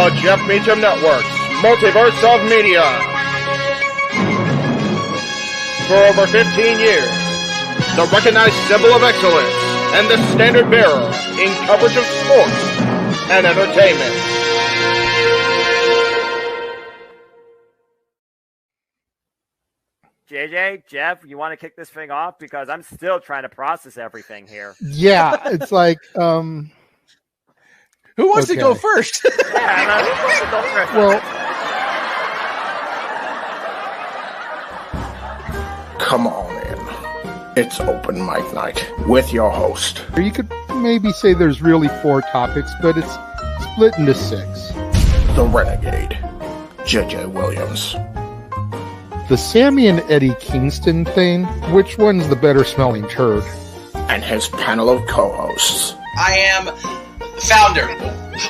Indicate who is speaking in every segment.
Speaker 1: The Jeff Meacham Network's Multiverse of Media. For over 15 years, the recognized symbol of excellence and the standard bearer in coverage of sports and entertainment.
Speaker 2: JJ, Jeff, you want to kick this thing off? Because I'm still trying to process everything here.
Speaker 3: Yeah, it's like,
Speaker 4: who wants to go first?
Speaker 2: Yeah, who wants to go first?
Speaker 3: Well,
Speaker 1: Come on in. It's open mic night with your host.
Speaker 3: you could maybe say there's really 4 topics, but it's split into 6.
Speaker 1: The Renegade, JJ Williams.
Speaker 3: The Sammy and Eddie Kingston thing, which one's the better smelling turd?
Speaker 1: And his panel of co-hosts.
Speaker 5: I am the founder.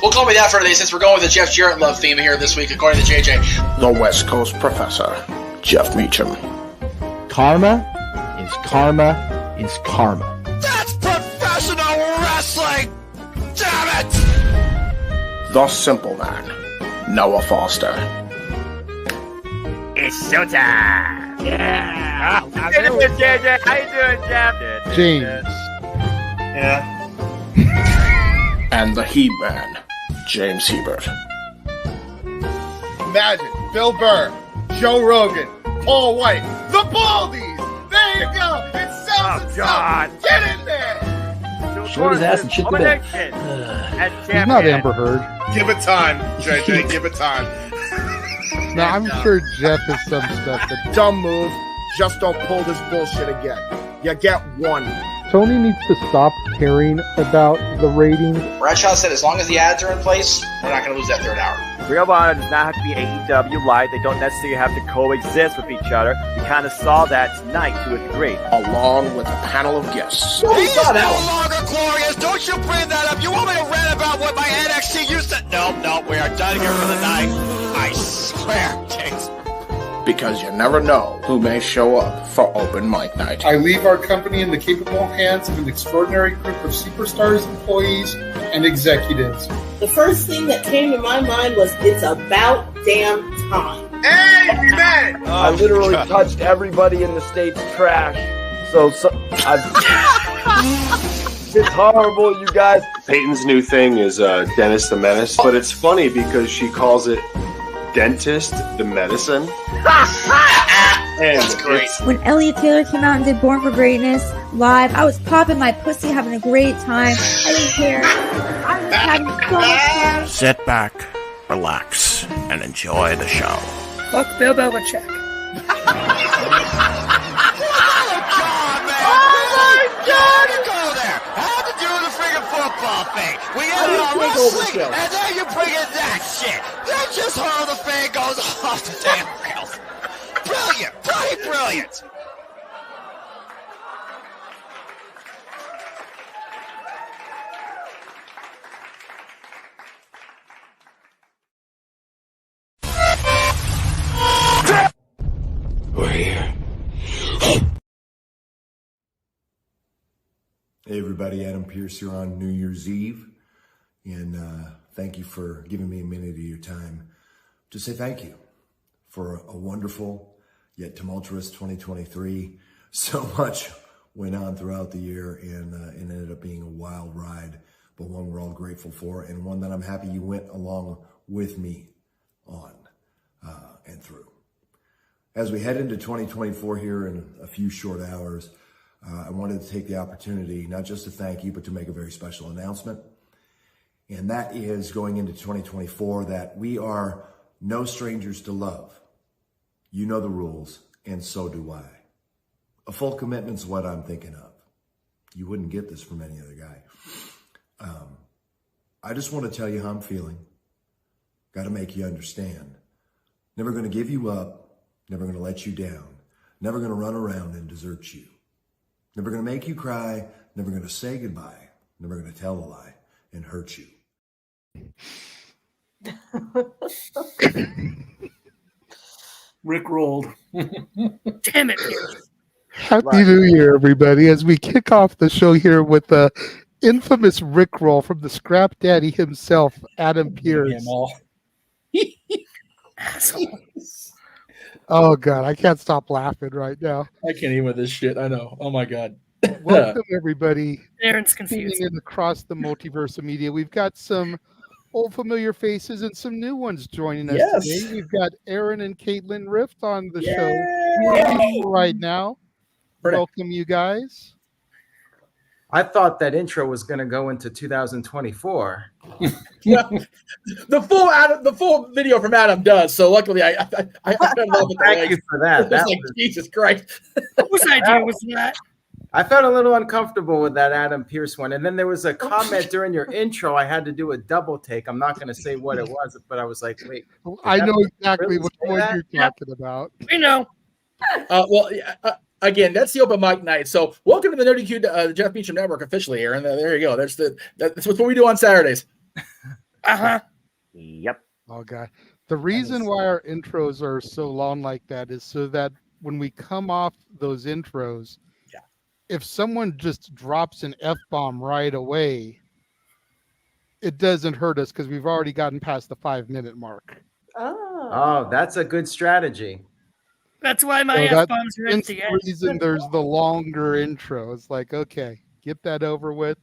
Speaker 5: We'll call me that for today since we're going with the Jeff Jarrett love theme here this week, according to JJ.
Speaker 1: The West Coast Professor, Jeff Meacham.
Speaker 4: Karma is karma is karma.
Speaker 5: That's professional wrestling! Damn it!
Speaker 1: The Simple Man, Noah Foster.
Speaker 2: It's showtime! Yeah! How you doing, JJ? How you doing, Jeff?
Speaker 3: James.
Speaker 5: Yeah.
Speaker 1: And the He-Man, James Hebert.
Speaker 6: Imagine Bill Burr, Joe Rogan, Paul White, the Baldies. There you go. It sells itself. Get in there.
Speaker 4: Short his ass and shit the bed.
Speaker 3: He's not Amber Heard.
Speaker 6: Give it time, JJ. Give it time.
Speaker 3: Now, I'm sure Jeff has some stuff that
Speaker 6: Dumb move. Just don't pull this bullshit again. You get one.
Speaker 3: Tony needs to stop caring about the ratings.
Speaker 5: Bradshaw said as long as the ads are in place, we're not going to lose that third hour.
Speaker 2: Ring of Honor does not have to be AEW light. They don't necessarily have to coexist with each other. We kind of saw that tonight to a degree.
Speaker 1: Along with a panel of guests.
Speaker 5: He's no longer glorious. Don't you bring that up. You want me to rant about what my NXT used to... No, we are done here for the night. I swear, James.
Speaker 1: Because you never know who may show up for open mic night.
Speaker 7: I leave our company in the capable hands of an extraordinary group of superstars, employees, and executives.
Speaker 8: The first thing that came to my mind was, it's about damn time.
Speaker 6: Amen.
Speaker 9: I literally touched everybody in the state's trash. So it's horrible, you guys.
Speaker 10: Peyton's new thing is Dennis the Menace, but it's funny because she calls it Dentist the Medicine.
Speaker 5: That's great.
Speaker 11: When Elliot Taylor came out and did Born for Greatness live, I was popping my pussy, having a great time. I didn't care. I was having so much fun.
Speaker 12: Sit back, relax, and enjoy the show.
Speaker 11: Fuck Bill Belichick.
Speaker 5: Oh my God! Go there. How to do the friggin' football thing? We got it on wrestling, and then you bring in that shit. Then just how the thing goes off the damn rails. Brilliant, bloody brilliant.
Speaker 12: We're here.
Speaker 13: Hey everybody, Adam Pierce here on New Year's Eve, and thank you for giving me a minute of your time to say thank you for a wonderful yet tumultuous 2023. So much went on throughout the year, and it ended up being a wild ride, but one we're all grateful for, and one that I'm happy you went along with me on and through. As we head into 2024 here in a few short hours, I wanted to take the opportunity not just to thank you, but to make a very special announcement. And that is going into 2024 that we are no strangers to love. You know the rules, and so do I. A full commitment's what I'm thinking of. You wouldn't get this from any other guy. I just want to tell you how I'm feeling. Got to make you understand. Never going to give you up. Never going to let you down. Never going to run around and desert you. Never going to make you cry. Never going to say goodbye. Never going to tell a lie and hurt you.
Speaker 7: Rick rolled.
Speaker 11: Damn it, Pierce.
Speaker 3: Happy New Year, everybody, as we kick off the show here with the infamous Rickroll from the Scrap Daddy himself, Adam Pierce.
Speaker 14: Asshole.
Speaker 3: Oh God, I can't stop laughing right now.
Speaker 14: I can't even with this shit. I know. Oh my God.
Speaker 3: Welcome everybody.
Speaker 14: Aaron's
Speaker 3: Tuning in across the multiverse of media. We've got some old familiar faces and some new ones joining us
Speaker 14: Yes.
Speaker 3: today. We've got Aaron and Caitlin Rift on the
Speaker 14: Yay.
Speaker 3: show right now. Welcome, you guys.
Speaker 2: I thought that intro was going to go into 2024.
Speaker 14: The full video from Adam does. So luckily, I
Speaker 2: Thank you for that.
Speaker 14: That was like, Jesus Christ.
Speaker 15: Whose idea was that?
Speaker 2: I felt a little uncomfortable with that Adam Pierce one. And then there was a comment during your intro. I had to do a double take. I'm not going to say what it was, but I was like, wait.
Speaker 3: I know exactly
Speaker 2: really
Speaker 3: what
Speaker 2: that?
Speaker 3: you're talking about.
Speaker 15: We know.
Speaker 14: Again, that's the open mic night. So welcome to the Nerdy Q, Jeff Meacham Network officially, Aaron. There you go. That's what we do on Saturdays.
Speaker 2: Yep.
Speaker 3: Oh God. The reason why our intros are so long like that is so that when we come off those intros, if someone just drops an F-bomb right away, it doesn't hurt us because we've already gotten past the 5-minute mark.
Speaker 2: Oh, that's a good strategy.
Speaker 15: That's why my F-bombs are empty.
Speaker 3: The reason there's the longer intro. It's like, okay, get that over with.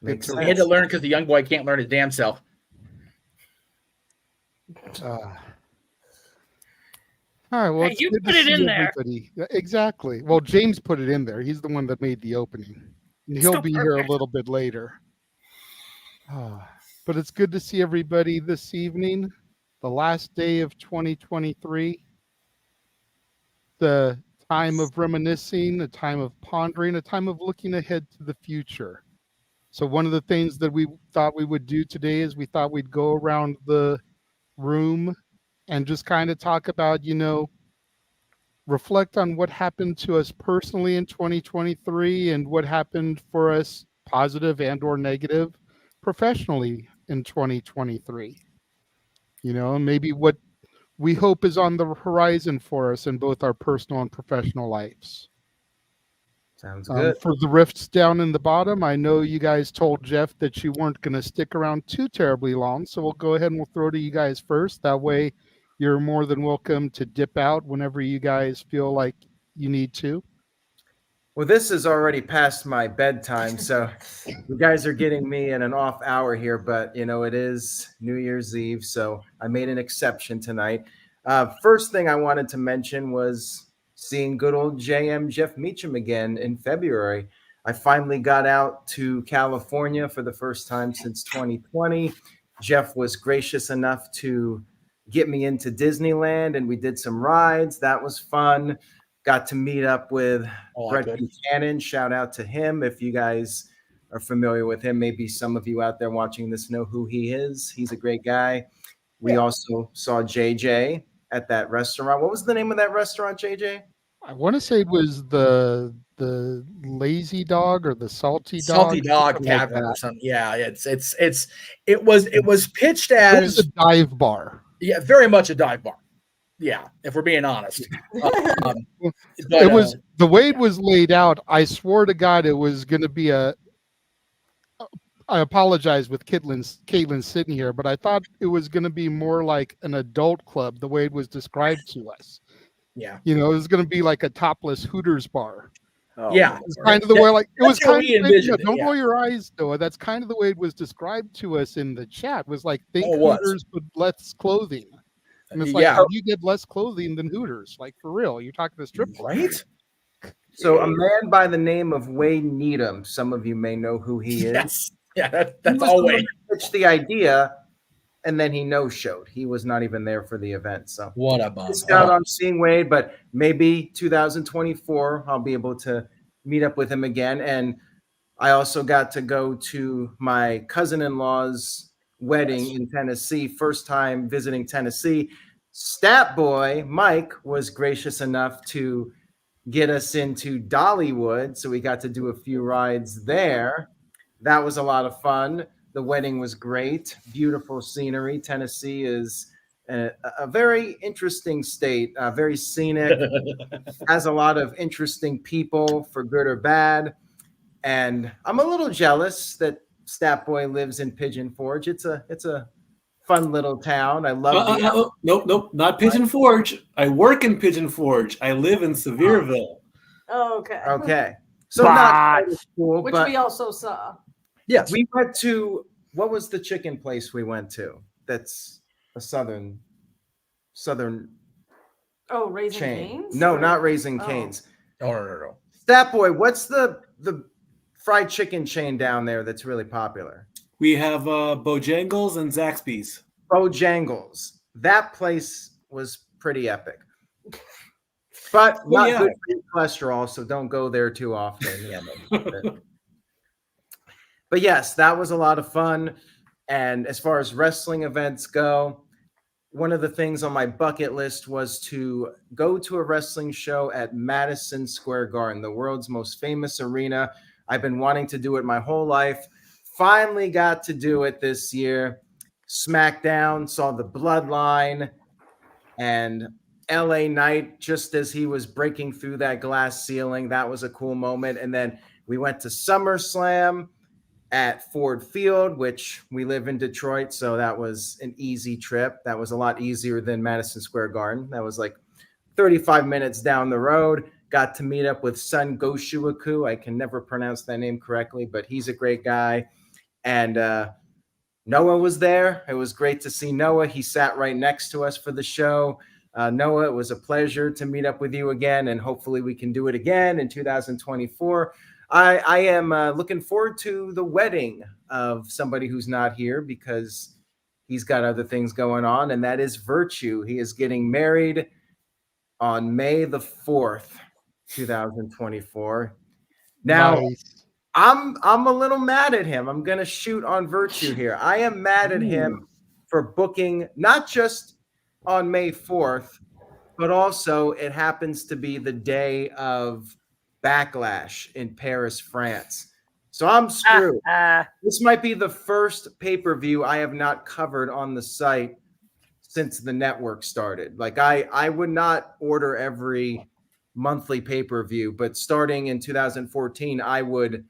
Speaker 14: We had to learn because the young boy can't learn his damn self.
Speaker 3: All right, well,
Speaker 15: hey, you put it in there.
Speaker 3: Exactly. Well, James put it in there. He's the one that made the opening. And he'll be here a little bit later. But it's good to see everybody this evening. The last day of 2023. The time of reminiscing, a time of pondering, a time of looking ahead to the future. So one of the things that we thought we would do today is we thought we'd go around the room and just kind of talk about, reflect on what happened to us personally in 2023 and what happened for us, positive and or negative, professionally in 2023. Maybe what we hope is on the horizon for us in both our personal and professional lives.
Speaker 2: Sounds good.
Speaker 3: For the rifts down in the bottom, I know you guys told Jeff that you weren't going to stick around too terribly long, so we'll go ahead and we'll throw to you guys first. That way, you're more than welcome to dip out whenever you guys feel like you need to.
Speaker 2: Well, this is already past my bedtime, so you guys are getting me in an off hour here, but it is New Year's Eve, so I made an exception tonight. First thing I wanted to mention was seeing good old JM Jeff Meacham again in February. I finally got out to California for the first time since 2020. Jeff was gracious enough to get me into Disneyland, and we did some rides. That was fun. Got to meet up with Brett Buchanan. Shout out to him. If you guys are familiar with him, maybe some of you out there watching this know who he is. He's a great guy. We also saw JJ at that restaurant. What was the name of that restaurant, JJ?
Speaker 3: I want to say it was the Lazy Dog or the Salty
Speaker 14: Dog Tavern or something. Yeah, it was pitched as
Speaker 3: it was a dive bar.
Speaker 14: Yeah, very much a dive bar. Yeah, if we're being honest.
Speaker 3: It was the way it was laid out. I swore to God it was going to be I apologize with Caitlin sitting here, but I thought it was going to be more like an adult club the way it was described to us.
Speaker 14: Yeah.
Speaker 3: It was going to be like a topless Hooters bar.
Speaker 14: Oh, yeah.
Speaker 3: It's kind of the way, like, it was kind of, don't
Speaker 14: yeah.
Speaker 3: roll your eyes, Noah. That's kind of the way it was described to us in the chat. It was like, think Hooters, but less clothing. And it's like, how do you get less clothing than Hooters? Like, for real, you're talking to strip club.
Speaker 14: Right?
Speaker 2: So a man by the name of Wayne Needham, some of you may know who he is.
Speaker 14: Yes. Yeah, that's all Wayne.
Speaker 2: Pitched the idea, and then he no-showed. He was not even there for the event. So
Speaker 14: what a bum.
Speaker 2: Missed out on seeing Wade, but maybe 2024 I'll be able to meet up with him again. And I also got to go to my cousin-in-law's wedding in Tennessee. First time visiting Tennessee. Stat Boy Mike was gracious enough to get us into Dollywood, so we got to do a few rides there. That was a lot of fun. The wedding was great. Beautiful scenery. Tennessee is a very interesting state, very scenic, has a lot of interesting people for good or bad. And I'm a little jealous that Stat Boy lives in Pigeon Forge. It's a fun little town. I love
Speaker 16: Nope, not Pigeon Forge. I work in Pigeon Forge. I live in Sevierville.
Speaker 17: Oh, okay.
Speaker 2: Okay. So not cool,
Speaker 17: Which
Speaker 2: but
Speaker 17: we also saw.
Speaker 2: yes, we went to, what was the chicken place we went to? That's a southern
Speaker 17: Oh, Raising
Speaker 2: chain.
Speaker 17: Cane's?
Speaker 2: No,
Speaker 17: Or-
Speaker 2: not Raising
Speaker 17: oh.
Speaker 2: Cane's.
Speaker 14: No.
Speaker 2: Stat Boy, what's the fried chicken chain down there that's really popular?
Speaker 16: We have Bojangles and Zaxby's.
Speaker 2: Bojangles. That place was pretty epic. But not good for your cholesterol, so don't go there too often. But yes, that was a lot of fun. And as far as wrestling events go, one of the things on my bucket list was to go to a wrestling show at Madison Square Garden, the world's most famous arena. I've been wanting to do it my whole life. Finally got to do it this year. SmackDown, saw the Bloodline and LA Knight just as he was breaking through that glass ceiling. That was a cool moment. And then we went to SummerSlam at Ford Field, which we live in Detroit, so that was an easy trip. That was a lot easier than Madison Square Garden. That was like 35 minutes down the road. Got to meet up with Sun Goshuaku. I can never pronounce that name correctly, but he's a great guy. And Noah was there. It was great to see Noah. He sat right next to us for the show. Noah, it was a pleasure to meet up with you again, and hopefully we can do it again in 2024. I am looking forward to the wedding of somebody who's not here because he's got other things going on, and that is Virtue. He is getting married on May the 4th, 2024. Now,
Speaker 3: Nice.
Speaker 2: I'm a little mad at him. I'm going to shoot on Virtue here. I am mad at him for booking not just on May 4th, but also it happens to be the day of Backlash in Paris, France. So I'm screwed. This might be the first pay-per-view I have not covered on the site since the network started. Like I would not order every monthly pay-per-view, but starting in 2014, I would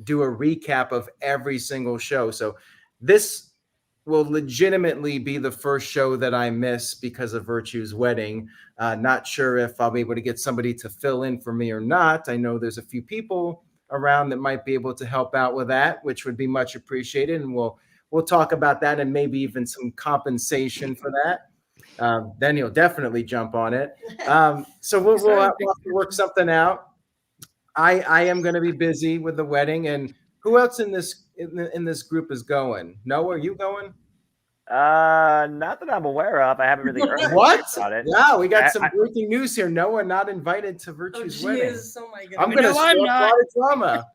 Speaker 2: do a recap of every single show. So this will legitimately be the first show that I miss because of Virtue's wedding. Not sure if I'll be able to get somebody to fill in for me or not. I know there's a few people around that might be able to help out with that, which would be much appreciated. And we'll talk about that and maybe even some compensation for that. Then you'll definitely jump on it. So we'll have to work something out. I am going to be busy with the wedding. And who else in this group is going? Noah, are you going?
Speaker 9: Not that I'm aware of. I haven't really heard
Speaker 2: What?
Speaker 9: about it.
Speaker 2: Yeah, we got some breaking news here. Noah not invited to Virtue's wedding.
Speaker 17: Oh my goodness.
Speaker 2: I'm going to start a lot of drama.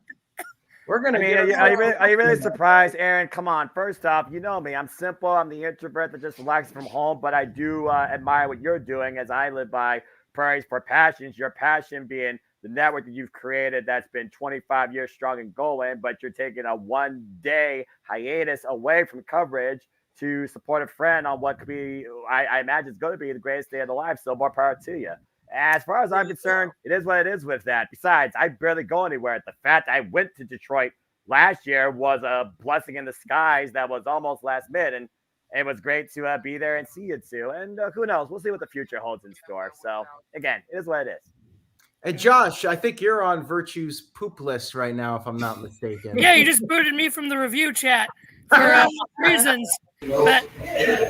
Speaker 2: We're going to
Speaker 9: Are you really surprised, Aaron? Come on. First off, you know me. I'm simple. I'm the introvert that just relaxes from home, but I do admire what you're doing as I live by Prairies for Passions. Your passion being the network that you've created that's been 25 years strong and going, but you're taking a one-day hiatus away from coverage to support a friend on what could be, I imagine, is going to be the greatest day of the life. So more power to you. As far as I'm concerned, it is what it is with that. Besides, I barely go anywhere. The fact I went to Detroit last year was a blessing in disguise that was almost last minute, and it was great to be there and see you too. And who knows? We'll see what the future holds in store. So again, it is what it is.
Speaker 2: Hey, Josh, I think you're on Virtue's poop list right now, if I'm not mistaken.
Speaker 15: Yeah, you just booted me from the review chat for reasons that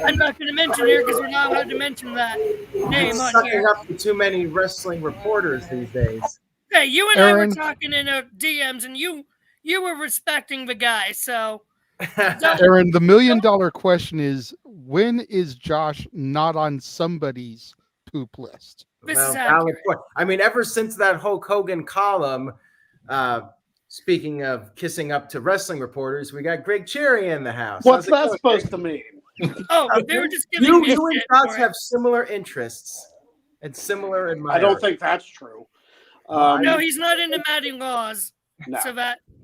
Speaker 15: I'm not going to mention here because we're not allowed to mention that name on
Speaker 2: Sucking
Speaker 15: here.
Speaker 2: up to too many wrestling reporters these days.
Speaker 15: Hey, you and
Speaker 3: Aaron.
Speaker 15: I were talking in DMs, and you were respecting the guy, so.
Speaker 3: Aaron, the $1 million question is, when is Josh not on somebody's poop list?
Speaker 2: I mean, ever since that Hulk Hogan column, speaking of kissing up to wrestling reporters, we got Greg Cherry in the house.
Speaker 18: What's that supposed to mean?
Speaker 15: Oh, they were just giving me
Speaker 2: You and
Speaker 15: shit
Speaker 2: Josh
Speaker 15: for it.
Speaker 2: have similar interests and similar admirers.
Speaker 18: I don't think that's true.
Speaker 15: No, he's not into Matty Laws,
Speaker 18: No.
Speaker 15: so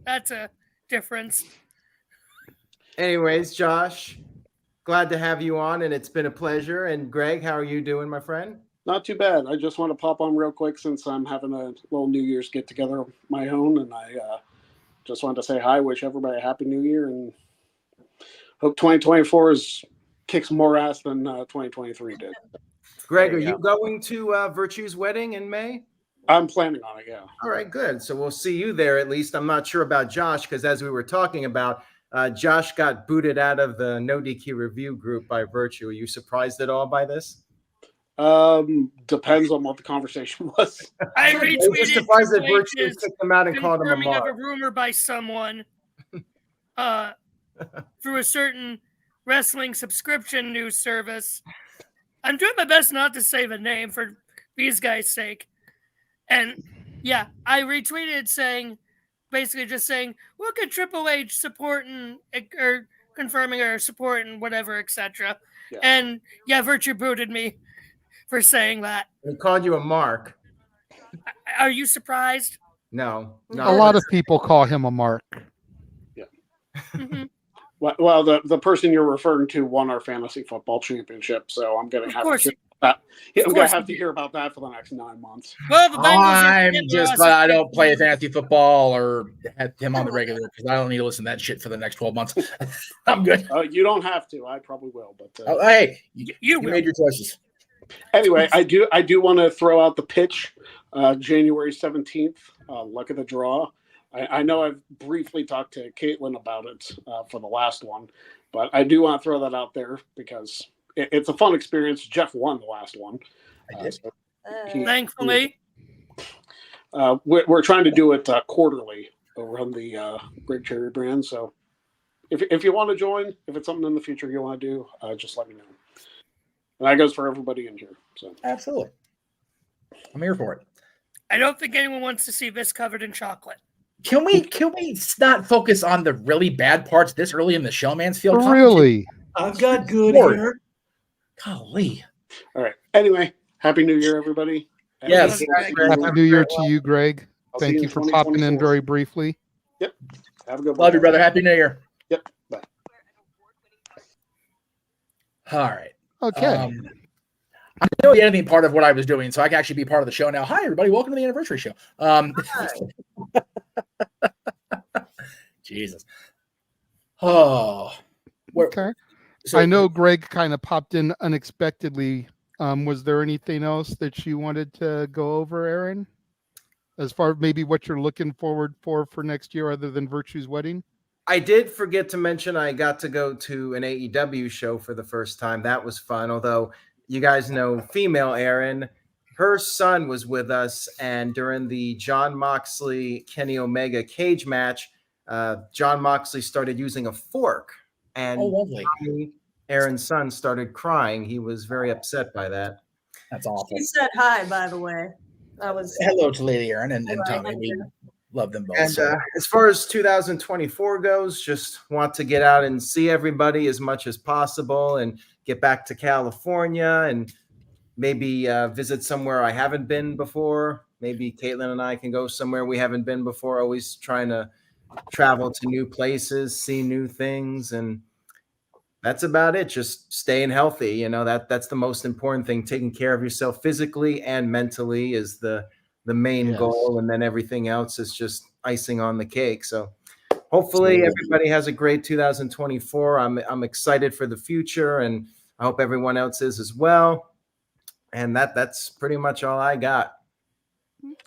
Speaker 15: that's a difference.
Speaker 2: Anyways, Josh, glad to have you on, and it's been a pleasure. And Greg, how are you doing, my friend?
Speaker 18: Not too bad. I just want to pop on real quick since I'm having a little New Year's get together of my own, and I just wanted to say hi, wish everybody a happy New Year, and hope 2024 is kicks more ass than 2023 did.
Speaker 2: Greg, are you going to Virtue's wedding in May?
Speaker 18: I'm planning on it, yeah.
Speaker 2: All right, good. So we'll see you there at least. I'm not sure about Josh because as we were talking about, Josh got booted out of the No DQ review group by Virtue. Are you surprised at all by this?
Speaker 18: Depends on what the conversation was.
Speaker 15: I retweeted
Speaker 2: surprised that Virtue took them out and called him a
Speaker 15: confirming of a
Speaker 2: mark.
Speaker 15: rumor by someone through a certain wrestling subscription news service. I'm doing my best not to say the name for these guys' sake. And yeah, I retweeted saying, basically just saying, look at Triple H supporting or confirming or supporting whatever, etc.
Speaker 18: Yeah.
Speaker 15: And yeah, Virtue booted me for saying that.
Speaker 2: He called you a mark.
Speaker 15: Are you surprised?
Speaker 2: No.
Speaker 3: A lot of people call him a mark.
Speaker 15: Mm-hmm.
Speaker 18: Well, the person you're referring to won our fantasy football championship, so I'm going to have to hear that. I'm going to have to hear about that for the next 9 months.
Speaker 15: Well, the
Speaker 14: I'm just glad I don't play fantasy football or have him on the regular because I don't need to listen to that shit for the next 12 months. I'm good.
Speaker 18: You don't have to. I probably will, but
Speaker 14: hey, you made your choices.
Speaker 18: Anyway, I do want to throw out the pitch. January 17th. Luck of the draw. I know I've briefly talked to Caitlin about it for the last one, but I do want to throw that out there because it's a fun experience. Jeff won the last one.
Speaker 15: Thankfully.
Speaker 18: We're trying to do it quarterly over on the Great Cherry brand. So if you want to join, if it's something in the future you want to do, just let me know. And that goes for everybody in here. So
Speaker 14: absolutely. I'm here for it.
Speaker 15: I don't think anyone wants to see this covered in chocolate.
Speaker 14: Can we not focus on the really bad parts this early in the show, Mansfield?
Speaker 3: Really?
Speaker 16: I've got good here.
Speaker 14: Golly.
Speaker 18: All right. Anyway, Happy New Year, everybody.
Speaker 14: Yes.
Speaker 3: Happy New Year to you, Greg.
Speaker 18: I'll see
Speaker 3: Thank
Speaker 18: you
Speaker 3: you
Speaker 18: in
Speaker 3: for popping in
Speaker 18: 2024.
Speaker 3: very briefly.
Speaker 18: Yep. Have a good one.
Speaker 14: Love you, brother. Happy New Year.
Speaker 18: Yep. Bye.
Speaker 14: All right.
Speaker 3: Okay.
Speaker 14: I know the editing part of what I was doing, so I can actually be part of the show now. Hi, everybody. Welcome to the anniversary show. Jesus. Oh.
Speaker 3: Okay.
Speaker 14: So,
Speaker 3: I know Greg kind of popped in unexpectedly. Was there anything else that you wanted to go over, Aaron? As far as maybe what you're looking forward for next year other than Virtue's wedding?
Speaker 2: I did forget to mention I got to go to an AEW show for the first time. That was fun, although you guys know female Aaron, her son was with us, and during the John Moxley Kenny Omega cage match, John Moxley started using a fork, and Tommy, Aaron's son, started crying. He was very upset by that.
Speaker 14: That's awful.
Speaker 17: He said hi, by the way. That was
Speaker 14: hello to Lady Aaron and Tommy. We love them both.
Speaker 2: And as far as 2024 goes, just want to get out and see everybody as much as possible and get back to California and maybe visit somewhere I haven't been before. Maybe Caitlin and I can go somewhere we haven't been before. Always trying to travel to new places, see new things, and that's about it. Just staying healthy. You know, that's the most important thing. Taking care of yourself physically and mentally is the main goal, and then everything else is just icing on the cake. So hopefully everybody has a great 2024. I'm excited for the future, and I hope everyone else is as well. And that's pretty much all I got.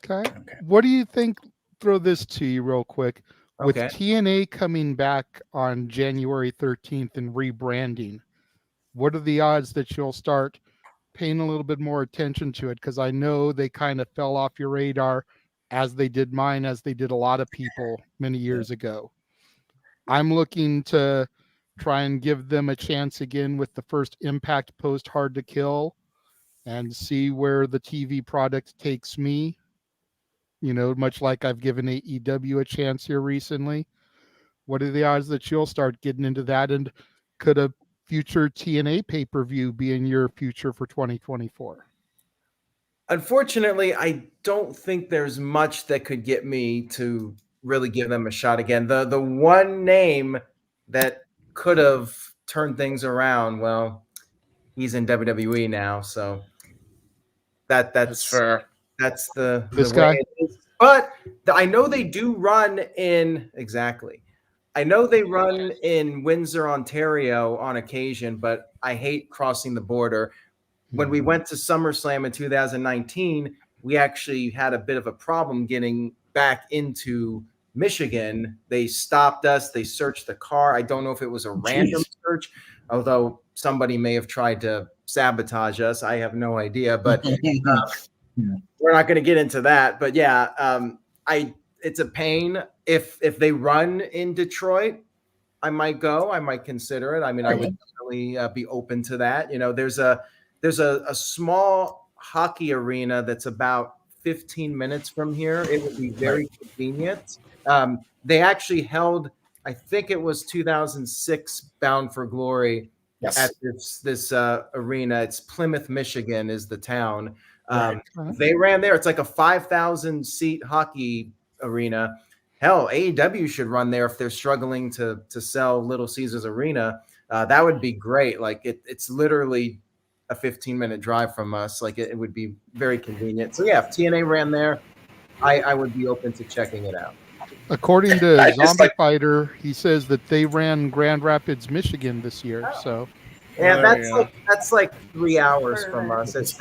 Speaker 3: Okay. What do you think? Throw this to you real quick. With
Speaker 2: Okay.
Speaker 3: TNA coming back on January 13th and rebranding, what are the odds that you'll start paying a little bit more attention to it? Because I know they kind of fell off your radar, as they did mine, as they did a lot of people many years ago. I'm looking to try and give them a chance again with the first Impact post Hard to Kill and see where the TV product takes me. You know, much like I've given AEW a chance here recently. What are the odds that you'll start getting into that? And could a future TNA pay-per-view be in your future for 2024?
Speaker 2: Unfortunately, I don't think there's much that could get me to really give them a shot again. The one name that could have turned things around, well, he's in WWE now, so that's
Speaker 14: fair.
Speaker 2: That's the
Speaker 3: This
Speaker 2: way
Speaker 3: guy?
Speaker 2: it is. But I know they do run in exactly. I know they run in Windsor, Ontario on occasion, but I hate crossing the border. When we went to SummerSlam in 2019, we actually had a bit of a problem getting back into Michigan. They stopped us. They searched the car. I don't know if it was a random search, although somebody may have tried to sabotage us. I have no idea, but we're not going to get into that. But yeah, it's a pain. If they run in Detroit, I might go. I might consider it. I mean, I would definitely be open to that. You know, there's a small hockey arena that's about 15 minutes from here. It would be very convenient. They actually held, I think it was 2006 Bound for Glory at this arena. It's Plymouth, Michigan is the town. They ran there. It's like a 5,000 seat hockey arena. Hell, AEW should run there if they're struggling to sell Little Caesars Arena. That would be great. Like it's literally a 15-minute drive from us. Like it would be very convenient. So yeah, if TNA ran there, I would be open to checking it out.
Speaker 3: According to Zombie Fighter, he says that they ran Grand Rapids, Michigan this year. So
Speaker 2: yeah, that's like 3 hours from us. It's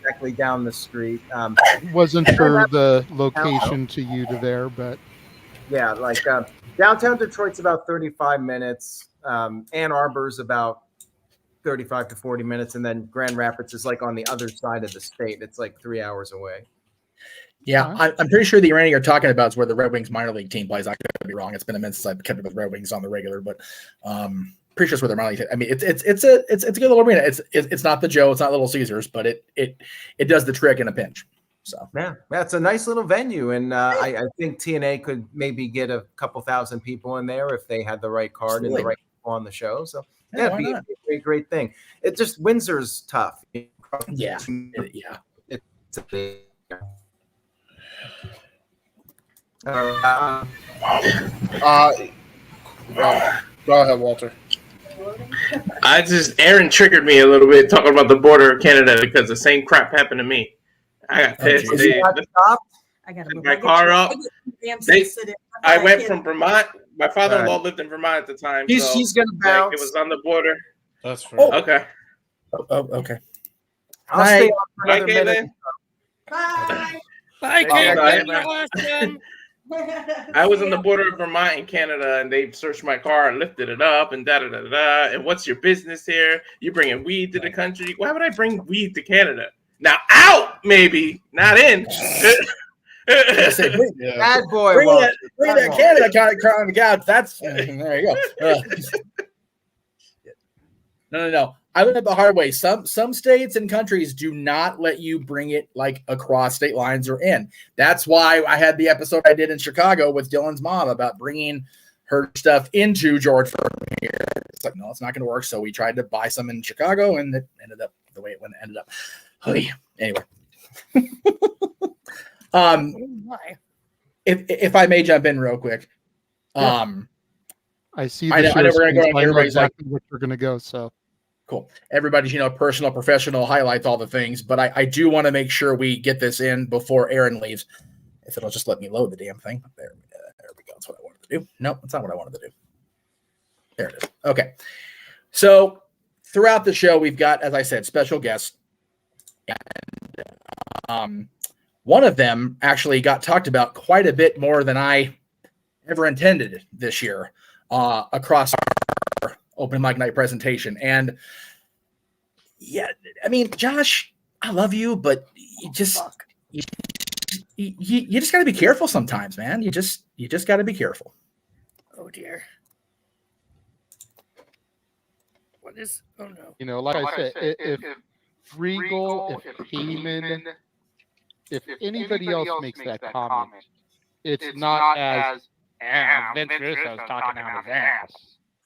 Speaker 2: exactly down the street.
Speaker 3: Wasn't sure the location to you to there, but
Speaker 2: yeah, like downtown Detroit's about 35 minutes. Ann Arbor's about 35 to 40 minutes, and then Grand Rapids is like on the other side of the state. It's like 3 hours away.
Speaker 14: Yeah, I'm pretty sure the arena you're talking about is where the Red Wings minor league team plays. I could be wrong. It's been a minute since I've kept up with Red Wings on the regular, but pretty sure it's where they're minor league. I mean, it's a good little arena. It's not the Joe, it's not Little Caesars, but it does the trick in a pinch. So
Speaker 2: yeah, it's a nice little venue, and I think TNA could maybe get a couple thousand people in there if they had the right card and the right people on the show. So yeah, it'd be a great thing. It just Windsor's tough.
Speaker 14: Yeah.
Speaker 2: It's a big.
Speaker 4: Go ahead, Walter.
Speaker 19: Aaron triggered me a little bit talking about the border of Canada because the same crap happened to me. I got pissed.
Speaker 17: I got
Speaker 19: my car up. I went from Vermont. My father-in-law lived in Vermont at the time.
Speaker 2: He's gonna bounce.
Speaker 19: It was on the border.
Speaker 4: That's fair.
Speaker 19: Okay.
Speaker 14: Okay.
Speaker 2: I'll stay on for another
Speaker 19: Caitlin.
Speaker 2: minute.
Speaker 17: Bye.
Speaker 15: Bye, Caitlin.
Speaker 19: I was on the border of Vermont and Canada, and they searched my car and lifted it up and da-da-da-da. And what's your business here? You bringing weed to the country? Why would I bring weed to Canada? Now out, maybe, not in.
Speaker 2: Bad boy.
Speaker 14: Bring that Canada kind of crown out. That's there you go. No. I learned the hard way. Some states and countries do not let you bring it like across state lines or in. That's why I had the episode I did in Chicago with Dylan's mom about bringing her stuff into Georgia from here. It's like, no, it's not going to work. So we tried to buy some in Chicago, and it ended up the way it ended up. Anyway. If I may jump in real quick.
Speaker 3: I see.
Speaker 14: I know we're going to go on everybody's
Speaker 3: exactly what you're going to go. So
Speaker 14: cool. Everybody's, personal, professional, highlights all the things, but I do want to make sure we get this in before Aaron leaves. If it'll just let me load the damn thing. There we go. That's what I wanted to do. No, that's not what I wanted to do. There it is. Okay. So throughout the show, we've got, as I said, special guests. And one of them actually got talked about quite a bit more than I ever intended this year across our open mic night presentation. And yeah, I mean, Josh, I love you, but you just got to be careful sometimes, man. You just got to be careful.
Speaker 15: Oh dear. What is? Oh no.
Speaker 3: Like I said, if Regal, if Heyman, if anybody else makes that comment, it's not as Vince Russo's talking out his ass.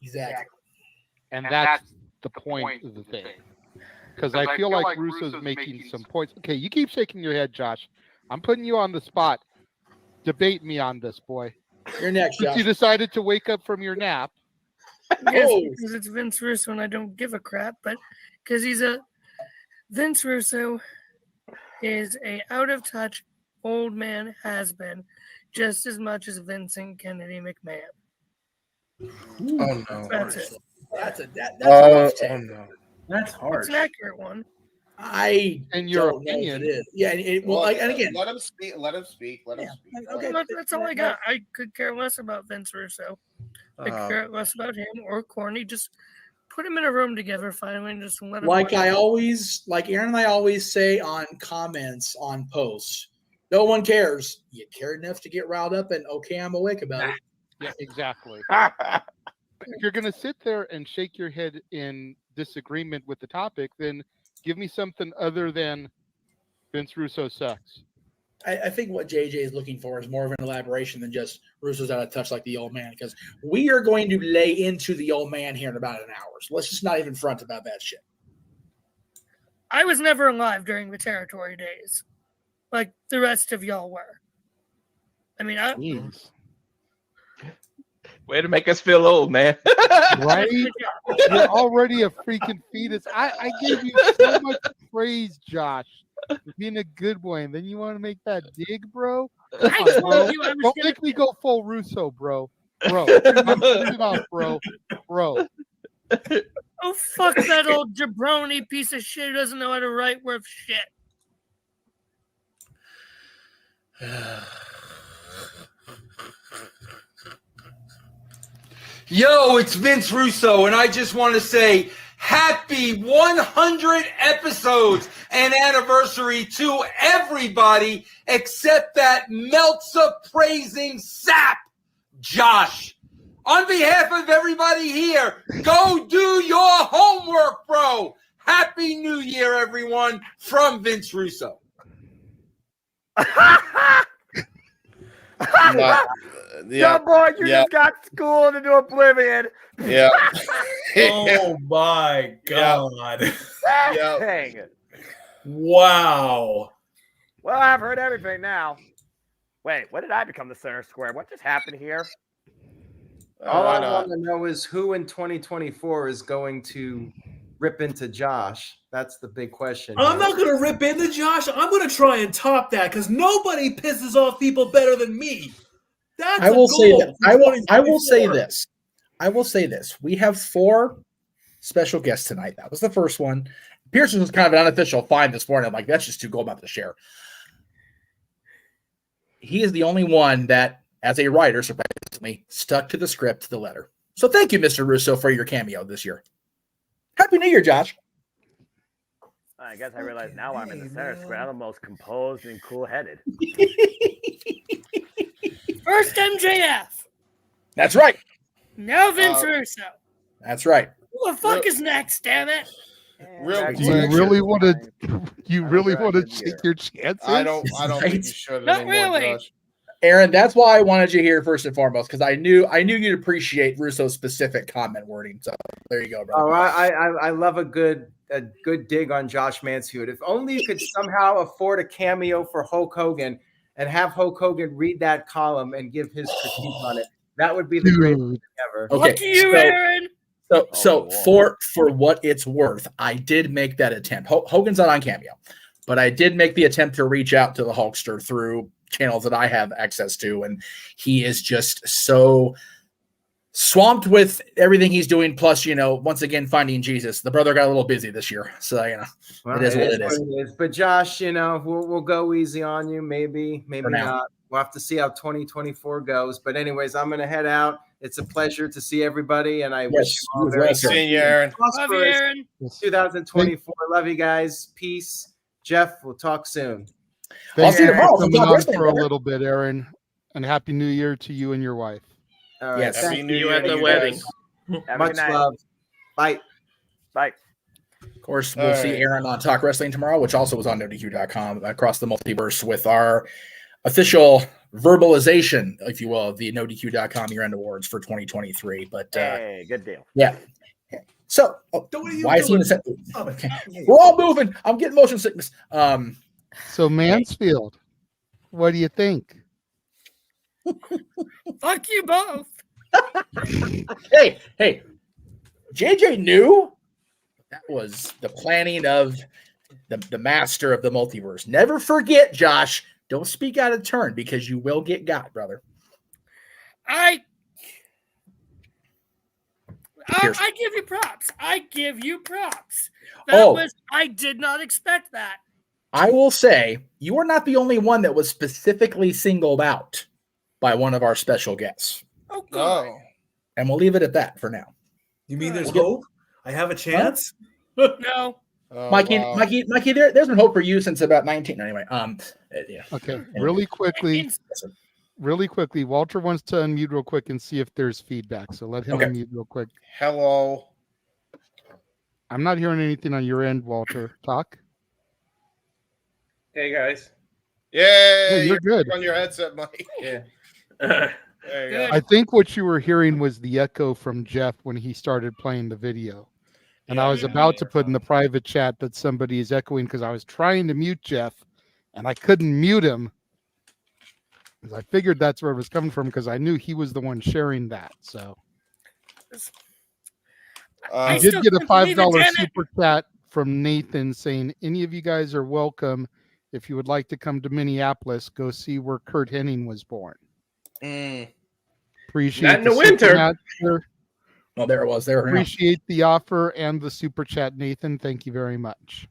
Speaker 14: Exactly.
Speaker 3: And that's the point of the thing. Because I feel like Russo's making some points. Okay, you keep shaking your head, Josh. I'm putting you on the spot. Debate me on this, boy.
Speaker 14: You're next, Josh.
Speaker 3: You decided to wake up from your nap.
Speaker 15: Yes, because it's Vince Russo and I don't give a crap, but because Vince Russo is a out-of-touch old man has-been just as much as Vincent Kennedy McMahon.
Speaker 4: Oh no.
Speaker 15: That's it.
Speaker 14: That's a rough take.
Speaker 4: Oh no.
Speaker 16: That's
Speaker 15: It's
Speaker 16: harsh.
Speaker 15: an accurate one.
Speaker 14: I
Speaker 3: In your
Speaker 14: don't know if
Speaker 3: opinion.
Speaker 14: it is. Yeah, and again,
Speaker 6: let him speak. Let him speak. Let him speak.
Speaker 14: Okay.
Speaker 15: That's all I got. I could care less about Vince Russo. I could care less about him or Corny. Just put him in a room together finally and just let him.
Speaker 14: Like Aaron and I always say on comments on posts, no one cares. You care enough to get riled up and okay, I'm awake about it.
Speaker 3: Yeah, exactly. If you're going to sit there and shake your head in disagreement with the topic, then give me something other than Vince Russo sucks.
Speaker 14: I think what JJ is looking for is more of an elaboration than just Russo's out of touch like the old man, because we are going to lay into the old man here in about an hour. So let's just not even front about that shit.
Speaker 15: I was never alive during the territory days, like the rest of y'all were. I mean,
Speaker 19: Way to make us feel old, man.
Speaker 3: Right? You're already a freaking fetus. I gave you so much praise, Josh, for being a good boy, and then you want to make that dig, bro? Come on, bro. Don't make me go full Russo, bro. Bro, I'm turning off, bro.
Speaker 15: Oh, fuck that old jabroni piece of shit who doesn't know how to write worth shit.
Speaker 20: Yo, it's Vince Russo, and I just want to say happy 100 episodes and anniversary to everybody except that Meltzer praising sap, Josh. On behalf of everybody here, go do your homework, bro. Happy New Year, everyone, from Vince Russo.
Speaker 9: Yeah, boy, you just got schooled into oblivion.
Speaker 6: Yeah.
Speaker 20: Oh my God.
Speaker 9: Dang it.
Speaker 20: Wow.
Speaker 9: Well, I've heard everything now. Wait, when did I become the center square? What just happened here?
Speaker 2: All I want to know is who in 2024 is going to rip into Josh. That's the big question.
Speaker 16: I'm not going to rip into Josh. I'm going to try and top that because nobody pisses off people better than me. That's
Speaker 14: I will say that. I will say this. We have 4 special guests tonight. That was the first one. Pearson was kind of an unofficial find this morning. I'm like, that's just too cool about to share. He is the only one that, as a writer, surprisingly, stuck to the script to the letter. So thank you, Mr. Russo, for your cameo this year. Happy New Year, Josh.
Speaker 9: I guess I realize now I'm in the center square. I'm the most composed and cool-headed.
Speaker 15: First MJF.
Speaker 14: That's right.
Speaker 15: Now Vince Russo.
Speaker 14: That's right.
Speaker 15: Who the fuck is next, damn it?
Speaker 3: Do you really want to? You really want to take your chances?
Speaker 6: I don't think you should.
Speaker 15: Not really.
Speaker 6: Josh.
Speaker 14: Aaron, that's why I wanted you here first and foremost, because I knew you'd appreciate Russo's specific comment wording. So there you go, bro.
Speaker 2: Oh, I love a good dig on Josh Mansfield. If only you could somehow afford a cameo for Hulk Hogan and have Hulk Hogan read that column and give his critique on it, that would be the greatest thing ever.
Speaker 14: Okay,
Speaker 15: Fuck you, Aaron.
Speaker 14: So for what it's worth, I did make that attempt. Hogan's not on Cameo, but I did make the attempt to reach out to the Hulkster through channels that I have access to, and he is just so swamped with everything he's doing. Plus, once again, finding Jesus. The brother got a little busy this year, so
Speaker 2: Well,
Speaker 14: it is what it is.
Speaker 2: But Josh, we'll go easy on you. Maybe
Speaker 14: For now.
Speaker 2: not. We'll have to see how 2024 goes. But anyways, I'm going to head out. It's a pleasure to see everybody, and I wish you all very
Speaker 6: Seeing you, Aaron.
Speaker 15: Love you, Aaron.
Speaker 2: 2024. Love you guys. Peace. Jeff, we'll talk soon.
Speaker 14: I'll see you tomorrow.
Speaker 3: Coming on for a little bit, Aaron, and Happy New Year to you and your wife.
Speaker 2: All right.
Speaker 14: Yes.
Speaker 2: Thank
Speaker 19: See you at the wedding.
Speaker 2: Much love. Bye.
Speaker 9: Bye.
Speaker 14: Of course, we'll see Aaron on Talk Wrestling tomorrow, which also was on NoDQ.com across the multiverse with our official verbalization, if you will, of the NoDQ.com year-end awards for 2023. But
Speaker 9: hey, good deal.
Speaker 14: Yeah. So, why is he in the okay. We're all moving. I'm getting motion sickness.
Speaker 3: So Mansfield, what do you think?
Speaker 15: Fuck you both.
Speaker 14: Hey, JJ knew that was the planning of the master of the multiverse. Never forget, Josh. Don't speak out of turn because you will get got, brother.
Speaker 15: I give you props. I give you props. I did not expect that.
Speaker 14: I will say you are not the only one that was specifically singled out by one of our special guests.
Speaker 15: Oh, good.
Speaker 14: And we'll leave it at that for now.
Speaker 16: You mean there's hope? I have a chance?
Speaker 15: No.
Speaker 14: Mikey, there's been hope for you since about 19. Anyway, yeah.
Speaker 3: Okay, really quickly, Walter wants to unmute real quick and see if there's feedback. So let him unmute real quick.
Speaker 6: Hello.
Speaker 3: I'm not hearing anything on your end, Walter. Talk.
Speaker 19: Hey guys.
Speaker 6: Yay!
Speaker 3: You're good.
Speaker 6: On your headset, Mike.
Speaker 19: Yeah.
Speaker 6: There you go.
Speaker 3: I think what you were hearing was the echo from Jeff when he started playing the video. And I was about to put in the private chat that somebody is echoing because I was trying to mute Jeff and I couldn't mute him. I figured that's where it was coming from because I knew he was the one sharing that. So I did get a $5 super chat from Nathan saying, any of you guys are welcome. If you would like to come to Minneapolis, go see where Kurt Hennig was born. Appreciate
Speaker 19: not in the winter.
Speaker 14: Well, there it was. There.
Speaker 3: Appreciate the offer and the super chat, Nathan. Thank you very much.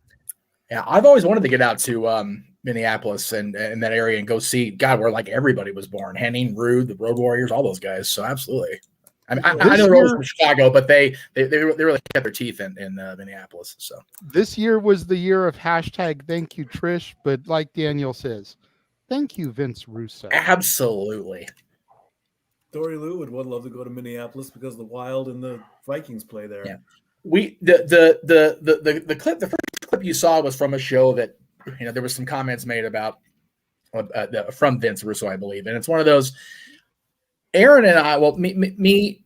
Speaker 14: Yeah, I've always wanted to get out to Minneapolis and that area and go see where like everybody was born. Henning, Rude, the Road Warriors, all those guys. So absolutely. I mean, I know they're all from Chicago, but they really kept their teeth in Minneapolis. So
Speaker 3: this year was the year of hashtag thank you, Trish. But like Daniel says, thank you, Vince Russo.
Speaker 14: Absolutely.
Speaker 16: Dory Lou would love to go to Minneapolis because the Wild and the Vikings play there.
Speaker 14: Yeah. The first clip you saw was from a show that there was some comments made about from Vince Russo, I believe, and it's one of those. Aaron and I, well, me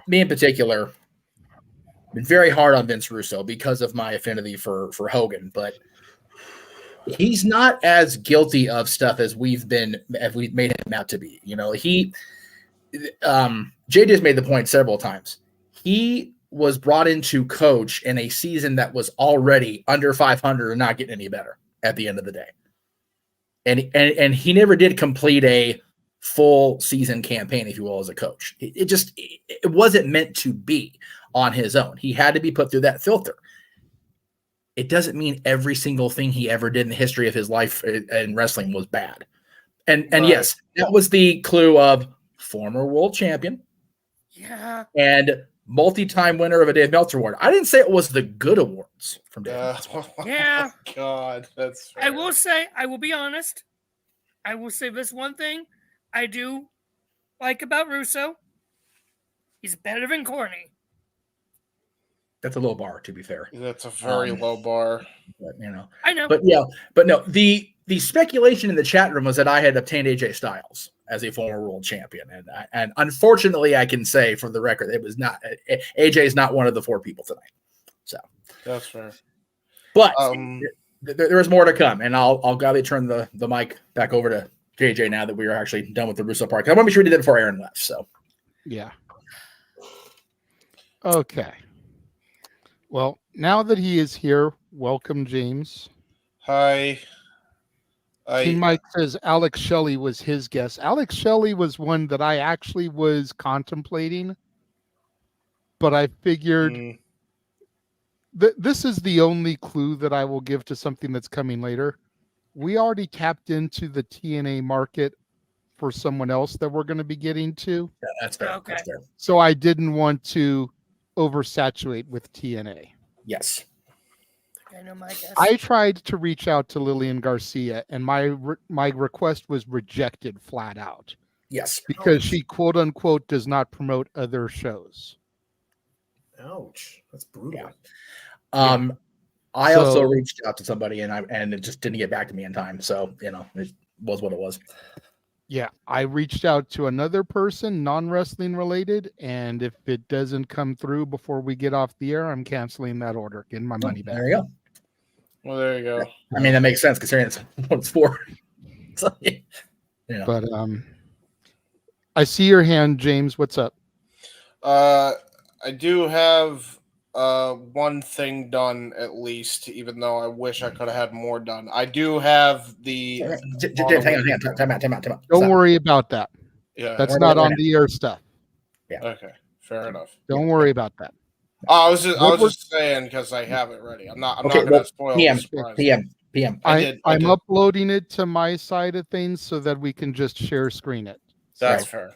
Speaker 14: in particular, been very hard on Vince Russo because of my affinity for Hogan, but he's not as guilty of stuff as we've made him out to be. JJ's made the point several times. He was brought in to coach in a season that was already under 500 and not getting any better at the end of the day. And he never did complete a full season campaign, if you will, as a coach. It wasn't meant to be on his own. He had to be put through that filter. It doesn't mean every single thing he ever did in the history of his life in wrestling was bad. And yes, that was the clue of former world champion.
Speaker 15: Yeah.
Speaker 14: And multi-time winner of a Dave Meltzer Award. I didn't say it was the good awards from Dave Meltzer.
Speaker 15: Yeah.
Speaker 6: God, that's fair.
Speaker 15: I will be honest. I will say this one thing I do like about Russo. He's better than Corny.
Speaker 14: That's a low bar, to be fair.
Speaker 6: That's a very low bar.
Speaker 14: But,
Speaker 15: I know.
Speaker 14: But no, the speculation in the chat room was that I had obtained AJ Styles as a former world champion. And unfortunately, I can say for the record, it was not. AJ is not one of the four people tonight. So
Speaker 6: that's fair.
Speaker 14: But there is more to come. And I'll gladly turn the mic back over to JJ now that we are actually done with the Russo part. I want to be sure we did it before Aaron left. So
Speaker 3: yeah. Okay. Well, now that he is here, welcome, James.
Speaker 6: Hi.
Speaker 3: King Mike says Alex Shelley was his guess. Alex Shelley was one that I actually was contemplating, but I figured that this is the only clue that I will give to something that's coming later. We already tapped into the TNA market for someone else that we're going to be getting to.
Speaker 14: Yeah, that's fair.
Speaker 15: Okay.
Speaker 14: That's fair.
Speaker 3: So I didn't want to oversaturate with TNA.
Speaker 14: Yes.
Speaker 15: I know my guess.
Speaker 3: I tried to reach out to Lillian Garcia, and my request was rejected flat out.
Speaker 14: Yes.
Speaker 3: Because she, quote unquote, does not promote other shows.
Speaker 16: Ouch. That's brutal.
Speaker 14: Yeah. I also reached out to somebody and it just didn't get back to me in time. So, it was what it was.
Speaker 3: Yeah. I reached out to another person, non-wrestling related, and if it doesn't come through before we get off the air, I'm canceling that order, getting my money back.
Speaker 14: There you go.
Speaker 6: Well, there you go.
Speaker 14: I mean, that makes sense considering it's what it's for. So,
Speaker 3: But I see your hand, James. What's up?
Speaker 6: I do have one thing done at least, even though I wish I could have had more done. I do have the.
Speaker 14: Hang on. Time out.
Speaker 3: Don't worry about that.
Speaker 6: Yeah,
Speaker 3: that's not on the air stuff.
Speaker 14: Yeah.
Speaker 6: Okay, fair enough.
Speaker 3: Don't worry about that.
Speaker 6: I was just saying because I have it ready. I'm not going to spoil the surprise.
Speaker 14: PM.
Speaker 3: I'm uploading it to my side of things so that we can just share screen it.
Speaker 6: That's fair.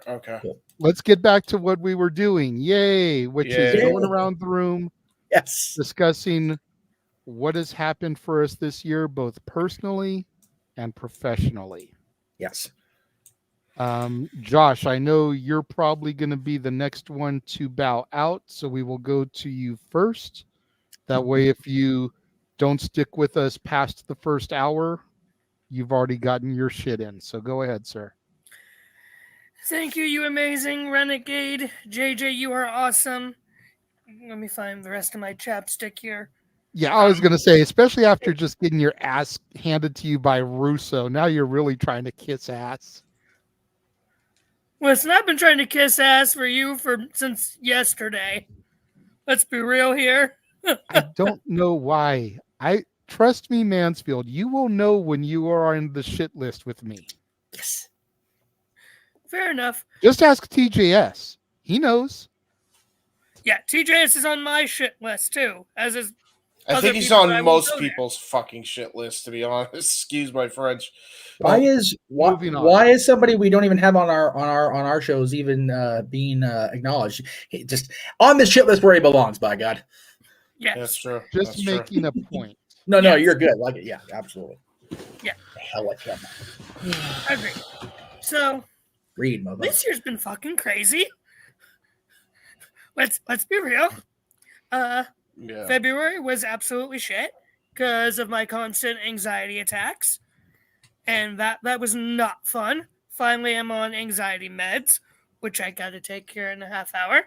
Speaker 6: Okay.
Speaker 3: Let's get back to what we were doing. Yay! Which is going around the room.
Speaker 14: Yes.
Speaker 3: Discussing what has happened for us this year, both personally and professionally.
Speaker 14: Yes.
Speaker 3: Josh, I know you're probably going to be the next one to bow out, so we will go to you first. That way, if you don't stick with us past the first hour, you've already gotten your shit in. So go ahead, sir.
Speaker 15: Thank you, you amazing renegade. JJ, you are awesome. Let me find the rest of my chapstick here.
Speaker 3: Yeah, I was going to say, especially after just getting your ass handed to you by Russo, now you're really trying to kiss ass.
Speaker 15: Listen, I've been trying to kiss ass for you since yesterday. Let's be real here.
Speaker 3: I don't know why. Trust me, Mansfield, you will know when you are on the shit list with me.
Speaker 14: Yes.
Speaker 15: Fair enough.
Speaker 3: Just ask TJS. He knows.
Speaker 15: Yeah, TJS is on my shit list too, as is.
Speaker 6: I think he's on most people's fucking shit list, to be honest. Excuse my French.
Speaker 14: Why is somebody we don't even have on our shows even being acknowledged? Just on this shit list where he belongs, by God.
Speaker 15: Yeah,
Speaker 6: that's true.
Speaker 3: Just making a point.
Speaker 14: No, you're good. Like it, yeah, absolutely.
Speaker 15: Yeah.
Speaker 14: Hell like him.
Speaker 15: I agree. So
Speaker 14: read, mother.
Speaker 15: This year's been fucking crazy. Let's be real. February was absolutely shit because of my constant anxiety attacks, and that was not fun. Finally, I'm on anxiety meds, which I got to take here in a half hour.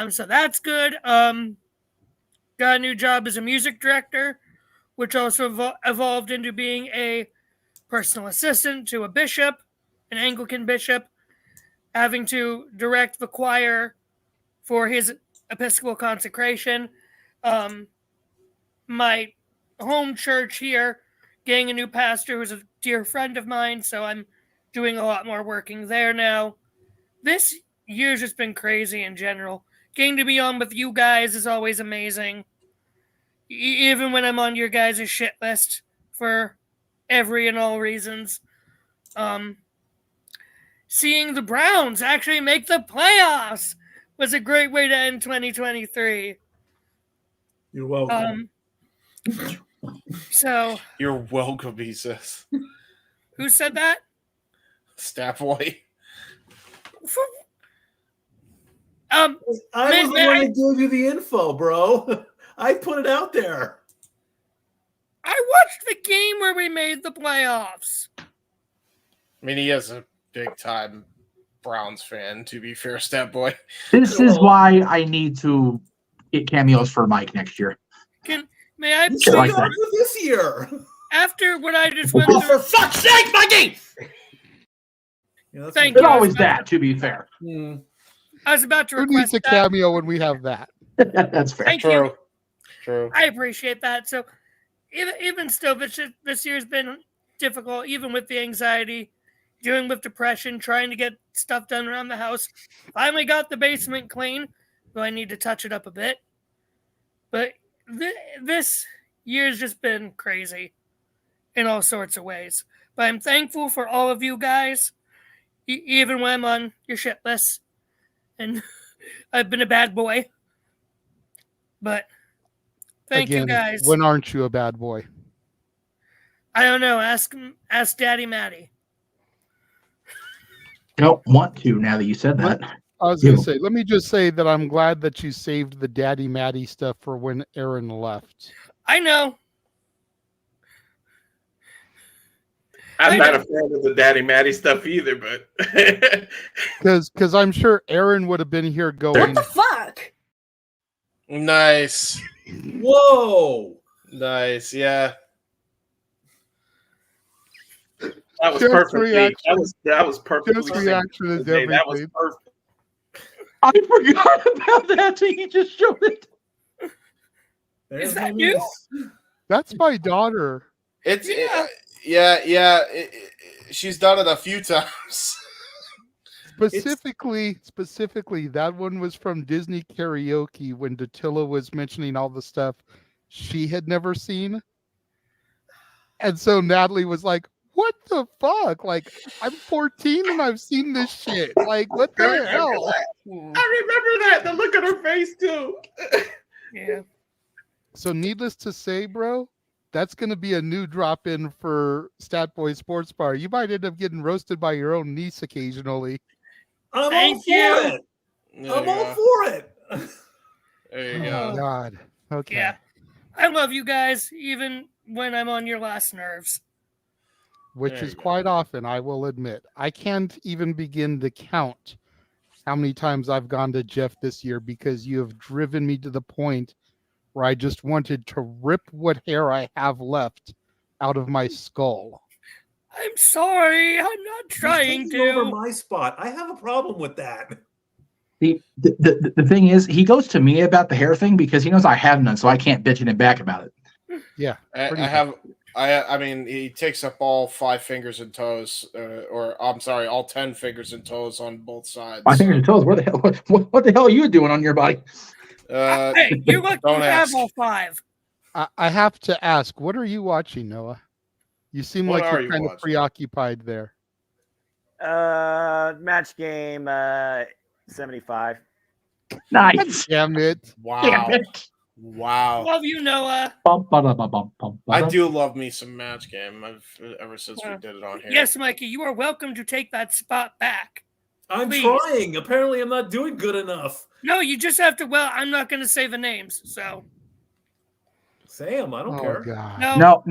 Speaker 15: So that's good. Got a new job as a music director, which also evolved into being a personal assistant to a bishop, an Anglican bishop, having to direct the choir for his Episcopal consecration. My home church here, getting a new pastor who's a dear friend of mine, so I'm doing a lot more working there now. This year's just been crazy in general. Getting to be on with you guys is always amazing. Even when I'm on your guys' shit list for every and all reasons. Seeing the Browns actually make the playoffs was a great way to end 2023.
Speaker 16: You're welcome.
Speaker 15: So
Speaker 6: you're welcome, he says.
Speaker 15: Who said that?
Speaker 6: Stat Boy.
Speaker 16: I was the one that gave you the info, bro. I put it out there.
Speaker 15: I watched the game where we made the playoffs.
Speaker 6: I mean, he is a big time Browns fan, to be fair, Stat Boy.
Speaker 14: This is why I need to get cameos for Mike next year.
Speaker 15: May I
Speaker 14: like that.
Speaker 16: This year?
Speaker 15: After what I just went through.
Speaker 14: For fuck's sake, Mikey!
Speaker 15: Thank
Speaker 14: It's
Speaker 15: you.
Speaker 14: always that, to be fair.
Speaker 15: I was about to
Speaker 3: Who
Speaker 15: request
Speaker 3: needs a cameo when we have that?
Speaker 14: That's fair.
Speaker 15: Thank you.
Speaker 6: True.
Speaker 15: I appreciate that. So, even still, this year's been difficult, even with the anxiety, dealing with depression, trying to get stuff done around the house. Finally got the basement clean, though I need to touch it up a bit. But this year's just been crazy in all sorts of ways. But I'm thankful for all of you guys, even when I'm on your shit list. And I've been a bad boy. But thank you guys.
Speaker 3: When aren't you a bad boy?
Speaker 15: I don't know. Ask Daddy Matty.
Speaker 14: Don't want to now that you said that.
Speaker 3: I was going to say, let me just say that I'm glad that you saved the Daddy Matty stuff for when Aaron left.
Speaker 15: I know.
Speaker 19: I'm not a fan of the Daddy Matty stuff either, but
Speaker 3: because I'm sure Aaron would have been here going.
Speaker 8: What the fuck?
Speaker 6: Nice.
Speaker 16: Whoa.
Speaker 6: Nice. Yeah.
Speaker 19: That was
Speaker 3: Just
Speaker 19: perfectly.
Speaker 3: reaction.
Speaker 19: That was perfectly.
Speaker 3: Just reaction is everything.
Speaker 19: That was perfect.
Speaker 14: I forgot about that till you just showed it.
Speaker 15: Is that you?
Speaker 3: That's my daughter.
Speaker 6: It's yeah. She's done it a few times.
Speaker 3: Specifically, that one was from Disney Karaoke when Datilla was mentioning all the stuff she had never seen. And so Natalie was like, what the fuck? Like, I'm 14 and I've seen this shit. Like, what the hell?
Speaker 19: I remember that. The look on her face, too.
Speaker 15: Yeah.
Speaker 3: So needless to say, bro, that's going to be a new drop-in for Stat Boy Sports Bar. You might end up getting roasted by your own niece occasionally.
Speaker 16: I'm
Speaker 15: Thank
Speaker 16: all
Speaker 15: you.
Speaker 16: for it. I'm all for it.
Speaker 6: There you
Speaker 3: Oh,
Speaker 6: go.
Speaker 3: God. Okay.
Speaker 15: Yeah. I love you guys, even when I'm on your last nerves.
Speaker 3: Which is quite often, I will admit. I can't even begin to count how many times I've gone to Jeff this year because you have driven me to the point where I just wanted to rip what hair I have left out of my skull.
Speaker 15: I'm sorry. I'm not trying
Speaker 16: He's
Speaker 15: to.
Speaker 16: taking over my spot. I have a problem with that.
Speaker 14: The thing is, he goes to me about the hair thing because he knows I have none, so I can't bitch at him back about it.
Speaker 3: Yeah,
Speaker 6: I mean, he takes up all 5 fingers and toes, or I'm sorry, all 10 fingers and toes on both sides.
Speaker 14: 5 fingers and toes. Where the hell? What the hell are you doing on your body?
Speaker 15: Hey, you're lucky you have all 5.
Speaker 3: I have to ask, what are you watching, Noah? You seem
Speaker 6: What
Speaker 3: like
Speaker 6: are
Speaker 3: you're
Speaker 6: you
Speaker 3: kind of
Speaker 6: watching?
Speaker 3: preoccupied there.
Speaker 9: Match game 75.
Speaker 14: Nice.
Speaker 3: Damn it.
Speaker 6: Wow.
Speaker 14: Damn it.
Speaker 6: Wow.
Speaker 15: Love you, Noah.
Speaker 6: I do love me some match game. Ever since we did it on here.
Speaker 15: Yes, Mikey, you are welcome to take that spot back.
Speaker 16: I'm
Speaker 15: Please.
Speaker 16: trying. Apparently, I'm not doing good enough.
Speaker 15: No, you just have to. Well, I'm not going to say the names, so.
Speaker 16: Sam, I don't care.
Speaker 3: God.
Speaker 14: No.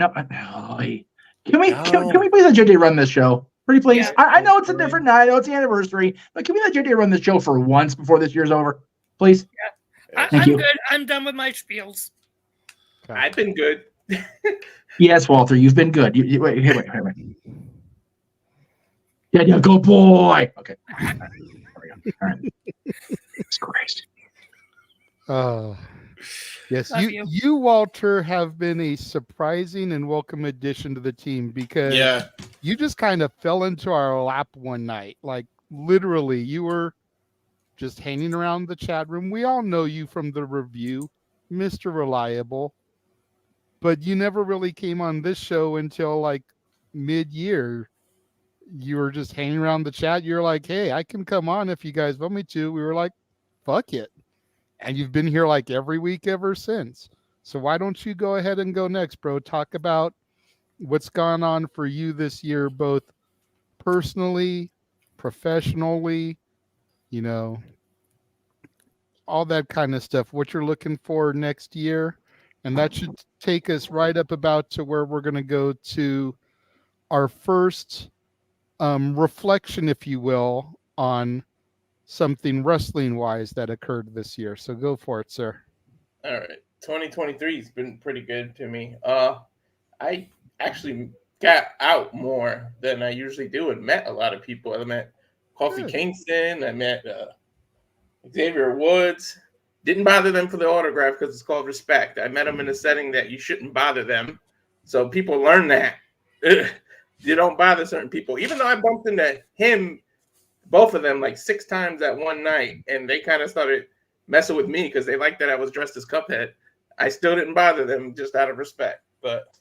Speaker 14: Can we please let JJ run this show? Pretty please.
Speaker 15: Yeah.
Speaker 14: I know it's a different night. I know it's the anniversary, but can we let JJ run this show for once before this year's over? Please.
Speaker 15: I'm
Speaker 14: Thank you.
Speaker 15: good. I'm done with my spiels.
Speaker 19: I've been good.
Speaker 14: Yes, Walter, you've been good. Wait. Yeah, go boy. Okay. All right. There we go. All right. It's crazy.
Speaker 3: Oh, yes.
Speaker 15: Love
Speaker 3: You, Walter, have been a surprising and welcome addition to the team because you just kind of fell into our lap one night. Like, literally, you were just hanging around the chat room. We all know you from the review, Mr. Reliable, but you never really came on this show until like mid-year. You were just hanging around the chat. You're like, hey, I can come on if you guys want me to. We were like, fuck it. And you've been here like every week ever since. So why don't you go ahead and go next, bro? Talk about what's gone on for you this year, both personally, professionally, you know, all that kind of stuff, what you're looking for next year. And that should take us right up about to where we're going to go to our first reflection, if you will, on something wrestling-wise that occurred this year. So go for it, sir.
Speaker 19: All right. 2023 has been pretty good to me. I actually got out more than I usually do and met a lot of people. I met Kofi Kingston. I met Xavier Woods. Didn't bother them for the autograph because it's called respect. I met them in a setting that you shouldn't bother them. So people learn that. You don't bother certain people. Even though I bumped into him, both of them, like 6 times that one night, and they kind of started messing with me because they liked that I was dressed as Cuphead. I still didn't bother them just out of respect. But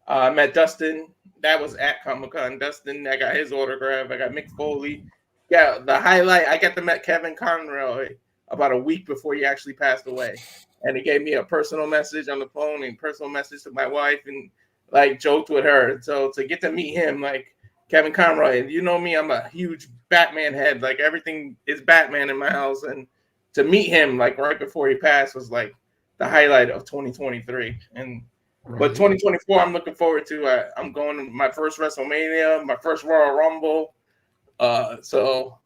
Speaker 19: I met Dustin. That was at Comic-Con. Dustin, I got his autograph. I got Mick Foley. Yeah, the highlight, I got to meet Kevin Conroy about a week before he actually passed away. And he gave me a personal message on the phone and personal message to my wife and, like, joked with her. So to get to meet him, like, Kevin Conroy, and you know me, I'm a huge Batman head. Like, everything is Batman in my house. And to meet him, like, right before he passed was, like, the highlight of 2023. And but 2024, I'm looking forward to. I'm going to my first WrestleMania, my first Royal Rumble. So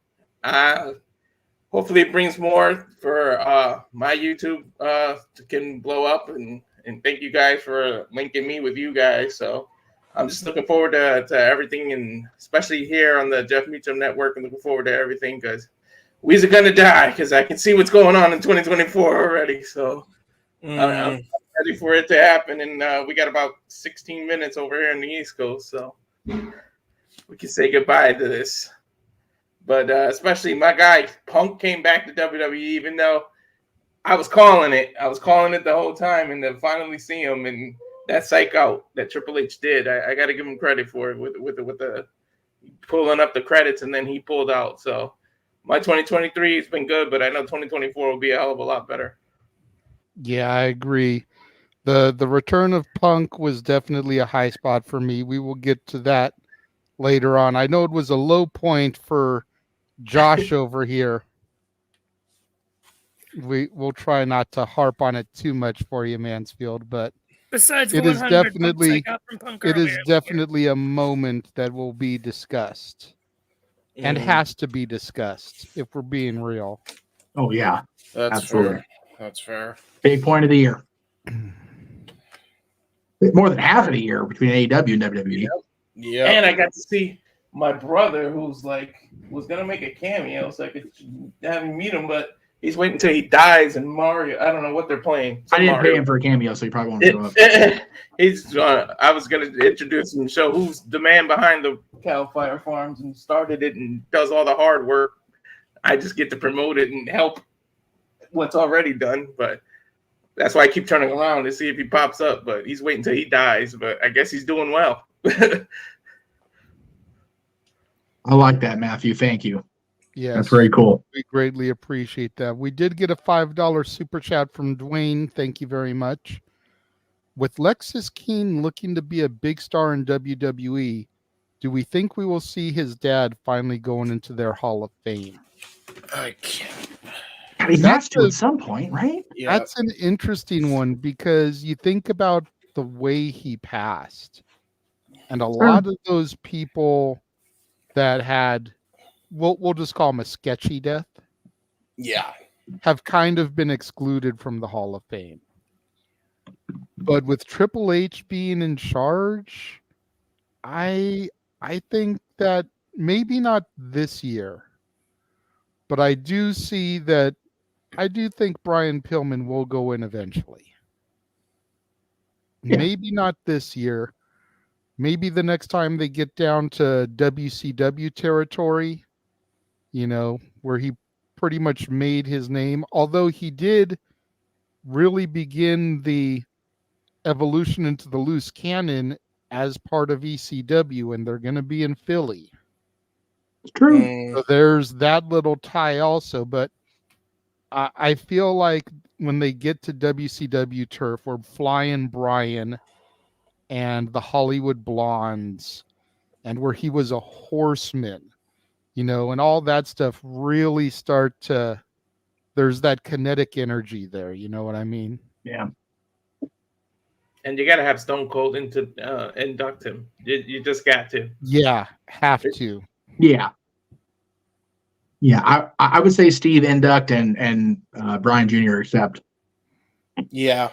Speaker 19: hopefully it brings more for my YouTube can blow up. And thank you guys for linking me with you guys. So I'm just looking forward to everything, and especially here on the Jeff Meacham Network. I'm looking forward to everything because we're going to die because I can see what's going on in 2024 already. So I'm ready for it to happen. And we got about 16 minutes over here in the East Coast. So we can say goodbye to this But especially my guy Punk came back to WWE, even though I was calling it. I was calling it the whole time, and to finally see him and that psych out that Triple H did, I got to give him credit for it with the pulling up the credits, and then he pulled out. So my 2023 has been good, but I know 2024 will be a hell of a lot better.
Speaker 3: Yeah, I agree. The return of Punk was definitely a high spot for me. We will get to that later on. I know it was a low point for Josh over here. We'll try not to harp on it too much for you, Mansfield, but
Speaker 15: besides
Speaker 3: it is
Speaker 15: 100
Speaker 3: definitely
Speaker 15: bucks I got from Punk
Speaker 3: it is
Speaker 15: earlier.
Speaker 3: definitely a moment that will be discussed and has to be discussed if we're being real.
Speaker 14: Oh yeah,
Speaker 6: That's
Speaker 14: absolutely.
Speaker 6: fair. That's fair.
Speaker 14: Big point of the year. More than half of the year between AEW and WWE.
Speaker 6: Yeah.
Speaker 19: And I got to see my brother, who's was gonna make a cameo, so I could have him meet him, but he's waiting until he dies. And Mario, I don't know what they're playing.
Speaker 14: I didn't pay him for a cameo, so he probably won't show up.
Speaker 19: I was gonna introduce him and show who's the man behind the Cal Fire Farms and started it and does all the hard work. I just get to promote it and help what's already done, but that's why I keep turning around to see if he pops up. But he's waiting until he dies. But I guess he's doing well.
Speaker 14: I like that, Matthew. Thank you.
Speaker 3: Yes,
Speaker 14: that's very cool.
Speaker 3: We greatly appreciate that. We did get a $5 super chat from Dwayne. Thank you very much. With Lexis Keane looking to be a big star in WWE, do we think we will see his dad finally going into their Hall of Fame?
Speaker 6: I can't.
Speaker 14: He has to at some point, right?
Speaker 6: Yeah.
Speaker 3: That's an interesting one because you think about the way he passed, and a lot of those people that had, we'll just call him a sketchy death,
Speaker 6: Yeah.
Speaker 3: have kind of been excluded from the Hall of Fame. But with Triple H being in charge, I think that maybe not this year, but I do think Brian Pillman will go in eventually.
Speaker 14: Yeah.
Speaker 3: Maybe not this year. Maybe the next time they get down to WCW territory, where he pretty much made his name, although he did really begin the evolution into the loose cannon as part of ECW, and they're going to be in Philly.
Speaker 14: It's true.
Speaker 3: So there's that little tie also, but I feel like when they get to WCW turf, where Flying Brian and the Hollywood Blondes, and where he was a horseman, and all that stuff really start to, there's that kinetic energy there. You know what I mean?
Speaker 14: Yeah.
Speaker 19: And you got to have Stone Cold induct him. You just got to.
Speaker 3: Yeah, have to.
Speaker 14: Yeah. Yeah, I would say Steve induct and Brian Jr. accept.
Speaker 6: Yeah.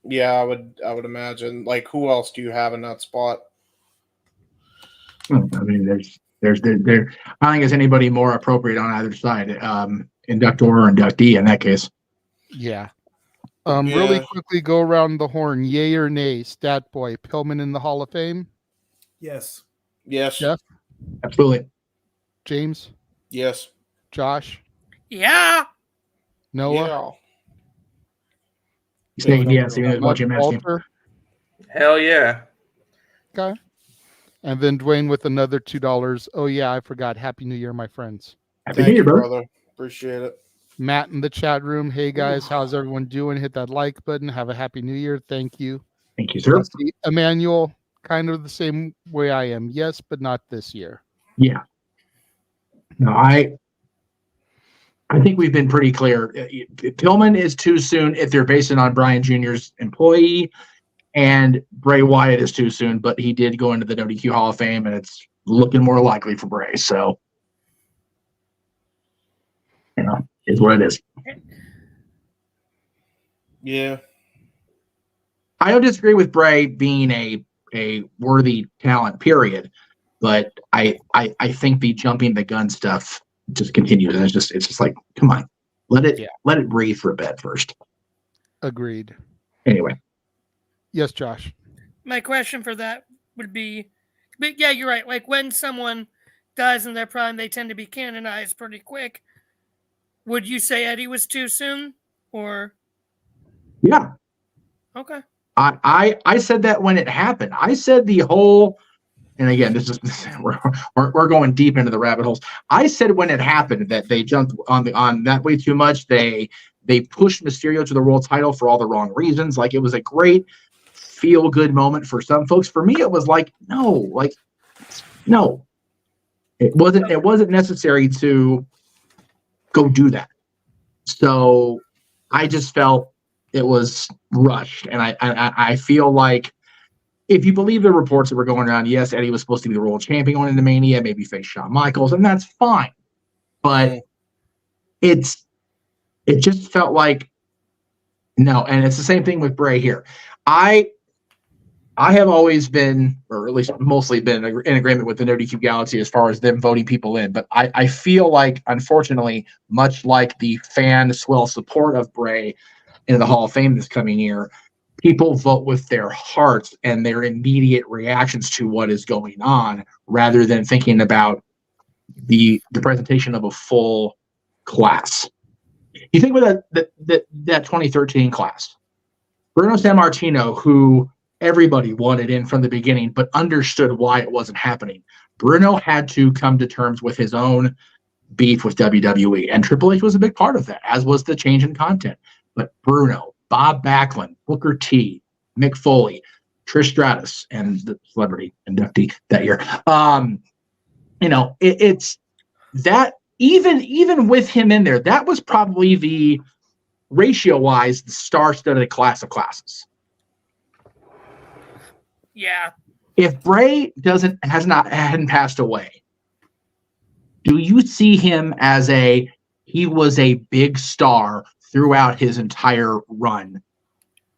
Speaker 6: Yeah, I would imagine. Like, who else do you have in that spot?
Speaker 14: I mean, there's I don't think there's anybody more appropriate on either side. Inductor or inductee in that case.
Speaker 3: Yeah. Really quickly go around the horn. Yay or nay? Stat boy, Pillman in the Hall of Fame?
Speaker 16: Yes.
Speaker 6: Yes.
Speaker 3: Jeff?
Speaker 14: Absolutely.
Speaker 3: James?
Speaker 6: Yes.
Speaker 3: Josh?
Speaker 15: Yeah.
Speaker 3: Noah?
Speaker 14: He's saying yes, even though watching match game.
Speaker 19: Hell yeah.
Speaker 3: Okay. And then Dwayne with another $2. Oh yeah, I forgot. Happy New Year, my friends.
Speaker 14: Happy New Year, brother.
Speaker 6: Appreciate it.
Speaker 3: Matt in the chat room. Hey guys, how's everyone doing? Hit that like button. Have a happy New Year. Thank you.
Speaker 14: Thank you, sir.
Speaker 3: Emmanuel, kind of the same way I am. Yes, but not this year.
Speaker 14: Yeah. No, I think we've been pretty clear. Pillman is too soon if they're basing on Brian Jr.'s employee, and Bray Wyatt is too soon, but he did go into the WQ Hall of Fame, and it's looking more likely for Bray. So, is what it is.
Speaker 6: Yeah.
Speaker 14: I don't disagree with Bray being a worthy talent, period. But I think the jumping the gun stuff just continues, and it's just like, come on, let it breathe for a bit first.
Speaker 3: Agreed.
Speaker 14: Anyway.
Speaker 3: Yes, Josh.
Speaker 15: My question for that would be, but yeah, you're right. Like when someone guys in their prime, they tend to be canonized pretty quick. Would you say Eddie was too soon, or?
Speaker 14: Yeah.
Speaker 15: Okay.
Speaker 14: I said that when it happened. I said the whole, and again, this is we're going deep into the rabbit holes. I said when it happened that they jumped on that way too much. They pushed Mysterio to the world title for all the wrong reasons. Like, it was a great feel good moment for some folks. For me, it was like, no. It wasn't necessary to go do that. So I just felt it was rushed, and I feel like, if you believe the reports that were going around, yes, Eddie was supposed to be the world champion going into Mania, maybe face Shawn Michaels, and that's fine. But it just felt like no, and it's the same thing with Bray here. I have always been, or at least mostly been, in agreement with the No DQ Galaxy as far as them voting people in. But I feel like, unfortunately, much like the fan swell support of Bray in the Hall of Fame this coming year, people vote with their hearts and their immediate reactions to what is going on, rather than thinking about the presentation of a full class. You think about that 2013 class. Bruno Sammartino, who everybody wanted in from the beginning, but understood why it wasn't happening. Bruno had to come to terms with his own beef with WWE, and Triple H was a big part of that, as was the change in content. But Bruno, Bob Backlund, Booker T, Mick Foley, Trish Stratus, and the celebrity inductee that year. It's that, even with him in there, that was probably the ratio-wise the star-studded class of classes.
Speaker 15: Yeah.
Speaker 14: If Bray hadn't passed away, do you see him as he was a big star throughout his entire run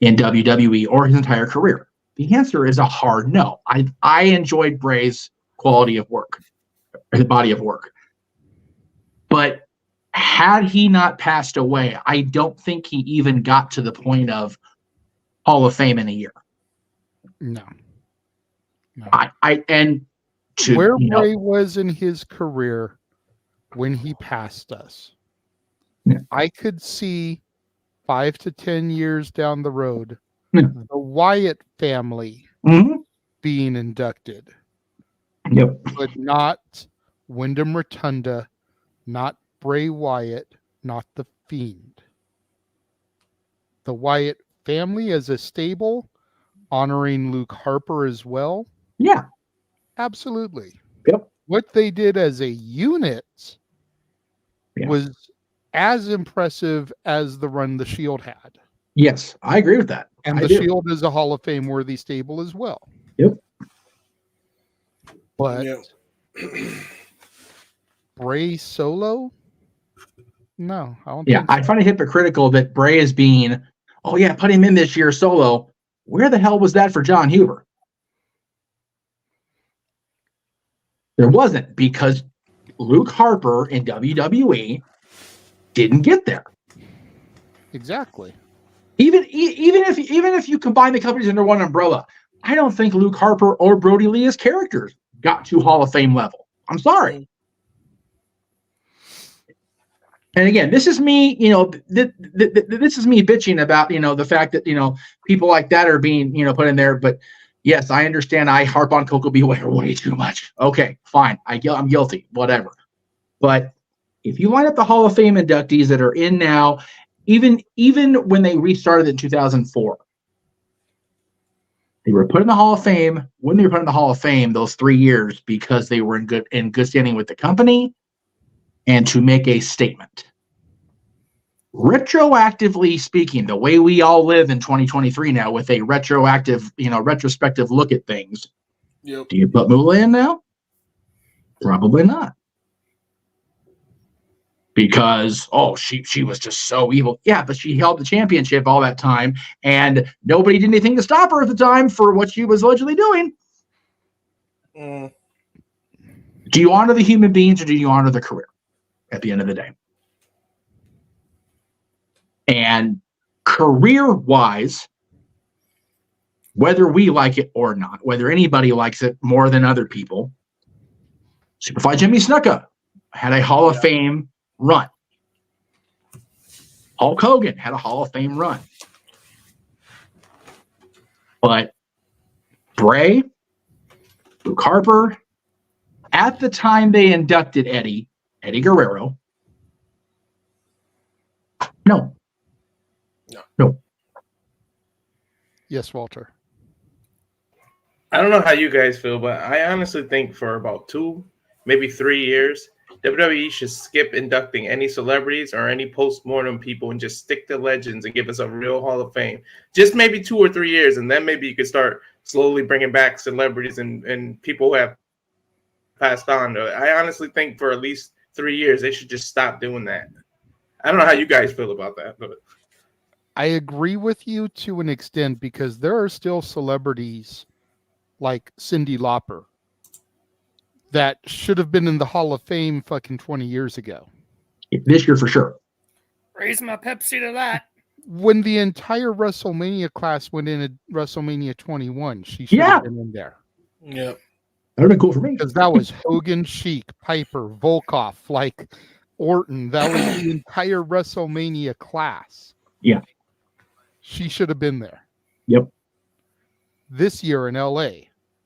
Speaker 14: in WWE or his entire career? The answer is a hard no. I enjoyed Bray's quality of work, his body of work. But had he not passed away, I don't think he even got to the point of Hall of Fame in a year.
Speaker 3: No.
Speaker 14: Where
Speaker 3: Bray was in his career when he passed us, I could see 5 to 10 years down the road, the Wyatt family being inducted.
Speaker 14: Yep.
Speaker 3: But not Wyndham Rotunda, not Bray Wyatt, not The Fiend. The Wyatt family as a stable, honoring Luke Harper as well.
Speaker 14: Yeah.
Speaker 3: Absolutely.
Speaker 14: Yep.
Speaker 3: What they did as a unit was as impressive as the run the Shield had.
Speaker 14: Yes, I agree with that.
Speaker 3: And the Shield is a Hall of Fame worthy stable as well.
Speaker 14: Yep.
Speaker 3: But Bray solo? No, I don't think so.
Speaker 14: I find it hypocritical that Bray is being, put him in this year solo. Where the hell was that for John Huber? There wasn't, because Luke Harper in WWE didn't get there.
Speaker 3: Exactly.
Speaker 14: Even if you combine the companies under one umbrella, I don't think Luke Harper or Brody Lee as characters got to Hall of Fame level. I'm sorry. And again, this is me, this is me bitching about, the fact that, people like that are being, put in there. But yes, I understand I harp on Coco Beware way too much. Okay, fine. I'm guilty, whatever. But if you line up the Hall of Fame inductees that are in now, even when they restarted in 2004, they were put in the Hall of Fame when they were put in the Hall of Fame those 3 years because they were in good standing with the company and to make a statement. Retroactively speaking, the way we all live in 2023 now with a retrospective look at things, do you put Moolah in now? Probably not. Because, she was just so evil. Yeah, but she held the championship all that time, and nobody did anything to stop her at the time for what she was allegedly doing. Do you honor the human beings or do you honor the career at the end of the day? And career-wise, whether we like it or not, whether anybody likes it more than other people, Superfly Jimmy Snuka had a Hall of Fame run. Hulk Hogan had a Hall of Fame run. But Bray, Luke Harper, at the time they inducted Eddie Guerrero, no.
Speaker 3: Yes, Walter.
Speaker 19: I don't know how you guys feel, but I honestly think for about 2, maybe 3 years, WWE should skip inducting any celebrities or any post-mortem people and just stick to legends and give us a real Hall of Fame. Just maybe 2 or 3 years, and then maybe you could start slowly bringing back celebrities and people who have passed on. I honestly think for at least 3 years, they should just stop doing that. I don't know how you guys feel about that, but
Speaker 3: I agree with you to an extent because there are still celebrities like Cyndi Lauper that should have been in the Hall of Fame fucking 20 years ago.
Speaker 14: This year for sure.
Speaker 15: Raise my Pepsi to that.
Speaker 3: When the entire WrestleMania class went in at WrestleMania 21, she should have been in there.
Speaker 6: Yeah.
Speaker 14: That would have been cool for me.
Speaker 3: Because that was Hogan, Sheik, Piper, Volkov, like Orton. That was the entire WrestleMania class.
Speaker 14: Yeah.
Speaker 3: She should have been there.
Speaker 14: Yep.
Speaker 3: This year in LA,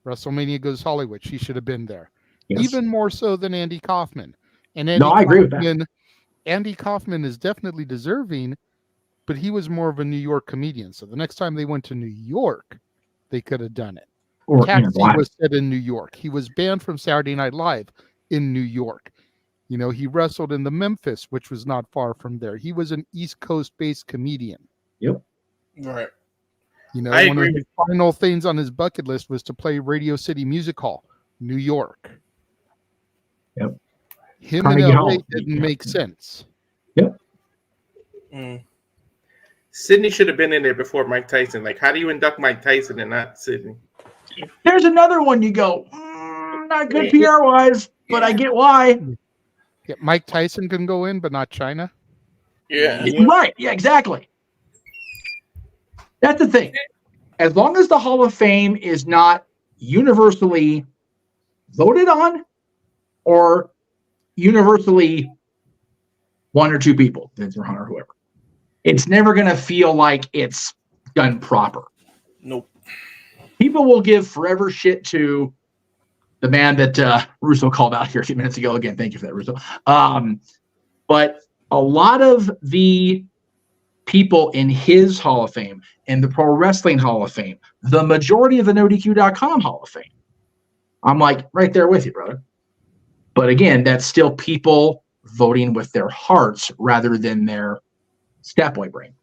Speaker 3: WrestleMania Goes Hollywood, she should have been there.
Speaker 14: Yes.
Speaker 3: Even more so than Andy Kaufman. And
Speaker 14: I agree with that.
Speaker 3: Andy Kaufman is definitely deserving, but he was more of a New York comedian. So the next time they went to New York, they could have done it.
Speaker 14: Or
Speaker 3: Taxi was set in New York. He was banned from Saturday Night Live in New York. You know, he wrestled in the Memphis, which was not far from there. He was an East Coast-based comedian.
Speaker 14: Yep.
Speaker 6: Right.
Speaker 3: You know,
Speaker 19: I
Speaker 3: one
Speaker 19: agree
Speaker 3: of his final things on his bucket list was to play Radio City Music Hall, New York.
Speaker 14: Yep.
Speaker 3: Him in LA didn't make sense.
Speaker 14: Yep.
Speaker 19: Sydney should have been in there before Mike Tyson. Like, how do you induct Mike Tyson and not Sydney?
Speaker 14: There's another one you go, not good PR-wise, but I get why.
Speaker 3: Yeah, Mike Tyson can go in, but not China.
Speaker 19: Yeah.
Speaker 14: Right. Yeah, exactly. That's the thing. As long as the Hall of Fame is not universally voted on or universally one or two people, Vince or Hunter or whoever, it's never going to feel like it's done proper.
Speaker 6: Nope.
Speaker 14: People will give forever shit to the man that Russo called out here a few minutes ago. Again, thank you for that, Russo. But a lot of the people in his Hall of Fame and the Pro Wrestling Hall of Fame, the majority of the NoDQ.com Hall of Fame, I'm like right there with you, brother. But again, that's still people voting with their hearts rather than their stat boy brain.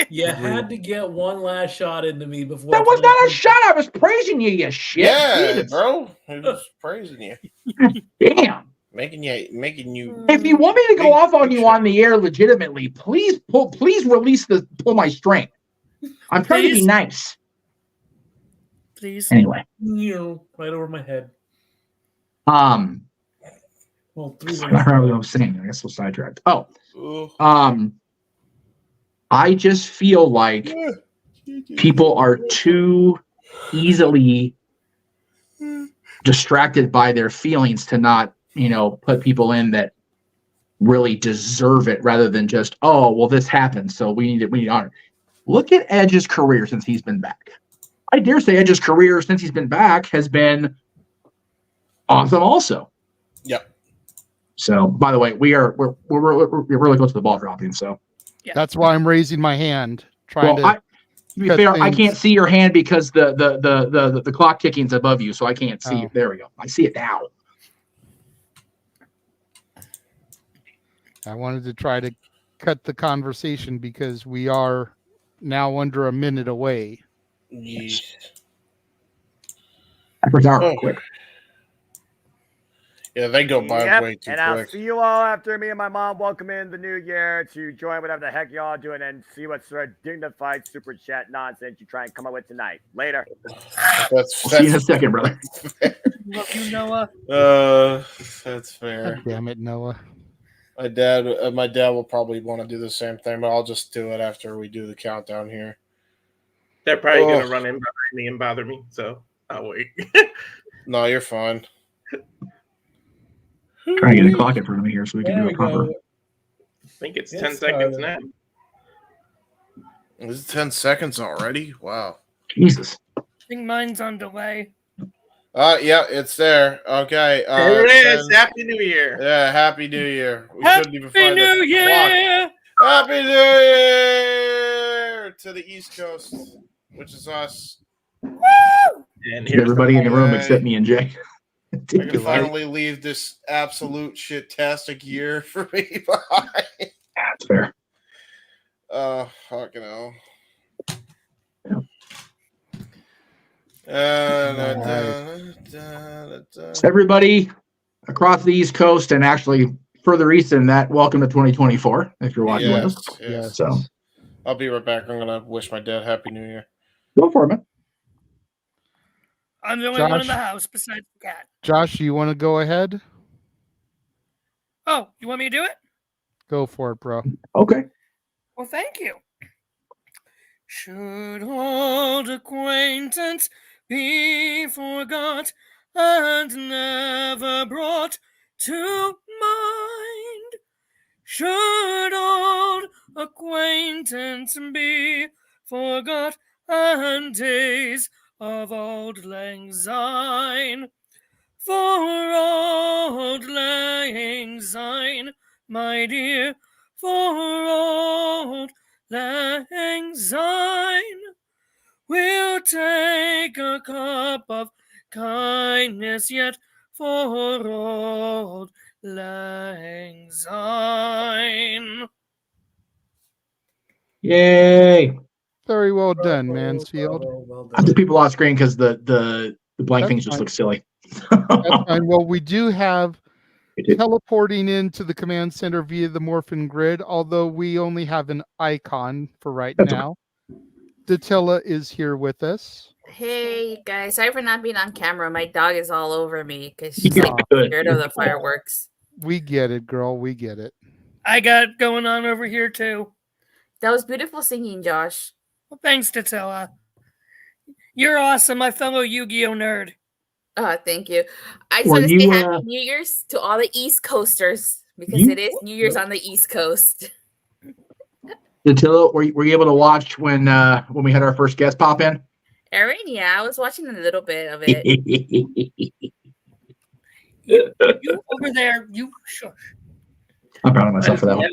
Speaker 16: You had to get one last shot into me before.
Speaker 14: That was not a shot. I was praising you, you shit.
Speaker 6: Yeah,
Speaker 14: Jesus.
Speaker 6: bro. I was praising you.
Speaker 14: Damn.
Speaker 6: Making you.
Speaker 14: If you want me to go off on you on the air legitimately, please release pull my string. I'm trying to be nice.
Speaker 15: Please.
Speaker 14: Anyway.
Speaker 16: Right over my head.
Speaker 14: Well,
Speaker 16: three.
Speaker 14: I don't know what I was saying. I guess we'll sidetracked. I just feel like people are too easily distracted by their feelings to not, put people in that really deserve it rather than just, oh, well, this happened, so we need honor. Look at Edge's career since he's been back. I dare say Edge's career since he's been back has been awesome also.
Speaker 6: Yep.
Speaker 14: So, by the way, we're really close to the ball dropping, so.
Speaker 15: Yeah.
Speaker 3: That's why I'm raising my hand. To
Speaker 14: be fair, I can't see your hand because the clock ticking's above you, so I can't see you. There we go. I see it now.
Speaker 3: I wanted to try to cut the conversation because we are now under a minute away.
Speaker 6: Yes.
Speaker 14: Quick.
Speaker 6: Yeah, they go by way too
Speaker 9: and
Speaker 6: quick.
Speaker 9: I'll see you all after me and my mom welcome in the new year to join whatever the heck y'all doing and see what sort of dignified super chat nonsense you try and come up with tonight. Later.
Speaker 14: We'll see you in a second, brother.
Speaker 15: Love you, Noah.
Speaker 6: That's fair.
Speaker 3: God damn it, Noah.
Speaker 6: My dad will probably want to do the same thing, but I'll just do it after we do the countdown here.
Speaker 19: They're probably going to run in behind me and bother me, so I'll wait.
Speaker 6: No, you're fine.
Speaker 14: Trying to get a clock in front of me here so we can do a proper.
Speaker 19: I think it's 10 seconds now.
Speaker 6: Is it 10 seconds already? Wow.
Speaker 14: Jesus.
Speaker 15: I think mine's on delay.
Speaker 6: Yeah, it's there. Okay.
Speaker 19: There it is. Happy New Year.
Speaker 6: Yeah, Happy New Year. We
Speaker 15: Happy
Speaker 6: couldn't even find
Speaker 15: New
Speaker 6: the
Speaker 15: Year!
Speaker 6: clock. Happy New Year to the East Coast, which is us.
Speaker 15: Woo!
Speaker 19: And
Speaker 14: everybody in the room
Speaker 6: Yay.
Speaker 14: except me and Jay.
Speaker 6: I can finally leave this absolute shit-tastic year for me behind.
Speaker 14: That's fair.
Speaker 6: Fucking hell.
Speaker 14: Everybody across the East Coast and actually further east than that, welcome to 2024. If you're watching with us,
Speaker 6: Yes.
Speaker 14: So
Speaker 6: I'll be right back. I'm gonna wish my dad Happy New Year.
Speaker 14: go for it, man.
Speaker 15: I'm the only one in the house besides the cat.
Speaker 3: Josh, you want to go ahead?
Speaker 15: Oh, you want me to do it?
Speaker 3: Go for it, bro.
Speaker 14: Okay.
Speaker 15: Well, thank you. Should old acquaintance be forgot and never brought to mind? Should old acquaintance be forgot and days of old lang syne? For old lang syne, my dear, for old lang syne, we'll take a cup of kindness yet for old lang syne.
Speaker 14: Yay!
Speaker 3: Very well done, Mansfield.
Speaker 14: I have the people off screen because the blank
Speaker 3: That's
Speaker 14: things just
Speaker 3: fine.
Speaker 14: look silly.
Speaker 3: That's fine. Well, we do have teleporting into the command center via the Morphin grid, although we only have an icon for right now. Datilla is here with us.
Speaker 21: Hey guys, sorry for not being on camera. My dog is all over me because she's like scared of the fireworks.
Speaker 3: We get it, girl. We get it.
Speaker 15: I got going on over here too.
Speaker 21: That was beautiful singing, Josh.
Speaker 15: Well, thanks, Datilla. You're awesome, my fellow Yu-Gi-Oh nerd.
Speaker 21: Thank you. I just want to say Happy New Year's to all the East Coasters because it is New Year's on the East Coast.
Speaker 14: Datilla, were you able to watch when we had our first guest pop in?
Speaker 21: Aaron, yeah, I was watching a little bit of it.
Speaker 15: you over there, you shush.
Speaker 14: I'm proud of myself for that one.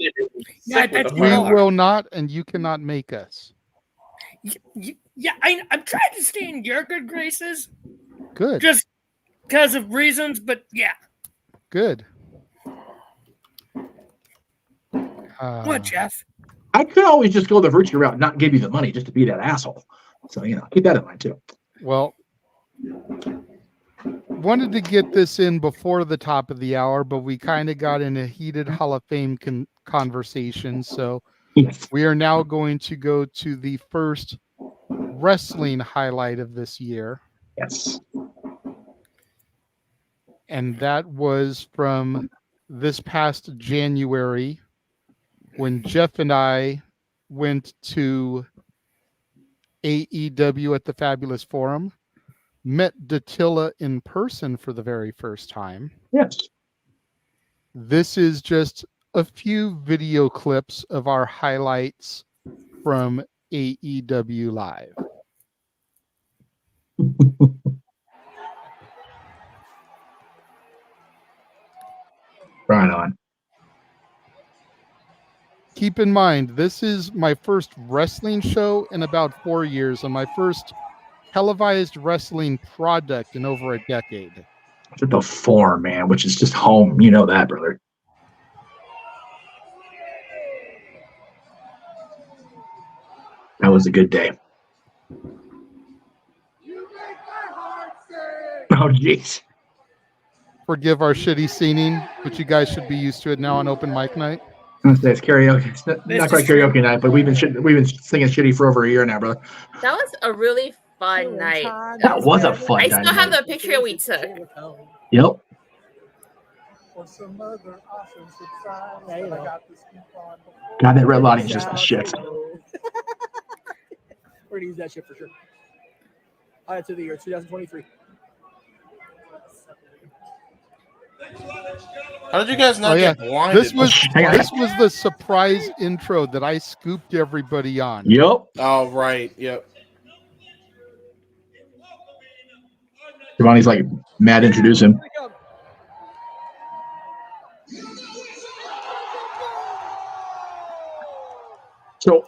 Speaker 15: Yeah, I bet you
Speaker 3: We
Speaker 15: are.
Speaker 3: will not, and you cannot make us.
Speaker 15: Yeah, I'm trying to stay in your good graces.
Speaker 3: Good.
Speaker 15: Just because of reasons, but yeah.
Speaker 3: Good.
Speaker 15: What, Jeff?
Speaker 14: I could always just go the virtue route and not give you the money just to be that asshole. So, keep that in mind too.
Speaker 3: Well, wanted to get this in before the top of the hour, but we kind of got in a heated Hall of Fame conversation. So we are now going to go to the first wrestling highlight of this year.
Speaker 14: Yes.
Speaker 3: And that was from this past January when Jeff and I went to AEW at the Fabulous Forum, met Datilla in person for the very first time.
Speaker 14: Yes.
Speaker 3: This is just a few video clips of our highlights from AEW Live.
Speaker 14: Right on.
Speaker 3: Keep in mind, this is my first wrestling show in about 4 years and my first televised wrestling product in over a decade.
Speaker 14: To the Forum, man, which is just home. You know that, brother. That was a good day. Oh, jeez.
Speaker 3: Forgive our shitty singing, but you guys should be used to it now on open mic night.
Speaker 14: I'm gonna say it's karaoke. It's not quite karaoke night, but we've been singing shitty for over a year now, brother.
Speaker 21: That was a really fun night.
Speaker 14: That was a fun
Speaker 21: I
Speaker 14: night.
Speaker 21: still have the picture we took.
Speaker 14: Yep. God, that red lighting is just the shit.
Speaker 22: We're gonna use that shit for sure. All right, to the year 2023.
Speaker 6: How did you guys not get blinded?
Speaker 3: This was the surprise intro that I scooped everybody on.
Speaker 14: Yep.
Speaker 6: Oh right. Yep.
Speaker 14: Giovanni's like mad introducing. So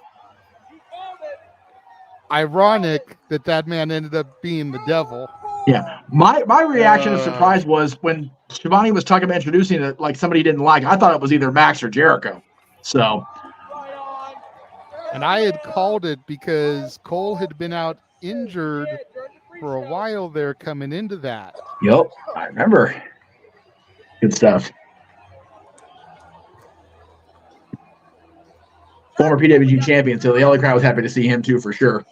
Speaker 3: ironic that man ended up being the devil.
Speaker 14: yeah, my reaction of surprise was when Shivani was talking about introducing it like somebody didn't like. I thought it was either Max or Jericho. So,
Speaker 3: and I had called it because Cole had been out injured for a while there coming into that.
Speaker 14: yep, I remember. Good stuff. Former PWG champion, so the LA crowd was happy to see him too, for sure.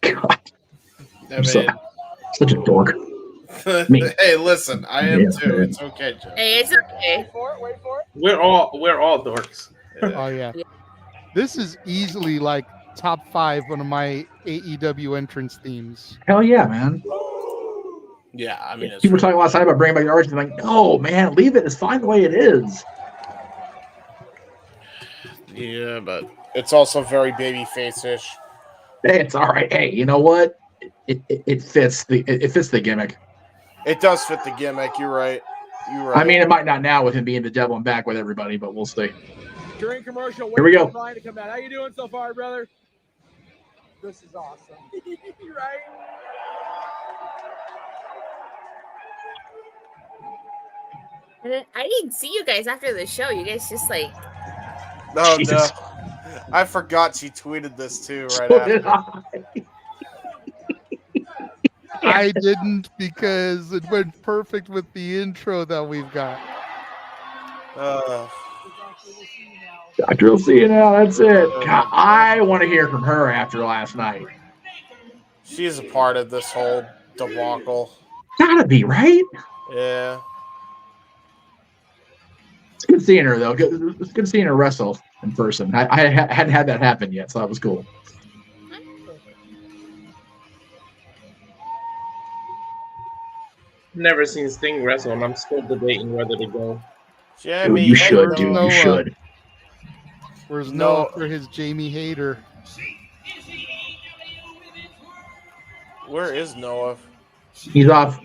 Speaker 14: God, I'm such a dork. Me.
Speaker 6: Hey, listen, I am
Speaker 14: Yeah,
Speaker 6: too.
Speaker 14: man.
Speaker 6: It's okay, Joe.
Speaker 21: Hey, it's okay.
Speaker 19: We're all dorks.
Speaker 3: Oh yeah. This is easily like top 5 one of my AEW entrance themes.
Speaker 14: Hell yeah, man.
Speaker 6: Yeah, I mean, it's
Speaker 14: People were talking last night about bringing back the origin. Like, no, man, leave it. It's fine the way it is.
Speaker 6: yeah, but it's also very babyface-ish.
Speaker 14: Hey, it's all right. Hey, you know what? It fits the gimmick.
Speaker 6: It does fit the gimmick. You're right. You're right.
Speaker 14: I mean, it might not now with him being the devil and back with everybody, but we'll see.
Speaker 1: During commercial,
Speaker 14: Here we go.
Speaker 1: Brian to come out. How you doing so far, brother? This is awesome. Right?
Speaker 21: And then I didn't see you guys after the show. You guys just like.
Speaker 6: No,
Speaker 14: Jesus.
Speaker 6: no. I forgot she tweeted this too right after.
Speaker 3: I didn't because it went perfect with the intro that we've got.
Speaker 14: Dr. will see you now. That's it. God, I want to hear from her after last night.
Speaker 6: She's a part of this whole debacle.
Speaker 14: Gotta be, right?
Speaker 6: Yeah.
Speaker 14: It's good seeing her, though. It's good seeing her wrestle in person. I hadn't had that happen yet, so that was cool.
Speaker 19: Never seen Sting wrestle, and I'm still debating whether to go.
Speaker 6: Jamie,
Speaker 14: you should, dude. You should.
Speaker 3: Where's Noah for his Jamie Hader?
Speaker 6: Where is Noah?
Speaker 14: He's off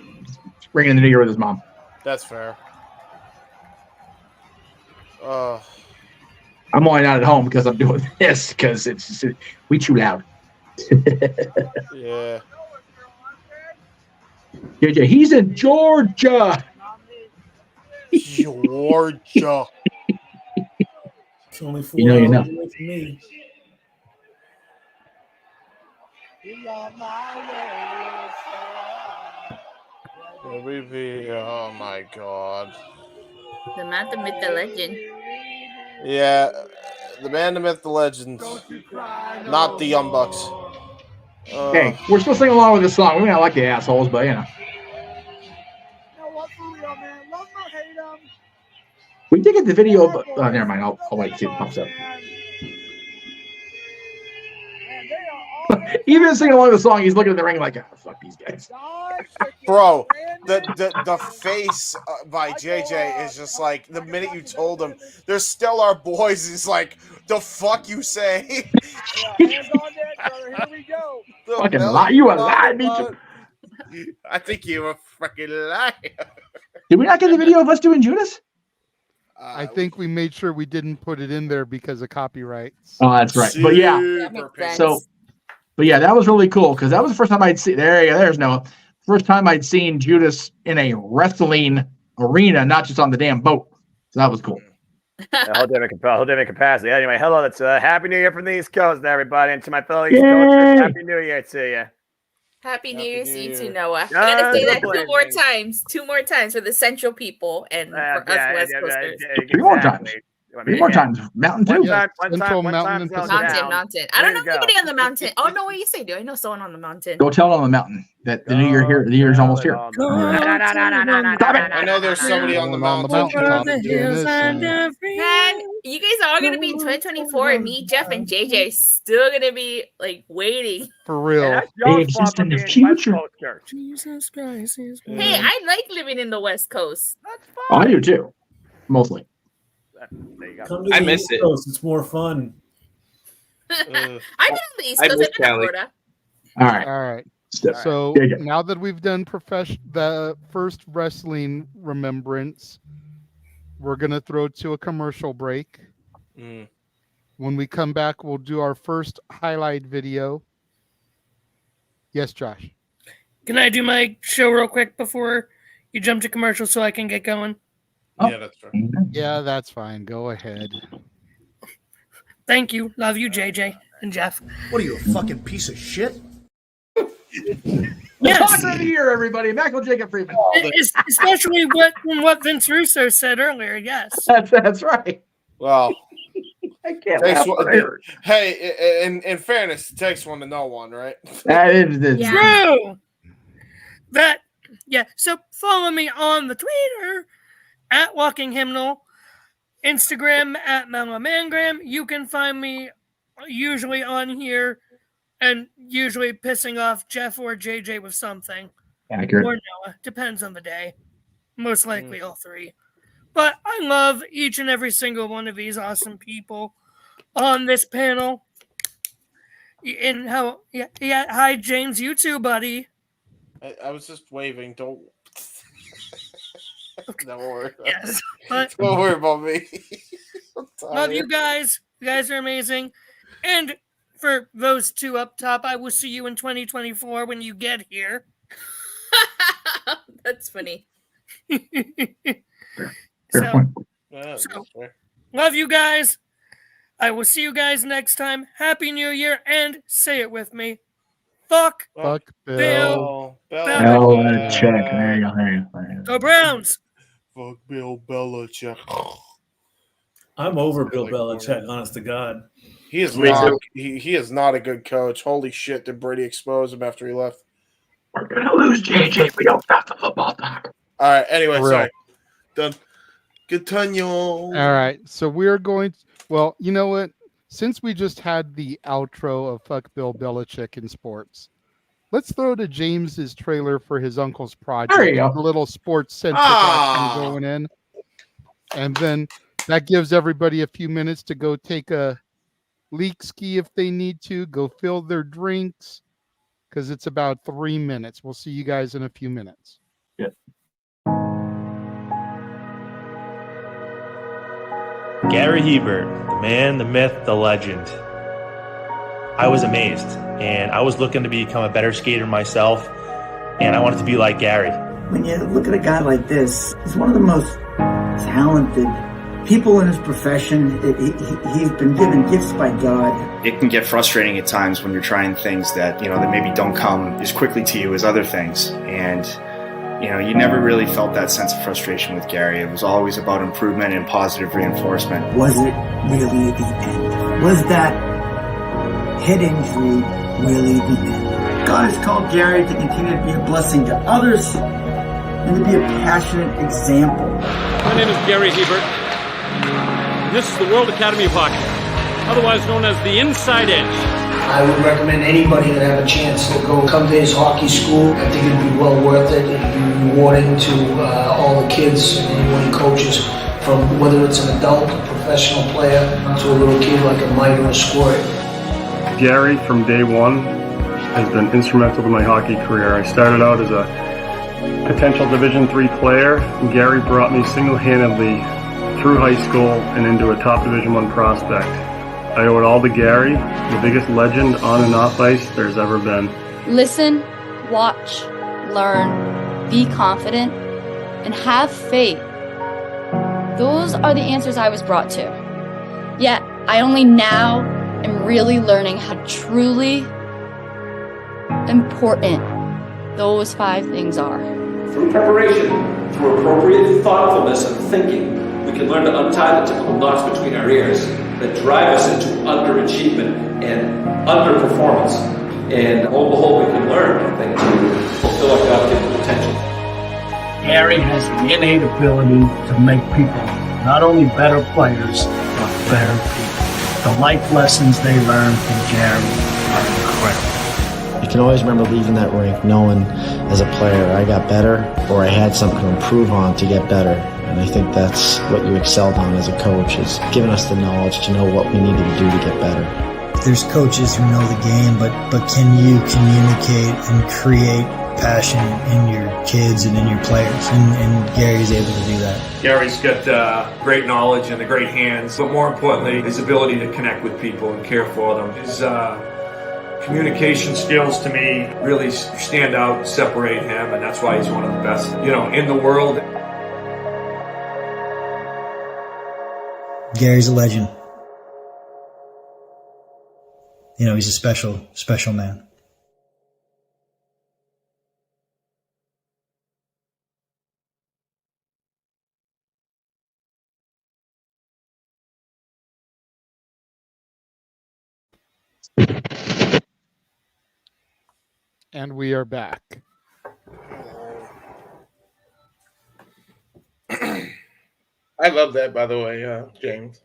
Speaker 14: bringing in the new year with his mom.
Speaker 6: That's fair.
Speaker 14: I'm only not at home because I'm doing this because it's we too loud.
Speaker 6: Yeah.
Speaker 14: JJ, he's in Georgia.
Speaker 6: Georgia.
Speaker 16: It's only 4
Speaker 14: You know, you know.
Speaker 16: hours away from me.
Speaker 6: Oh my god.
Speaker 21: The man, the myth, the legend.
Speaker 6: Yeah, the man, the myth, the legend. Not the Young Bucks.
Speaker 14: Hey, we're still singing along with this song. We may not like the assholes, but you know. We did get the video, but never mind. I'll wait to see if it pops up. Even singing along the song, he's looking at the ring like, oh, fuck these guys.
Speaker 6: Bro, the face by JJ is just like, the minute you told him, they're still our boys, he's like, the fuck you say?
Speaker 1: Hands on deck, brother. Here we go.
Speaker 14: Fucking lie. You a lie, Meacham.
Speaker 6: I think you a freaking liar.
Speaker 14: Did we not get the video of us doing Judas?
Speaker 3: I think we made sure we didn't put it in there because of copyrights.
Speaker 14: Oh, that's right. But yeah, but yeah, that was really cool because that was the first time I'd seen. There you go. There's Noah. First time I'd seen Judas in a wrestling arena, not just on the damn boat. So that was cool.
Speaker 9: Whole different capacity. Anyway, hello. That's Happy New Year from the East Coast, everybody, and to my fellow East Coasters, Happy New Year to you.
Speaker 21: Happy New Year's to you too, Noah. I gotta say that 2 more times. 2 more times for the Central people and for us West Coasters.
Speaker 14: Two more times.
Speaker 10: 3 more times. Mountain too.
Speaker 9: One time,
Speaker 3: Mountain.
Speaker 21: Mountain. I don't know anybody on the mountain. Oh no, what you say? Do I know someone on the mountain?
Speaker 10: Go tell it on the mountain that the new year here. The year's almost here.
Speaker 21: Stop it!
Speaker 6: I know there's somebody on the mountain.
Speaker 21: Man, you guys are all gonna be in 2024, and me, Jeff, and JJ still gonna be like waiting.
Speaker 3: For real.
Speaker 10: They exist in the future.
Speaker 15: Jesus Christ.
Speaker 21: Hey, I like living in the West Coast.
Speaker 10: Oh, I do too. Mostly.
Speaker 9: There you go.
Speaker 16: Come to
Speaker 19: I
Speaker 16: the
Speaker 19: miss
Speaker 16: East
Speaker 19: it.
Speaker 16: Coast. It's more fun.
Speaker 21: I've been on the East
Speaker 19: I
Speaker 21: Coast.
Speaker 19: miss
Speaker 21: I've been in
Speaker 19: Cali.
Speaker 21: Florida.
Speaker 3: All right. So now that we've done the first wrestling remembrance, we're gonna throw to a commercial break. When we come back, we'll do our first highlight video. Yes, Josh.
Speaker 15: Can I do my show real quick before you jump to commercial so I can get going?
Speaker 6: Yeah, that's fair.
Speaker 3: Yeah, that's fine. Go ahead.
Speaker 15: Thank you. Love you, JJ and Jeff.
Speaker 22: What are you, a fucking piece of shit?
Speaker 10: The talker of the year, everybody. Michael Jacob Friedman.
Speaker 15: Especially what Vince Russo said earlier. Yes.
Speaker 10: That's right.
Speaker 6: Well,
Speaker 10: I can't
Speaker 6: takes
Speaker 10: laugh
Speaker 6: one,
Speaker 10: forever.
Speaker 6: hey, in fairness, it takes one to know one, right?
Speaker 10: That is
Speaker 15: True. So follow me on the Twitter at Walking Hymnal, Instagram at Melomangram. You can find me usually on here and usually pissing off Jeff or JJ with something.
Speaker 10: Accurate.
Speaker 15: Or Noah. Depends on the day. Most likely all three. But I love each and every single one of these awesome people on this panel. And hi James, you too, buddy.
Speaker 6: I was just waving. Don't worry.
Speaker 15: Yes, but
Speaker 6: Don't worry about me.
Speaker 15: love you guys. You guys are amazing. And for those two up top, I will see you in 2024 when you get here.
Speaker 21: That's funny.
Speaker 15: Love you guys. I will see you guys next time. Happy New Year, and say it with me. Fuck Bill
Speaker 10: Belichick. There you go.
Speaker 15: Go Browns.
Speaker 6: Fuck Bill Belichick.
Speaker 16: I'm over Bill Belichick, honest to God.
Speaker 6: He is not. He is not a good coach. Holy shit! Did Brady expose him after he left?
Speaker 10: We're gonna lose, JJ. If we don't stop the football talk.
Speaker 6: All right. Anyway,
Speaker 3: For real.
Speaker 6: sorry. Done. Good time, y'all.
Speaker 3: All right. So we're going to, well, you know what? Since we just had the outro of Fuck Bill Belichick in sports, let's throw to James's trailer for his uncle's project.
Speaker 10: There you go.
Speaker 3: A little sports centric action going in. And then that gives everybody a few minutes to go take a leak ski if they need to, go fill their drinks, because it's about 3 minutes. We'll see you guys in a few minutes.
Speaker 10: Yeah.
Speaker 23: Gary Hebert, the man, the myth, the legend. I was amazed, and I was looking to become a better skater myself, and I wanted to be like Gary.
Speaker 24: When you look at a guy like this, he's one of the most talented people in his profession. He's been given gifts by God.
Speaker 25: It can get frustrating at times when you're trying things that maybe don't come as quickly to you as other things. And, you never really felt that sense of frustration with Gary. It was always about improvement and positive reinforcement.
Speaker 24: Was it really the end? Was that head injury really the end? God has called Gary to continue to be a blessing to others and to be a passionate example.
Speaker 26: My name is Gary Hebert. This is the World Academy of Hockey, otherwise known as the Inside Edge.
Speaker 27: I would recommend anybody that have a chance to come to his hockey school. I think it'd be well worth it. It'd be rewarding to all the kids and anyone he coaches, from whether it's an adult, a professional player, to a little kid like a Mike or a Squirt.
Speaker 28: Gary, from day one, has been instrumental to my hockey career. I started out as a potential Division III player, and Gary brought me single-handedly through high school and into a top Division I prospect. I owe it all to Gary, the biggest legend on and off ice there's ever been.
Speaker 29: Listen, watch, learn, be confident, and have faith. Those are the answers I was brought to. Yet, I only now am really learning how truly important those 5 things are.
Speaker 30: Through preparation, through appropriate thoughtfulness and thinking,
Speaker 4: We can learn to untie the typical knots between our ears that drive us into underachievement and underperformance. And lo and behold, we can learn, I think, to fulfill our God-given potential.
Speaker 24: Gary has the innate ability to make people not only better players, but better people. The life lessons they learn from Gary are incredible.
Speaker 5: You can always remember leaving that rink knowing as a player I got better or I had something to improve on to get better. And I think that's what you excelled on as a coach, is giving us the knowledge to know what we needed to do to get better.
Speaker 7: There's coaches who know the game, but can you communicate and create passion in your kids and in your players? And Gary's able to do that.
Speaker 11: Gary's got great knowledge and the great hands, but more importantly, his ability to connect with people and care for them. His communication skills, to me, really stand out and separate him, and that's why he's one of the best, in the world.
Speaker 7: Gary's a legend. He's a special, special man.
Speaker 3: And we are back.
Speaker 19: I love that, by the way, James.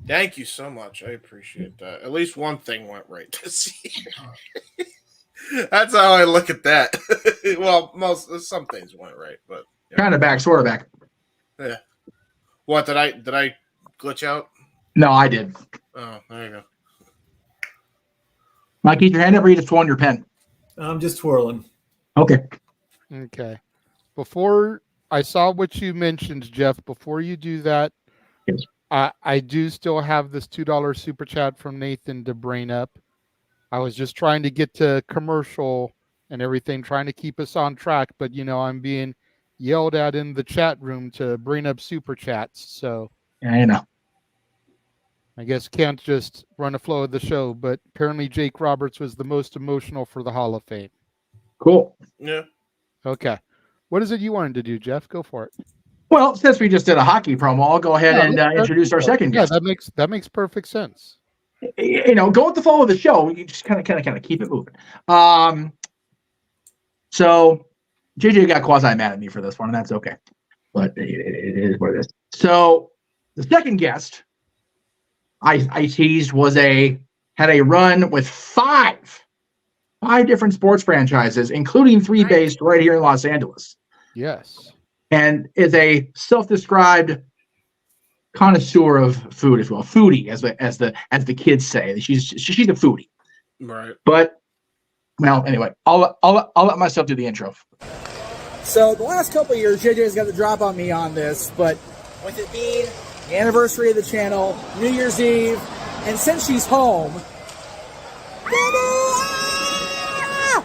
Speaker 6: Thank you so much. I appreciate that. At least one thing went right this year. That's how I look at that. Well, some things went right, but
Speaker 14: kind of back, sort of back.
Speaker 6: Yeah. What did I glitch out?
Speaker 14: No, I did.
Speaker 6: Oh, there you go.
Speaker 14: Mike, keep your hand up, or you just twirling your pen?
Speaker 16: I'm just twirling.
Speaker 14: Okay.
Speaker 3: Okay. Before I saw what you mentioned, Jeff, before you do that,
Speaker 14: yes.
Speaker 3: I do still have this $2 super chat from Nathan to bring up. I was just trying to get to commercial and everything, trying to keep us on track, but I'm being yelled at in the chat room to bring up super chats. So
Speaker 14: yeah,
Speaker 3: I guess can't just run a flow of the show, but apparently Jake Roberts was the most emotional for the Hall of Fame.
Speaker 14: Cool.
Speaker 6: Yeah.
Speaker 3: Okay. What is it you wanted to do, Jeff? Go for it.
Speaker 14: Well, since we just did a hockey promo, I'll go ahead and introduce our second guest.
Speaker 3: Yeah, that makes perfect sense.
Speaker 14: Go with the flow of the show. You just kind of keep it moving. So JJ got quasi mad at me for this one, and that's okay. But it is what it is. So the second guest I teased had a run with five different sports franchises, including 3 based right here in Los Angeles.
Speaker 3: Yes.
Speaker 14: And is a self-described connoisseur of food as well, foodie, as the kids say. She's a foodie,
Speaker 6: right?
Speaker 14: But anyway, I'll let myself do the intro.
Speaker 12: So the last couple of years, JJ's got the drop on me on this, but with it being the anniversary of the channel, New Year's Eve, and since she's home,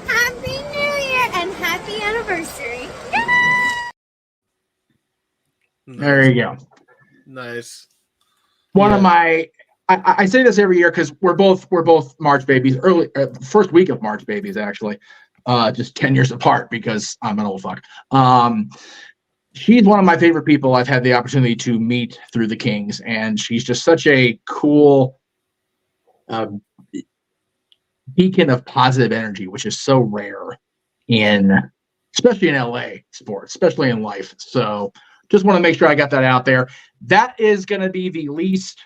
Speaker 13: Happy New Year and happy anniversary!
Speaker 14: There you go.
Speaker 6: Nice.
Speaker 14: One of my, I say this every year because we're both March babies. First week of March babies, actually, just 10 years apart because I'm an old fuck. She's one of my favorite people I've had the opportunity to meet through the Kings, and she's just such a cool beacon of positive energy, which is so rare especially in LA sports, especially in life. So just want to make sure I got that out there. That is going to be the least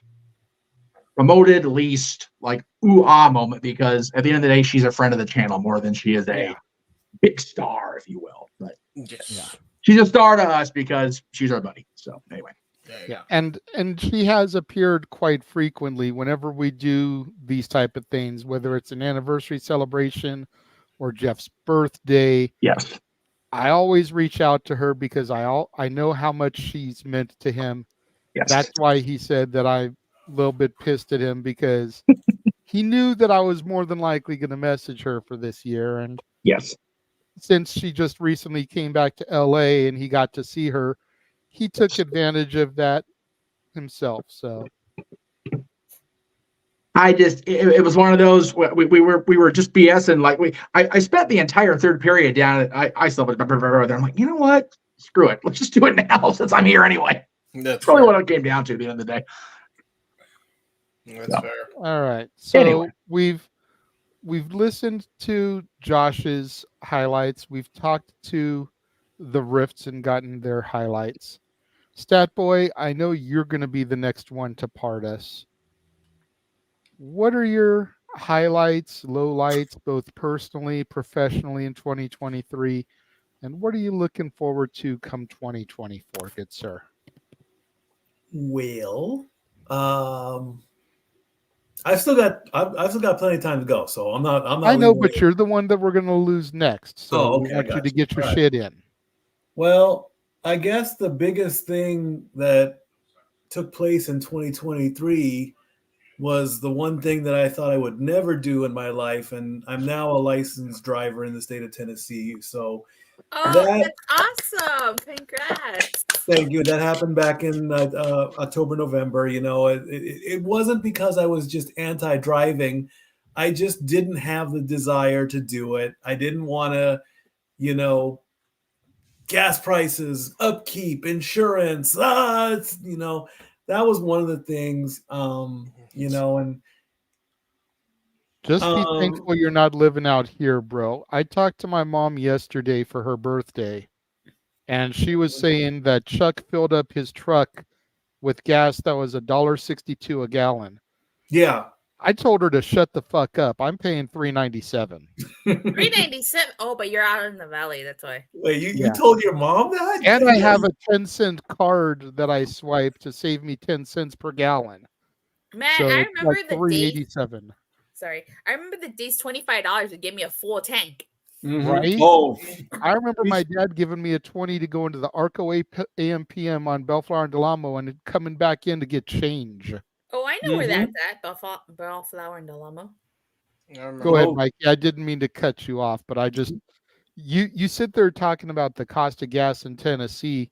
Speaker 14: promoted, least like ooh-ah moment, because at the end of the day, she's a friend of the channel more than she is a big star, if you will. But she's a star to us because she's our buddy. So anyway.
Speaker 3: Yeah. And she has appeared quite frequently whenever we do these type of things, whether it's an anniversary celebration or Jeff's birthday.
Speaker 14: Yes.
Speaker 3: I always reach out to her because I know how much she's meant to him.
Speaker 14: Yes.
Speaker 3: That's why he said that I'm a little bit pissed at him, because he knew that I was more than likely going to message her for this year. And
Speaker 14: yes,
Speaker 3: since she just recently came back to LA and he got to see her, he took advantage of that himself. So
Speaker 14: it was one of those, we were just BSing. Like I spent the entire third period down at I still, I'm like, you know what? Screw it. Let's just do it now since I'm here anyway.
Speaker 6: That's
Speaker 14: really
Speaker 6: fair.
Speaker 14: what it came down to at the end of the day.
Speaker 6: That's fair.
Speaker 3: All right. So
Speaker 14: Anyway.
Speaker 3: we've listened to Josh's highlights. We've talked to the Rifts and gotten their highlights. Stat Boy, I know you're going to be the next one to part us. What are your highlights, lowlights, both personally, professionally in 2023? And what are you looking forward to come 2024, good sir?
Speaker 16: Well, I've still got plenty of time to go, so I'm not.
Speaker 3: I know,
Speaker 16: leaving
Speaker 3: but
Speaker 16: it.
Speaker 3: you're the one that we're going to lose next. So we
Speaker 16: okay,
Speaker 3: want you to
Speaker 16: gotcha.
Speaker 3: get your
Speaker 16: All right.
Speaker 3: shit in.
Speaker 16: Well, I guess the biggest thing that took place in 2023 was the one thing that I thought I would never do in my life, and I'm now a licensed driver in the state of Tennessee. So
Speaker 1: that's awesome! Congrats.
Speaker 16: Thank you. That happened back in October, November. It wasn't because I was just anti-driving. I just didn't have the desire to do it. I didn't want to, gas prices, upkeep, insurance. That was one of the things, and
Speaker 3: just be thankful you're not living out here, bro. I talked to my mom yesterday for her birthday, and she was saying that Chuck filled up his truck with gas that was $1.62 a gallon.
Speaker 16: Yeah.
Speaker 3: I told her to shut the fuck up. I'm paying $3.97.
Speaker 1: $3.97. Oh, but you're out in the valley. That's why.
Speaker 16: Wait, you told your mom that?
Speaker 3: And I have a 10-cent card that I swipe to save me 10 cents per gallon.
Speaker 1: Man,
Speaker 3: so
Speaker 1: I
Speaker 3: it's
Speaker 1: remember
Speaker 3: like
Speaker 1: the
Speaker 3: $3.87.
Speaker 1: Sorry, I remember the days $25 would give me a full tank.
Speaker 3: Right?
Speaker 16: Oh,
Speaker 3: I remember my dad giving me a 20 to go into the Arco AM/PM on Bellflower and Delamo and coming back in to get change.
Speaker 1: Oh, I know where that's at. Bellflower and Delamo.
Speaker 3: Go ahead, Mike. I didn't mean to cut you off, but I just you sit there talking about the cost of gas in Tennessee.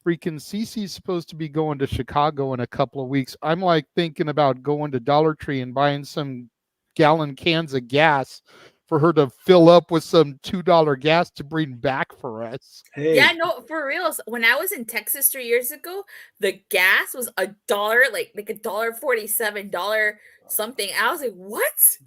Speaker 3: Freaking Cece's supposed to be going to Chicago in a couple of weeks. I'm like thinking about going to Dollar Tree and buying some gallon cans of gas for her to fill up with some $2 gas to bring back for us.
Speaker 16: Hey.
Speaker 1: Yeah, no, for real. When I was in Texas 3 years ago, the gas was $1, like $1.47, something. I was like, what?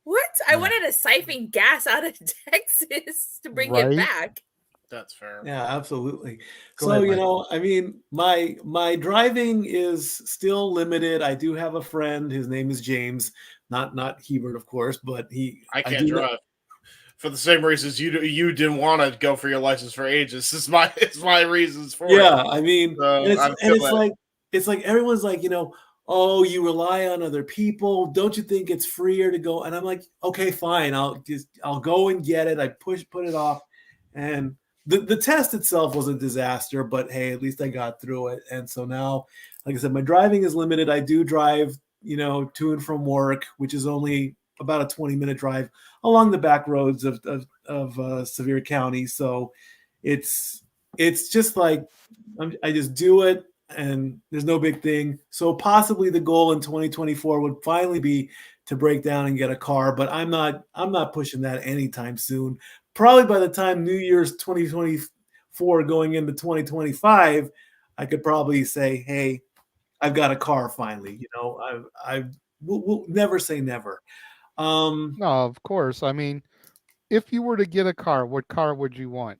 Speaker 1: What? I wanted to siphon gas out of Texas to bring it back.
Speaker 6: That's fair.
Speaker 16: Yeah, absolutely.
Speaker 3: Go ahead, Mike.
Speaker 16: My driving is still limited. I do have a friend. His name is James, not Hebert, of course, but
Speaker 6: I can't drive for the same reasons you didn't want to go for your license for ages. It's my reasons for it.
Speaker 16: Yeah, it's like everyone's like, oh, you rely on other people. Don't you think it's freer to go? And I'm like, okay, fine. I'll go and get it. I put it off, and the test itself was a disaster, but hey, at least I got through it. And so now, like I said, my driving is limited. I do drive, to and from work, which is only about a 20-minute drive along the back roads of Sevier County. So it's just like I just do it, and there's no big thing. So possibly the goal in 2024 would finally be to break down and get a car, but I'm not pushing that anytime soon. Probably by the time New Year's 2024 going into 2025, I could probably say, hey, I've got a car finally. We'll never say never.
Speaker 3: No, of course. I mean, if you were to get a car, what car would you want?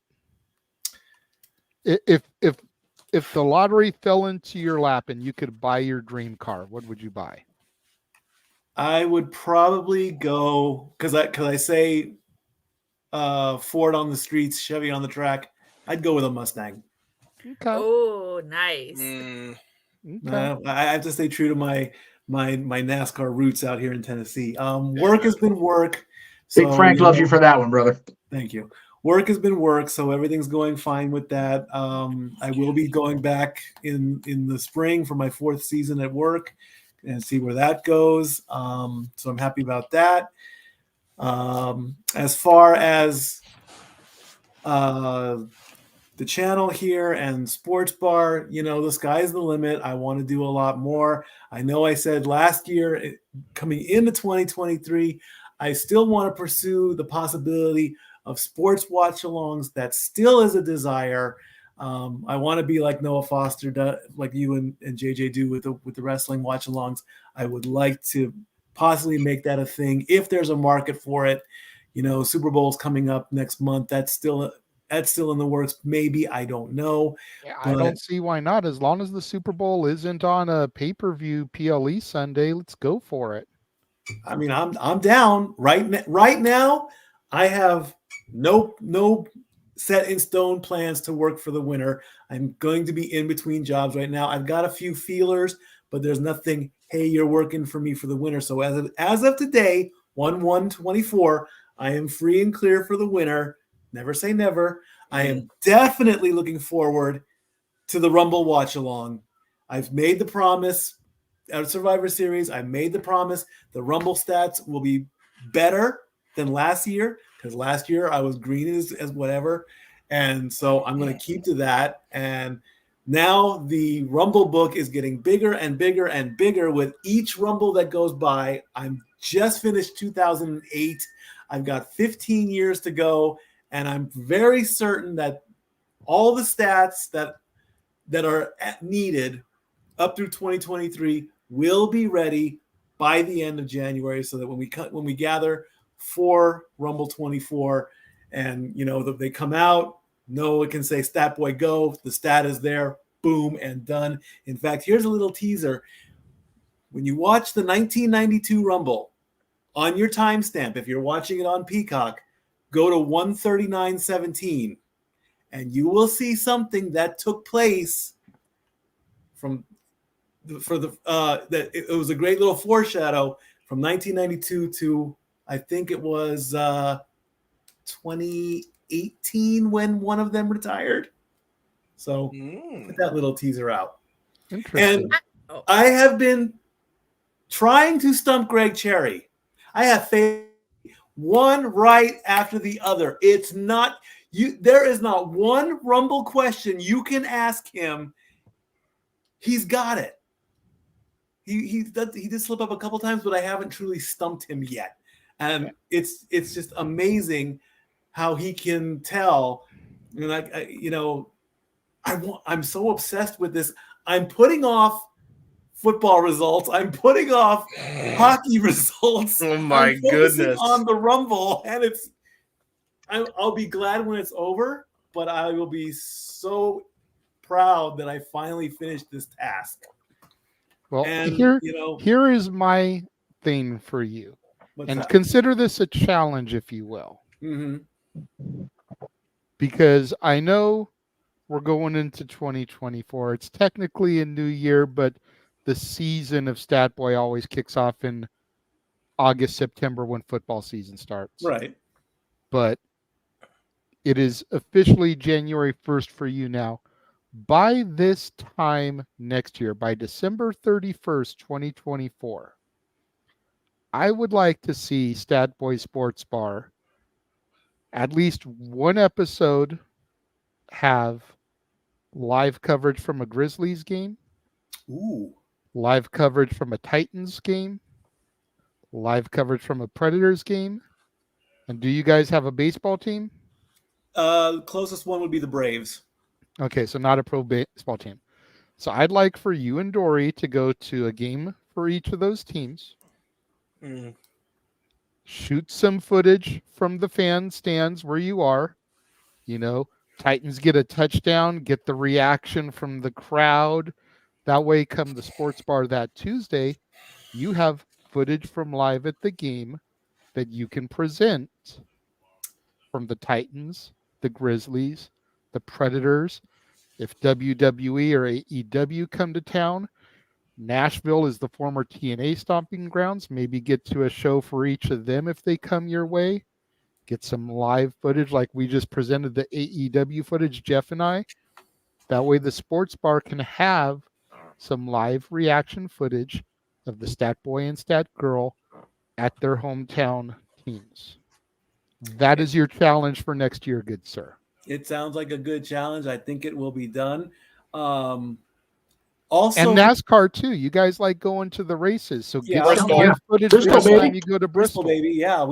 Speaker 3: If the lottery fell into your lap and you could buy your dream car, what would you buy?
Speaker 16: I would probably go because I say Ford on the streets, Chevy on the track. I'd go with a Mustang.
Speaker 3: Okay.
Speaker 1: Oh, nice.
Speaker 16: I have to stay true to my NASCAR roots out here in Tennessee. Work has been work.
Speaker 14: Big Frank loves you for that one, brother.
Speaker 16: Thank you. Work has been work, so everything's going fine with that. I will be going back in the spring for my 4th season at work and see where that goes. So I'm happy about that. As far as the channel here and Sports Bar, the sky's the limit. I want to do a lot more. I know I said last year, coming into 2023, I still want to pursue the possibility of sports watch-alongs. That still is a desire. I want to be like Noah Foster, like you and JJ do with the wrestling watch-alongs. I would like to possibly make that a thing if there's a market for it. Super Bowl's coming up next month. That's still in the works. Maybe, I don't know.
Speaker 3: Yeah, I don't see why not. As long as the Super Bowl isn't on a pay-per-view PLE Sunday, let's go for it.
Speaker 16: I mean, I'm down right now. I have no set in stone plans to work for the winter. I'm going to be in between jobs right now. I've got a few feelers, but there's nothing, hey, you're working for me for the winter. So as of today, 1/1/24, I am free and clear for the winter. Never say never. I am definitely looking forward to the Rumble watch along. I've made the promise at Survivor Series. I made the promise the Rumble stats will be better than last year, because last year I was green as whatever. And so I'm going to keep to that. And now the Rumble book is getting bigger and bigger and bigger with each Rumble that goes by. I'm just finished 2008. I've got 15 years to go. And I'm very certain that all the stats that are needed up through 2023 will be ready by the end of January, so that when we gather for Rumble 24 and they come out, Noah can say stat boy go, the stat is there, boom, and done. In fact, here's a little teaser. When you watch the 1992 Rumble on your timestamp, if you're watching it on Peacock, go to 139:17 and you will see something that took place that it was a great little foreshadow from 1992 to, I think it was 2018 when one of them retired. So put that little teaser out.
Speaker 3: Interesting.
Speaker 16: And I have been trying to stump Greg Cherry. I have failed one right after the other. It's not you. There is not one Rumble question you can ask him. He's got it. He did slip up a couple times, but I haven't truly stumped him yet. And it's just amazing how he can tell. And I'm so obsessed with this. I'm putting off football results. I'm putting off hockey results.
Speaker 19: Oh my
Speaker 16: I'm focusing
Speaker 19: goodness!
Speaker 16: on the Rumble, and I'll be glad when it's over, but I will be so proud that I finally finished this task.
Speaker 3: Well,
Speaker 16: and
Speaker 3: here is my thing for you, and consider this a challenge, if you will, because I know we're going into 2024. It's technically a new year, but the season of Stat Boy always kicks off in August, September when football season starts.
Speaker 16: Right.
Speaker 3: But it is officially January 1st for you now. By this time next year, by December 31st, 2024, I would like to see Stat Boy Sports Bar at least one episode have live coverage from a Grizzlies game.
Speaker 16: Ooh.
Speaker 3: Live coverage from a Titans game. Live coverage from a Predators game. And do you guys have a baseball team?
Speaker 16: Closest one would be the Braves.
Speaker 3: Okay, so not a pro baseball team. So I'd like for you and Dory to go to a game for each of those teams. Shoot some footage from the fan stands where you are. Titans get a touchdown, get the reaction from the crowd. That way, come the sports bar that Tuesday, you have footage from live at the game that you can present from the Titans, the Grizzlies, the Predators. If WWE or AEW come to town, Nashville is the former TNA stomping grounds. Maybe get to a show for each of them if they come your way. Get some live footage like we just presented the AEW footage, Jeff and I. That way the sports bar can have some live reaction footage of the Stat Boy and Stat Girl at their hometown teams. That is your challenge for next year, good sir.
Speaker 16: It sounds like a good challenge. I think it will be done. Also,
Speaker 3: and NASCAR too. You guys like going to the races, so get some
Speaker 16: Bristol.
Speaker 3: live footage next time you go to Bristol.
Speaker 16: Baby. Yeah,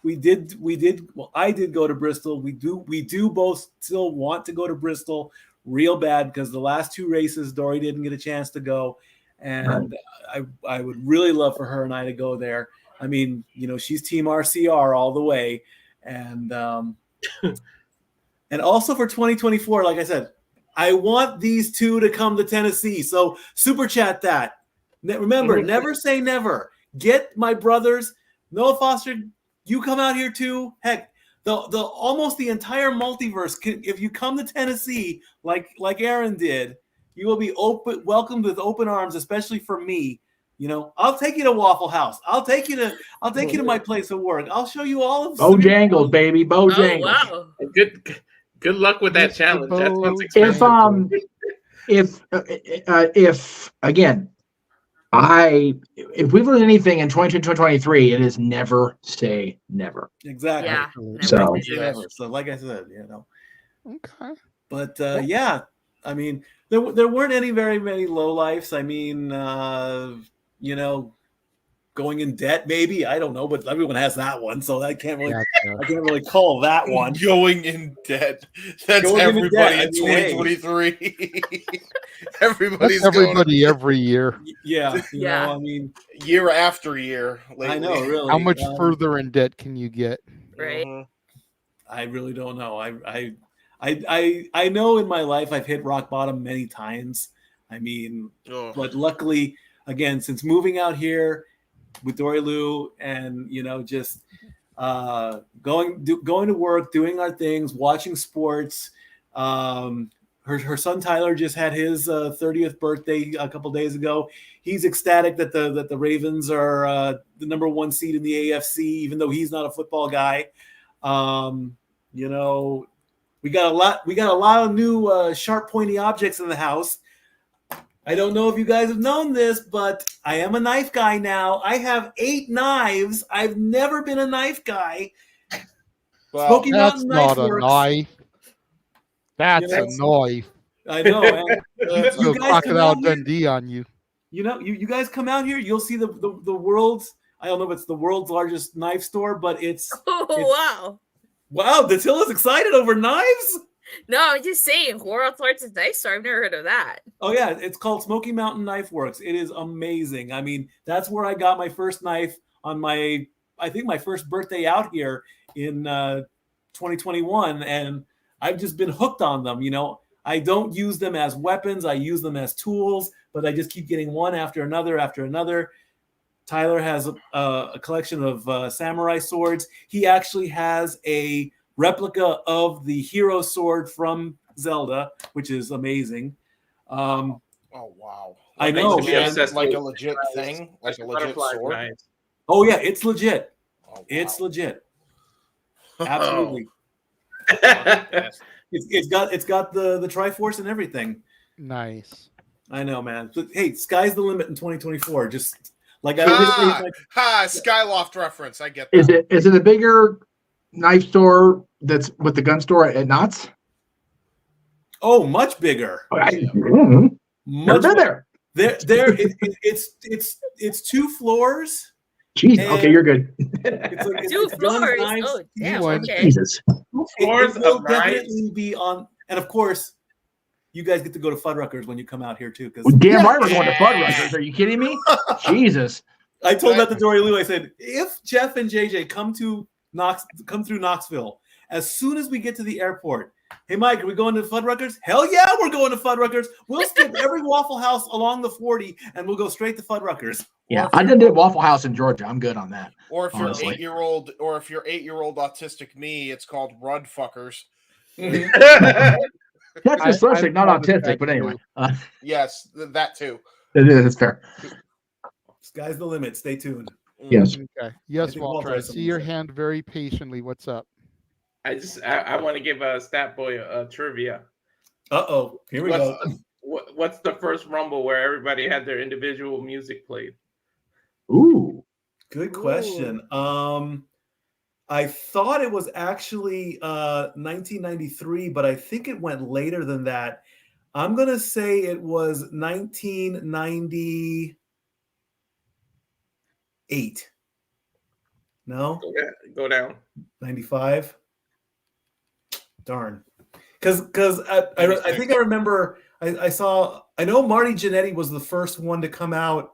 Speaker 16: Well, I did go to Bristol. We do both still want to go to Bristol real bad because the last 2 races Dory didn't get a chance to go, and I would really love for her and I to go there. I mean, she's Team RCR all the way, and and also for 2024, like I said, I want these 2 to come to Tennessee. So super chat that. Remember, never say never. Get my brothers, Noah Foster. You come out here too. Heck, the almost the entire multiverse. If you come to Tennessee, like Aaron did, you will be welcomed with open arms, especially for me. I'll take you to Waffle House. I'll take you to my place of work. I'll show you all of
Speaker 10: Bojangles, baby, Bojangles.
Speaker 1: Oh, wow.
Speaker 19: Good luck with that challenge. That sounds expensive.
Speaker 10: If again, if we've learned anything in 2023, it is never say never.
Speaker 16: Exactly.
Speaker 1: Yeah.
Speaker 10: So,
Speaker 16: so like I said,
Speaker 3: Okay.
Speaker 16: But yeah, I mean, there weren't any very many lowlifes. I mean, going in debt, maybe, I don't know, but everyone has that one, so I can't really call that one.
Speaker 6: Going in debt. That's
Speaker 16: Going
Speaker 6: everybody
Speaker 16: in
Speaker 6: in
Speaker 16: debt.
Speaker 6: 2023.
Speaker 3: That's everybody every year.
Speaker 16: Yeah.
Speaker 1: Yeah.
Speaker 16: I mean,
Speaker 6: year after year. Lately.
Speaker 16: I know, really.
Speaker 3: How much further in debt can you get?
Speaker 1: Right.
Speaker 16: I really don't know. I know in my life I've hit rock bottom many times. I mean, but luckily, again, since moving out here with Dory Lou and just going to work, doing our things, watching sports. Her son Tyler just had his 30th birthday a couple days ago. He's ecstatic that the Ravens are the number 1 seed in the AFC, even though he's not a football guy. We got a lot of new sharp, pointy objects in the house. I don't know if you guys have known this, but I am a knife guy now. I have 8 knives. I've never been a knife guy.
Speaker 3: Well,
Speaker 16: Smoky
Speaker 3: that's
Speaker 16: Mountain
Speaker 3: not
Speaker 16: Knife
Speaker 3: a
Speaker 16: Works.
Speaker 3: knife. That's a knife.
Speaker 16: I know.
Speaker 3: That's
Speaker 16: You
Speaker 3: a
Speaker 16: guys come
Speaker 3: Crocodile
Speaker 16: out here,
Speaker 3: Dundee on you.
Speaker 16: you guys come out here, you'll see the world's, I don't know if it's the world's largest knife store, but it's
Speaker 1: wow.
Speaker 16: Wow, Datilla's excited over knives?
Speaker 1: No, I'm just saying, world's largest knife store. I've never heard of that.
Speaker 16: Oh yeah, it's called Smoky Mountain Knife Works. It is amazing. I mean, that's where I got my first knife on my first birthday out here in 2021, and I've just been hooked on them. I don't use them as weapons. I use them as tools, but I just keep getting one after another after another. Tyler has a collection of samurai swords. He actually has a replica of the hero sword from Zelda, which is amazing.
Speaker 6: Oh wow!
Speaker 16: I know, man.
Speaker 6: Like a legit thing, like a legit sword.
Speaker 16: Oh yeah, it's legit. Oh, wow. It's legit. Absolutely. It's got the Triforce and everything.
Speaker 3: Nice.
Speaker 16: I know, man. But hey, sky's the limit in 2024. Just like I always say,
Speaker 6: Skyloft reference. I get that.
Speaker 10: Is it a bigger knife store that's with the gun store at Knott's?
Speaker 16: Oh, much bigger.
Speaker 10: Much bigger.
Speaker 16: It's 2 floors.
Speaker 10: Jeez, okay, you're good.
Speaker 16: It's like
Speaker 1: 2 floors. Oh, damn. Okay.
Speaker 10: Jesus.
Speaker 19: 2 floors
Speaker 16: it will
Speaker 19: of knives.
Speaker 16: definitely be on, and of course, you guys get to go to Fuddruckers when you come out here too. Because
Speaker 10: damn right we're going to Fuddruckers. Are you kidding me? Jesus.
Speaker 16: I told that to Dory Lou. I said, if Jeff and JJ come through Knoxville, as soon as we get to the airport, hey Mike, are we going to Fuddruckers? Hell yeah, we're going to Fuddruckers. We'll skip every Waffle House along the 40 and we'll go straight to Fuddruckers.
Speaker 10: Yeah, I did Waffle House in Georgia. I'm good on that.
Speaker 6: Or if
Speaker 10: honestly.
Speaker 6: you're 8-year-old, or if you're 8-year-old autistic me, it's called Rud Fuckers.
Speaker 10: That's dyslexic, not autistic, but anyway.
Speaker 6: Yes, that too.
Speaker 10: It's fair.
Speaker 16: Sky's the limit. Stay tuned.
Speaker 10: Yes.
Speaker 3: Okay. Yes, Walter. I see your hand very patiently. What's up?
Speaker 19: I want to give Stat Boy a trivia.
Speaker 16: Uh-oh. Here we go.
Speaker 19: What's the first Rumble where everybody had their individual music played?
Speaker 10: Ooh.
Speaker 16: Good question. I thought it was actually 1993, but I think it went later than that. I'm going to say it was 1998. No?
Speaker 19: Go down.
Speaker 16: 95? Darn. Because I think I remember I know Marty Jannetty was the first one to come out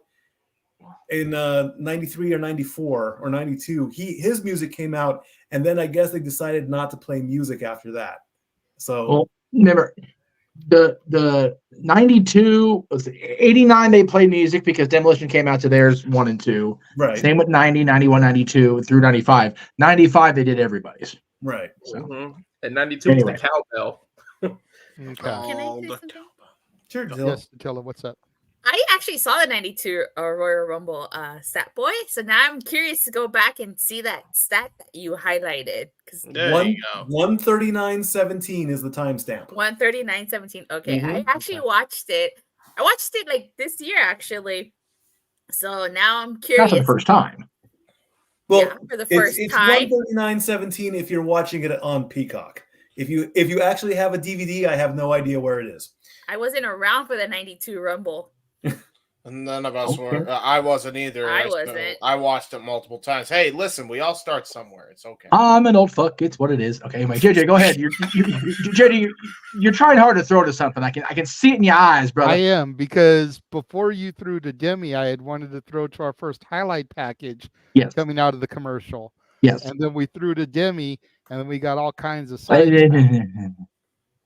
Speaker 16: in 93 or 94 or 92. His music came out, and then I guess they decided not to play music after that. So
Speaker 10: Well, remember the 92 was 89 they played music because Demolition came out to theirs 1 and 2.
Speaker 16: Right.
Speaker 10: Same with 90, 91, 92 through 95. 95 they did everybody's.
Speaker 16: Right.
Speaker 10: So.
Speaker 19: And 92
Speaker 10: Anyway.
Speaker 19: was the cowbell.
Speaker 3: Okay.
Speaker 1: Can I say something?
Speaker 16: Sure,
Speaker 3: Yes, Attila, what's up?
Speaker 1: I actually saw the 92 Royal Rumble stat boy, so now I'm curious to go back and see that stat that you highlighted.
Speaker 16: 139.17 is the timestamp.
Speaker 1: 139.17. Okay, I
Speaker 16: Mhm.
Speaker 1: actually watched it. I watched it like this year, actually. So now I'm curious.
Speaker 10: Not for the first time.
Speaker 16: Well,
Speaker 1: Yeah, for the first
Speaker 16: it's
Speaker 1: time.
Speaker 16: 139.17 if you're watching it on Peacock. If you actually have a DVD, I have no idea where it is.
Speaker 1: I wasn't around for the 92 Rumble.
Speaker 6: None of us were. I wasn't either.
Speaker 1: I wasn't.
Speaker 6: I watched it multiple times. Hey, listen, we all start somewhere. It's okay.
Speaker 10: I'm an old fuck. It's what it is. Okay, anyway, JJ, go ahead. JJ, you're trying hard to throw to something. I can see it in your eyes, brother.
Speaker 3: I am, because before you threw to Demi, I had wanted to throw to our first highlight package coming out of the commercial.
Speaker 10: Yes.
Speaker 3: And then we threw to Demi, and then we got all kinds of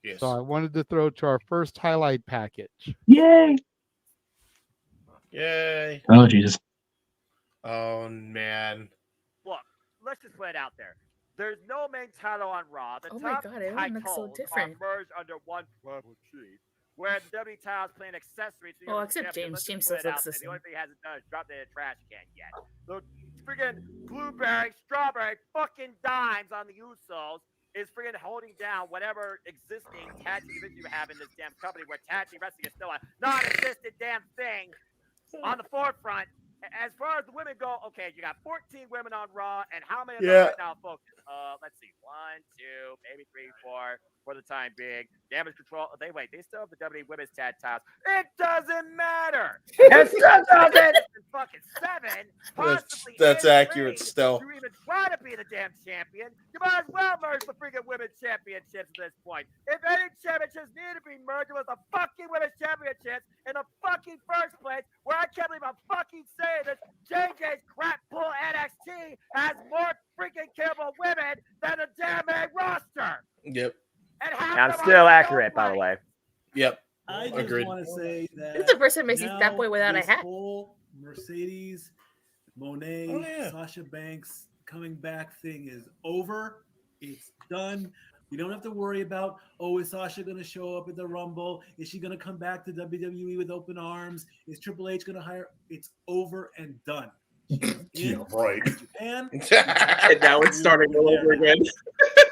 Speaker 6: Yes.
Speaker 3: So I wanted to throw to our first highlight package.
Speaker 10: Yay!
Speaker 6: Yay.
Speaker 10: Oh, Jesus.
Speaker 6: Oh, man.
Speaker 2: Look, let's just put it out there. There's no main title on Raw. The
Speaker 1: Oh my
Speaker 2: top
Speaker 1: God, everyone looks so
Speaker 2: titles
Speaker 1: different.
Speaker 2: are merged under one tribal chief, where the WWE titles play an accessory to
Speaker 1: Well,
Speaker 2: the
Speaker 1: except
Speaker 2: champion.
Speaker 1: James.
Speaker 2: Let's
Speaker 1: James
Speaker 2: just put
Speaker 1: still
Speaker 2: it out
Speaker 1: looks the
Speaker 2: there. The
Speaker 1: same.
Speaker 2: only thing he hasn't done is drop it in the trash can yet. The friggin' blueberry, strawberry, fucking dimes on the Usos is friggin' holding down whatever existing tag team division you have in this damn company where tag team wrestling is still a non-existent damn thing on the forefront. As far as the women go, okay, you got 14 women on Raw, and how many of them right now focus? Let's see, 1, 2, maybe 3, 4 for the time being. Damage Control. They still have the WWE Women's Tag Titles. It doesn't matter. It's 2007, possibly.
Speaker 6: That's accurate
Speaker 2: insane
Speaker 6: still.
Speaker 2: to even try to be the damn champion. You might as well merge the freaking women's championships at this point. If any championships need to be merged, it was the fucking women's championships in the fucking first place. Where I can't believe I'm fucking saying this. JJ's crap pool NXT has more freaking capable women than the damn main roster.
Speaker 6: Yep.
Speaker 2: And half
Speaker 8: I'm
Speaker 2: them
Speaker 8: still
Speaker 2: are
Speaker 8: accurate, by the way.
Speaker 6: Yep.
Speaker 16: I just
Speaker 6: Agreed.
Speaker 16: want to say that
Speaker 1: This is the first time I see
Speaker 16: now
Speaker 1: Stat Boy without a
Speaker 16: this
Speaker 1: hat.
Speaker 16: whole Mercedes, Monet,
Speaker 6: Oh, yeah.
Speaker 16: Sasha Banks coming back thing is over. It's done. We don't have to worry about, is Sasha going to show up at the Rumble? Is she going to come back to WWE with open arms? Is Triple H going to hire? It's over and done.
Speaker 6: Yeah, right.
Speaker 16: Japan.
Speaker 19: And now it's starting all over again.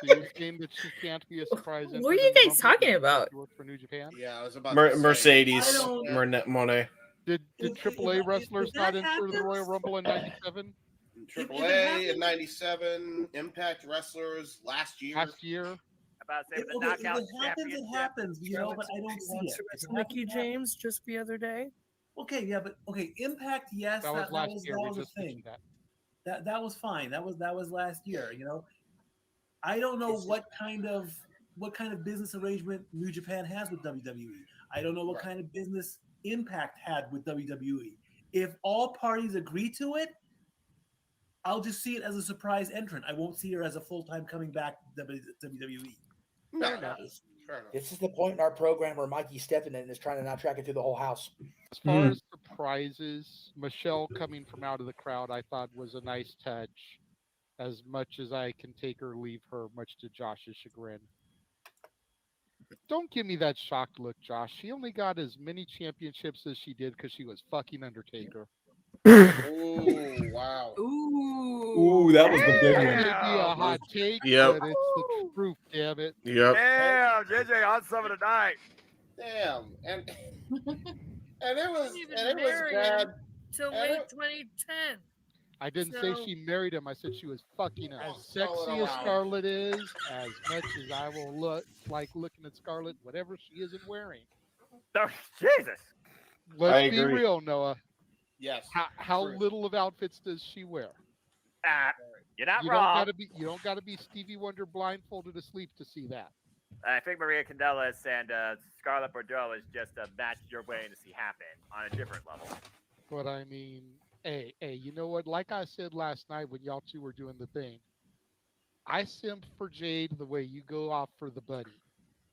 Speaker 3: You're saying that she can't be a surprise.
Speaker 1: What are you guys talking about?
Speaker 3: For New Japan?
Speaker 6: Yeah, I was about to say. Mercedes,
Speaker 16: I don't-
Speaker 6: Monet.
Speaker 3: Did AAA wrestlers
Speaker 16: if that
Speaker 3: not enter the
Speaker 16: happens-
Speaker 3: Royal Rumble in '97?
Speaker 6: AAA in '97, Impact Wrestlers last year.
Speaker 2: About to say
Speaker 16: If
Speaker 2: the
Speaker 16: it
Speaker 2: knockout
Speaker 16: happens, it
Speaker 2: championship.
Speaker 16: happens, you know, but I don't see it. If it
Speaker 9: Mickey
Speaker 16: happens,
Speaker 9: James just the other day.
Speaker 16: Okay, yeah, but Impact, yes,
Speaker 3: That was last year.
Speaker 16: That
Speaker 3: We
Speaker 16: was a
Speaker 3: just
Speaker 16: thing.
Speaker 3: mentioned that.
Speaker 16: That was fine. That was last year. You know, I don't know what kind of business arrangement New Japan has with WWE. I don't know what kind of business Impact had with WWE. If all parties agree to it, I'll just see it as a surprise entrant. I won't see her as a full-time coming back to WWE.
Speaker 6: No,
Speaker 14: This is the point in our program where Mikey's stepping in and is trying to not track it through the whole house.
Speaker 3: As far as surprises, Michelle coming from out of the crowd, I thought was a nice touch. As much as I can take her, leave her, much to Josh's chagrin. Don't give me that shocked look, Josh. She only got as many championships as she did because she was fucking Undertaker.
Speaker 6: Ooh, wow.
Speaker 16: Ooh, that was the big
Speaker 3: That
Speaker 16: one.
Speaker 3: may be a hot take,
Speaker 6: Yep.
Speaker 3: but it's the truth, damn it.
Speaker 6: Yep.
Speaker 2: Damn, JJ on some of tonight.
Speaker 6: Damn. And it was
Speaker 9: married
Speaker 6: bad.
Speaker 9: till
Speaker 6: And
Speaker 9: late
Speaker 6: it-
Speaker 9: 2010.
Speaker 3: I didn't say
Speaker 9: So-
Speaker 3: she married him. I said she was fucking him. As
Speaker 6: spell it
Speaker 3: sexy as
Speaker 6: out.
Speaker 3: Scarlett is, as much as I will like looking at Scarlett, whatever she isn't wearing.
Speaker 2: Oh, Jesus.
Speaker 3: Let's be
Speaker 6: agree.
Speaker 3: real, Noah.
Speaker 6: Yes.
Speaker 3: How
Speaker 6: True.
Speaker 3: little of outfits does she wear?
Speaker 2: You're not
Speaker 3: You
Speaker 2: wrong.
Speaker 3: don't gotta be Stevie Wonder blindfolded asleep to see that.
Speaker 2: I think Maria Candelas and Scarlett Bordeaux is just a match you're waiting to see happen on a different level.
Speaker 3: But I mean, hey, you know what? Like I said last night when y'all two were doing the thing, I simp for Jade the way you go off for the buddy.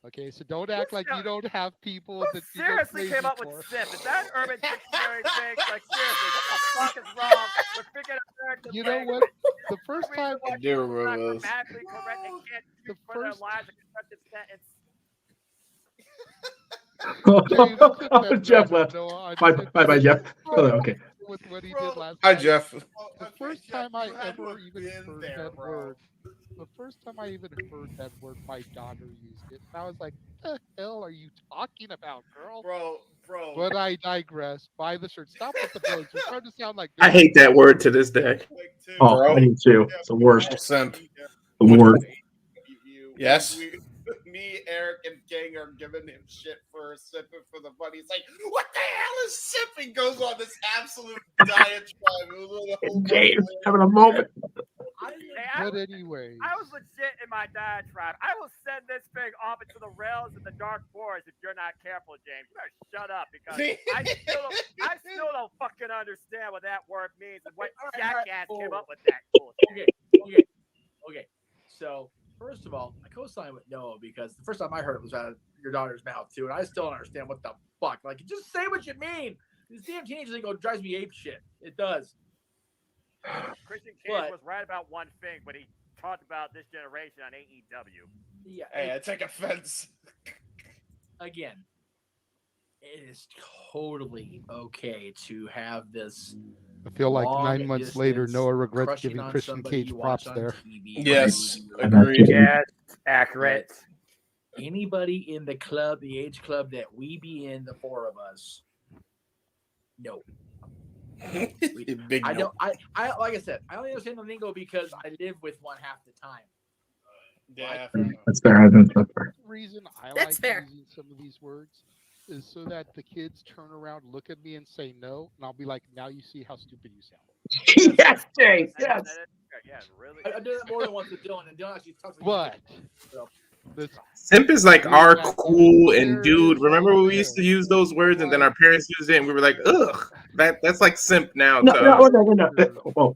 Speaker 3: Okay, so don't act like you don't have people that you go
Speaker 2: Seriously
Speaker 3: crazy
Speaker 2: came up
Speaker 3: for.
Speaker 2: with simp. Is that an Urban Dictionary thing? Like, seriously, what the fuck is wrong with freaking American
Speaker 3: You know
Speaker 2: language?
Speaker 3: what? The first time
Speaker 6: I do remember this.
Speaker 2: Grammatically correct and can't choose for their lives a constructive sentence.
Speaker 10: Jeff left. Bye, Jeff. Oh, okay.
Speaker 3: With what he did last
Speaker 6: Hi,
Speaker 3: night.
Speaker 6: Jeff.
Speaker 3: The first time I ever even heard that word. The first time I even heard that word, my daughter used it. And I was like, "The hell are you talking about, girl?"
Speaker 6: Bro.
Speaker 3: But I digress. Buy the shirt. Stop with the blows. You're starting to sound like.
Speaker 19: I hate that word to this day.
Speaker 10: Oh, I do too. It's the worst.
Speaker 6: Simp.
Speaker 10: The worst.
Speaker 6: Yes.
Speaker 8: Me, Eric, and Gang are giving him shit for sipping for the buddy. He's like, "What the hell is sipping?" Goes on this absolute diatribe.
Speaker 10: James having a moment.
Speaker 3: But anyway,
Speaker 2: I was legit in my diatribe. I will send this thing off into the rails in the dark forest if you're not careful, James. You better shut up because I still don't fucking understand what that word means and what jackass came up with that bullshit.
Speaker 14: Okay. So first of all, I co-sign with Noah because the first time I heard it was out of your daughter's mouth too, and I still don't understand what the fuck. Like, just say what you mean. This damn teenager thing drives me ape shit. It does.
Speaker 2: Christian Cage was right about one thing when he talked about this generation on AEW.
Speaker 14: Yeah.
Speaker 8: Hey, I take offense.
Speaker 14: Again, it is totally okay to have this.
Speaker 3: I feel like
Speaker 14: long
Speaker 3: 9 months later,
Speaker 14: distance
Speaker 3: Noah regrets
Speaker 14: crushing
Speaker 3: giving
Speaker 14: on
Speaker 3: Christian
Speaker 14: somebody
Speaker 3: Cage
Speaker 14: you
Speaker 3: props
Speaker 14: watch on
Speaker 3: there.
Speaker 14: TV.
Speaker 6: Yes, agreed.
Speaker 2: Yes, accurate.
Speaker 14: Anybody in the club, the age club that we be in, the four of us, no.
Speaker 6: Big
Speaker 14: I
Speaker 6: no.
Speaker 14: don't. I like I said, I only understand the lingo because I live with one half the time.
Speaker 8: Yeah,
Speaker 10: That's fair. That's fair.
Speaker 3: The reason I
Speaker 1: That's
Speaker 3: like
Speaker 1: fair.
Speaker 3: using some of these words is so that the kids turn around, look at me, and say no, and I'll be like, "Now you see how stupid you sound."
Speaker 10: Yes, James. Yes.
Speaker 2: Yeah, really.
Speaker 14: I do that more than once with Dylan, and Dylan actually talks.
Speaker 3: But
Speaker 19: Simp is like our cool and dude. Remember when we used to use those words and then our parents used it and we were like, ugh, that's like simp now.
Speaker 10: No. Oh,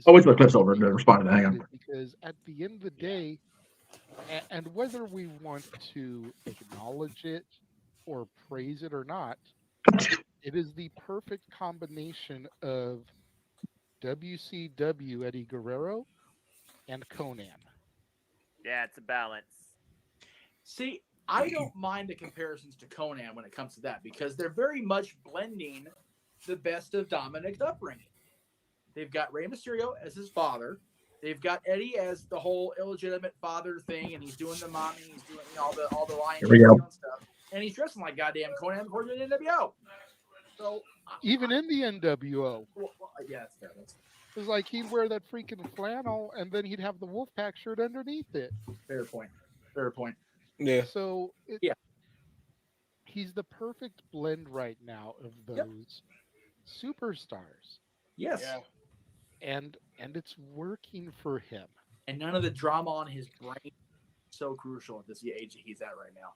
Speaker 10: wait till the clip's over to respond to that. Hang on.
Speaker 3: Because at the end of the day, and whether we want to acknowledge it or praise it or not, it is the perfect combination of WCW Eddie Guerrero and Conan.
Speaker 2: Yeah, it's a balance.
Speaker 14: See, I don't mind the comparisons to Conan when it comes to that because they're very much blending the best of Dominic's upbringing. They've got Rey Mysterio as his father. They've got Eddie as the whole illegitimate father thing, and he's doing the mommy, he's doing all the lion
Speaker 10: Here we go.
Speaker 14: stuff, and he's dressing like goddamn Conan before the NWO. So
Speaker 3: Even in the NWO,
Speaker 14: yeah, that's fair.
Speaker 3: it's like he'd wear that freaking flannel, and then he'd have the Wolfpack shirt underneath it.
Speaker 14: Fair point. Fair point.
Speaker 6: Yeah.
Speaker 3: So he's the perfect blend right now of those superstars.
Speaker 14: Yes.
Speaker 8: Yeah.
Speaker 3: And it's working for him.
Speaker 14: And none of the drama on his brain is so crucial at this age that he's at right now.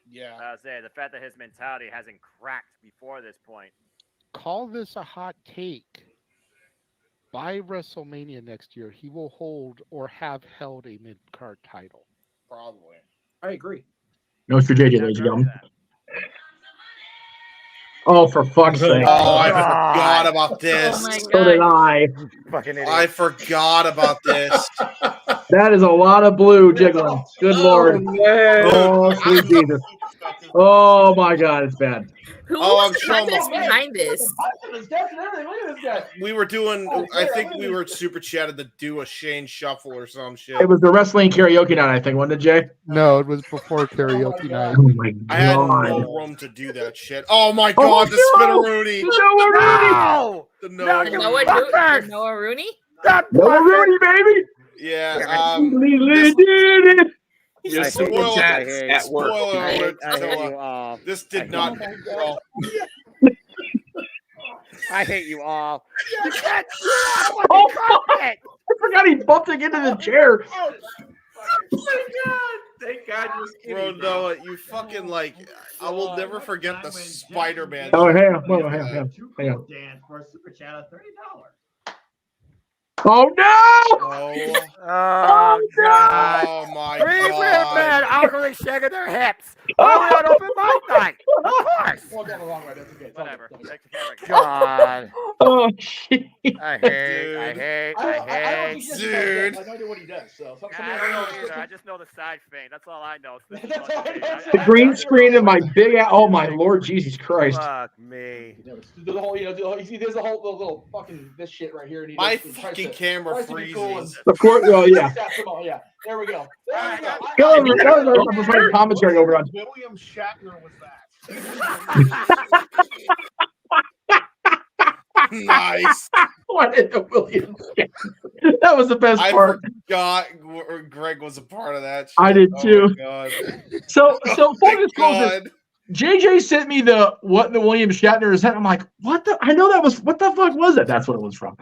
Speaker 8: Yeah.
Speaker 2: I was saying the fact that his mentality hasn't cracked before this point.
Speaker 3: Call this a hot take. By WrestleMania next year, he will hold or have held a mid-card title.
Speaker 8: Probably.
Speaker 14: I agree.
Speaker 10: No, it's for JJ, ladies and gentlemen. Oh, for fuck's sake.
Speaker 6: Oh, I forgot about this.
Speaker 1: Oh my
Speaker 10: So did I.
Speaker 2: Fucking idiot.
Speaker 6: I forgot about this.
Speaker 10: That is a lot of blue jiggling. Good Lord.
Speaker 19: man.
Speaker 10: Oh, sweet Jesus. Oh, my God. It's bad.
Speaker 1: Who
Speaker 6: Oh,
Speaker 1: was
Speaker 6: I'm
Speaker 1: the
Speaker 6: showing
Speaker 1: confidence behind this?
Speaker 6: We were doing, I think we were super chatted to do a Shane Shuffle or some shit.
Speaker 10: It was the wrestling karaoke night, I think, wasn't it, Jay?
Speaker 3: No, it was before karaoke night.
Speaker 10: Oh, my God.
Speaker 6: I had no room to do that shit. Oh my God, the Spinneroonie.
Speaker 2: No!
Speaker 6: The
Speaker 1: Noah Rooney?
Speaker 10: Noah Rooney, baby.
Speaker 6: Yeah.
Speaker 10: We did it.
Speaker 19: Your
Speaker 2: I
Speaker 19: super
Speaker 2: hate you.
Speaker 19: chats
Speaker 2: I hate
Speaker 19: at
Speaker 2: you.
Speaker 19: work.
Speaker 6: Spoiler
Speaker 2: I
Speaker 6: alert,
Speaker 2: hate you
Speaker 6: Noah.
Speaker 2: all.
Speaker 6: This did not go well.
Speaker 2: I hate you all. You can't shit on the carpet!
Speaker 10: forgot he bumped again into the chair.
Speaker 19: Oh my god! Thank God you're skinny,
Speaker 6: Bro, Noah, you fucking like. I will never forget the Spider-Man.
Speaker 10: Oh,
Speaker 6: shirt.
Speaker 10: hang on, hang on.
Speaker 15: Dance for a super chat of $30.
Speaker 10: Oh no!
Speaker 6: Oh,
Speaker 2: Oh, God.
Speaker 6: oh my
Speaker 2: Three
Speaker 6: god.
Speaker 2: women awkwardly shaking their hips. Only on open mic night. Of course.
Speaker 14: Well, down the wrong way. That's okay. It's all
Speaker 2: Whatever.
Speaker 14: good.
Speaker 2: Take the camera. God.
Speaker 10: Oh shit!
Speaker 2: I hate.
Speaker 14: I don't think he does
Speaker 6: Dude.
Speaker 14: it. I have no idea what he does. So
Speaker 2: I don't know either. I just know the side feint. That's all I know. So
Speaker 14: That's all I know.
Speaker 10: The green screen and my big oh my Lord Jesus Christ!
Speaker 2: Fuck me.
Speaker 14: The whole, he does the whole little fucking this shit right here. And he
Speaker 6: My
Speaker 14: tries
Speaker 6: fucking
Speaker 14: to-
Speaker 6: camera
Speaker 14: tries to be cool and-
Speaker 6: freezes.
Speaker 10: Of course, well, yeah.
Speaker 14: Yeah, there we go. There we go.
Speaker 10: Go over, go over commentary over on.
Speaker 15: William Shatner was that.
Speaker 6: Nice.
Speaker 10: What is the William? That was the best
Speaker 6: I
Speaker 10: part.
Speaker 6: forgot Greg was a part of that. Shit.
Speaker 10: I did too.
Speaker 6: Oh my god.
Speaker 10: So full
Speaker 6: Thank
Speaker 10: disclosure,
Speaker 6: God.
Speaker 10: JJ sent me the what the William Shatner is that. I'm like, what the? I know that was what the fuck was it? That's what it was from.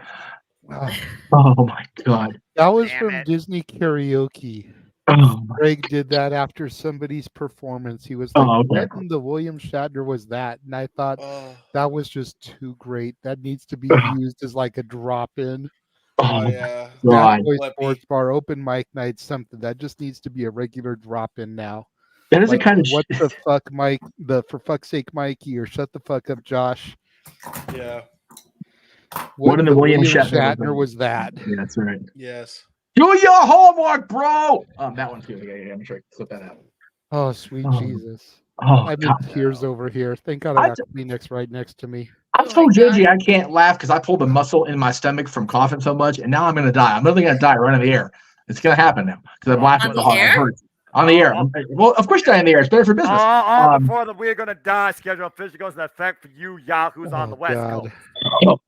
Speaker 10: Oh my god.
Speaker 3: That was
Speaker 2: Damn
Speaker 3: from
Speaker 2: it.
Speaker 3: Disney Karaoke.
Speaker 10: Oh,
Speaker 3: Greg did that after somebody's performance. He was like,
Speaker 10: Oh, okay.
Speaker 3: what in the William Shatner was that? And I thought
Speaker 6: Oh,
Speaker 3: that was just too great. That needs to be used as like a drop in.
Speaker 6: oh yeah.
Speaker 10: God.
Speaker 3: Boy
Speaker 6: Flippy.
Speaker 3: Sports Bar, open mic night, something. That just needs to be a regular drop in now.
Speaker 10: That is
Speaker 3: Like,
Speaker 10: the kind of
Speaker 3: what the fuck, Mike? The for fuck's sake, Mikey, or shut the fuck up, Josh.
Speaker 6: Yeah.
Speaker 10: What in the William
Speaker 3: Shatner was that?
Speaker 10: Yeah, that's right.
Speaker 6: Yes.
Speaker 10: Do your homework, bro. That one's good. Yeah, I'm sure I can flip that out.
Speaker 3: Oh, sweet
Speaker 10: Oh.
Speaker 3: Jesus.
Speaker 10: Oh,
Speaker 3: I'm in
Speaker 10: God.
Speaker 3: tears over here. Thank God
Speaker 10: I
Speaker 3: I got Kleenex right next to me.
Speaker 10: I told JJ I can't laugh because I pulled a muscle in my stomach from coughing so much, and now I'm gonna die. I'm literally gonna die right in the air. It's gonna happen now because I'm laughing
Speaker 1: On
Speaker 10: so
Speaker 1: the
Speaker 10: hard.
Speaker 1: air?
Speaker 10: It hurts. On the air. Well, of course, die in the air. It's better for business.
Speaker 2: All before the We're Gonna Die schedule officially goes into effect for you yahoos on the West
Speaker 3: God.
Speaker 2: Coast.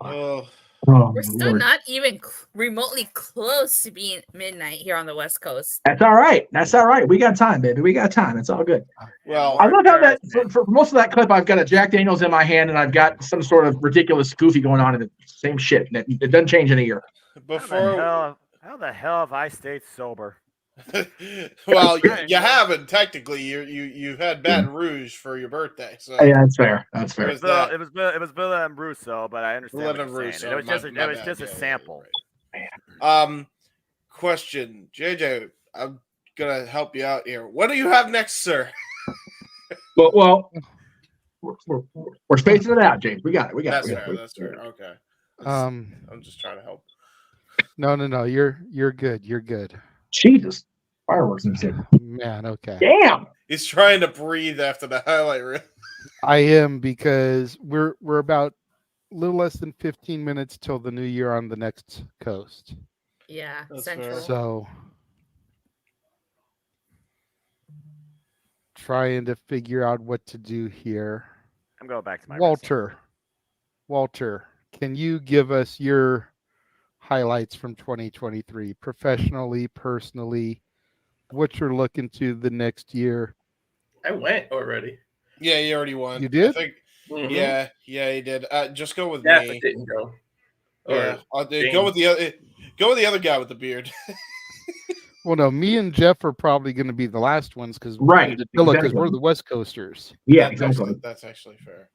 Speaker 6: Oh.
Speaker 1: We're still not even remotely close to being midnight here on the West Coast.
Speaker 10: That's all right. That's all right. We got time, baby. We got time. It's all good.
Speaker 6: Well,
Speaker 10: I love how that for most of that clip, I've got a Jack Daniels in my hand, and I've got some sort of ridiculous goofy going on in the same shit. It doesn't change in a year.
Speaker 6: Before
Speaker 2: How the hell have I stayed sober?
Speaker 6: well, you haven't technically. You had Baton Rouge for your birthday, so
Speaker 10: Yeah, that's fair. That's fair.
Speaker 2: It was Villa and Russo, but I understand
Speaker 6: Villa
Speaker 2: what
Speaker 6: and
Speaker 2: you're saying.
Speaker 6: Russo,
Speaker 2: It was
Speaker 6: my
Speaker 2: just
Speaker 6: bad,
Speaker 2: a sample.
Speaker 6: Question, JJ. I'm gonna help you out here. What do you have next, sir?
Speaker 10: Well, we're spacing it out, James. We got it. We got
Speaker 6: That's
Speaker 10: it.
Speaker 6: fair. That's fair. Okay.
Speaker 3: Um,
Speaker 6: I'm just trying to help.
Speaker 3: No. You're good. You're good.
Speaker 10: Jesus. Fireworks music.
Speaker 3: Man, okay.
Speaker 10: Damn.
Speaker 6: He's trying to breathe after the highlight reel.
Speaker 3: I am because we're about a little less than 15 minutes till the new year on the next coast.
Speaker 1: Yeah,
Speaker 6: That's
Speaker 1: Central.
Speaker 6: fair.
Speaker 3: So trying to figure out what to do here.
Speaker 2: I'm going back to my
Speaker 3: Walter, can you give us your highlights from 2023 professionally, personally, what you're looking to the next year?
Speaker 19: I went already.
Speaker 6: Yeah, you already won.
Speaker 3: You did?
Speaker 6: I think,
Speaker 19: Mhm.
Speaker 6: Yeah, you did. Just go with
Speaker 19: Jeff
Speaker 6: me.
Speaker 19: didn't go.
Speaker 6: Yeah,
Speaker 19: Or
Speaker 6: go with the other guy with the beard.
Speaker 3: Well, no, me and Jeff are probably going to be the last ones because
Speaker 10: Right,
Speaker 3: because
Speaker 10: exactly.
Speaker 3: we're the West Coasters.
Speaker 10: Yeah,
Speaker 6: That's
Speaker 10: exactly.
Speaker 6: actually, that's actually fair.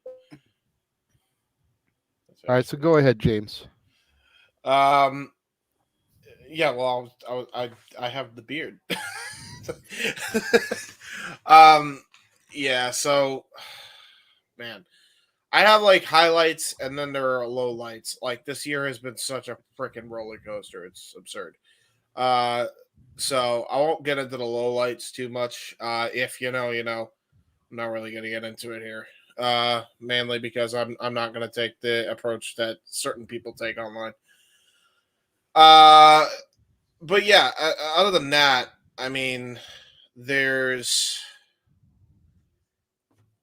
Speaker 3: All right, so go ahead, James.
Speaker 6: Yeah, well, I have the beard. Yeah, so man, I have like highlights and then there are low lights. Like this year has been such a freaking roller coaster. It's absurd. So I won't get into the low lights too much. If you know, I'm not really gonna get into it here. Mainly because I'm not gonna take the approach that certain people take online. But yeah, other than that, I mean,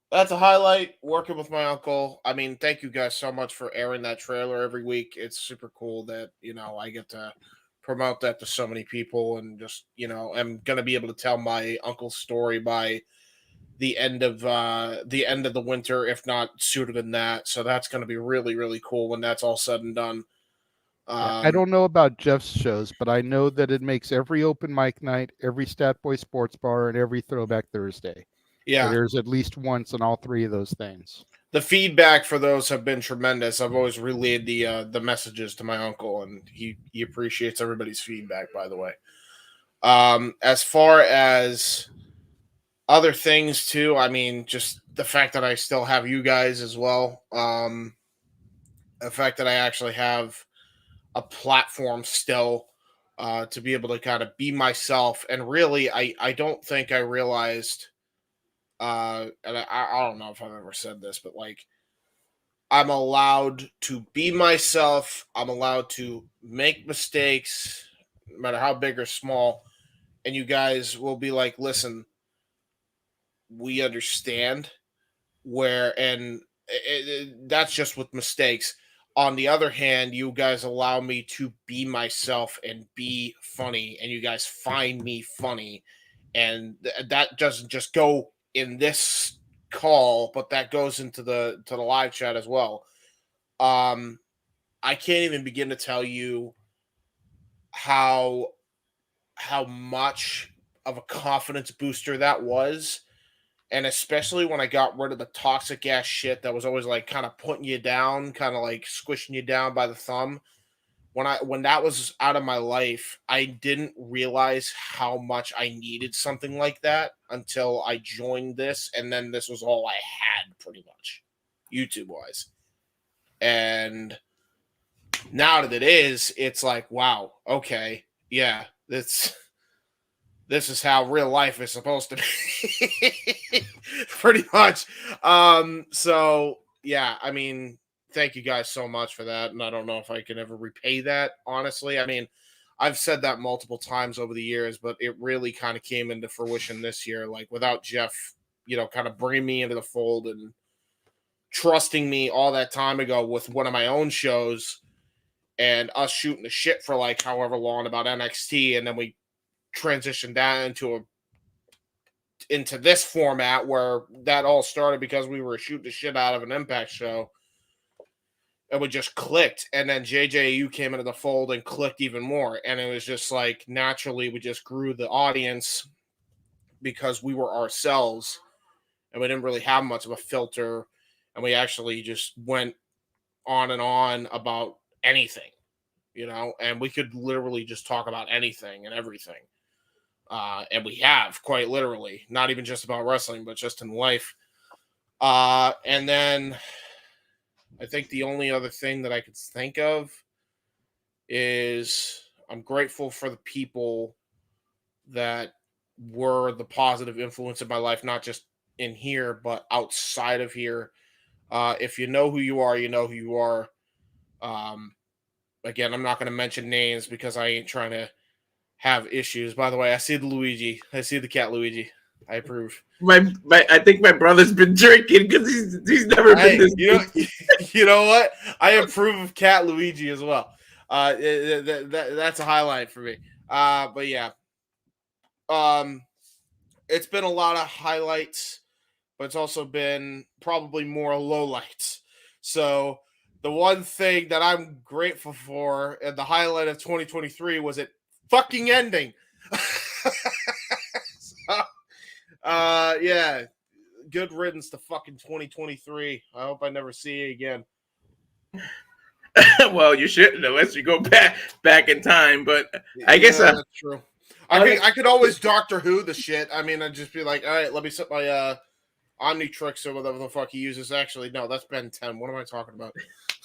Speaker 6: that's a highlight working with my uncle. I mean, thank you guys so much for airing that trailer every week. It's super cool that, I get to promote that to so many people and just, I'm going to be able to tell my uncle's story by the end of the winter, if not sooner than that. So that's going to be really, really cool when that's all said and done.
Speaker 3: I don't know about Jeff's shows, but I know that it makes every open mic night, every Stat Boy Sports Bar, and every Throwback Thursday.
Speaker 6: Yeah.
Speaker 3: There's at least once on all three of those things.
Speaker 6: The feedback for those have been tremendous. I've always relayed the messages to my uncle, and he appreciates everybody's feedback, by the way. As far as other things too, I mean, just the fact that I still have you guys as well. The fact that I actually have a platform still to be able to kind of be myself. And really, I don't think I realized, and I don't know if I've ever said this, but like, I'm allowed to be myself. I'm allowed to make mistakes, no matter how big or small. And you guys will be like, listen, we understand and that's just with mistakes. On the other hand, you guys allow me to be myself and be funny, and you guys find me funny. And that doesn't just go in this call, but that goes into the live chat as well. I can't even begin to tell you how much of a confidence booster that was. And especially when I got rid of the toxic ass shit that was always like kind of putting you down, kind of like squishing you down by the thumb. When that was out of my life, I didn't realize how much I needed something like that until I joined this, and then this was all I had pretty much, YouTube wise. And now that it is, it's like, wow, okay, yeah, this is how real life is supposed to be. Pretty much. So yeah, I mean, thank you guys so much for that. And I don't know if I can ever repay that, honestly. I mean, I've said that multiple times over the years, but it really kind of came into fruition this year. Like, without Jeff, kind of bringing me into the fold and trusting me all that time ago with one of my own shows, and us shooting the shit for like however long about NXT, and then we transitioned that into this format where that all started because we were shooting the shit out of an Impact show, and we just clicked. And then JJU came into the fold and clicked even more, and it was just like, naturally we just grew the audience because we were ourselves and we didn't really have much of a filter, and we actually just went on and on about anything, and we could literally just talk about anything and everything. And we have, quite literally, not even just about wrestling, but just in life. And then I think the only other thing that I could think of is I'm grateful for the people that were the positive influence in my life, not just in here, but outside of here. If you know who you are, you know who you are. Again, I'm not going to mention names because I ain't trying to have issues. By the way, I see the Luigi. I see the cat Luigi. I approve.
Speaker 19: I think my brother's been drinking because he's never been this.
Speaker 6: You know what? I approve of cat Luigi as well. That's a highlight for me. But yeah, it's been a lot of highlights, but it's also been probably more lowlights. So the one thing that I'm grateful for, and the highlight of 2023, was it fucking ending. So, yeah, good riddance to fucking 2023. I hope I never see you again.
Speaker 19: Well, you shouldn't unless you go back in time, but I guess
Speaker 6: that's true. I could always Doctor Who the shit. I mean, I'd just be like, all right, let me set my Omnitrix or whatever the fuck he uses. Actually, no, that's Ben 10. What am I talking about?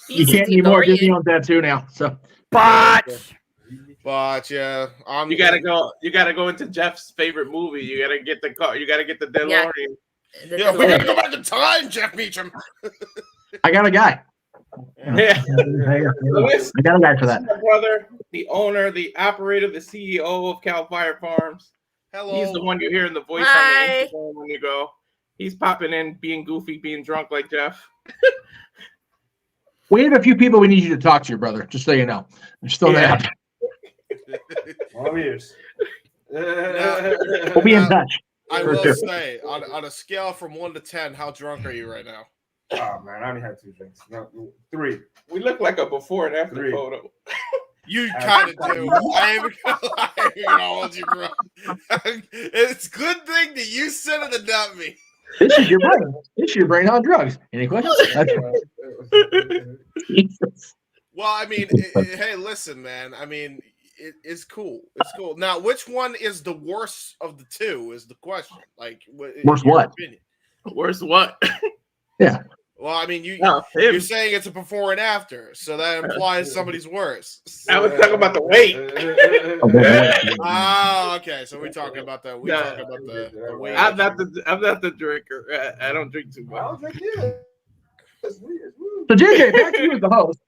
Speaker 10: You can't anymore. Disney owns that too now. So,
Speaker 6: but yeah,
Speaker 19: you gotta go into Jeff's favorite movie. You gotta get the car. You gotta get the DeLorean.
Speaker 6: Yeah, we gotta go back in time, Jeff Meacham.
Speaker 10: I got a guy.
Speaker 19: Yeah.
Speaker 10: I got a guy for that.
Speaker 19: My brother, the owner, the operator, the CEO of Cal Fire Farms.
Speaker 6: Hello.
Speaker 19: He's the one you hear in the voice
Speaker 1: Hi.
Speaker 19: on the Instagram when you go. He's popping in, being goofy, being drunk like Jeff.
Speaker 10: We have a few people we need you to talk to, your brother, just so you know. They're still there.
Speaker 16: All ears.
Speaker 10: We'll be in touch.
Speaker 6: I will say, on a scale from 1 to 10, how drunk are you right now?
Speaker 16: Oh man, I only had 2 drinks. No, 3.
Speaker 19: We look like a before and after photo.
Speaker 6: You kind of do. I ain't gonna hold you, bro. It's a good thing that you said it and not me.
Speaker 10: This is your brain. This is your brain on drugs. Any questions? Jesus.
Speaker 6: Well, I mean, hey, listen, man. I mean, it's cool. It's cool. Now, which one is the worst of the two? Is the question. Like,
Speaker 10: Worst what?
Speaker 6: Opinion.
Speaker 19: Worst what?
Speaker 10: Yeah.
Speaker 6: Well, I mean, you're saying it's a before and after, so that implies somebody's worse.
Speaker 19: I was talking about the weight.
Speaker 6: Oh, okay. So we're talking about the weight.
Speaker 19: I'm not the drinker. I don't drink too much.
Speaker 16: I don't drink either.
Speaker 10: So JJ, back to you as the host.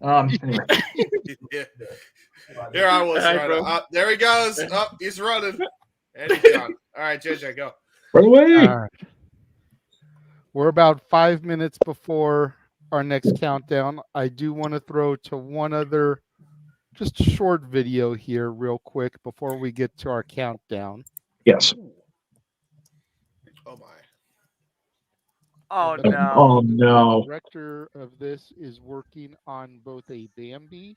Speaker 10: Anyway.
Speaker 6: Yeah. Here I was. There he goes. Up, he's running. And he's done. All right, JJ, go.
Speaker 10: Run away.
Speaker 3: All right. We're about 5 minutes before our next countdown. I do want to throw to one other, just a short video here, real quick, before we get to our countdown.
Speaker 10: Yes.
Speaker 6: Oh my.
Speaker 2: Oh no.
Speaker 10: Oh no.
Speaker 3: The director of this is working on both a Bambi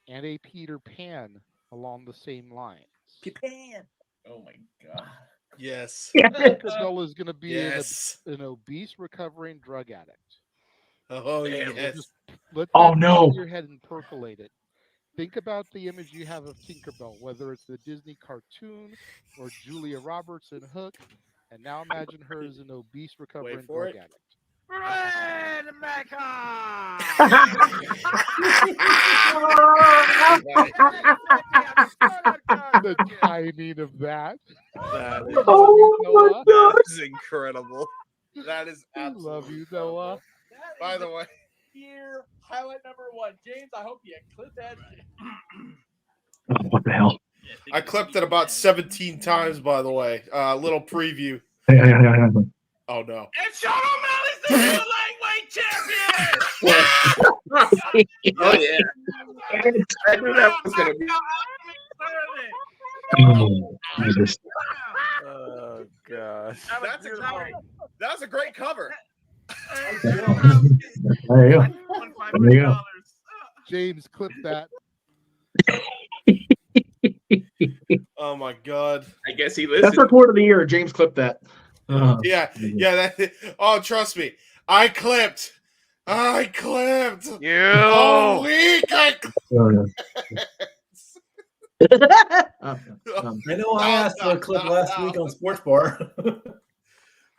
Speaker 3: and a Peter Pan along the same lines.
Speaker 14: Peter Pan. Oh my god.
Speaker 6: Yes.
Speaker 3: Tinkerbell is going to be an obese, recovering drug addict.
Speaker 6: Oh yes.
Speaker 3: Let
Speaker 10: Oh,
Speaker 3: that
Speaker 10: no.
Speaker 3: go to your head and percolate it. Think about the image you have of Tinkerbell, whether it's the Disney cartoon or Julia Roberts in Hook, and now imagine her as an obese, recovering drug addict. The timing of that.
Speaker 6: That is incredible. That is absolutely.
Speaker 3: Love you, Noah.
Speaker 6: By the way.
Speaker 14: Here, highlight number 1. James, I hope you clip that.
Speaker 10: What the hell?
Speaker 6: I clipped it about 17 times, by the way. Little preview. Oh no.
Speaker 19: And Sean O'Malley's the new lightweight champion. Oh yeah. I knew that was gonna be.
Speaker 2: Oh god.
Speaker 6: That's a great cover.
Speaker 10: There you go. There you go.
Speaker 3: James, clip that.
Speaker 6: Oh my god.
Speaker 19: I guess he listened.
Speaker 10: That's our quote of the year. James clipped that.
Speaker 6: Yeah. Oh, trust me. I clipped. You. All week. I
Speaker 7: know I asked for a clip last week on Sports Bar.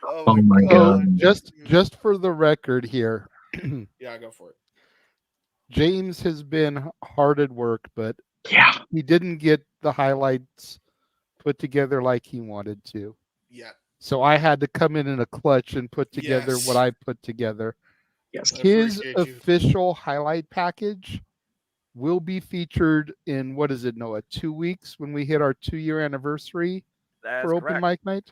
Speaker 10: Oh my god.
Speaker 3: Just for the record here.
Speaker 6: Yeah, go for it.
Speaker 3: James has been hard at work, but
Speaker 10: yeah,
Speaker 3: he didn't get the highlights put together like he wanted to.
Speaker 6: Yeah.
Speaker 3: So I had to come in a clutch and put together what I put together.
Speaker 10: Yes.
Speaker 3: His official highlight package will be featured in, what is it, Noah, 2 weeks when we hit our 2-year anniversary for Open Mic Night?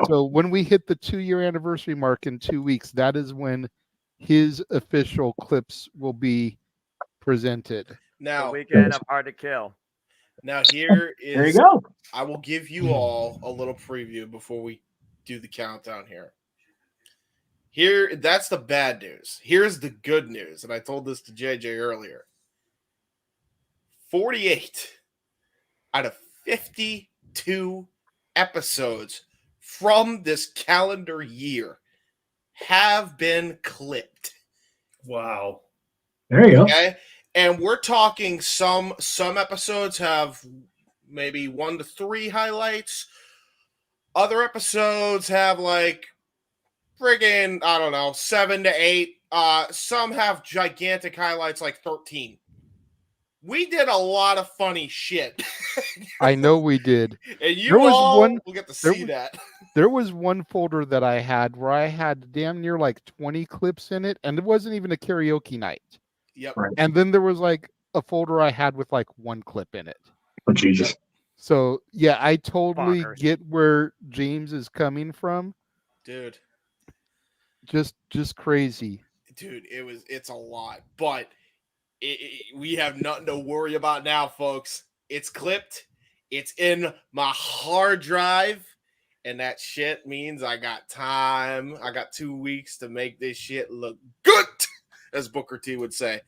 Speaker 3: So when we hit the 2-year anniversary mark in 2 weeks, that is when his official clips will be presented.
Speaker 2: Now, the weekend of Hard to Kill.
Speaker 6: Now here is.
Speaker 10: There you go.
Speaker 6: I will give you all a little preview before we do the countdown here. That's the bad news. Here's the good news, and I told this to JJ earlier. 48 out of 52 episodes from this calendar year have been clipped.
Speaker 16: Wow.
Speaker 10: There you go.
Speaker 6: Okay. And we're talking some episodes have maybe 1 to 3 highlights. Other episodes have like friggin', I don't know, 7 to 8. Some have gigantic highlights like 13. We did a lot of funny shit.
Speaker 3: I know we did.
Speaker 6: And you will get to see that.
Speaker 3: There was one folder that I had where I had damn near like 20 clips in it, and it wasn't even a karaoke night.
Speaker 6: Yep.
Speaker 10: Right.
Speaker 3: And then there was like a folder I had with like 1 clip in it.
Speaker 10: Oh, Jesus.
Speaker 3: So, yeah, I totally get where James is coming from.
Speaker 6: Dude.
Speaker 3: Just crazy.
Speaker 6: Dude, it's a lot. But we have nothing to worry about now, folks. It's clipped. It's in my hard drive. and that shit means I got time. I got 2 weeks to make this shit look good, as Booker T would say.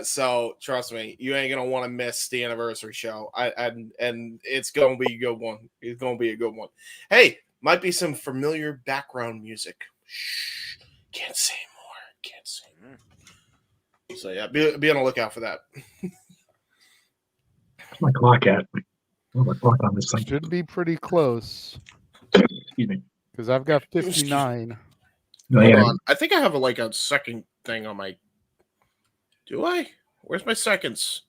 Speaker 6: So trust me, you ain't gonna want to miss the anniversary show. And it's gonna be a good one. It's gonna be a good one. Hey, might be some familiar background music. Shh, can't say more. Can't say more. So yeah, be on the lookout for that.
Speaker 10: Where's my clock at? Where's my clock on this thing?
Speaker 3: Should be pretty close.
Speaker 10: Excuse me.
Speaker 3: Because I've got 59.
Speaker 6: Hold on. I think I have a second thing on my. Do I? Where's my seconds?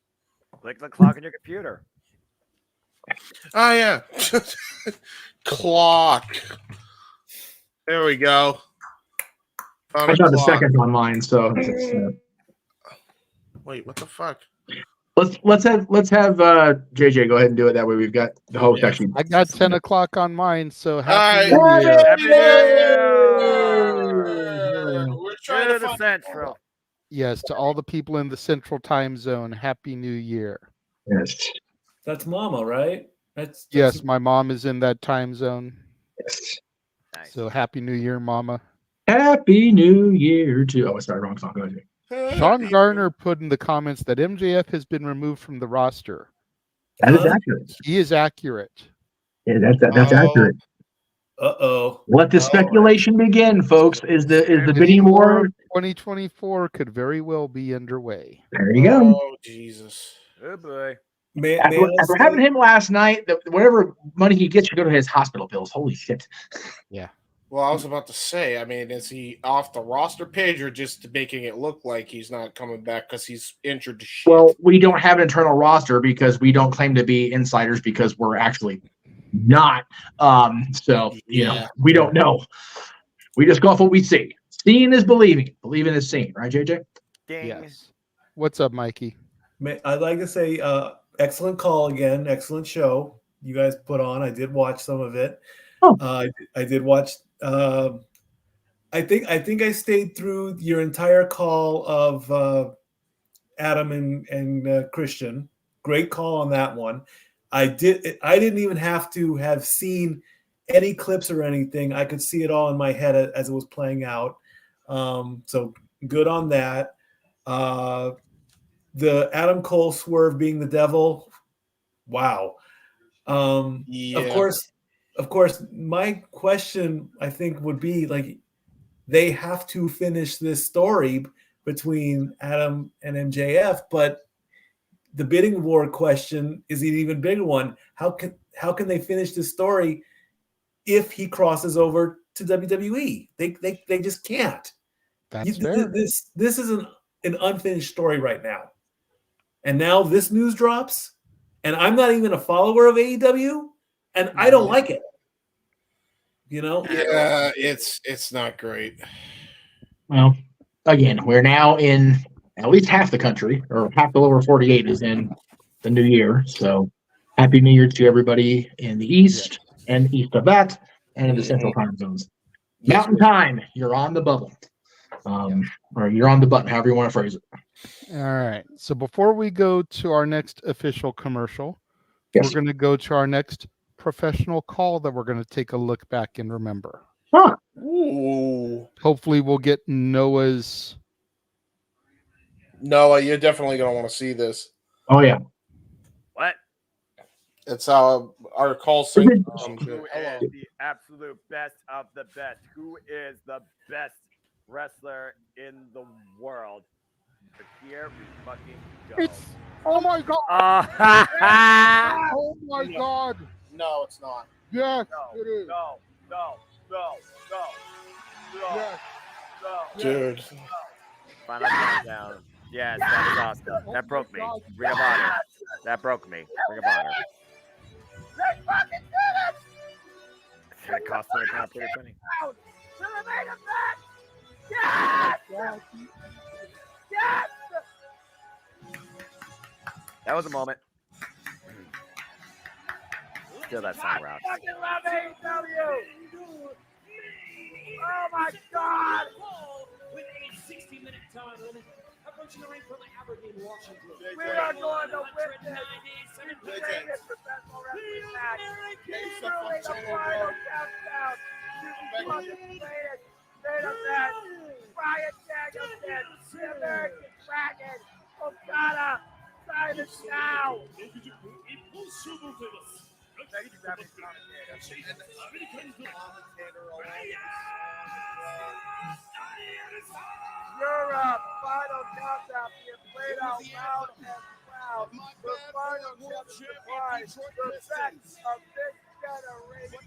Speaker 2: Click the clock on your computer.
Speaker 6: Oh yeah, clock. There we go.
Speaker 10: I got the second on mine, so
Speaker 6: wait, what the fuck?
Speaker 10: let's have JJ go ahead and do it. That way we've got the host actually.
Speaker 3: I got 10 o'clock on mine, so
Speaker 6: All
Speaker 3: happy
Speaker 6: right.
Speaker 3: New Year.
Speaker 2: Happy New Year!
Speaker 6: We're trying to
Speaker 2: the
Speaker 6: find
Speaker 2: Central.
Speaker 3: Yes, to all the people in the Central Time Zone, Happy New Year.
Speaker 10: Yes.
Speaker 16: That's Mama, right? That's
Speaker 3: Yes, my mom is in that time zone.
Speaker 10: Yes.
Speaker 2: Nice.
Speaker 3: So Happy New Year, Mama.
Speaker 10: Happy New Year to. Oh, I started wrong song. Go ahead.
Speaker 3: Sean Garner put in the comments that MJF has been removed from the roster.
Speaker 10: That is accurate.
Speaker 3: He is accurate.
Speaker 10: Yeah, that's accurate.
Speaker 16: Uh-oh.
Speaker 10: Let the speculation begin, folks. Is the bidding war?
Speaker 3: 2024 could very well be underway.
Speaker 10: There you go.
Speaker 6: Oh Jesus!
Speaker 2: Oh boy.
Speaker 10: After having him last night, whatever money he gets should go to his hospital bills. Holy shit!
Speaker 3: Yeah.
Speaker 6: Well, I was about to say, I mean, is he off the roster page or just making it look like he's not coming back because he's injured to shit?
Speaker 10: Well, we don't have an internal roster because we don't claim to be insiders because we're actually not. So you know, we don't know. We just go off what we see. Seeing is believing. Believing is seeing, right, JJ?
Speaker 2: Ding.
Speaker 3: Yes. What's up, Mikey?
Speaker 16: I'd like to say excellent call again. Excellent show you guys put on. I did watch some of it.
Speaker 10: Oh.
Speaker 16: I did watch. I think I stayed through your entire call of Adam and Christian. Great call on that one. I didn't even have to have seen any clips or anything. I could see it all in my head as it was playing out. So good on that. The Adam Cole swerve being the devil. Wow. Of course, my question I think would be like, they have to finish this story between Adam and MJF, but the bidding war question is an even bigger one. How can they finish this story if he crosses over to WWE? They just can't.
Speaker 3: That's fair.
Speaker 16: This is an unfinished story right now. And now this news drops, and I'm not even a follower of AEW, and I don't like it. You know?
Speaker 6: Yeah, it's not great.
Speaker 10: Well, again, we're now in at least half the country, or half the lower 48 is in the new year. So happy New Year to everybody in the East and east of that, and in the Central Time Zones. Mountain Time, you're on the bubble. Or you're on the button, however you want to phrase it.
Speaker 3: All right. So before we go to our next official commercial,
Speaker 10: Yes.
Speaker 3: we're going to go to our next professional call that we're going to take a look back and remember.
Speaker 10: Huh.
Speaker 6: Ooh.
Speaker 3: Hopefully we'll get Noah's.
Speaker 6: Noah, you're definitely going to want to see this.
Speaker 10: Oh, yeah.
Speaker 2: What?
Speaker 6: It's our call sync.
Speaker 2: Who is the absolute best of the best? Who is the best wrestler in the world? But here we fucking go.
Speaker 3: Oh my God!
Speaker 6: Oh
Speaker 3: my God!
Speaker 6: No, it's not.
Speaker 3: Yes,
Speaker 2: No,
Speaker 3: it is.
Speaker 2: no.
Speaker 3: Yes.
Speaker 6: Dude.
Speaker 2: Final countdown. Yes, that was awesome. That broke me. Ring of Honor. That broke me. Ring of Honor.
Speaker 13: They fucking did it!
Speaker 2: It's gonna cost me a pretty penny.
Speaker 13: To the main event! Yes! Yes!
Speaker 2: That was a moment. Still that song round.
Speaker 13: I fucking love AEW! Oh my God!
Speaker 17: With a 60-minute time limit, approaching the ring from Aberdeen, Washington.
Speaker 13: We are going to witness the greatest professional
Speaker 2: wrestling match. Truly the final countdown to the undefeated main event. Brian Danielson, the American Dragon, Okada, Simon Now. Thank you, Japanese commentator. Europe, final countdown being played out loud and proud. The final championship prize, the best of this generation.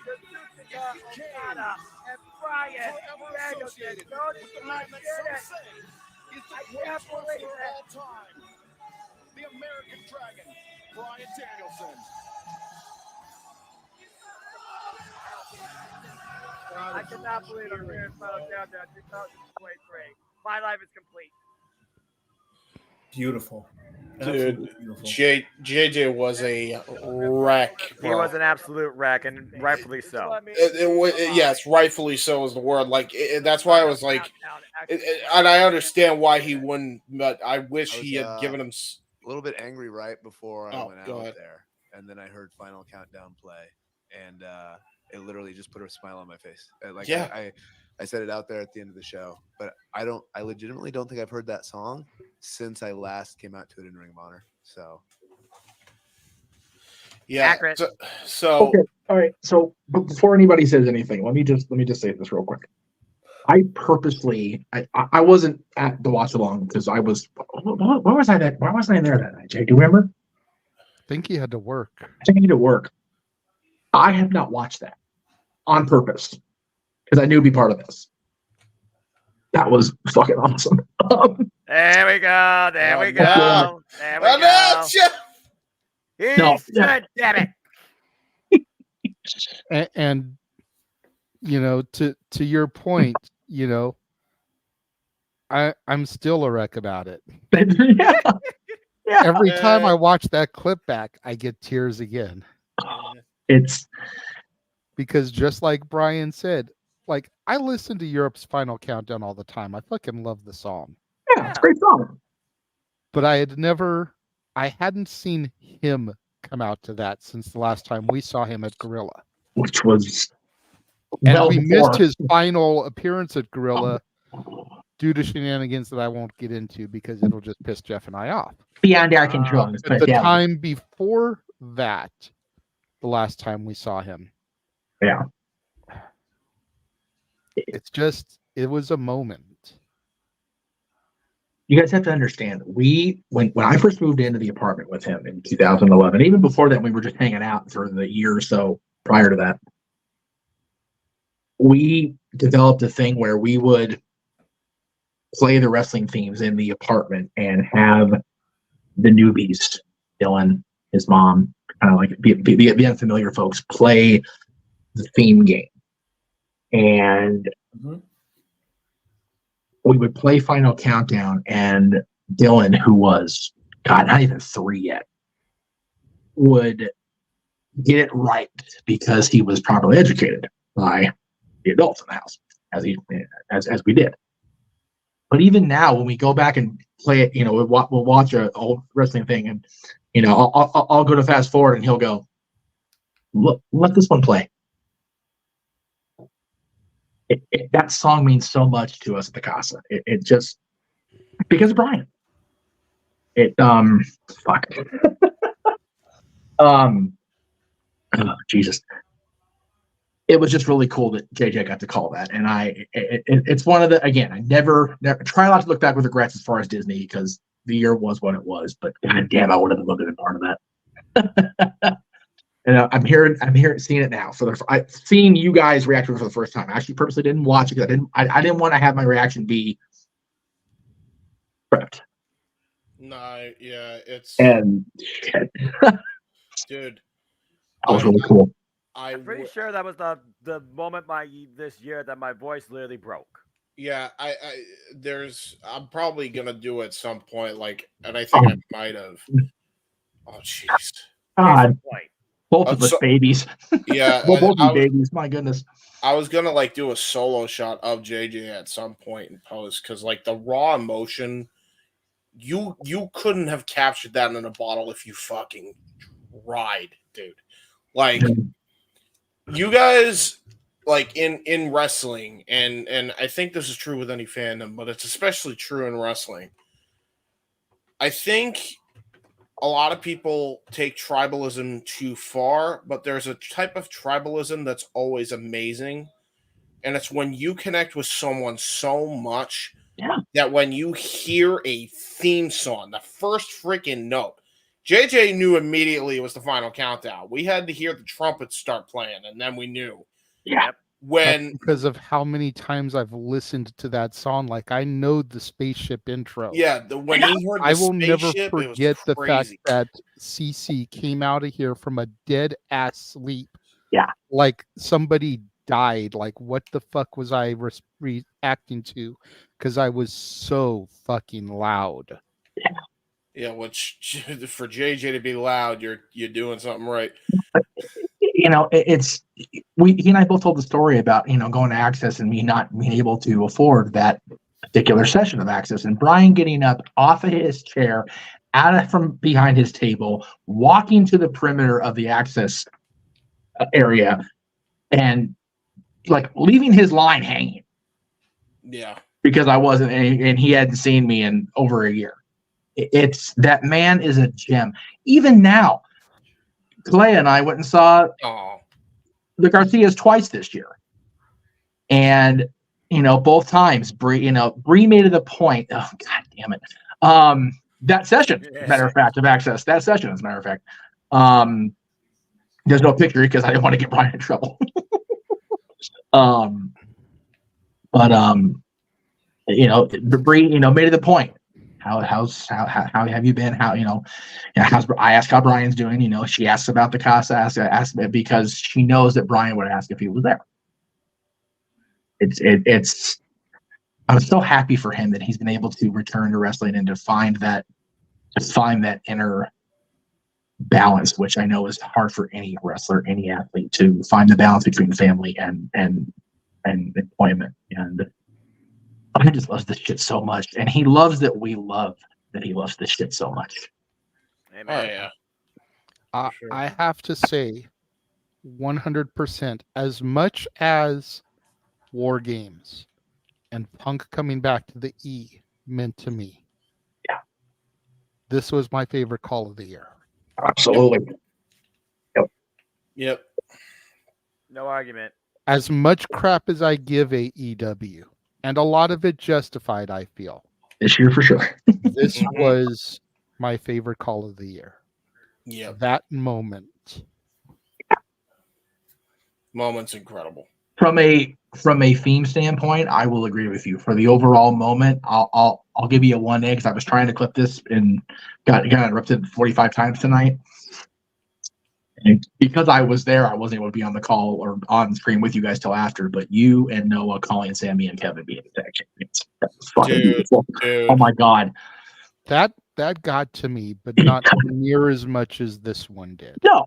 Speaker 2: Kazuchika Okada and Brian Danielson. Tony, I did it. I can't believe it.
Speaker 18: The American Dragon, Brian Danielson.
Speaker 2: I cannot believe I'm here in Final Countdown 2023. My life is complete.
Speaker 16: Beautiful.
Speaker 6: Dude, JJ was a wreck.
Speaker 2: He was an absolute wreck, and rightfully so.
Speaker 6: Yes, rightfully so is the word. Like that's why I was like, and I understand why he wouldn't, but I wish he had given him
Speaker 20: a little bit angry right before I went out
Speaker 6: ahead.
Speaker 20: there, and then I heard Final Countdown play, and it literally just put a smile on my face. Like I said it out there at the end of the show, but I legitimately don't think I've heard that song since I last came out to it in Ring of Honor. So
Speaker 6: yeah,
Speaker 2: accurate.
Speaker 6: So
Speaker 10: okay, all right. So before anybody says anything, let me just say this real quick. I purposely I wasn't at the watch along because I was where was I there that night, Jay? Do you remember?
Speaker 3: I think he had to work.
Speaker 10: I think he had to work. I have not watched that on purpose because I knew it'd be part of this. That was fucking awesome.
Speaker 2: There we go. There we go. There we go. He's good, damn it.
Speaker 3: And you know, to your point, you know, I'm still a wreck about it. Every time I watch that clip back, I get tears again.
Speaker 10: It's
Speaker 3: because just like Brian said, like I listen to Europe's Final Countdown all the time. I fucking love the song.
Speaker 10: Yeah, it's a great song.
Speaker 3: But I hadn't seen him come out to that since the last time we saw him at Gorilla.
Speaker 10: Which was
Speaker 3: and we missed his final appearance at Gorilla due to shenanigans that I won't get into because it'll just piss Jeff and I off.
Speaker 10: Beyond our control.
Speaker 3: At the time before that, the last time we saw him.
Speaker 10: Yeah.
Speaker 3: It was a moment.
Speaker 10: You guys have to understand, when I first moved into the apartment with him in 2011, even before that, we were just hanging out for the year or so prior to that. We developed a thing where we would play the wrestling themes in the apartment and have the newbies, Dylan, his mom, kind of like the unfamiliar folks, play the theme game. And we would play Final Countdown, and Dylan, who was, God, not even 3 yet, would get it right because he was properly educated by the adults in the house, as we did. But even now, when we go back and play it, you know, we'll watch an old wrestling thing, and you know, I'll go to fast forward, and he'll go, let this one play. That song means so much to us at the Casa. It just because of Brian. Fuck. Oh, Jesus. It was just really cool that JJ got to call that, and it's one of the, again, I never try not to look back with regrets as far as Disney because the year was what it was, but god damn, I would have loved to be part of that. And I'm seeing it now. I've seen you guys react to it for the first time. I actually purposely didn't watch it because I didn't want to have my reaction be prepped.
Speaker 6: No, yeah, it's
Speaker 10: and
Speaker 6: dude,
Speaker 10: that was really cool.
Speaker 2: I'm pretty sure that was the moment this year that my voice literally broke.
Speaker 6: Yeah, I'm probably gonna do it at some point, like, and I think I might have. Oh, jeez.
Speaker 10: God. Both of us babies.
Speaker 6: Yeah,
Speaker 10: both of babies. My goodness.
Speaker 6: I was gonna like do a solo shot of JJ at some point in post because like the raw emotion, you couldn't have captured that in a bottle if you fucking ride, dude. Like, you guys, like in wrestling, and I think this is true with any fandom, but it's especially true in wrestling. I think a lot of people take tribalism too far, but there's a type of tribalism that's always amazing. And it's when you connect with someone so much that when you hear a theme song, the first freaking note, JJ knew immediately it was the final countdown. We had to hear the trumpets start playing, and then we knew.
Speaker 10: Yeah.
Speaker 6: When
Speaker 3: That's because of how many times I've listened to that song, like I know the spaceship intro.
Speaker 6: when he heard the
Speaker 3: I will never
Speaker 6: spaceship, it was
Speaker 3: forget the fact
Speaker 6: crazy.
Speaker 3: that CC came out of here from a dead ass sleep.
Speaker 10: Yeah,
Speaker 3: like somebody died. Like, what the fuck was I reacting to? Because I was so fucking loud.
Speaker 6: Yeah, which for JJ to be loud, you're doing something right.
Speaker 10: You know, he and I both told the story about, you know, going to Access and me not being able to afford that particular session of Access, and Brian getting up off of his chair, from behind his table, walking to the perimeter of the Access area, and like leaving his line hanging.
Speaker 6: Yeah,
Speaker 10: because I wasn't, and he hadn't seen me in over a year. It's that man is a gem. Even now, Clay and I went and saw the Garcias twice this year, and you know, both times Bree made it a point. Oh, god damn it! That session, matter of fact, of Access. That session, as a matter of fact, there's no picture because I didn't want to get Brian in trouble. You know, Bree, you know, made it a point. How have you been? How, you know, I asked how Brian's doing. You know, she asks about the Casa, asks because she knows that Brian would ask if he was there. It's I'm so happy for him that he's been able to return to wrestling and to find that inner balance, which I know is hard for any wrestler, any athlete, to find the balance between family and employment. And I just love this shit so much, and he loves that we love that he loves this shit so much.
Speaker 2: Amen.
Speaker 3: Oh, yeah. I have to say, 100%, as much as War Games and Punk coming back to the E meant to me.
Speaker 10: Yeah.
Speaker 3: This was my favorite call of the year.
Speaker 10: Absolutely.
Speaker 6: Yep.
Speaker 2: No argument.
Speaker 3: As much crap as I give AEW, and a lot of it justified, I feel.
Speaker 10: This year for sure.
Speaker 3: This was my favorite call of the year.
Speaker 6: Yeah.
Speaker 3: That moment.
Speaker 6: Moment's incredible.
Speaker 10: From a theme standpoint, I will agree with you. For the overall moment, I'll give you a 1A because I was trying to clip this and got interrupted 45 times tonight. And because I was there, I wasn't able to be on the call or on screen with you guys till after. But you and Noah calling Sammy and Kevin being the tag champions. That was fucking beautiful. Oh my god.
Speaker 3: That got to me, but not near as much as this one did.
Speaker 10: No.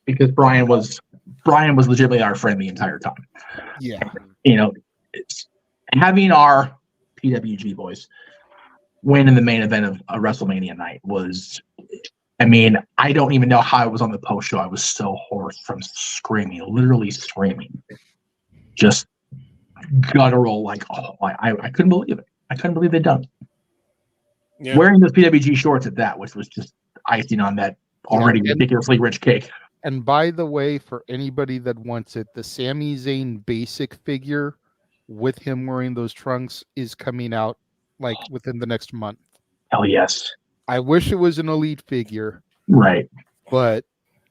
Speaker 10: Because Brian was legitimately our friend the entire time.
Speaker 3: Yeah.
Speaker 10: You know, it's having our PWG boys win in the main event of a WrestleMania night was, I mean, I don't even know how I was on the post show. I was so hoarse from screaming, literally screaming. Just guttural, like, oh, I couldn't believe it. I couldn't believe they'd done it. Yeah. Wearing those PWG shorts at that, which was just icing on that already ridiculously rich cake.
Speaker 3: And by the way, for anybody that wants it, the Sami Zayn basic figure with him wearing those trunks is coming out like within the next month.
Speaker 10: Hell yes.
Speaker 3: I wish it was an elite figure.
Speaker 10: Right.
Speaker 3: But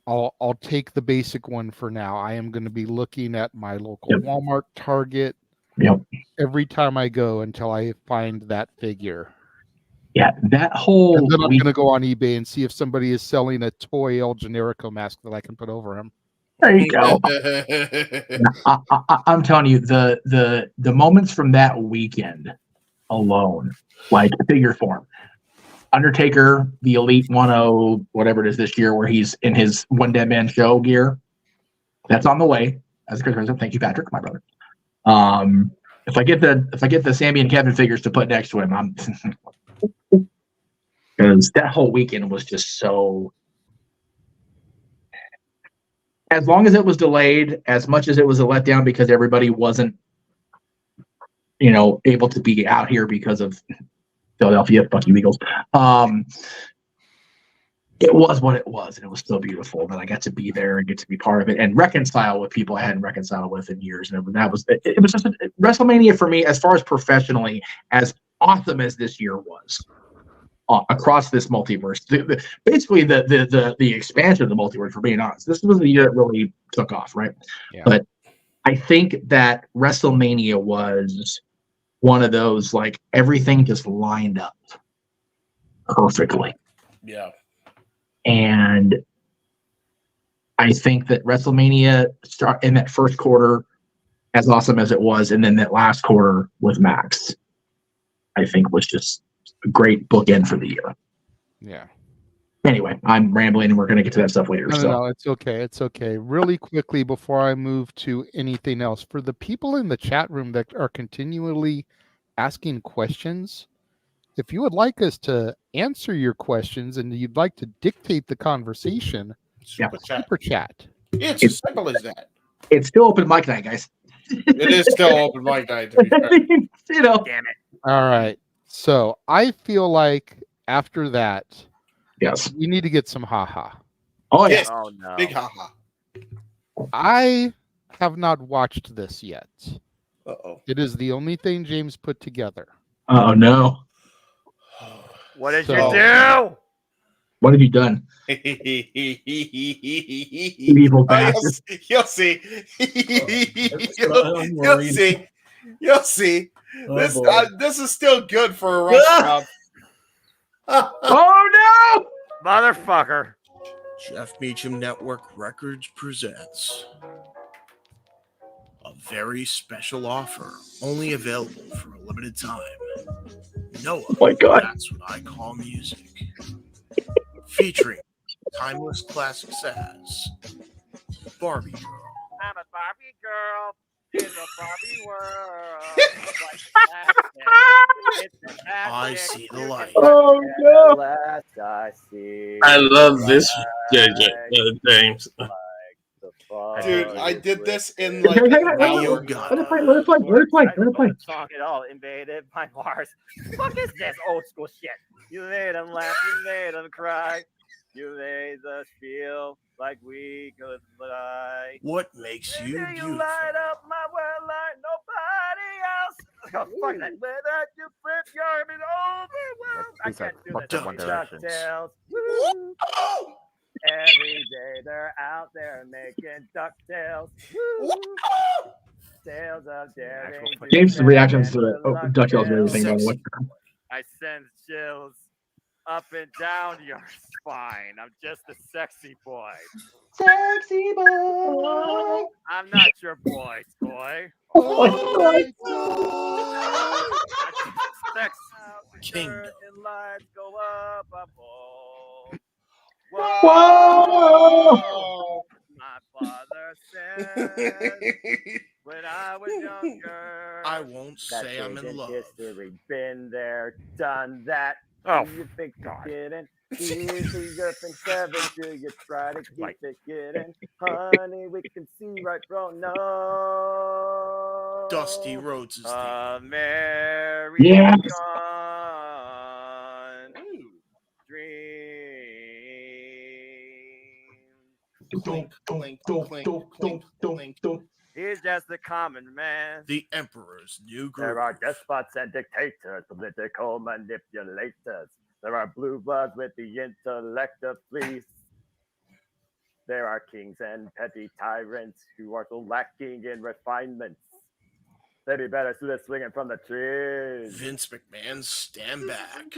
Speaker 3: I'll take the basic one for now. I am going to be looking at my local Walmart, Target, every time I go until I find that figure.
Speaker 10: Yeah, that whole.
Speaker 3: And then I'm going to go on eBay and see if somebody is selling a toy El Generico mask that I can put over him.
Speaker 10: There you go. I'm telling you, the moments from that weekend alone, like figure form. Undertaker, the Elite 1-0, whatever it is this year, where he's in his one dead man show gear. That's on the way. As Chris Present, thank you, Patrick, my brother. If I get the Sammy and Kevin figures to put next to him, I'm because that whole weekend was just so as long as it was delayed, as much as it was a letdown because everybody wasn't, able to be out here because of Philadelphia, fuck you Eagles. It was what it was, and it was still beautiful that I got to be there and get to be part of it and reconcile with people I hadn't reconciled with in years. And it was just WrestleMania for me, as far as professionally, as awesome as this year was across this multiverse. Basically, the expansion of the multiverse. For being honest, this was the year it really took off, right?
Speaker 3: Yeah.
Speaker 10: But I think that WrestleMania was one of those, like, everything just lined up perfectly.
Speaker 6: Yeah.
Speaker 10: And I think that WrestleMania start in that first quarter, as awesome as it was, and then that last quarter with Max, I think was just a great bookend for the year.
Speaker 3: Yeah.
Speaker 10: Anyway, I'm rambling, and we're going to get to that stuff later.
Speaker 3: No, it's okay. It's okay. Really quickly before I move to anything else, for the people in the chat room that are continually asking questions, if you would like us to answer your questions and you'd like to dictate the conversation, super chat.
Speaker 6: Yeah, it's as simple as that.
Speaker 10: It's still open mic night, guys.
Speaker 6: It is still open mic night, to be fair.
Speaker 2: Damn it.
Speaker 3: All right. So I feel like after that,
Speaker 10: yes,
Speaker 3: we need to get some haha.
Speaker 10: Oh yeah.
Speaker 2: Oh no.
Speaker 6: Big haha.
Speaker 3: I have not watched this yet.
Speaker 6: Uh-oh.
Speaker 3: It is the only thing James put together.
Speaker 10: Oh no.
Speaker 2: What did
Speaker 3: So-
Speaker 2: you do?
Speaker 10: What have you done?
Speaker 6: Evil
Speaker 10: bastard.
Speaker 6: You'll see.
Speaker 10: I'm
Speaker 6: You'll
Speaker 10: worried.
Speaker 6: see. You'll see.
Speaker 10: Oh, boy.
Speaker 6: This is still good for a restaurant.
Speaker 10: Oh no!
Speaker 2: Motherfucker.
Speaker 6: Jeff Meacham Network Records presents a very special offer, only available for a limited time. Noah,
Speaker 10: my God.
Speaker 6: That's What I Call Music. Featuring timeless classics as Barbie Girl,
Speaker 2: I'm a Barbie girl in a Barbie world.
Speaker 6: I See the Light.
Speaker 10: Oh no!
Speaker 2: Last I see.
Speaker 19: I love this, James.
Speaker 6: Dude, I did this in like
Speaker 10: Hang on,
Speaker 6: radio
Speaker 10: Let
Speaker 6: gun.
Speaker 10: it play. Let it play. Let it play. Let it play.
Speaker 2: Song at all invaded my Mars. Fuck is this old school shit? You made them laugh, you made them cry. You made us feel like we could fly.
Speaker 6: What makes you
Speaker 2: You
Speaker 6: beautiful?
Speaker 2: light up my world like nobody else. Oh, fuck that. Without you flip your arm and overwhelmed. I can't do this.
Speaker 6: One Directions.
Speaker 2: DuckTales. Woo. Every day they're out there making DuckTales. Woo. Tales of daring.
Speaker 10: James' reactions to the DuckTales and everything. By the way.
Speaker 2: I send chills up and down your spine. I'm just a sexy boy.
Speaker 10: Sexy boy.
Speaker 2: I'm not your boy, toy. Sex
Speaker 6: Kingdom.
Speaker 2: and lights go up a pole.
Speaker 10: Whoa!
Speaker 2: My father said when I was younger.
Speaker 6: I won't say I'm in love.
Speaker 2: History, been there, done that. Oh, you think God. You didn't? Easy, you're from 7 till you try to keep it getting. Honey, we can see right from no.
Speaker 6: Dusty Rhodes is the
Speaker 2: American
Speaker 10: Yes.
Speaker 2: dream.
Speaker 6: clink, clink, clink, clink, clink.
Speaker 2: He's just a common man.
Speaker 6: The Emperor's New Groove.
Speaker 2: There are despots and dictators, political manipulators. There are blue bloods with the intellect of fleece. There are kings and petty tyrants who are so lacking in refinement. They'd be better suited swinging from the trees.
Speaker 6: Vince McMahon, stand back.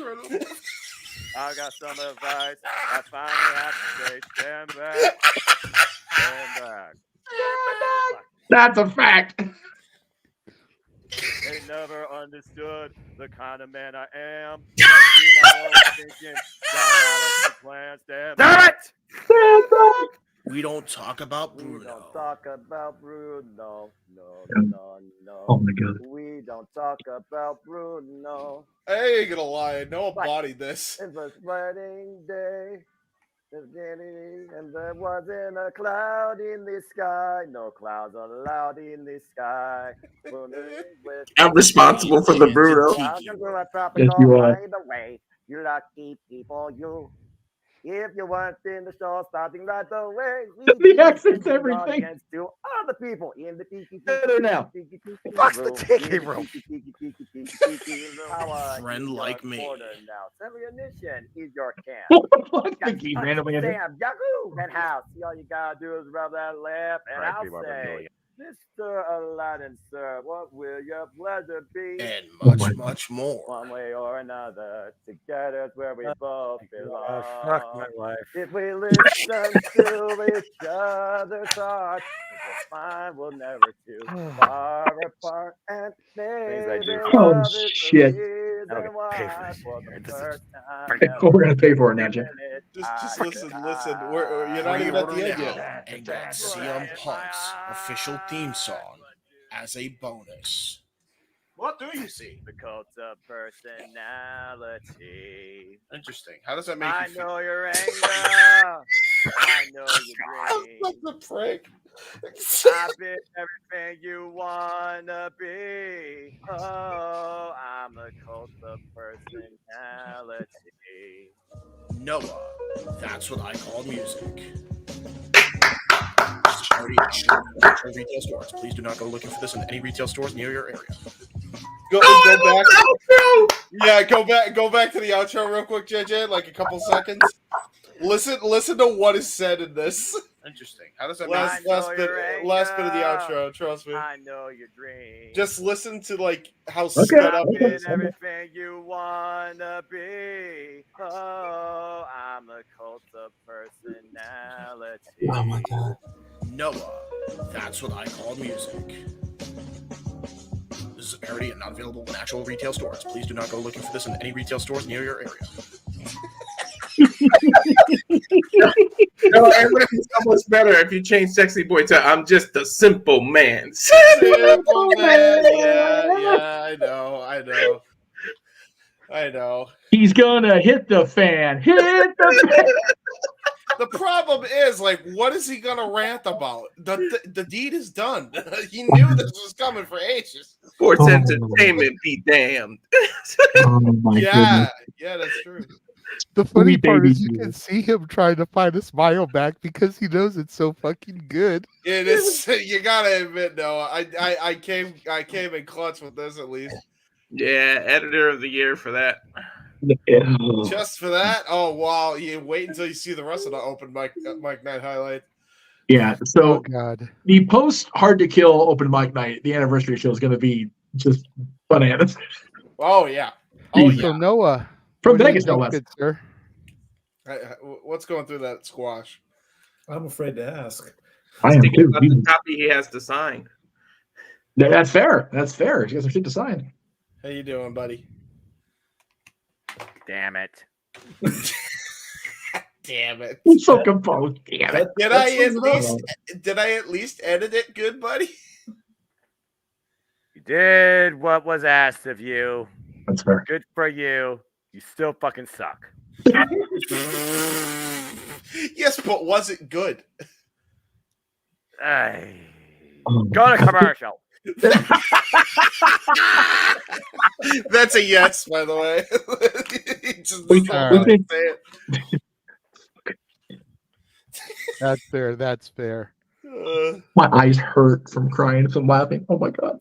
Speaker 2: I got some advice. I finally have to say, stand back. Stand back.
Speaker 10: That's a fact.
Speaker 2: They never understood the kind of man I am. I do my own thinking, got a plan, stand back.
Speaker 6: We don't talk about
Speaker 2: We
Speaker 6: Bruno.
Speaker 2: don't talk about Bruno. No.
Speaker 10: Oh my God.
Speaker 2: We don't talk about Bruno.
Speaker 6: I ain't gonna lie, I know I bodied this.
Speaker 2: It was wedding day. And there wasn't a cloud in the sky. No clouds allowed in the sky.
Speaker 19: I'm responsible for the Bruno.
Speaker 10: Yes, you are.
Speaker 2: By the way, you lucky people, you. If you weren't in the show starting right away,
Speaker 10: The accent's everything.
Speaker 2: To other people in the tiki
Speaker 14: Better now.
Speaker 2: Fuck the tiki room.
Speaker 6: Friend like me.
Speaker 2: Now, Semionission is your camp.
Speaker 10: He randomly ended.
Speaker 2: Sam, Yahoo, and house. See, all you gotta do is rub that lip, and
Speaker 4: Right,
Speaker 2: I'll
Speaker 4: people are
Speaker 2: say,
Speaker 4: doing it.
Speaker 2: Mr. Aladdin, sir, what will your pleasure be?
Speaker 6: And much more.
Speaker 2: One way or another, together's where we both belong.
Speaker 4: Fuck my life.
Speaker 2: If we listen to each other's thoughts, we'll find we'll never too far apart. And maybe
Speaker 10: Oh,
Speaker 2: love is
Speaker 10: shit.
Speaker 2: the
Speaker 4: I don't
Speaker 2: reason
Speaker 4: get paid for
Speaker 2: why
Speaker 4: this.
Speaker 2: for the first time
Speaker 10: We're going to pay for it now, Jim.
Speaker 6: Just listen. You're not even at the end yet. And got CM Punk's official theme song as a bonus. What do you see?
Speaker 2: The cult of personality.
Speaker 6: Interesting. How does that make
Speaker 2: I
Speaker 6: you feel?
Speaker 2: know your anger. I know your dreams.
Speaker 6: What the frick?
Speaker 2: I've been everything you wanna be. Oh, I'm a cult of personality.
Speaker 6: Noah. That's what I call music. Charity at retail stores. Please do not go looking for this in any retail stores near your area. Go back. Yeah, go back to the outro real quick, JJ. Like a couple seconds. Listen to what is said in this. Interesting. How does that last bit of the outro? Trust me.
Speaker 2: I know your dreams.
Speaker 6: Just listen to like how sped up it is.
Speaker 2: Everything you wanna be. Oh, I'm a cult of personality.
Speaker 7: Oh my god.
Speaker 6: Noah. That's what I call music. This is a parody and not available in actual retail stores. Please do not go looking for this in any retail stores near your area.
Speaker 19: No, everything's so much better if you change Sexy Boy to I'm just a simple man.
Speaker 6: Simple man. Yeah, I know.
Speaker 10: He's gonna hit the fan. Hit the fan.
Speaker 6: The problem is, like, what is he gonna rant about? The deed is done. He knew this was coming for ages.
Speaker 19: Sports entertainment be damned.
Speaker 6: Yeah, that's true.
Speaker 3: The funny part is you can see him trying to find a smile back because he knows it's so fucking good.
Speaker 6: It is. You gotta admit, Noah. I came in clutch with this at least.
Speaker 19: Yeah, editor of the year for that.
Speaker 6: Just for that? Oh wow! You wait until you see the rest of the open mic night highlight.
Speaker 10: Yeah. So
Speaker 3: God.
Speaker 10: The post Hard to Kill open mic night, the anniversary show is going to be just bananas.
Speaker 6: Oh yeah.
Speaker 3: So Noah.
Speaker 10: From Vegas, no less.
Speaker 3: Sir.
Speaker 6: What's going through that squash?
Speaker 16: I'm afraid to ask.
Speaker 10: I am too.
Speaker 19: About the copy he has to sign.
Speaker 10: That's fair. That's fair. He has some shit to sign.
Speaker 6: How you doing, buddy?
Speaker 2: Damn it.
Speaker 6: Damn it.
Speaker 10: I'm so composed. Damn it.
Speaker 6: Did I at least edit it good, buddy?
Speaker 2: You did what was asked of you.
Speaker 10: That's fair.
Speaker 2: Good for you. You still fucking suck.
Speaker 6: Yes, but was it good?
Speaker 2: Go to commercial.
Speaker 6: That's a yes, by the way.
Speaker 3: That's fair.
Speaker 10: My eyes hurt from crying from laughing. Oh my god.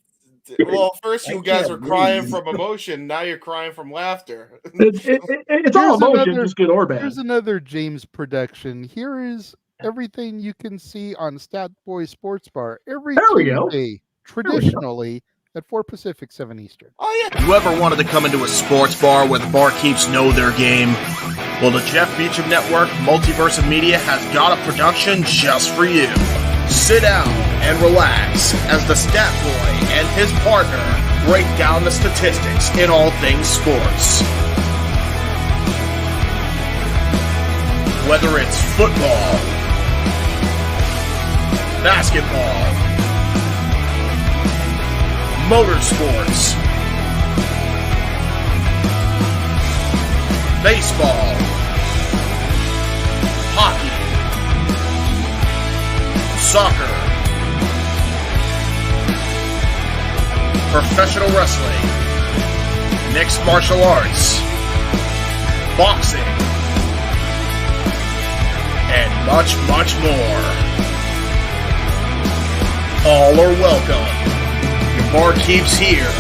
Speaker 6: Well, first you guys were crying from emotion. Now you're crying from laughter.
Speaker 10: It's all emotion, just good or bad.
Speaker 3: Here's another James production. Here is everything you can see on Stat Boy Sports Bar every Tuesday, traditionally at 4 Pacific, 7 Eastern.
Speaker 6: Oh yeah. You ever wanted to come into a sports bar where the barkeeps know their game? Well, the Jeff Meacham Network, Multiverse of Media, has got a production just for you. Sit down and relax as the Stat Boy and his partner break down the statistics in all things sports. Whether it's football, basketball, motorsports, baseball, soccer, professional wrestling, mixed martial arts, boxing, and much, much more. All are welcome. Your barkeeps here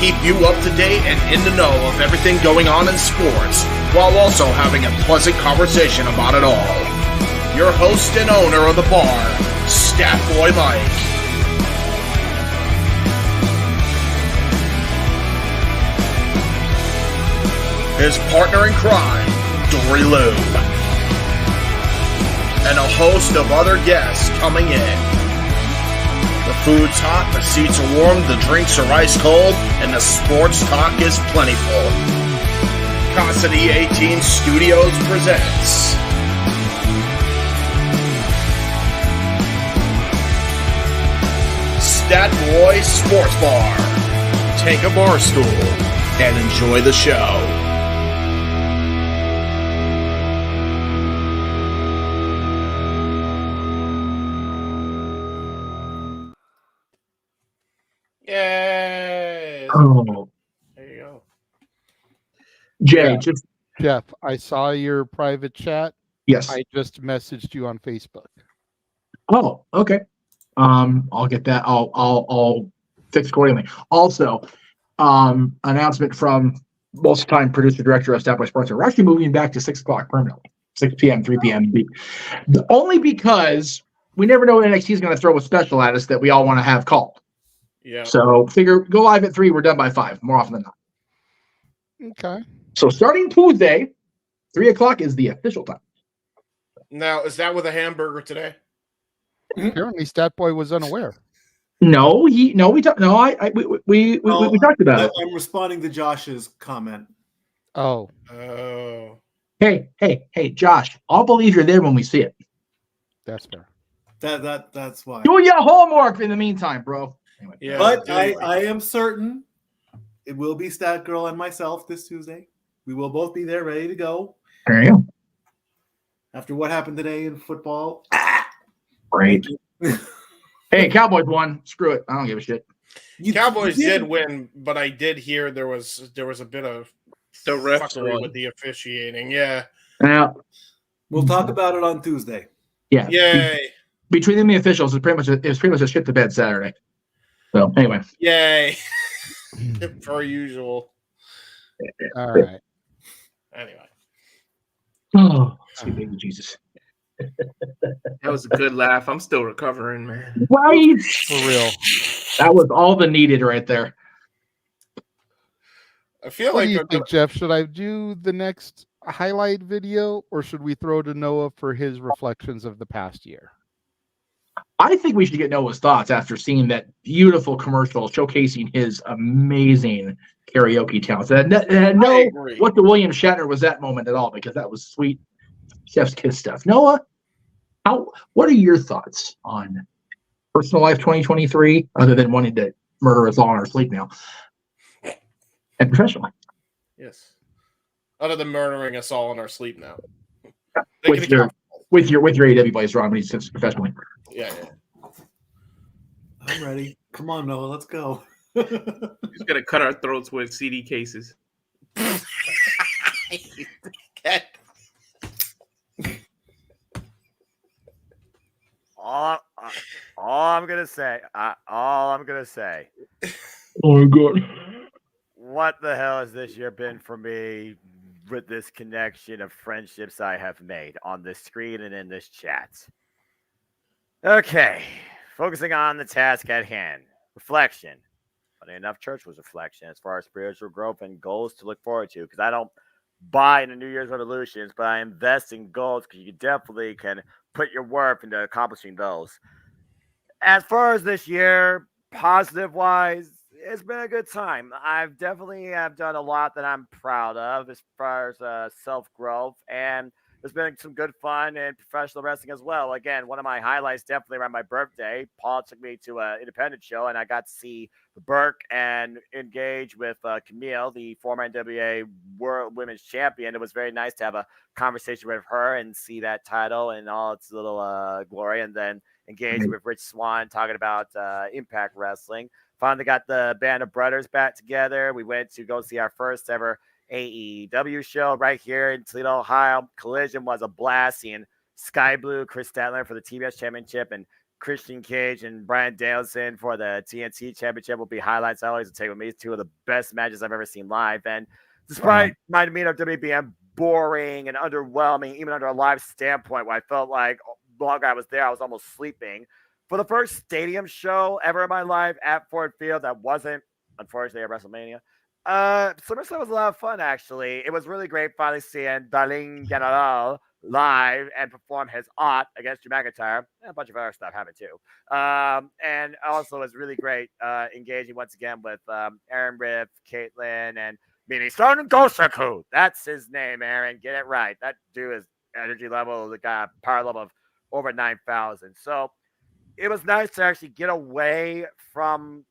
Speaker 6: keep you up to date and in the know of everything going on in sports, while also having a pleasant conversation about it all. Your host and owner of the bar, Stat Boy Mike. His partner in crime, Dory Lou. And a host of other guests coming in. The food's hot, the seats are warm, the drinks are ice cold, and the sports talk is plentiful. Cassidy 18 Studios presents Stat Boy Sports Bar. Take a bar stool and enjoy the show.
Speaker 19: Yay!
Speaker 10: Oh,
Speaker 19: There you go.
Speaker 10: Jay,
Speaker 3: Yeah.
Speaker 10: just
Speaker 3: Jeff, I saw your private chat.
Speaker 10: yes.
Speaker 3: I just messaged you on Facebook.
Speaker 10: Oh, okay. I'll get that. I'll fix accordingly. Also, announcement from most-time producer director of Stat Boy Sports. We're actually moving back to 6:00 permanently. 6 p.m., 3 p.m. Only because we never know what NXT is going to throw a special at us that we all want to have called.
Speaker 6: Yeah.
Speaker 10: So figure go live at 3. We're done by 5, more often than not.
Speaker 3: Okay.
Speaker 10: So starting Tuesday, 3 o'clock is the official time.
Speaker 6: Now, is that with a hamburger today?
Speaker 3: Apparently, Stat Boy was unaware.
Speaker 10: No, we talked about it.
Speaker 16: I'm responding to Josh's comment.
Speaker 3: Oh.
Speaker 6: Oh.
Speaker 10: Hey, Josh, I'll believe you're there when we see it.
Speaker 3: That's fair.
Speaker 16: That's why.
Speaker 10: Do your homework in the meantime, bro. Anyway.
Speaker 6: Yeah,
Speaker 16: But I am certain it will be Stat Girl and myself this Tuesday. We will both be there ready to go.
Speaker 10: There you go.
Speaker 16: After what happened today in football.
Speaker 10: Great. Hey, Cowboys won. Screw it. I don't give a shit.
Speaker 6: Cowboys did win, but I did hear there was a bit of
Speaker 19: The refs
Speaker 6: fuckery
Speaker 19: won.
Speaker 6: with the officiating. Yeah.
Speaker 10: Now,
Speaker 16: We'll talk about it on Tuesday.
Speaker 10: yeah.
Speaker 6: Yay.
Speaker 10: Between them and the officials, it was pretty much a shit to bed Saturday. So anyway.
Speaker 6: Yay. Per usual.
Speaker 3: All right.
Speaker 6: Anyway.
Speaker 10: Oh, sweet baby Jesus.
Speaker 19: That was a good laugh. I'm still recovering, man.
Speaker 10: Right?
Speaker 3: For real.
Speaker 10: That was all the needed right there.
Speaker 6: I feel
Speaker 3: What
Speaker 6: like
Speaker 3: do you think, Jeff? Should I do the next highlight video, or should we throw to Noah for his reflections of the past year?
Speaker 10: I think we should get Noah's thoughts after seeing that beautiful commercial showcasing his amazing karaoke talents. That had no what the William Shatner was that moment at all, because that was sweet chef's kiss stuff. Noah, what are your thoughts on personal life 2023, other than wanting to murder us all in our sleep now, and professionally?
Speaker 6: Yes. Other than murdering us all in our sleep now.
Speaker 10: With your AEW buddies, Ron, but he says professionally.
Speaker 6: Yeah.
Speaker 16: I'm ready. Come on, Noah, let's go.
Speaker 19: Just gotta cut our throats with CD cases.
Speaker 2: All I'm gonna say.
Speaker 10: Oh my god!
Speaker 2: What the hell has this year been for me with this connection of friendships I have made on this screen and in this chat? Okay, focusing on the task at hand. Reflection. Funny enough, church was reflection as far as spiritual growth and goals to look forward to, because I don't buy into New Year's resolutions, but I invest in goals because you definitely can put your worth into accomplishing those. As far as this year, positive wise, it's been a good time. I've definitely have done a lot that I'm proud of as far as self-growth, and there's been some good fun and professional wrestling as well. Again, one of my highlights definitely around my birthday. Paul took me to an independent show, and I got to see Burke and engage with Camille, the former NWA World Women's Champion. It was very nice to have a conversation with her and see that title and all its little glory, and then engaged with Rich Swann, talking about Impact Wrestling. Finally got the band of brothers back together. We went to go see our first ever AEW show right here in Toledo, Ohio. Collision was a blast, seeing Sky Blue, Chris Statler for the TBS Championship, and Christian Cage and Bryan Danielson for the TNT Championship will be highlights I always take with me. Two of the best matches I've ever seen live. And despite my demeanor of WWE being boring and underwhelming, even under a live standpoint, where I felt like the longer I was there, I was almost sleeping. For the first stadium show ever in my life at Ford Field, that wasn't, unfortunately, at WrestleMania. SummerSlam was a lot of fun, actually. It was really great finally seeing Darlene General live and perform his art against Drew McIntyre, and a bunch of other stuff happened too. And also it was really great engaging once again with Aaron Riff, Caitlin, and Mini-San Gosaku. That's his name, Aaron. Get it right. That dude is energy level, the guy power level of over 9,000. So it was nice to actually get away from,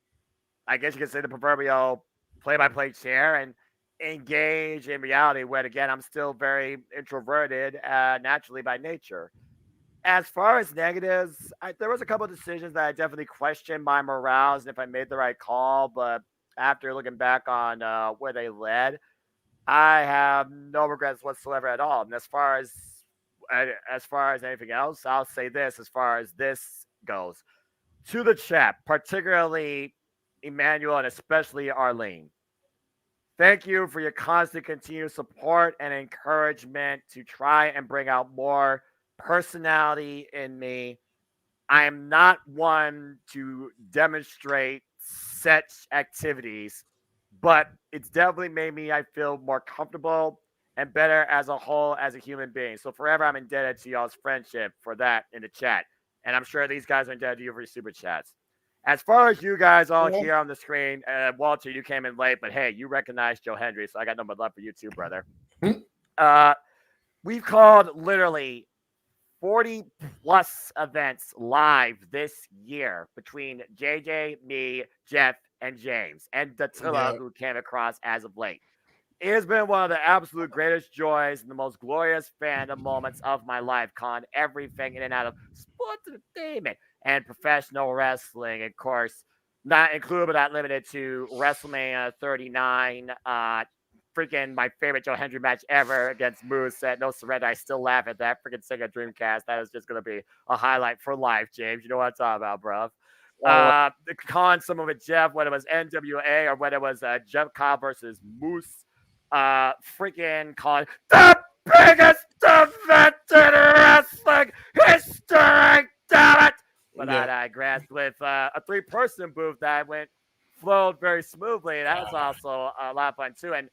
Speaker 2: I guess you could say, the proverbial play-by-play chair and engage in reality, where again I'm still very introverted naturally by nature. As far as negatives, there was a couple of decisions that I definitely questioned my morals and if I made the right call, but after looking back on where they led, I have no regrets whatsoever at all. And as far as anything else, I'll say this: as far as this goes, to the chat, particularly Emmanuel and especially Arlene, thank you for your constant continued support and encouragement to try and bring out more personality in me. I am not one to demonstrate such activities, but it's definitely made me, I feel, more comfortable and better as a whole as a human being. So forever I'm indebted to y'all's friendship for that in the chat. And I'm sure these guys are indebted to you for your super chats. As far as you guys all here on the screen, Walter, you came in late, but hey, you recognized Joe Hendry, so I got no but love for you too, brother. We've called literally 40 plus events live this year between JJ, me, Jeff, and James, and Dattila, who came across as of late. It has been one of the absolute greatest joys and the most glorious fandom moments of my life, con everything in and out of sports entertainment and professional wrestling, of course, not included but not limited to WrestleMania 39, freaking my favorite Joe Hendry match ever against Moose at No Surrender. I still laugh at that freaking Sega Dreamcast. That is just going to be a highlight for life, James. You know what I'm talking about, bro. The con, some of it, Jeff, whether it was NWA or whether it was Jeff Cobb versus Moose, freaking con the biggest event in wrestling history, damn it! But I digress with a 3-person booth that flowed very smoothly. That was also a lot of fun too. And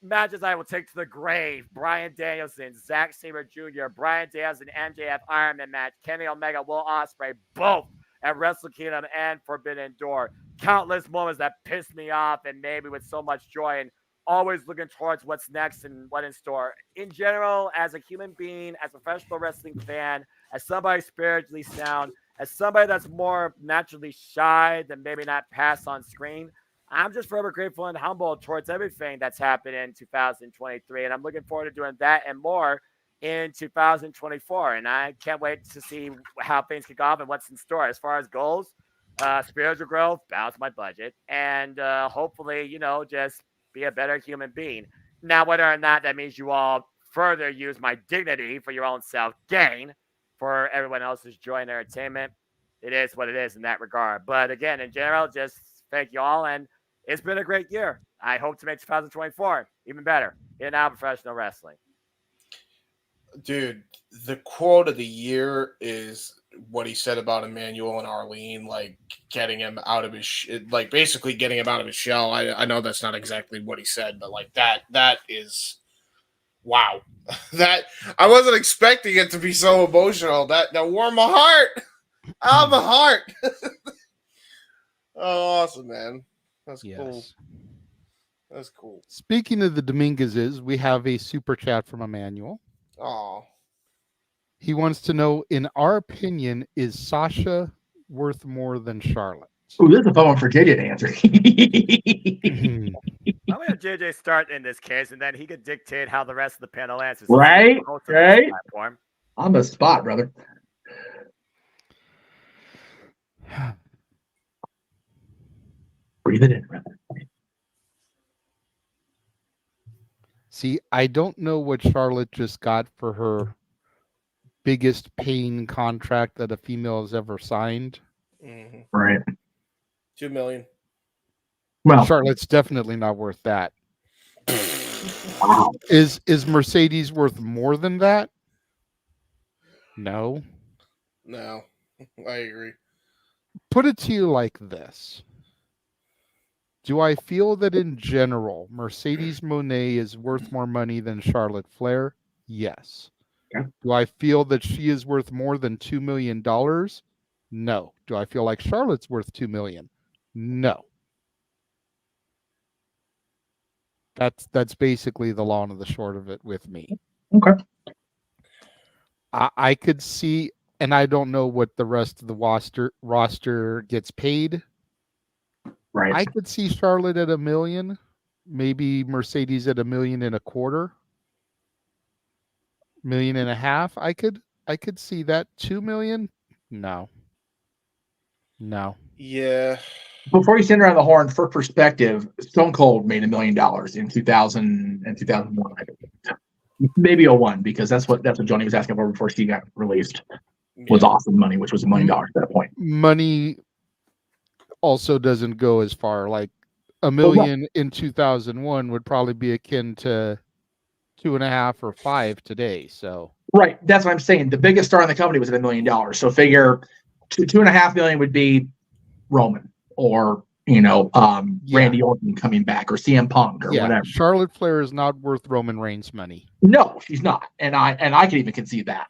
Speaker 2: matches I will take to the grave: Bryan Danielson, Zack Sabre Jr., Bryan Danielson, MJF Ironman match, Kenny Omega, Will Ospreay, both at Wrestle Kingdom and Forbidden Door. Countless moments that pissed me off and made me with so much joy, and always looking towards what's next and what in store. In general, as a human being, as a professional wrestling fan, as somebody spiritually sound, as somebody that's more naturally shy than maybe not pass on screen, I'm just forever grateful and humble towards everything that's happened in 2023. And I'm looking forward to doing that and more in 2024. And I can't wait to see how things kick off and what's in store. As far as goals, spiritual growth, balance my budget, and hopefully, just be a better human being. Now, whether or not that means you all further use my dignity for your own self-gain, for everyone else's joy and entertainment, it is what it is in that regard. But again, in general, just thank you all, and it's been a great year. I hope to make 2024 even better in our professional wrestling.
Speaker 6: Dude, the quote of the year is what he said about Emmanuel and Arlene, like getting him out of his, basically getting him out of his shell. I know that's not exactly what he said, but like that is, wow. That I wasn't expecting it to be so emotional. That warmed my heart. Oh, my heart. Oh, awesome, man. That's cool. That's cool.
Speaker 3: Speaking of the Dominguezes, we have a super chat from Emmanuel.
Speaker 6: Oh.
Speaker 3: He wants to know, in our opinion, is Sasha worth more than Charlotte?
Speaker 10: Oh, this is a fun one for JJ to answer.
Speaker 2: I'm going to have JJ start in this case, and then he could dictate how the rest of the panel answers.
Speaker 10: Right?
Speaker 2: Platform.
Speaker 10: On the spot, brother. Breathe it in, brother.
Speaker 3: See, I don't know what Charlotte just got for her biggest paying contract that a female has ever signed.
Speaker 6: Mhm.
Speaker 10: Right.
Speaker 6: $2 million.
Speaker 10: Well,
Speaker 3: Charlotte's definitely not worth that.
Speaker 10: Wow.
Speaker 3: Is Mercedes worth more than that? No.
Speaker 6: No, I agree.
Speaker 3: Put it to you like this. Do I feel that in general, Mercedes Moné is worth more money than Charlotte Flair? Yes.
Speaker 10: Okay.
Speaker 3: Do I feel that she is worth more than $2 million? No. Do I feel like Charlotte's worth $2 million? No. That's basically the long and the short of it with me.
Speaker 10: Okay.
Speaker 3: I could see, and I don't know what the rest of the roster gets paid.
Speaker 10: Right.
Speaker 3: I could see Charlotte at $1 million, maybe Mercedes at $1.25 million, $1.5 million. I could see that. $2 million? No.
Speaker 6: Yeah.
Speaker 10: Before you send around the horn, for perspective, Stone Cold made $1 million in 2000 and 2001. I think. Maybe 01, because that's what Johnny was asking for before she got released. Was awesome money, which was $1 million at that point.
Speaker 3: Money also doesn't go as far. Like $1 million in 2001 would probably be akin to 2.5 or 5 today. So
Speaker 10: right, that's what I'm saying. The biggest star in the company was at $1 million. So figure $2.5 million would be Roman or Randy Orton coming back or CM Punk or whatever.
Speaker 3: Charlotte Flair is not worth Roman Reigns' money.
Speaker 10: No, she's not, and I can even concede that.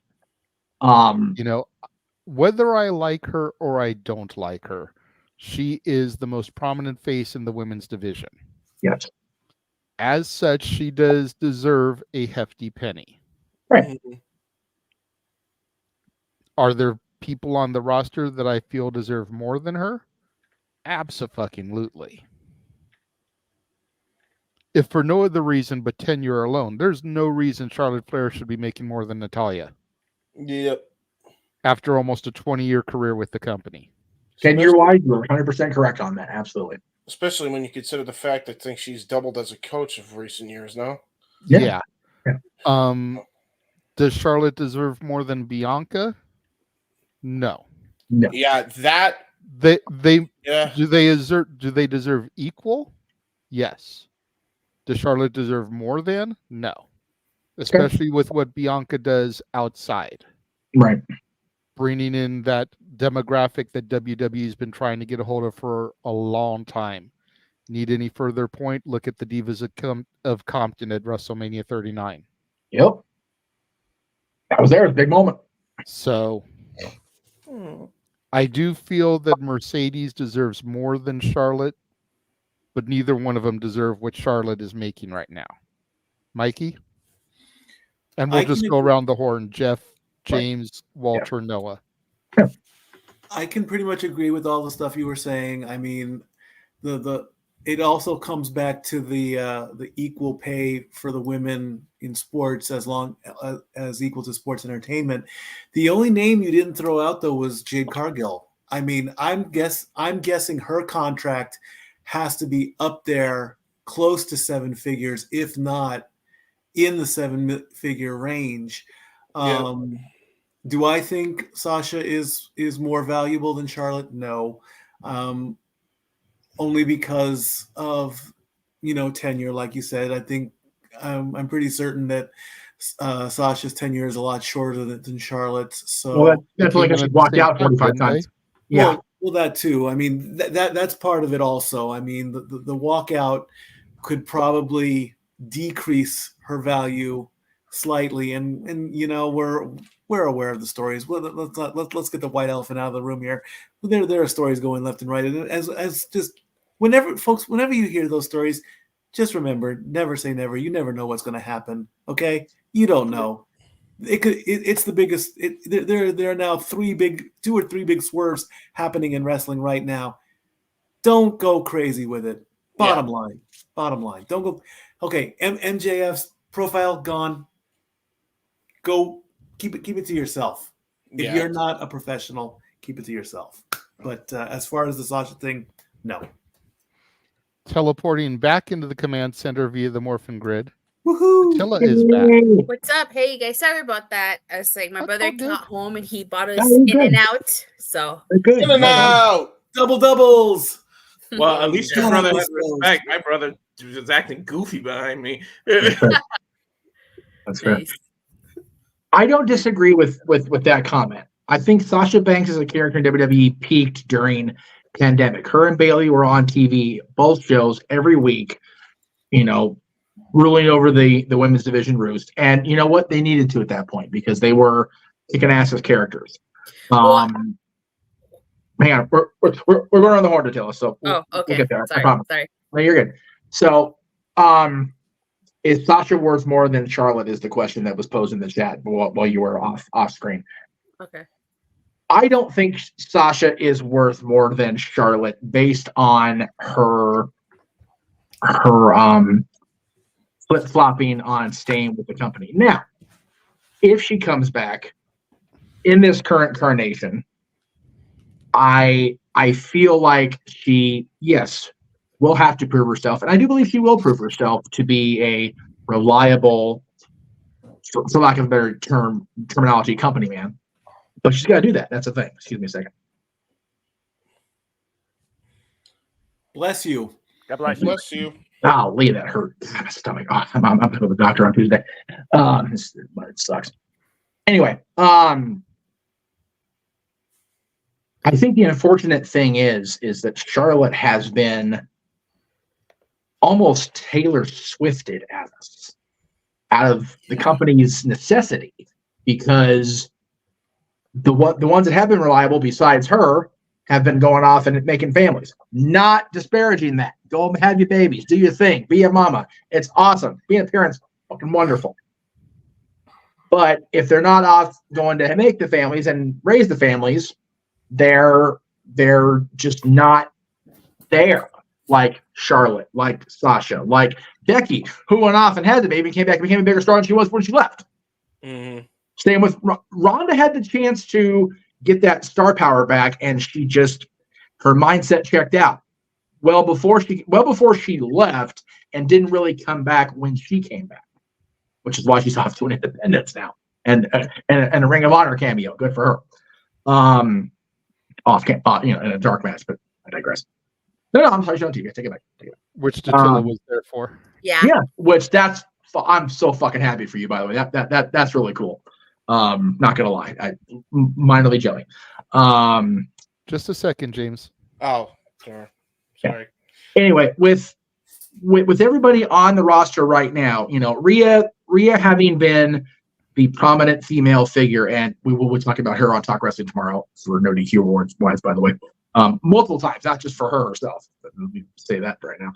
Speaker 3: Whether I like her or I don't like her, she is the most prominent face in the women's division.
Speaker 10: Yes.
Speaker 3: As such, she does deserve a hefty penny.
Speaker 10: Right.
Speaker 3: Are there people on the roster that I feel deserve more than her? Abso-fucking-lutely. If for no other reason but tenure alone, there's no reason Charlotte Flair should be making more than Natalya.
Speaker 6: Yep.
Speaker 3: After almost a 20-year career with the company.
Speaker 10: 10-year-wise, you're 100% correct on that. Absolutely.
Speaker 6: Especially when you consider the fact that I think she's doubled as a coach of recent years now.
Speaker 3: Yeah. Does Charlotte deserve more than Bianca? No.
Speaker 6: Yeah, that
Speaker 3: they
Speaker 6: yeah.
Speaker 3: Do they deserve equal? Yes. Does Charlotte deserve more than? No. Especially with what Bianca does outside.
Speaker 10: Right.
Speaker 3: Bringing in that demographic that WWE's been trying to get a hold of for a long time. Need any further point? Look at the Divas of Compton at WrestleMania 39.
Speaker 10: Yep. I was there. It was a big moment.
Speaker 3: So I do feel that Mercedes deserves more than Charlotte, but neither one of them deserve what Charlotte is making right now. Mikey? And we'll just go around the horn. Jeff, James, Walter, Noah.
Speaker 16: I can pretty much agree with all the stuff you were saying. I mean, it also comes back to the equal pay for the women in sports as long as equal to sports entertainment. The only name you didn't throw out though was Jade Cargill. I mean, I'm guessing her contract has to be up there close to 7 figures, if not in the 7-figure range. Do I think Sasha is more valuable than Charlotte? No. Only because of tenure, like you said. I think I'm pretty certain that Sasha's tenure is a lot shorter than Charlotte's. So
Speaker 10: that's like she walked out 45 times. Yeah.
Speaker 16: Well, that too. I mean, that's part of it also. I mean, the walkout could probably decrease her value slightly, and we're aware of the stories. Well, let's get the white elephant out of the room here. There are stories going left and right, and as just whenever you hear those stories, just remember, never say never. You never know what's going to happen. Okay, you don't know. It's the biggest. There are now 2 or 3 big swerves happening in wrestling right now. Don't go crazy with it. Bottom line. Don't go. Okay, MJF's profile gone. Go keep it to yourself. If you're not a professional, keep it to yourself. But as far as the Sasha thing, no.
Speaker 3: Teleporting back into the command center via the Morphin Grid.
Speaker 16: Woohoo!
Speaker 3: Attila is back.
Speaker 1: What's up? Hey, you guys, sorry about that. I was like, my brother got home and he bought us
Speaker 10: No, you're
Speaker 1: In and
Speaker 10: good.
Speaker 1: Out. So
Speaker 10: Good.
Speaker 6: In and out.
Speaker 16: Double doubles.
Speaker 19: Well, at least your
Speaker 16: God,
Speaker 19: brother
Speaker 16: I
Speaker 19: had
Speaker 16: suppose.
Speaker 19: respect. My brother was acting goofy behind me.
Speaker 10: That's fair. I don't disagree with that comment. I think Sasha Banks as a character in WWE peaked during pandemic. Her and Bailey were on TV, both shows every week, ruling over the women's division roost. And you know what? They needed to at that point because they were kicking ass as characters. Hang on, we're going on the horn to tell us, so we'll get there.
Speaker 1: Sorry,
Speaker 10: I promise.
Speaker 1: sorry.
Speaker 10: No, you're good. So, is Sasha worth more than Charlotte? Is the question that was posed in the chat while you were off screen.
Speaker 1: Okay.
Speaker 10: I don't think Sasha is worth more than Charlotte based on her flip-flopping on staying with the company. Now, if she comes back in this current incarnation, I feel like she, yes, will have to prove herself. And I do believe she will prove herself to be a reliable, for lack of a better terminology, company man. But she's got to do that. That's the thing. Excuse me a second.
Speaker 16: Bless you.
Speaker 2: God bless you.
Speaker 6: Bless you.
Speaker 10: Golly, that hurt. God, my stomach. Oh, I'm going to the doctor on Tuesday. It sucks. Anyway, I think the unfortunate thing is that Charlotte has been almost Taylor Swifted at us out of the company's necessity, because the ones that have been reliable besides her have been going off and making families. Not disparaging that. Go have your babies. Do your thing. Be a mama. It's awesome. Being a parent's fucking wonderful. But if they're not off going to make the families and raise the families, they're just not there. Like Charlotte, like Sasha, like Becky, who went off and had the baby and came back and became a bigger star than she was when she left.
Speaker 19: Mm-hmm.
Speaker 10: Same with Ronda, had the chance to get that star power back, and she just, her mindset checked out well before she left, and didn't really come back when she came back, which is why she's off to an independence now and a Ring of Honor cameo. Good for her. In a dark match, but I digress. No, I'm sorry, Sean TV. Take it back.
Speaker 3: Which Attila was there for.
Speaker 1: Yeah.
Speaker 10: Which I'm so fucking happy for you, by the way. That's really cool. Not gonna lie, I minorly jelly.
Speaker 3: Just a second, James.
Speaker 6: Oh, sorry.
Speaker 10: Yeah. Anyway, with everybody on the roster right now, Rhea having been the prominent female figure, and we'll talk about her on Talk Wrestling tomorrow for No DQ Awards wise, by the way, multiple times, not just for her herself. But let me say that right now.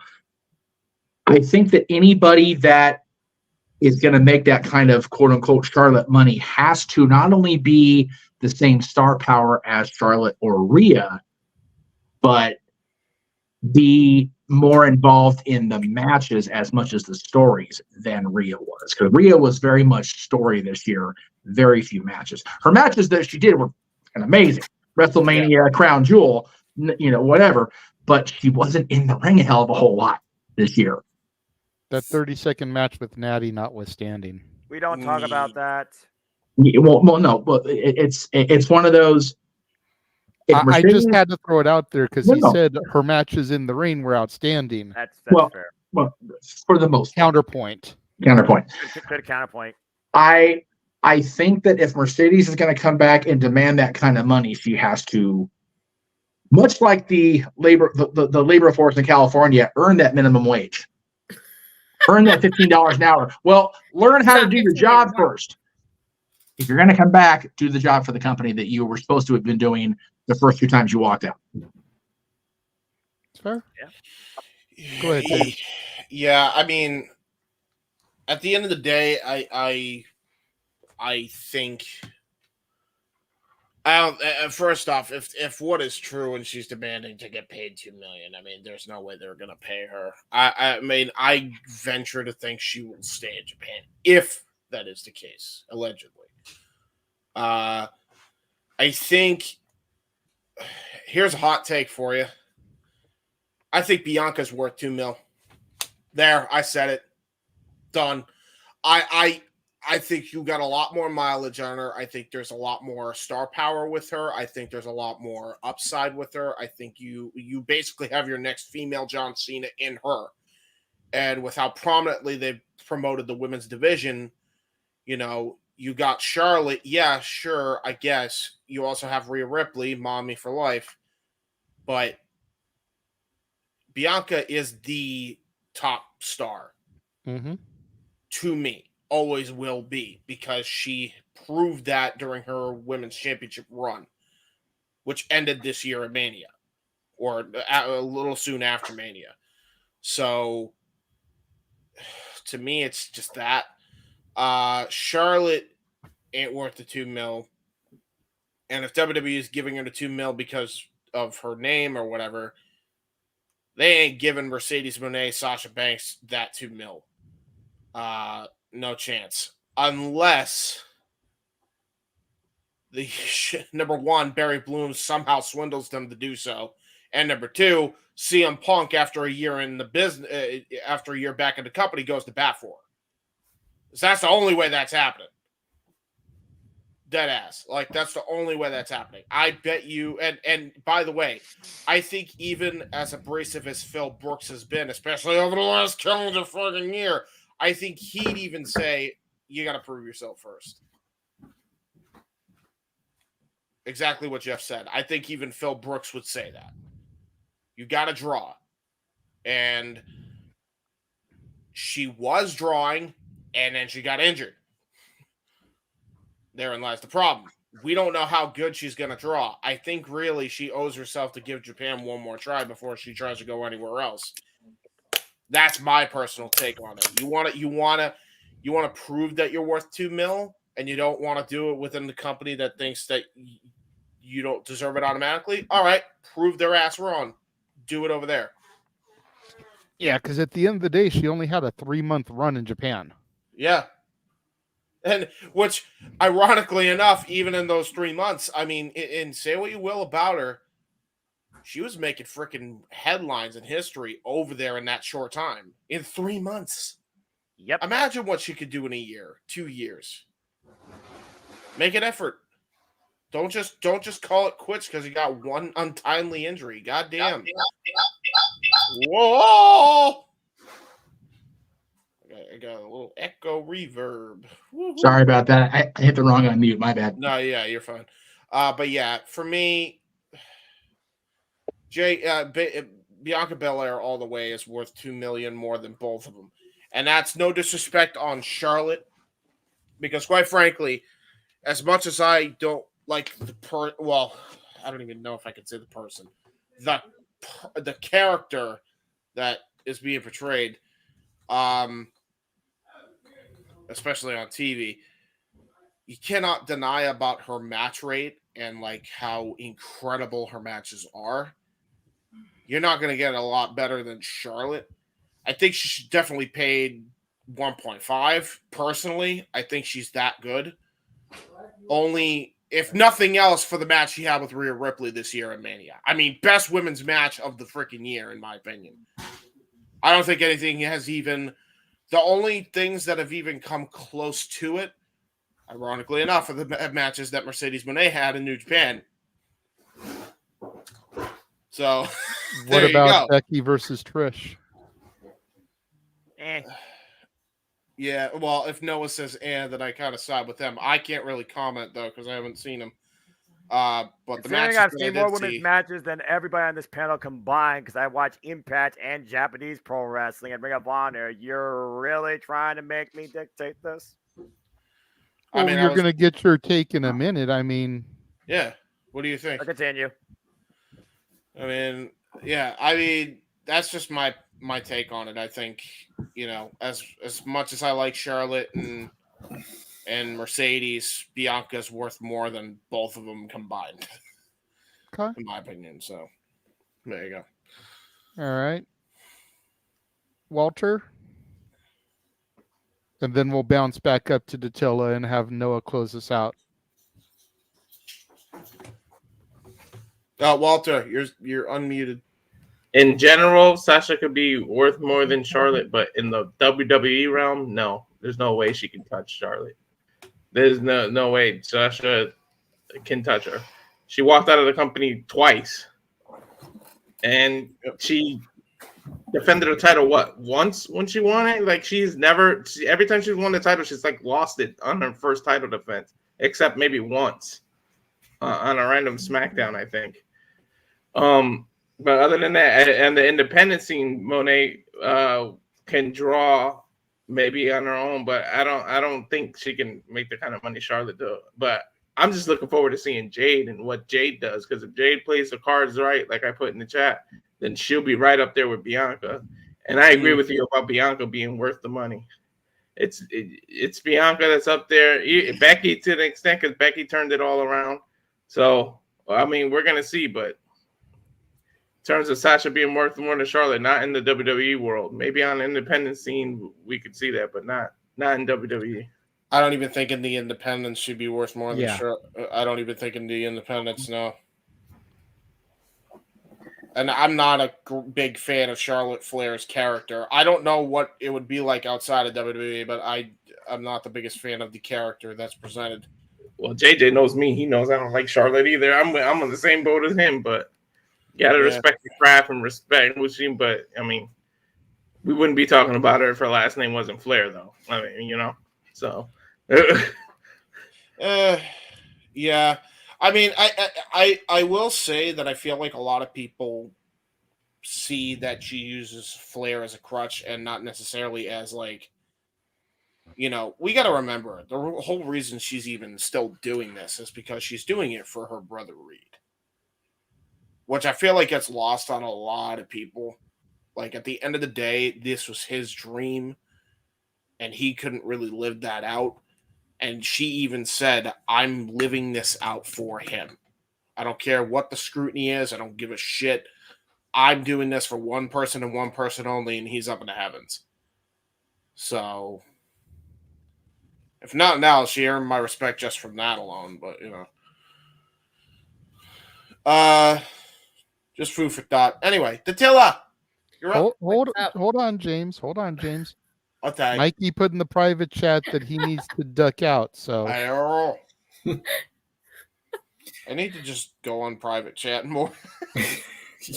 Speaker 10: I think that anybody that is going to make that kind of quote unquote Charlotte money has to not only be the same star power as Charlotte or Rhea, but be more involved in the matches as much as the stories than Rhea was. Because Rhea was very much story this year, very few matches. Her matches that she did were amazing. WrestleMania, Crown Jewel, whatever. But she wasn't in the ring a hell of a whole lot this year.
Speaker 3: That 30-second match with Natty notwithstanding.
Speaker 2: We don't talk about that.
Speaker 10: Well, no, but it's one of those.
Speaker 3: I just had to throw it out there because he said her matches in the ring were outstanding.
Speaker 2: That's fair.
Speaker 10: Well, for the most
Speaker 3: counterpoint.
Speaker 2: Good counterpoint.
Speaker 10: I think that if Mercedes is going to come back and demand that kind of money, she has to, much like the labor force in California, earn that minimum wage. Earn that $15 an hour. Well, learn how to do your job first. If you're going to come back, do the job for the company that you were supposed to have been doing the first few times you walked out.
Speaker 3: Fair.
Speaker 6: Yeah.
Speaker 3: Go ahead, James.
Speaker 6: Yeah, I mean, at the end of the day, I think. First off, if what is true and she's demanding to get paid $2 million, I mean, there's no way they're gonna pay her. I mean, I venture to think she will stay in Japan if that is the case, allegedly. I think here's a hot take for you. I think Bianca's worth $2 million. There, I said it. Done. I think you got a lot more mileage on her. I think there's a lot more star power with her. I think there's a lot more upside with her. I think you basically have your next female John Cena in her. And with how prominently they've promoted the women's division, you know, you got Charlotte. Yeah, sure, I guess. You also have Rhea Ripley, mommy for life. But Bianca is the top star to me. Always will be, because she proved that during her women's championship run, which ended this year at Mania, or a little soon after Mania. So to me, it's just that. Charlotte ain't worth the $2 million. And if WWE is giving her the $2 million because of her name or whatever, they ain't giving Mercedes Moné, Sasha Banks that $2 million. No chance. Unless the number one, Barry Bloom somehow swindles them to do so, and number two, CM Punk after a year in the business, after a year back in the company, goes to bat for her. So that's the only way that's happening. Dead ass. Like, that's the only way that's happening. I bet you, and by the way, I think even as abrasive as Phil Brooks has been, especially over the last calendar fucking year, I think he'd even say, you got to prove yourself first. Exactly what Jeff said. I think even Phil Brooks would say that. You got to draw. And she was drawing, and then she got injured. Therein lies the problem. We don't know how good she's going to draw. I think really she owes herself to give Japan one more try before she tries to go anywhere else. That's my personal take on it. You want to prove that you're worth $2 million, and you don't want to do it within the company that thinks that you don't deserve it automatically. All right, prove their ass wrong. Do it over there.
Speaker 3: Yeah, because at the end of the day, she only had a 3-month run in Japan.
Speaker 6: Yeah. And which, ironically enough, even in those 3 months, I mean, and say what you will about her, she was making freaking headlines in history over there in that short time. In 3 months.
Speaker 2: Yep.
Speaker 6: Imagine what she could do in a year, 2 years. Make an effort. Don't just call it quits because you got one untimely injury. Goddamn. Whoa! I got a little echo reverb. Woo-hoo.
Speaker 10: Sorry about that. I hit the wrong unmute. My bad.
Speaker 6: No, yeah, you're fine. But yeah, for me, Bianca Belair all the way is worth $2 million more than both of them, and that's no disrespect on Charlotte, because quite frankly, as much as I don't like I don't even know if I could say the person, the character that is being portrayed, especially on TV, you cannot deny about her match rate and like how incredible her matches are. You're not going to get a lot better than Charlotte. I think she should definitely paid 1.5 personally. I think she's that good. Only, if nothing else, for the match she had with Rhea Ripley this year at Mania. I mean, best women's match of the freaking year, in my opinion. I don't think anything has even... The only things that have even come close to it, ironically enough, are the matches that Mercedes Moné had in New Japan. So,
Speaker 3: what about Becky versus Trish?
Speaker 6: Yeah, well, if Noah says then I kind of side with them. I can't really comment, though, because I haven't seen them. But the matches
Speaker 2: I've seen more women's matches than everybody on this panel combined, because I watch Impact and Japanese Pro Wrestling and Ring of Honor. You're really trying to make me dictate this?
Speaker 3: Well, I mean, you're going to get your take in a minute. I mean...
Speaker 6: Yeah. What do you think?
Speaker 2: I'll continue.
Speaker 6: I mean, that's just my take on it. I think, as much as I like Charlotte and Mercedes, Bianca's worth more than both of them combined.
Speaker 3: Okay.
Speaker 6: In my opinion. So there you go.
Speaker 3: All right. Walter. And then we'll bounce back up to Datilla and have Noah close us out.
Speaker 6: Walter, you're unmuted.
Speaker 19: In general, Sasha could be worth more than Charlotte, but in the WWE realm, no. There's no way she can touch Charlotte. There's no way Sasha can touch her. She walked out of the company twice, and she defended her title once when she won it. Like every time she's won the title, she's like lost it on her first title defense, except maybe once on a random SmackDown, I think. But other than that, and the independent scene, Monet can draw maybe on her own, but I don't think she can make the kind of money Charlotte does. But I'm just looking forward to seeing Jade and what Jade does, because if Jade plays the cards right, like I put in the chat, then she'll be right up there with Bianca. And I agree with you about Bianca being worth the money. It's Bianca that's up there. Becky to the extent, because Becky turned it all around. So I mean, we're gonna see, but in terms of Sasha being worth more than Charlotte, not in the WWE world. Maybe on the independent scene we could see that, but not in WWE.
Speaker 6: I don't even think in the independents she'd be worth more than
Speaker 19: Yeah.
Speaker 6: Charlotte. I don't even think in the independents, no. And I'm not a big fan of Charlotte Flair's character. I don't know what it would be like outside of WWE, but I'm not the biggest fan of the character that's presented.
Speaker 19: Well, JJ knows me. He knows I don't like Charlotte either. I'm on the same boat as him, but you gotta respect the craft and respect Wuxin. But I mean, we wouldn't be talking about her if her last name wasn't Flair, though. I mean, so.
Speaker 6: Yeah. I mean, I will say that I feel like a lot of people see that she uses Flair as a crutch and not necessarily as like, we got to remember the whole reason she's even still doing this is because she's doing it for her brother Reed, which I feel like gets lost on a lot of people. Like at the end of the day, this was his dream and he couldn't really live that out. And she even said, I'm living this out for him. I don't care what the scrutiny is. I don't give a shit. I'm doing this for one person and one person only, and he's up in the heavens. So, if not now, she earned my respect just from that alone. But, just food for thought. Anyway, Datilla, you're up.
Speaker 3: Hold on, James. Hold on, James.
Speaker 6: Okay.
Speaker 3: Mikey put in the private chat that he needs to duck out. So
Speaker 6: I need to just go on private chat more.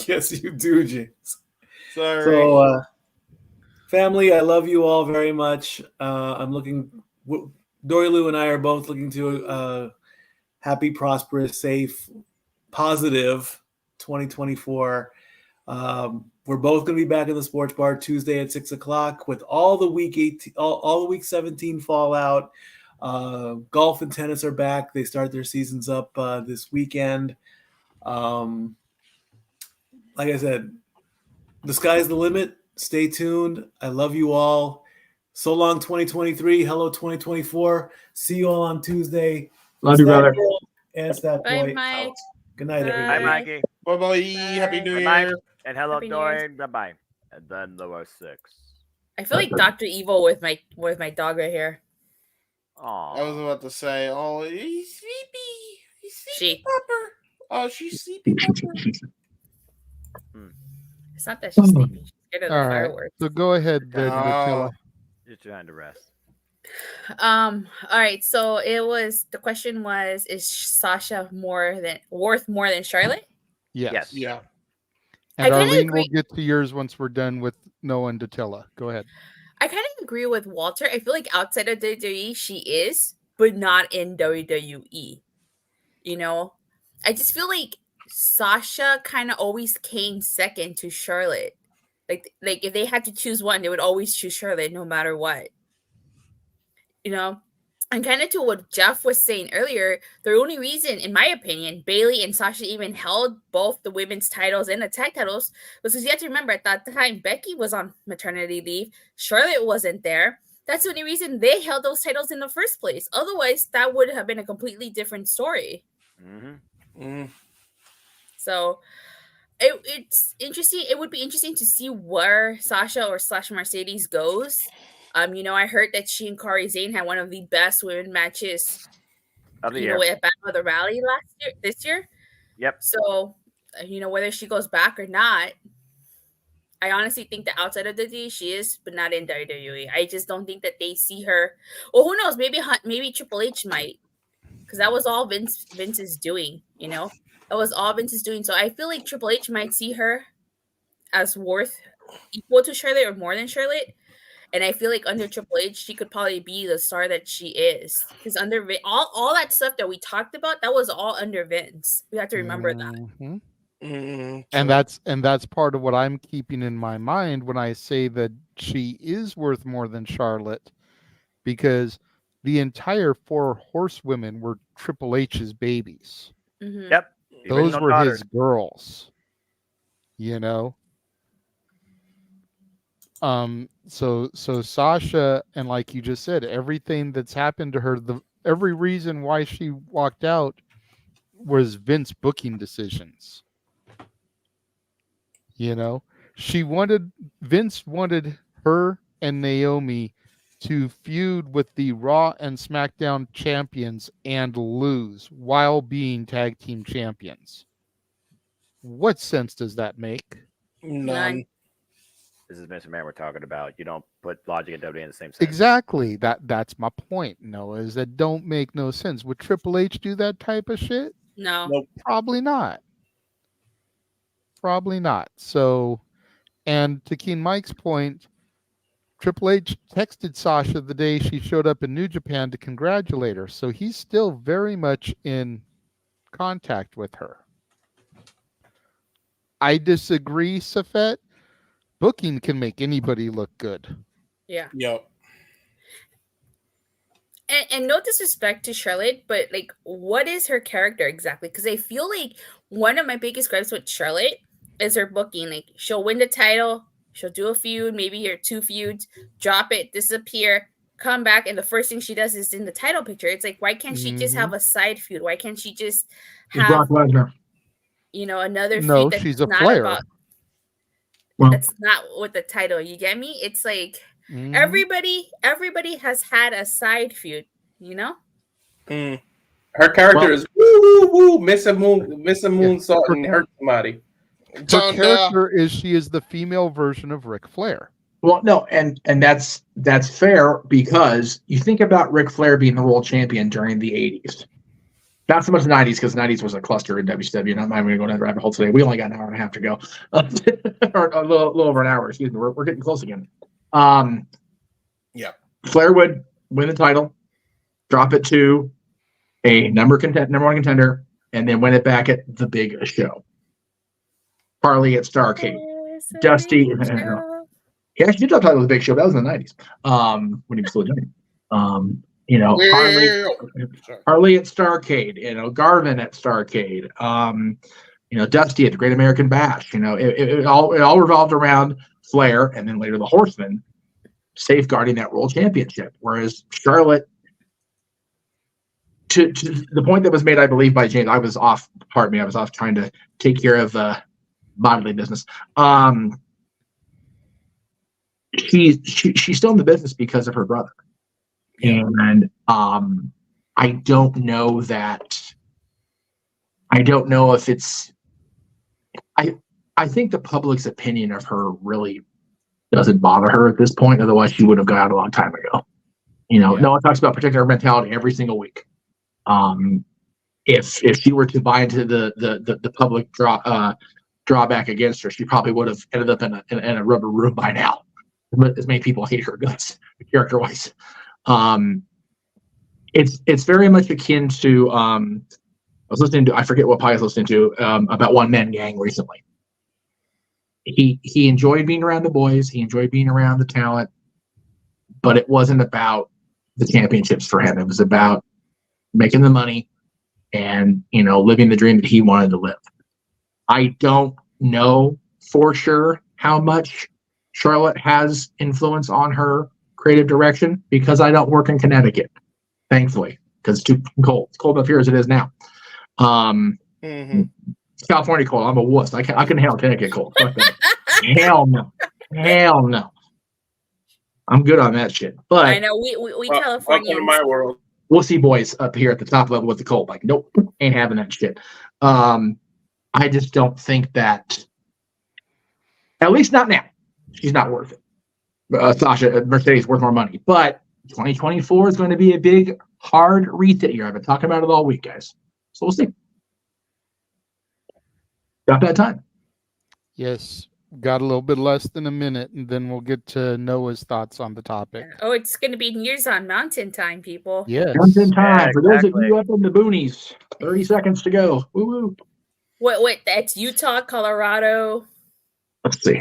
Speaker 16: Yes, you do, James.
Speaker 6: Sorry.
Speaker 16: So, family, I love you all very much. I'm looking. Dory Lou and I are both looking to a happy, prosperous, safe, positive 2024. We're both going to be back in the sports bar Tuesday at 6:00 with all the week 18, all the week 17 fallout. Golf and tennis are back. They start their seasons up this weekend. Like I said, the sky's the limit. Stay tuned. I love you all. So long, 2023. Hello, 2024. See you all on Tuesday.
Speaker 10: Love you, brother.
Speaker 16: And Stat
Speaker 1: Bye,
Speaker 16: Boy.
Speaker 1: Mike.
Speaker 16: Good night,
Speaker 1: Bye.
Speaker 16: everybody.
Speaker 2: Hi, Mikey.
Speaker 6: Bye-bye. Happy New
Speaker 2: Bye,
Speaker 6: Year.
Speaker 2: Mike. And hello,
Speaker 1: Happy New
Speaker 2: Dory.
Speaker 1: Year.
Speaker 2: Bye-bye. And then there were 6.
Speaker 1: I feel like Dr. Evil with my dog right here.
Speaker 2: Aww.
Speaker 6: I was about to say, oh, he's sleepy. He's sleepy,
Speaker 1: She.
Speaker 6: Pupper. Oh, she's sleepy, Pupper.
Speaker 1: It's not that she's sleepy. She's scared of the
Speaker 3: all right.
Speaker 1: fireworks.
Speaker 3: So go ahead, Datilla.
Speaker 2: Just trying to rest.
Speaker 1: All right. So the question was, is Sasha worth more than Charlotte?
Speaker 3: Yes.
Speaker 6: Yeah.
Speaker 3: And
Speaker 1: I kinda
Speaker 3: Arlene
Speaker 1: agree.
Speaker 3: will get to yours once we're done with Noah and Datilla. Go ahead.
Speaker 1: I kind of agree with Walter. I feel like outside of WWE, she is, but not in WWE. I just feel like Sasha kind of always came second to Charlotte. Like if they had to choose one, they would always choose Charlotte no matter what. And kind of to what Jeff was saying earlier, the only reason, in my opinion, Bayley and Sasha even held both the women's titles and the tag titles was because you have to remember at that time, Becky was on maternity leave. Charlotte wasn't there. That's the only reason they held those titles in the first place. Otherwise, that would have been a completely different story. So it's interesting. It would be interesting to see where Sasha or / Mercedes goes. I heard that she and Kairi Sane had one of the best women matches
Speaker 2: Of the year.
Speaker 1: at Battle of the Rally this year.
Speaker 2: Yep.
Speaker 1: So whether she goes back or not, I honestly think that outside of WWE she is, but not in WWE. I just don't think that they see her. Well, who knows? Maybe Triple H might, because that was all Vince is doing. That was all Vince is doing. So I feel like Triple H might see her as worth equal to Charlotte or more than Charlotte. And I feel like under Triple H, she could probably be the star that she is. Because under all that stuff that we talked about, that was all under Vince. We have to remember that.
Speaker 3: And that's part of what I'm keeping in my mind when I say that she is worth more than Charlotte, because the entire 4 horsewomen were Triple H's babies.
Speaker 1: Mm-hmm.
Speaker 2: Yep.
Speaker 3: Those were his girls. So Sasha, and like you just said, everything that's happened to her, every reason why she walked out was Vince booking decisions. Vince wanted her and Naomi to feud with the Raw and SmackDown champions and lose while being tag team champions. What sense does that make?
Speaker 6: None.
Speaker 2: This is Vince McMahon we're talking about. You don't put Logic and WWE in the same sense.
Speaker 3: Exactly. That's my point, Noah, is that don't make no sense. Would Triple H do that type of shit?
Speaker 1: No.
Speaker 6: Nope.
Speaker 3: Probably not. So, and to Keen Mike's point, Triple H texted Sasha the day she showed up in New Japan to congratulate her. So he's still very much in contact with her. I disagree, Safet. Booking can make anybody look good.
Speaker 1: Yeah.
Speaker 6: Yep.
Speaker 1: And no disrespect to Charlotte, but like, what is her character exactly? Because I feel like one of my biggest gripes with Charlotte is her booking. Like, she'll win the title, she'll do a feud, maybe or 2 feuds, drop it, disappear, come back, and the first thing she does is in the title picture. It's like, why can't she just have a side feud? Why can't she just have
Speaker 10: Brock Lesnar.
Speaker 1: Another
Speaker 3: No,
Speaker 1: feud that's
Speaker 3: she's a
Speaker 1: not
Speaker 3: player.
Speaker 1: about?
Speaker 10: Well,
Speaker 1: That's not with the title. You get me? It's like everybody has had a side feud.
Speaker 19: Her character is woo woo woo, miss a moonsault and hurt somebody.
Speaker 3: Her character is she is the female version of Ric Flair.
Speaker 10: Well, no, and that's fair, because you think about Ric Flair being the world champion during the 80s. Not so much the 90s, because the 90s was a cluster in WCW. Not even going to go down the rabbit hole today. We only got an hour and a half to go. Or a little over an hour, excuse me. We're getting close again.
Speaker 6: Yeah.
Speaker 10: Flair would win the title, drop it to a number 1 contender, and then win it back at the big show. Harley at Starrcade. Dusty. He actually did drop the title at the big show. That was in the 90s. When he was still doing it. Harley at Starrcade, Garvin at Starrcade, Dusty at the Great American Bash. It all revolved around Flair, and then later the Horsemen safeguarding that world championship. Whereas Charlotte, to the point that was made, I believe, by James, I was off trying to take care of bodily business. She's still in the business because of her brother. And I don't know if it's I think the public's opinion of her really doesn't bother her at this point. Otherwise she would have got out a long time ago. No one talks about protecting her mentality every single week. If she were to buy into the public drawback against her, she probably would have ended up in a rubber room by now. As many people hate her guts character wise. It's very much akin to I was listening to, I forget what Pi I was listening to about One Man Gang recently. He enjoyed being around the boys, he enjoyed being around the talent, but it wasn't about the championships for him. It was about making the money and living the dream that he wanted to live. I don't know for sure how much Charlotte has influence on her creative direction, because I don't work in Connecticut, thankfully, because it's too cold. It's cold up here as it is now. California cold. I'm a wuss. I can handle Connecticut cold. Hell no. I'm good on that shit. But
Speaker 1: I know we Californians.
Speaker 19: Welcome to my world.
Speaker 10: We'll see boys up here at the top level with the cold. Like, nope, ain't having that shit. I just don't think that, at least not now, she's not worth it. Mercedes worth more money, but 2024 is going to be a big, hard reset year. I've been talking about it all week, guys. So we'll see. Got that time.
Speaker 3: Yes. Got a little bit less than a minute, and then we'll get to Noah's thoughts on the topic.
Speaker 1: Oh, it's going to be Years on Mountain time, people.
Speaker 3: Yes.
Speaker 10: Mountain time.
Speaker 2: Yeah,
Speaker 10: For those of
Speaker 2: exactly.
Speaker 10: you up in the boonies, 30 seconds to go. Woo-woo.
Speaker 1: Wait, that's Utah, Colorado.
Speaker 10: Let's see.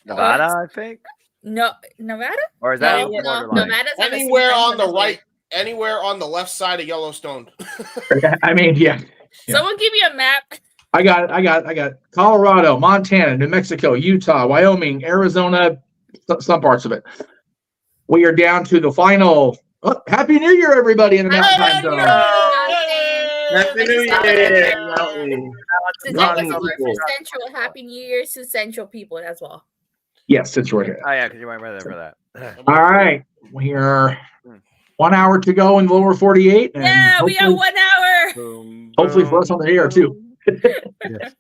Speaker 2: Nevada, I think.
Speaker 1: No, Nevada?
Speaker 2: Or is that
Speaker 1: No,
Speaker 2: borderline?
Speaker 1: Nevada's on the
Speaker 6: Anywhere
Speaker 1: same
Speaker 6: on the
Speaker 1: side.
Speaker 6: right, anywhere on the left side of Yellowstone.
Speaker 10: I mean, yeah.
Speaker 1: Someone give me a map.
Speaker 10: I got Colorado, Montana, New Mexico, Utah, Wyoming, Arizona, some parts of it. We are down to the final. Oh, Happy New Year, everybody in the Mountain Time Zone.
Speaker 19: Happy New Year, Mountain.
Speaker 1: Central. Happy New Year to Central people as well.
Speaker 10: Yes, it's right here.
Speaker 2: Oh yeah, because you weren't there for that.
Speaker 10: All right. We are 1 hour to go in the lower 48. And
Speaker 1: Yeah, we got 1 hour.
Speaker 10: Hopefully for us on the air, too.
Speaker 3: Yes.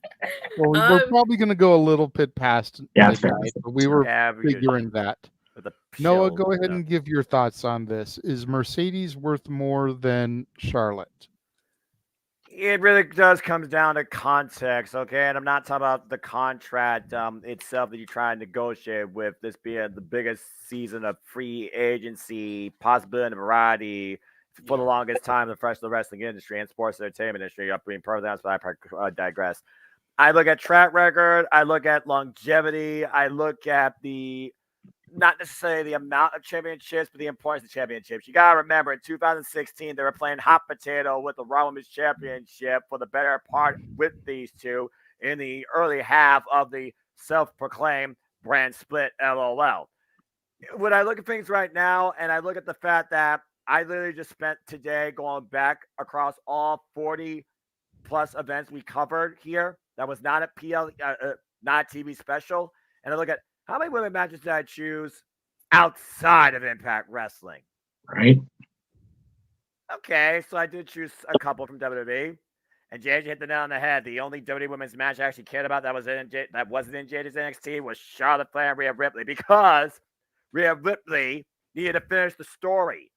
Speaker 3: Well, we're probably going to go a little bit past midnight, but we were figuring that. Noah, go ahead and give your thoughts on this. Is Mercedes worth more than Charlotte?
Speaker 2: It really does come down to context, okay? And I'm not talking about the contract itself that you try and negotiate with, this being the biggest season of free agency, possibility and variety for the longest time in the professional wrestling industry and sports entertainment industry. Up being perfectly honest, but I digress. I look at track record, I look at longevity, I look at not necessarily the amount of championships, but the importance of championships. You got to remember, in 2016, they were playing hot potato with the Raw Women's Championship for the better part with these two in the early half of the self-proclaimed brand split, LOL. When I look at things right now, and I look at the fact that I literally just spent today going back across all 40-plus events we covered here, that was not a not a TV special, and I look at how many women matches did I choose outside of Impact Wrestling?
Speaker 10: Right.
Speaker 2: Okay, so I did choose a couple from WWE, and JJ hit the nail on the head. The only WWE women's match I actually cared about that wasn't in JJ's NXT was Charlotte Flair and Rhea Ripley, because Rhea Ripley needed to finish the story,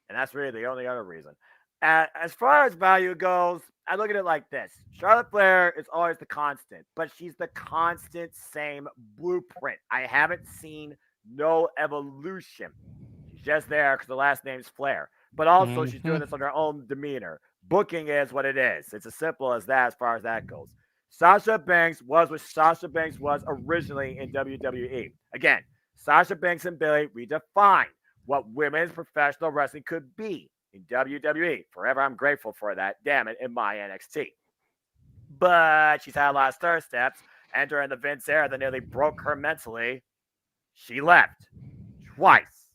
Speaker 2: and that's really the only other reason. As far as value goes, I look at it like this. Charlotte Flair is always the constant, but she's the constant same blueprint. I haven't seen no evolution. She's just there because the last name's Flair. But also she's doing this on her own demeanor. Booking is what it is. It's as simple as that as far as that goes. Sasha Banks was what Sasha Banks was originally in WWE. Again, Sasha Banks and Billy redefined what women's professional wrestling could be in WWE. Forever, I'm grateful for that. Damn it, in my NXT. But she's had a lot of stir steps, and during the Vince era that nearly broke her mentally, she left twice.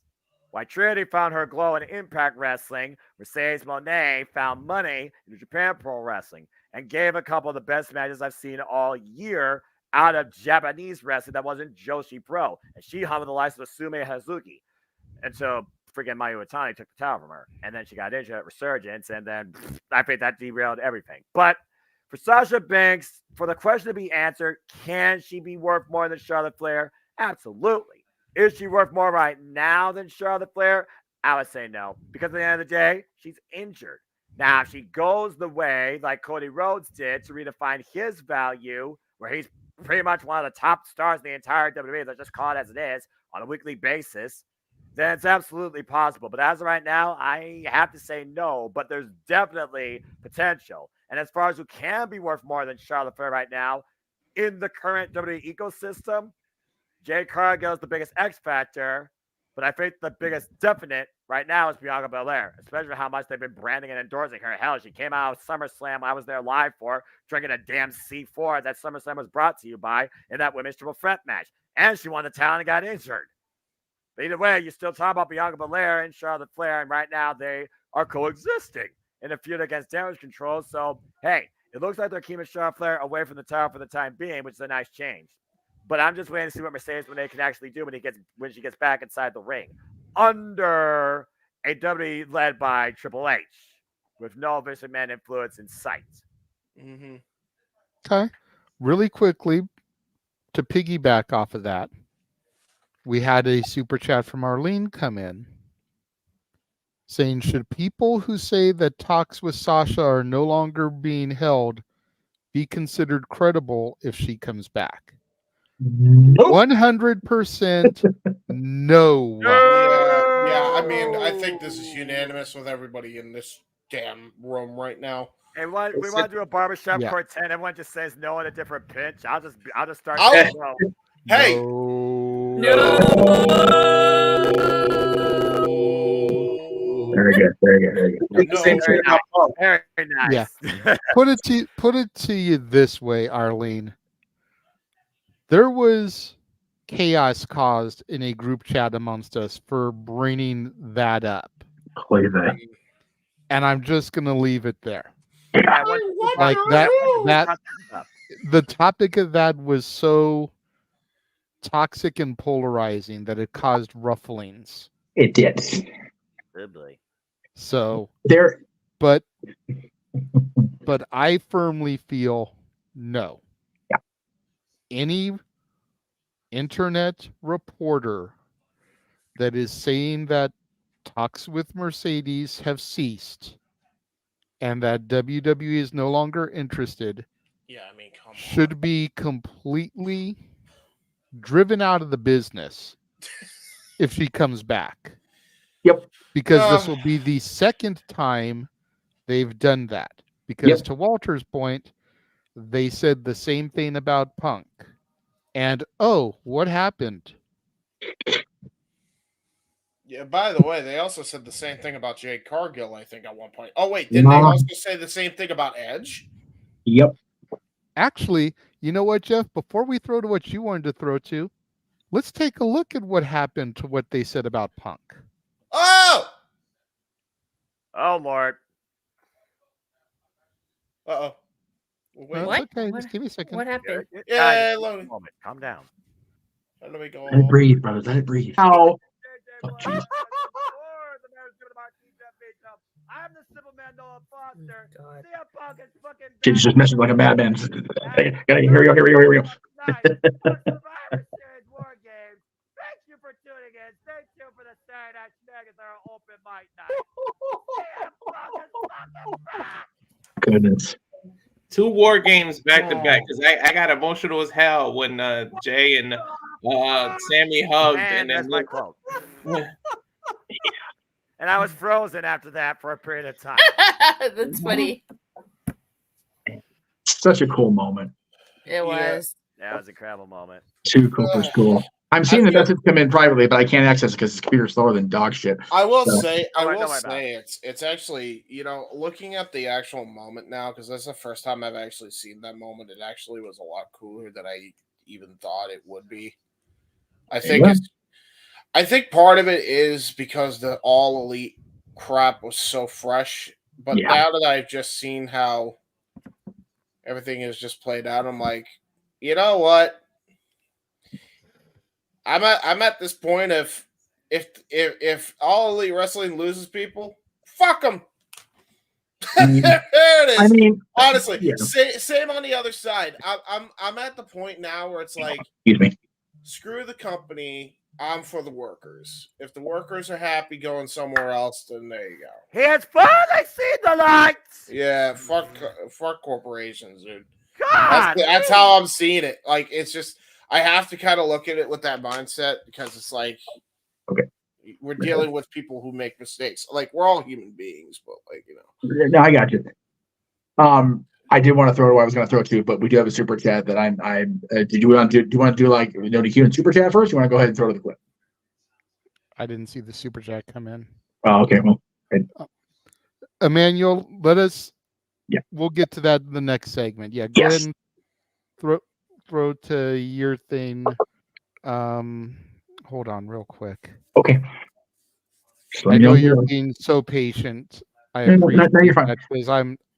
Speaker 2: While Trinity found her glow in Impact Wrestling, Mercedes Moné found money in Japan Pro Wrestling and gave a couple of the best matches I've seen all year out of Japanese wrestling that wasn't Joshi Pro. And she hung with the likes of Sume Hazuki. And so freaking Mayu Iwatani took the title from her, and then she got injured at Resurgence, and then I think that derailed everything. But for Sasha Banks, for the question to be answered, can she be worth more than Charlotte Flair? Absolutely. Is she worth more right now than Charlotte Flair? I would say no, because at the end of the day, she's injured. Now, if she goes the way like Cody Rhodes did to redefine his value, where he's pretty much one of the top stars in the entire WWE, let's just call it as it is, on a weekly basis, then it's absolutely possible. But as of right now, I have to say no, but there's definitely potential. And as far as who can be worth more than Charlotte Flair right now, in the current WWE ecosystem, Jade Cargill is the biggest X factor, but I think the biggest definite right now is Bianca Belair, especially how much they've been branding and endorsing her. Hell, she came out of SummerSlam I was there live for, drinking a damn C4 that SummerSlam was brought to you by in that women's triple threat match. And she won the title and got injured. But either way, you still talk about Bianca Belair and Charlotte Flair, and right now they are coexisting in a feud against Damage Control. So, hey, it looks like they're keeping Charlotte Flair away from the title for the time being, which is a nice change. But I'm just waiting to see what Mercedes Moné can actually do when she gets back inside the ring under a WWE led by Triple H with no Vince McMahon influence in sight.
Speaker 6: Mm-hmm.
Speaker 3: Okay. Really quickly, to piggyback off of that, we had a super chat from Arlene come in saying, should people who say that talks with Sasha are no longer being held be considered credible if she comes back?
Speaker 10: Nope.
Speaker 3: 100% no.
Speaker 6: Yeah, I mean, I think this is unanimous with everybody in this damn room right now.
Speaker 2: Hey, we want to do a barbershop
Speaker 3: Yeah.
Speaker 2: quartet. Everyone just says no in a different pitch. I'll just start
Speaker 6: I'll-
Speaker 2: saying no.
Speaker 6: Hey.
Speaker 10: Very good. Very good. Very good.
Speaker 6: No.
Speaker 10: Same thing about Punk.
Speaker 2: Very nice.
Speaker 3: Yeah. Put it to you this way, Arlene. There was chaos caused in a group chat amongst us for bringing that up. And I'm just going to leave it there. Like that the topic of that was so toxic and polarizing that it caused rufflings.
Speaker 10: It did.
Speaker 3: So
Speaker 10: there,
Speaker 3: but I firmly feel no.
Speaker 10: Yeah.
Speaker 3: Any internet reporter that is saying that talks with Mercedes have ceased and that WWE is no longer interested,
Speaker 6: yeah, I mean, come
Speaker 3: should be completely driven out of the business if she comes back.
Speaker 10: Yep.
Speaker 3: Because this will be the second time they've done that. Because to Walter's point, they said the same thing about Punk. And what happened?
Speaker 6: Yeah, by the way, they also said the same thing about Jade Cargill, I think, at one point. Oh, wait, didn't they also say the same thing about Edge?
Speaker 10: Yep.
Speaker 3: Actually, you know what, Jeff? Before we throw to what you wanted to throw to, let's take a look at what happened to what they said about Punk.
Speaker 6: Oh!
Speaker 2: Oh, Lord.
Speaker 6: Uh-oh. Wait,
Speaker 1: What?
Speaker 3: Okay, just give me a second.
Speaker 1: What happened?
Speaker 6: Yeah, let me,
Speaker 2: moment. Calm down.
Speaker 6: let me go.
Speaker 10: Let it breathe, brother. Let it breathe. How? Oh, jeez.
Speaker 2: I'm the civil man, Noah Foster. CM Punk is fucking
Speaker 10: She's just messing like a madman. Here we go. Here we go.
Speaker 2: Survivor Series War Games. Thank you for tuning in. Stay tuned for the Saturday Night Shenanigans, our open mic night. CM Punk is fucking back.
Speaker 10: Goodness.
Speaker 19: 2 war games back to back because I got emotional as hell when Jay and Sammy hugged, and then
Speaker 2: that's my quote. And I was frozen after that for a period of time.
Speaker 1: That's funny.
Speaker 10: Such a cool moment.
Speaker 1: It was.
Speaker 2: That was an incredible moment.
Speaker 10: Too cool for school. I'm seeing the message come in privately, but I can't access it because this computer's slower than dog shit.
Speaker 6: I will
Speaker 10: So-
Speaker 6: say it's actually, looking at the actual moment now, because that's the first time I've actually seen that moment. It actually was a lot cooler than I even thought it would be. I think part of it is because the All Elite crap was so fresh, but now that I've just seen how everything is just played out, I'm like, you know what? I'm at this point of if All Elite Wrestling loses people, fuck them. There it is.
Speaker 10: I mean,
Speaker 6: honestly,
Speaker 10: yeah.
Speaker 6: same on the other side. I'm at the point now where it's like,
Speaker 10: Excuse me.
Speaker 6: Screw the company. I'm for the workers. If the workers are happy going somewhere else, then there you go.
Speaker 2: He has finally seen the lights.
Speaker 6: Yeah, fuck corporations, dude.
Speaker 2: God,
Speaker 6: that's how I'm seeing it. Like, it's just, I have to kind of look at it with that mindset because it's like, we're dealing with people who make mistakes. Like, we're all human beings, but
Speaker 10: No, I got you. I did want to throw it. I was going to throw it too, but we do have a super chat that I'm. Did you want to do? Do you want to do like DQ and super chat first? You want to go ahead and throw to the clip?
Speaker 3: I didn't see the super chat come in.
Speaker 10: Oh, okay. Well,
Speaker 3: Emmanuel, let us.
Speaker 10: Yeah,
Speaker 3: we'll get to that in the next segment. Yeah, go ahead and throw to your thing. Hold on, real quick.
Speaker 10: Okay.
Speaker 3: I know you're being so patient. I appreciate
Speaker 10: no, you're fine.
Speaker 3: that because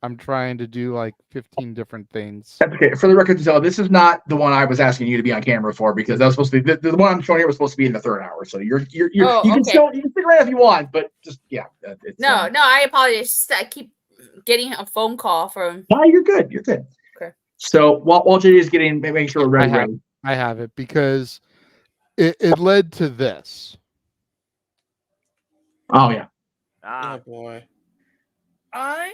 Speaker 3: I'm trying to do like 15 different things.
Speaker 10: That's okay. For the record, this is not the one I was asking you to be on camera for because that was supposed to be the one I'm showing here was supposed to be in the third hour. So you can stick around if you want, but just It's,
Speaker 1: no, I apologize. I keep getting a phone call from.
Speaker 10: No, you're good. You're good.
Speaker 1: Okay.
Speaker 10: So while JJ is making sure we're ready.
Speaker 3: I have it because it led to this.
Speaker 10: Oh yeah.
Speaker 6: Oh boy.
Speaker 9: I,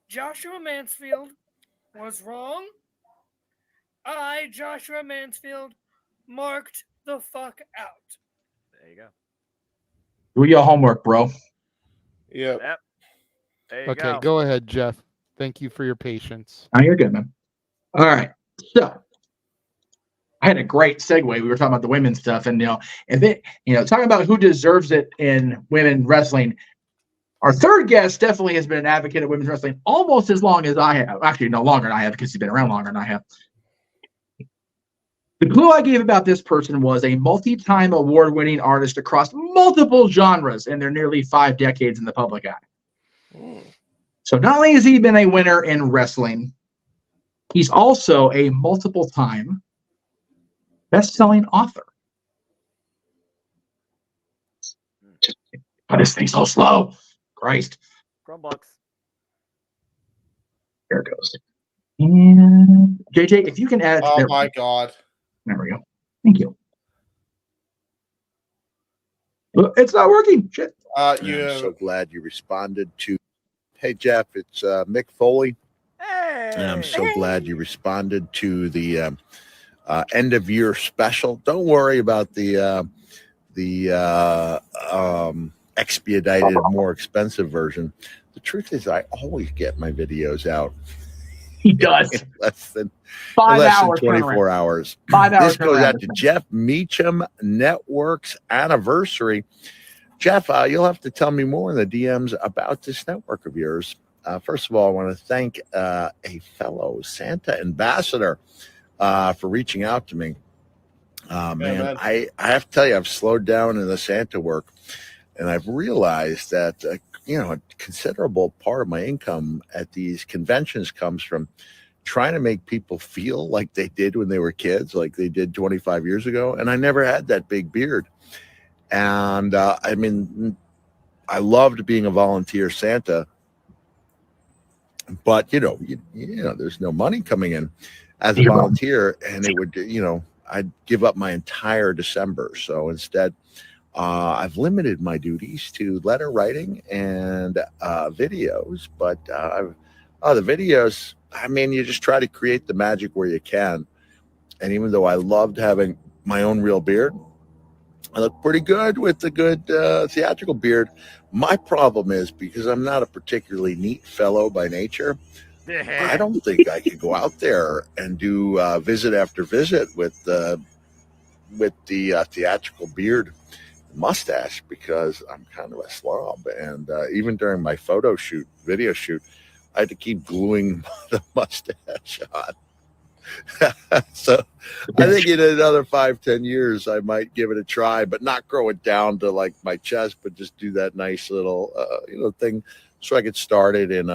Speaker 9: Joshua Mansfield, was wrong. I, Joshua Mansfield, marked the fuck out.
Speaker 2: There you go.
Speaker 10: Do your homework, bro.
Speaker 6: Yep.
Speaker 2: There you
Speaker 3: Okay, go ahead, Jeff. Thank you for your patience.
Speaker 10: Oh, you're good, man. All right. So I had a great segue. We were talking about the women's stuff, and talking about who deserves it in women wrestling. Our third guest definitely has been an advocate of women's wrestling almost as long as I have. Actually, no longer than I have because he's been around longer than I have. The clue I gave about this person was a multi-time award-winning artist across multiple genres in their nearly 5 decades in the public eye. So not only has he been a winner in wrestling, he's also a multiple-time best-selling author. But this thing's so slow. Christ.
Speaker 2: Chromebooks.
Speaker 10: There it goes. And JJ, if you can add.
Speaker 6: Oh my God.
Speaker 10: There we go. Thank you. It's not working. Shit.
Speaker 4: I'm so glad you responded to. Hey Jeff, it's Mick Foley.
Speaker 2: Hey.
Speaker 4: And I'm so glad you responded to the end of year special. Don't worry about the expedited, more expensive version. The truth is, I always get my videos out.
Speaker 10: He does.
Speaker 4: In less than
Speaker 10: 5 hours.
Speaker 4: 24 hours.
Speaker 10: 5 hours.
Speaker 4: This goes out to Jeff Meacham Network's anniversary. Jeff, you'll have to tell me more in the DMs about this network of yours. First of all, I want to thank a fellow Santa ambassador for reaching out to me. Man, I have to tell you, I've slowed down in the Santa work, and I've realized that a considerable part of my income at these conventions comes from trying to make people feel like they did when they were kids, like they did 25 years ago. And I never had that big beard. And I mean, I loved being a volunteer Santa, but there's no money coming in as a volunteer, and it would, I'd give up my entire December. So instead, I've limited my duties to letter writing and videos. But the videos, I mean, you just try to create the magic where you can. And even though I loved having my own real beard, I look pretty good with the good theatrical beard. My problem is, because I'm not a particularly neat fellow by nature, I don't think I could go out there and do visit after visit with the theatrical beard mustache, because I'm kind of a slob. And even during my video shoot, I had to keep gluing the mustache on. So I think in another 5-10 years, I might give it a try, but not grow it down to like my chest, but just do that nice little, thing, so I could start it in,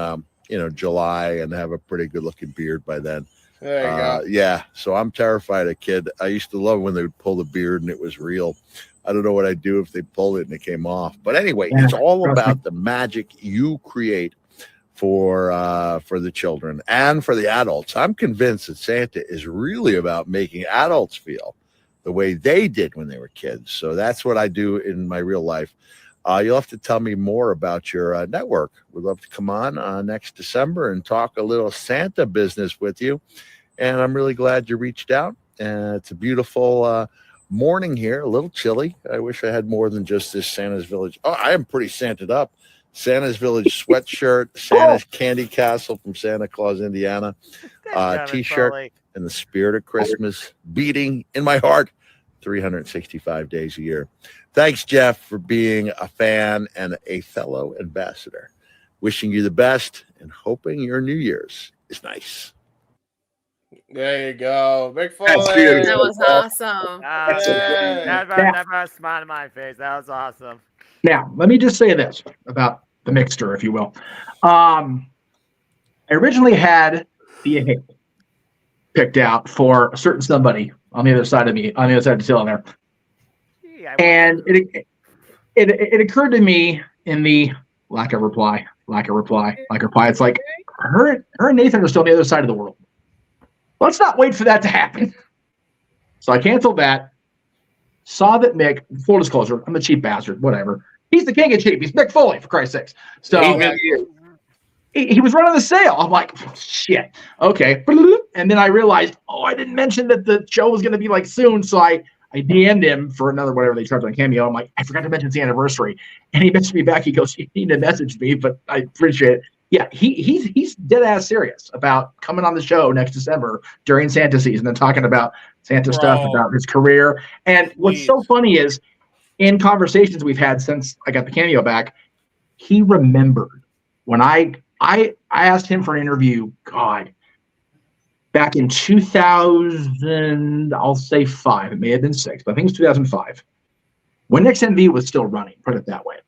Speaker 4: July and have a pretty good looking beard by then.
Speaker 6: There you go.
Speaker 4: Yeah. So I'm terrified of kid. I used to love when they would pull the beard and it was real. I don't know what I'd do if they pulled it and it came off. But anyway, it's all about the magic you create for the children and for the adults. I'm convinced that Santa is really about making adults feel the way they did when they were kids. So that's what I do in my real life. You'll have to tell me more about your network. We'd love to come on next December and talk a little Santa business with you. And I'm really glad you reached out. It's a beautiful morning here, a little chilly. I wish I had more than just this Santa's Village. Oh, I am pretty Santed up. Santa's Village sweatshirt, Santa's Candy Castle from Santa Claus, Indiana, t-shirt, and the spirit of Christmas beating in my heart 365 days a year. Thanks, Jeff, for being a fan and a fellow ambassador. Wishing you the best and hoping your New Year's is nice.
Speaker 6: There you go. Big fun.
Speaker 1: That was awesome.
Speaker 2: That brought a smile on my face. That was awesome.
Speaker 10: Now, let me just say this about the mixture, if you will. I originally had the picked out for a certain somebody on the other side of me, on the other side of the cylinder. And it occurred to me in the lack of reply. It's like her and Nathan are still on the other side of the world. let's not wait for that to happen. So I canceled that. Saw that Mick, full disclosure, I'm a cheap bastard, whatever. He's the king of cheap. He's Mick Foley, for Christ's sakes. So he was running the sale. I'm like, shit. Okay. And then I realized, I didn't mention that the show was going to be like soon. So I DM'd him for another whatever they charge on Cameo. I'm like, I forgot to mention it's the anniversary. And he messaged me back. He goes, you need to message me, but I appreciate it. Yeah, he's dead ass serious about coming on the show next December during Santa season and talking about Santa stuff, about his career. And what's so funny is in conversations we've had since I got the Cameo back, he remembered when I asked him for an interview, God, back in 2000, I'll say 5. It may have been 6, but I think it was 2005. When XNV was still running, put it that way.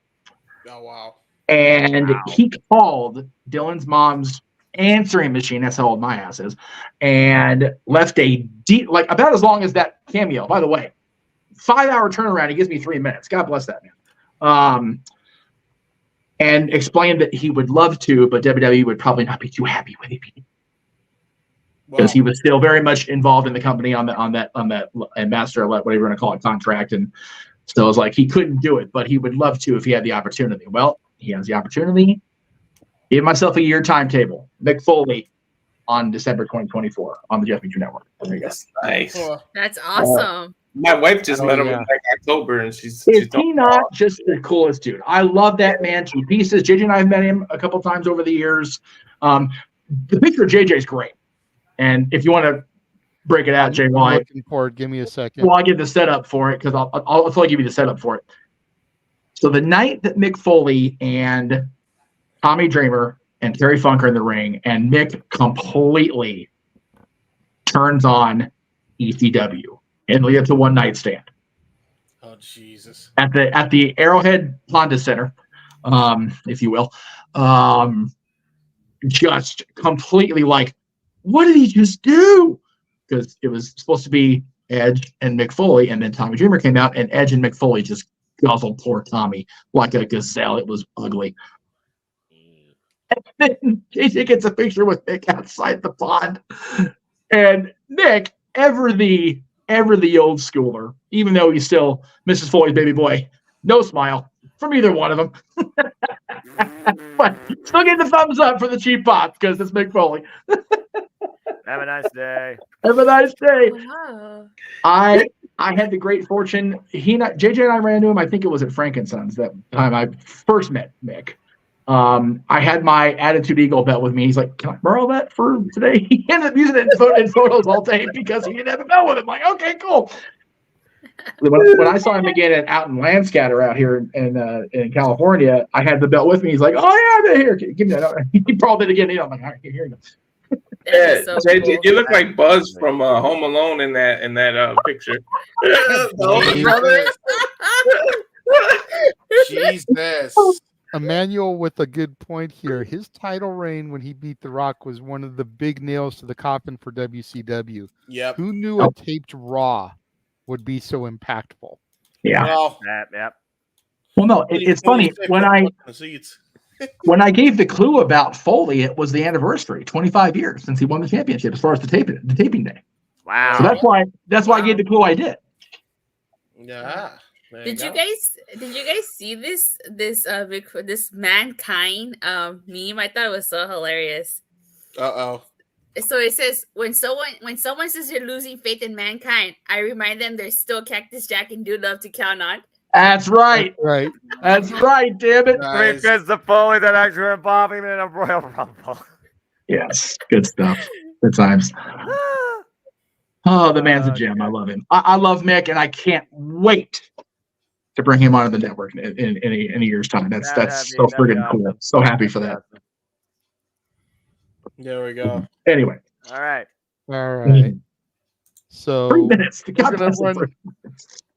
Speaker 6: Oh, wow.
Speaker 10: And he called Dylan's mom's answering machine, that's how old my ass is, and left a deep, like about as long as that Cameo. By the way, 5-hour turnaround, he gives me 3 minutes. God bless that man. And explained that he would love to, but WWE would probably not be too happy with him because he was still very much involved in the company on that master, whatever you want to call it, contract. And so it was like he couldn't do it, but he would love to if he had the opportunity. Well, he has the opportunity. Give myself a year timetable. Mick Foley on December 2024 on the Jeff Meacham Network. There you go.
Speaker 19: Nice.
Speaker 1: That's awesome.
Speaker 19: My wife just met him in like October, and she's
Speaker 10: he not just the coolest dude? I love that man to pieces. JJ and I have met him a couple times over the years. The picture of JJ is great, and if you want to break it out, Jay,
Speaker 3: I'm looking for it. Give me a second.
Speaker 10: Well, I'll give the setup for it because I'll give you the setup for it. So the night that Mick Foley and Tommy Dreamer and Terry Funk are in the ring, and Mick completely turns on ECW and leads to one night stand.
Speaker 6: Oh Jesus!
Speaker 10: At the Arrowhead Honda Center, if you will, just completely like, what did he just do? Because it was supposed to be Edge and Mick Foley, and then Tommy Dreamer came out, and Edge and Mick Foley just guzzled poor Tommy like a gazelle. It was ugly. And then JJ gets a picture with Mick outside the pond, and Mick, ever the old schooler, even though he's still Mrs. Foley's baby boy, no smile from either one of them. But still getting the thumbs up for the cheap pots because it's Mick Foley.
Speaker 2: Have a nice day.
Speaker 10: Have a nice day.
Speaker 1: Wow.
Speaker 10: I had the great fortune. JJ and I ran into him. I think it was at Frankenson's that time I first met Mick. I had my Attitude Eagle belt with me. He's like, "Can I borrow that for today?" He ended up using it in photos all day because he didn't have a belt with him. Like, okay, cool. When I saw him again out in Landscatter out here in California, I had the belt with me. He's like, "Oh yeah, here, give me that." He brought it again. I'm like, "All right, here you go."
Speaker 19: Yeah, so JJ, cool. You look like Buzz from Home Alone in that picture.
Speaker 6: Jesus.
Speaker 3: Emmanuel with a good point here. His title reign when he beat The Rock was one of the big nails to the coffin for WCW.
Speaker 6: Yep.
Speaker 3: Who knew a taped Raw would be so impactful?
Speaker 10: Yeah.
Speaker 6: Well,
Speaker 2: yep.
Speaker 10: Well, no, it's funny when I gave the clue about Foley, it was the anniversary, 25 years since he won the championship, as far as the taping day.
Speaker 2: Wow.
Speaker 10: So that's why I gave the clue I did.
Speaker 6: Yeah.
Speaker 1: Did you guys see this Mankind meme? I thought it was so hilarious.
Speaker 6: Uh-oh.
Speaker 1: So it says when someone says you're losing faith in mankind, I remind them there's still Cactus Jack and Dude Love to count on.
Speaker 10: That's right.
Speaker 3: Right.
Speaker 10: That's right, damn it.
Speaker 6: Nice.
Speaker 2: Because the Foley that actually involved him in a Royal Rumble.
Speaker 10: Yes, good stuff. Good times. Oh, the man's a gem. I love him. I love Mick, and I can't wait to bring him onto the network in a year's time. That's so friggin' cool. So happy for that.
Speaker 6: There we go.
Speaker 10: Anyway.
Speaker 2: All right.
Speaker 3: So
Speaker 10: 3 minutes.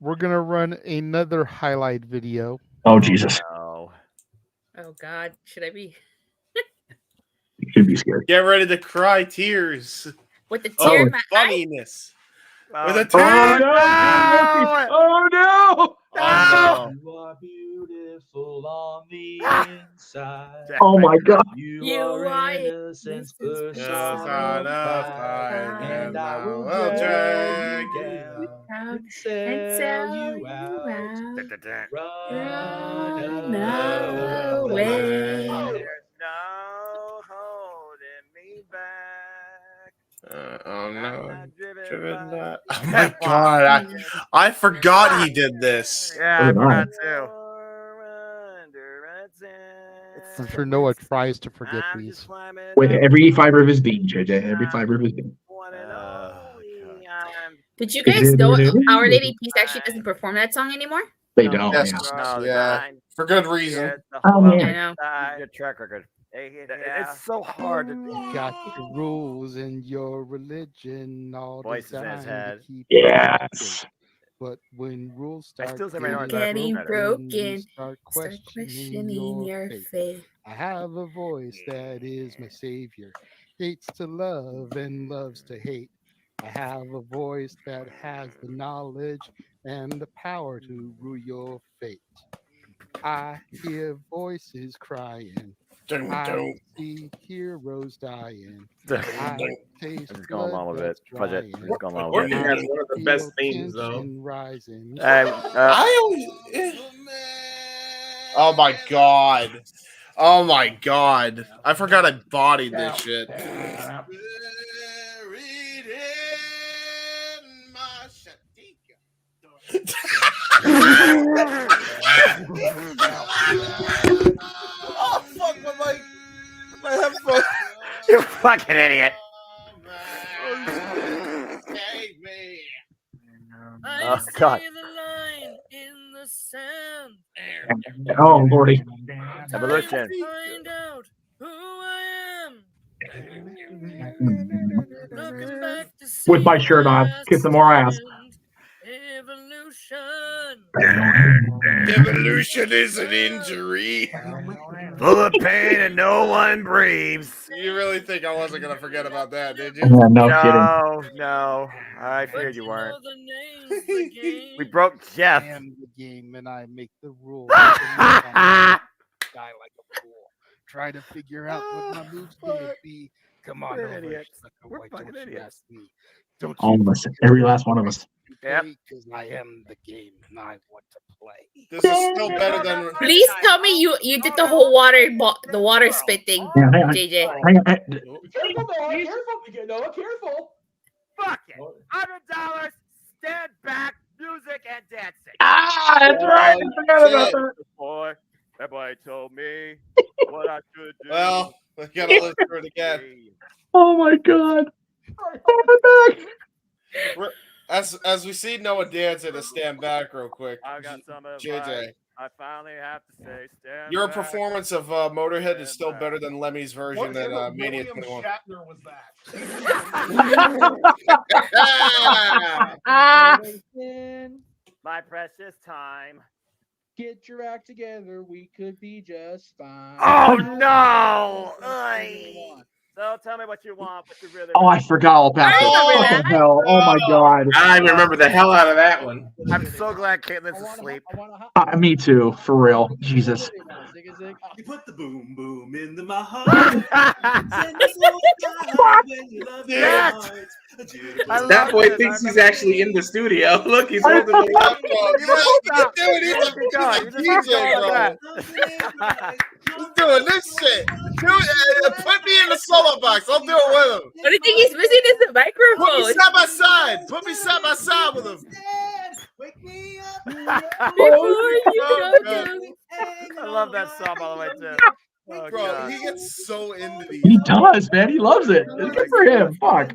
Speaker 3: We're gonna run another highlight video.
Speaker 10: Oh Jesus.
Speaker 1: Oh God. Should I be?
Speaker 10: You should be scared.
Speaker 6: Get ready to cry tears.
Speaker 1: With the tear in my
Speaker 6: funniness. With a
Speaker 10: Oh
Speaker 6: tear.
Speaker 10: no! Oh no!
Speaker 6: Oh.
Speaker 17: You are beautiful on the inside.
Speaker 10: Oh my God.
Speaker 17: You are innocent
Speaker 21: innocence for
Speaker 6: Just
Speaker 21: some
Speaker 6: on a
Speaker 21: time, and I will
Speaker 6: I'll
Speaker 21: drag you
Speaker 6: drag
Speaker 21: down
Speaker 1: Out
Speaker 21: and sell you out. Run away.
Speaker 2: There's no holding me back.
Speaker 6: Oh no!
Speaker 2: Driven by-
Speaker 6: Oh my god! I forgot he did this.
Speaker 2: Yeah, I forgot too.
Speaker 3: I'm sure Noah tries to forget these.
Speaker 10: With every fiber of his being, JJ. Every fiber of his being.
Speaker 1: Did you guys know Our Lady Peace actually doesn't perform that song anymore?
Speaker 10: They don't.
Speaker 6: Yes,
Speaker 10: Yeah.
Speaker 6: yeah, for good reason.
Speaker 10: Oh, man.
Speaker 1: I know.
Speaker 2: Good track record. It's so hard to
Speaker 3: Got your rules and your religion all
Speaker 2: Voices in his
Speaker 3: designed
Speaker 2: head.
Speaker 3: to keep
Speaker 10: Yes.
Speaker 3: But when rules
Speaker 2: I
Speaker 3: start
Speaker 2: still say my own
Speaker 1: Getting broken,
Speaker 3: you
Speaker 1: start
Speaker 3: start
Speaker 1: questioning your faith.
Speaker 3: I have a voice that is my savior, hates to love and loves to hate. I have a voice that has the knowledge and the power to rule your fate. I hear voices crying. I see heroes dying. I taste
Speaker 2: just going along with it.
Speaker 3: blood
Speaker 2: Budget.
Speaker 3: that's
Speaker 2: Just going along with
Speaker 19: Courtney
Speaker 2: it.
Speaker 19: has one of the best
Speaker 3: feel
Speaker 19: themes, though.
Speaker 3: tension rising.
Speaker 6: Oh my god! Oh my god! I forgot I bodied this shit.
Speaker 2: Oh fuck my headphones. You fucking idiot. Oh god.
Speaker 9: In the sand.
Speaker 10: Oh, Lordy.
Speaker 2: Evolution.
Speaker 9: Find out who I am. Looking back to see
Speaker 10: With my shirt on. Kiss some more ass.
Speaker 9: evolution.
Speaker 6: Evolution is an injury.
Speaker 2: Full of pain and no one breathes.
Speaker 6: You really think I wasn't gonna forget about that, did you?
Speaker 10: Yeah, no kidding.
Speaker 2: No. I figured you weren't. We broke Jeff.
Speaker 3: I am the game and I make the rules. Die like a fool. Try to figure out what my move's gonna be. Come on,
Speaker 2: We're
Speaker 3: over,
Speaker 2: idiots.
Speaker 3: sucker,
Speaker 2: We're
Speaker 3: why
Speaker 2: fucking
Speaker 3: don't you
Speaker 2: idiots.
Speaker 3: ask me? Don't
Speaker 10: All of us. Every last one of us.
Speaker 2: Yep.
Speaker 3: Because I am the game and I want to play.
Speaker 6: This is still better than.
Speaker 1: Please tell me you did the whole the water spit thing,
Speaker 10: Yeah, hang on.
Speaker 1: JJ.
Speaker 10: Hang on.
Speaker 14: Careful, Noah, careful.
Speaker 2: Fuck it. $100. Stand back. Music and dancing.
Speaker 10: Ah, that's right. I forgot about that.
Speaker 2: Boy, everybody told me what I should do.
Speaker 6: Well, we gotta listen to it again.
Speaker 10: Oh my god.
Speaker 6: As we see Noah dancing, to stand back real quick.
Speaker 2: I got some advice.
Speaker 6: JJ,
Speaker 2: I finally have to say, stand
Speaker 6: your
Speaker 2: back.
Speaker 6: performance of Motorhead is still better than Lemmy's version
Speaker 15: What
Speaker 6: than
Speaker 15: kind of
Speaker 6: Mania
Speaker 15: William
Speaker 6: 21.
Speaker 15: Shatner was
Speaker 2: My precious time.
Speaker 14: Get your act together. We could be just fine.
Speaker 2: Oh no! So tell me what you want, what you really
Speaker 10: Oh, I forgot all about this. What the hell? Oh my god.
Speaker 19: I remember the hell out of that one.
Speaker 2: I'm so glad Caitlin's asleep.
Speaker 10: Me too, for real. Jesus.
Speaker 16: You put the boom boom into my heart.
Speaker 19: That boy thinks he's actually in the studio. Look, he's holding the laptop.
Speaker 6: He's doing this shit. Put me in the solo box. I'll do it with him.
Speaker 1: What do you think he's missing is the microphone?
Speaker 6: Put me side by side. Put me side by side with him.
Speaker 2: I love that song, by the way, too. Oh,
Speaker 6: Bro,
Speaker 2: God.
Speaker 6: he gets so into these.
Speaker 10: He does, man. He loves it. It's good for him. Fuck.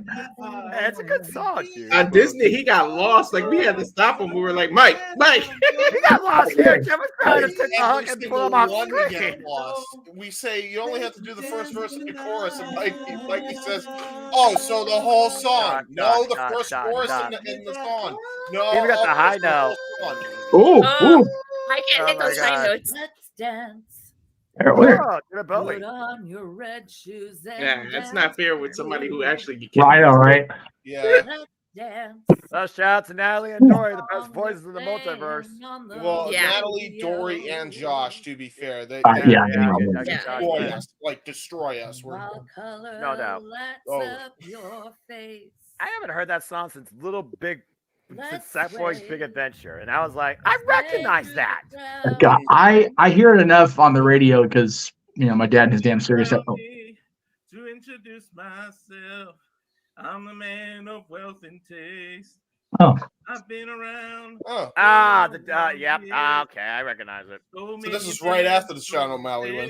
Speaker 2: Hey, it's a good song, dude.
Speaker 19: On Disney, he got lost. Like, we had to stop him. We were like, Mike.
Speaker 2: He got lost here. Kevin's trying to take the hook
Speaker 6: Every
Speaker 2: and pull him
Speaker 6: single
Speaker 2: off
Speaker 6: one we
Speaker 2: screen.
Speaker 6: get lost. We say you only have to do the first verse and the chorus, and Mikey says, "Oh, so the whole song? No, the first chorus in the song. No,
Speaker 2: Even got the high
Speaker 6: the whole
Speaker 2: note.
Speaker 6: song."
Speaker 10: Ooh.
Speaker 1: I can't hit
Speaker 2: my
Speaker 1: those high
Speaker 2: God.
Speaker 1: notes.
Speaker 22: Let's dance.
Speaker 2: Oh, David Bowie.
Speaker 22: Put on your red shoes and
Speaker 19: Yeah, that's not fair with somebody who actually
Speaker 10: Well, I know, right?
Speaker 6: Yeah.
Speaker 21: dance.
Speaker 2: So shout out to Natalie and Dory, the best voices in the multiverse.
Speaker 6: Well,
Speaker 1: Yeah.
Speaker 6: Natalie, Dory, and Josh. To be fair, they
Speaker 10: yeah,
Speaker 6: destroy us, like destroy us. We're
Speaker 2: No doubt.
Speaker 6: Oh.
Speaker 21: Up your face.
Speaker 2: I haven't heard that song since since
Speaker 21: Let's
Speaker 2: Sackboy's
Speaker 21: sway.
Speaker 2: Big Adventure, and I was like, I recognize that.
Speaker 10: God, I hear it enough on the radio because my dad and his damn serious.
Speaker 19: To introduce myself, I'm the man of wealth and taste.
Speaker 10: Oh.
Speaker 19: I've been around.
Speaker 6: Oh.
Speaker 2: Yep. Okay, I recognize it.
Speaker 6: So this is right after the Sean O'Malley one.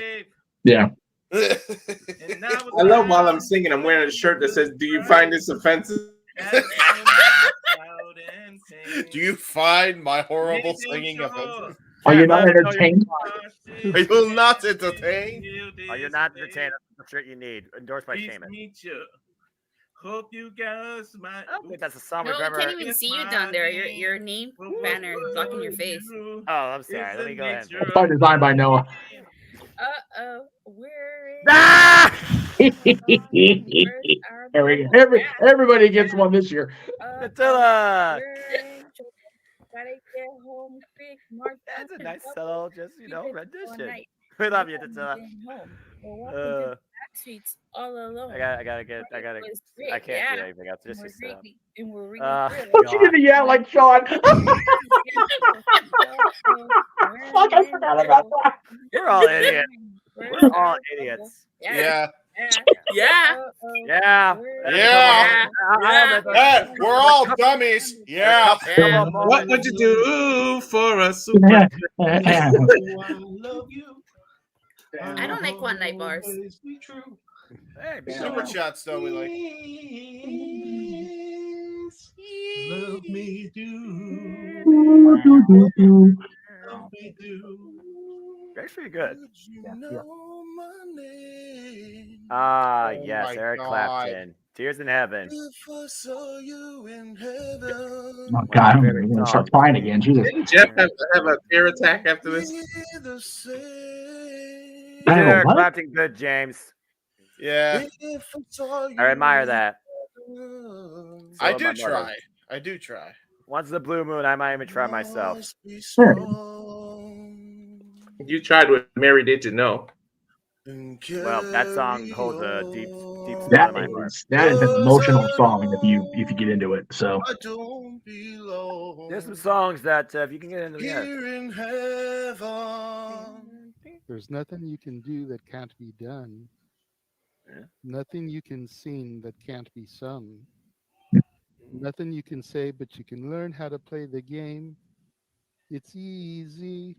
Speaker 10: Yeah.
Speaker 19: I love while I'm singing, I'm wearing a shirt that says, "Do you find this offensive?"
Speaker 6: Do you find my horrible singing offensive?
Speaker 10: Are you not entertained?
Speaker 6: Are you not entertained?
Speaker 2: Are you not entertained? That's the shirt you need. Endorsed by Shaman.
Speaker 19: Hope you guys might.
Speaker 2: I don't think that's a song
Speaker 1: No,
Speaker 2: we've
Speaker 1: I
Speaker 2: ever.
Speaker 1: can't even see you down there. Your name banner is blocking your face.
Speaker 2: Oh, I'm sorry. Let me go ahead.
Speaker 10: It's by design by Noah.
Speaker 1: Where
Speaker 10: There we go. Everybody gets one this year.
Speaker 2: Attila.
Speaker 1: Gotta get home quick.
Speaker 2: That's a nice solo, just rendition. We love you, Attila.
Speaker 1: Backstreets all alone.
Speaker 2: I gotta. I can't do anything else. Just sit
Speaker 1: down.
Speaker 10: Don't you get to yell like Sean? Fuck, I forgot about that.
Speaker 2: We're all idiots. We're all idiots.
Speaker 6: Yeah.
Speaker 2: Yeah.
Speaker 6: We're all dummies. Yeah.
Speaker 19: What would you do for a super?
Speaker 1: I don't like one night bars.
Speaker 2: Hey,
Speaker 6: Super chats though we like.
Speaker 16: Love me do. Love me do.
Speaker 2: That's pretty good. Yes,
Speaker 6: my
Speaker 2: Eric
Speaker 6: God.
Speaker 2: Clapton. Tears in Heaven.
Speaker 6: If I saw you in heaven.
Speaker 10: Oh God, I'm gonna start crying again. Jesus.
Speaker 19: Didn't Jeff have to have a fear attack after this?
Speaker 2: Eric
Speaker 10: what?
Speaker 2: Clapton, good, James.
Speaker 6: Yeah.
Speaker 2: I admire that.
Speaker 6: I do try. I do try.
Speaker 2: Once the blue moon, I might even try myself.
Speaker 19: You tried with Mary Did You Know?
Speaker 2: Well, that song holds a deep spot in my heart.
Speaker 10: That is an emotional song if you get into it. So
Speaker 2: There's some songs that if you can get into the
Speaker 6: in heaven.
Speaker 3: There's nothing you can do that can't be done.
Speaker 2: Yeah.
Speaker 3: Nothing you can sing that can't be sung. Nothing you can say, but you can learn how to play the game. It's easy.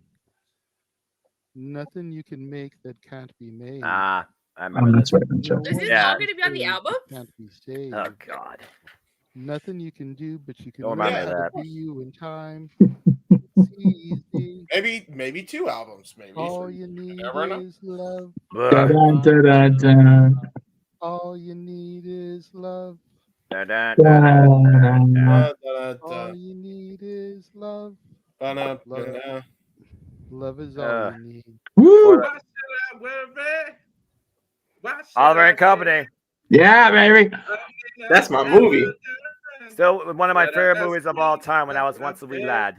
Speaker 3: Nothing you can make that can't be made.
Speaker 2: I remember
Speaker 10: that's right.
Speaker 1: Is this all going to be on the album?
Speaker 3: Can't be saved.
Speaker 2: Oh God.
Speaker 3: Nothing you can do, but you can
Speaker 2: Don't
Speaker 3: learn
Speaker 2: remind me
Speaker 3: how
Speaker 2: of
Speaker 3: to
Speaker 2: that.
Speaker 3: be you in time. It's easy.
Speaker 6: Maybe 2 albums. Maybe.
Speaker 3: All you need
Speaker 6: never know.
Speaker 3: is love.
Speaker 10: Dun, dun, dun, dun.
Speaker 3: All you need is love.
Speaker 2: Dun, dun,
Speaker 10: Dun,
Speaker 2: dun, dun.
Speaker 3: All you need is love.
Speaker 6: Love.
Speaker 3: Love is all you need.
Speaker 10: Woo!
Speaker 2: Oliver and Company.
Speaker 10: Yeah, baby.
Speaker 19: That's my movie.
Speaker 2: Still one of my favorite movies of all time when I was once a wee lad.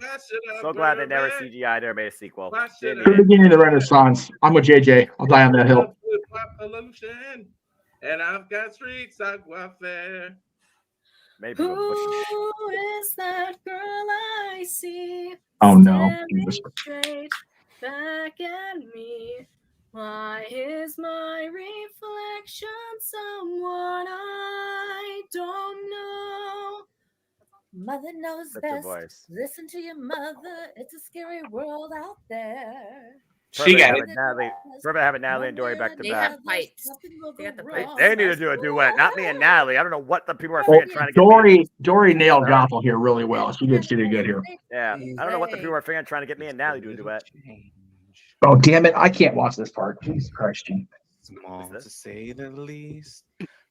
Speaker 2: So glad they never CGI'd or made a sequel. Didn't
Speaker 10: The
Speaker 2: need it.
Speaker 10: beginning of the Renaissance. I'm with JJ. I'll die on that hill.
Speaker 19: And I've got street side welfare.
Speaker 2: Maybe
Speaker 21: Who is that girl I see?
Speaker 10: Oh no.
Speaker 21: Staring straight back at me. Why is my reflection someone I don't know? Mother knows
Speaker 2: That's your
Speaker 21: best.
Speaker 2: voice.
Speaker 21: Listen to your mother. It's a scary world out there.
Speaker 19: She got it.
Speaker 2: Perfect having Natalie and Dory back to
Speaker 1: They
Speaker 2: back.
Speaker 1: have pipes. They got the pipes.
Speaker 2: They need to do a duet, not me and Natalie. I don't know what the people are trying to get.
Speaker 10: Dory nailed Gothel here really well. She did good here.
Speaker 2: Yeah, I don't know what the people are trying to get me and Natalie to do a duet.
Speaker 10: Oh damn it! I can't watch this part. Jesus Christ, Gene.
Speaker 5: Small to say the least.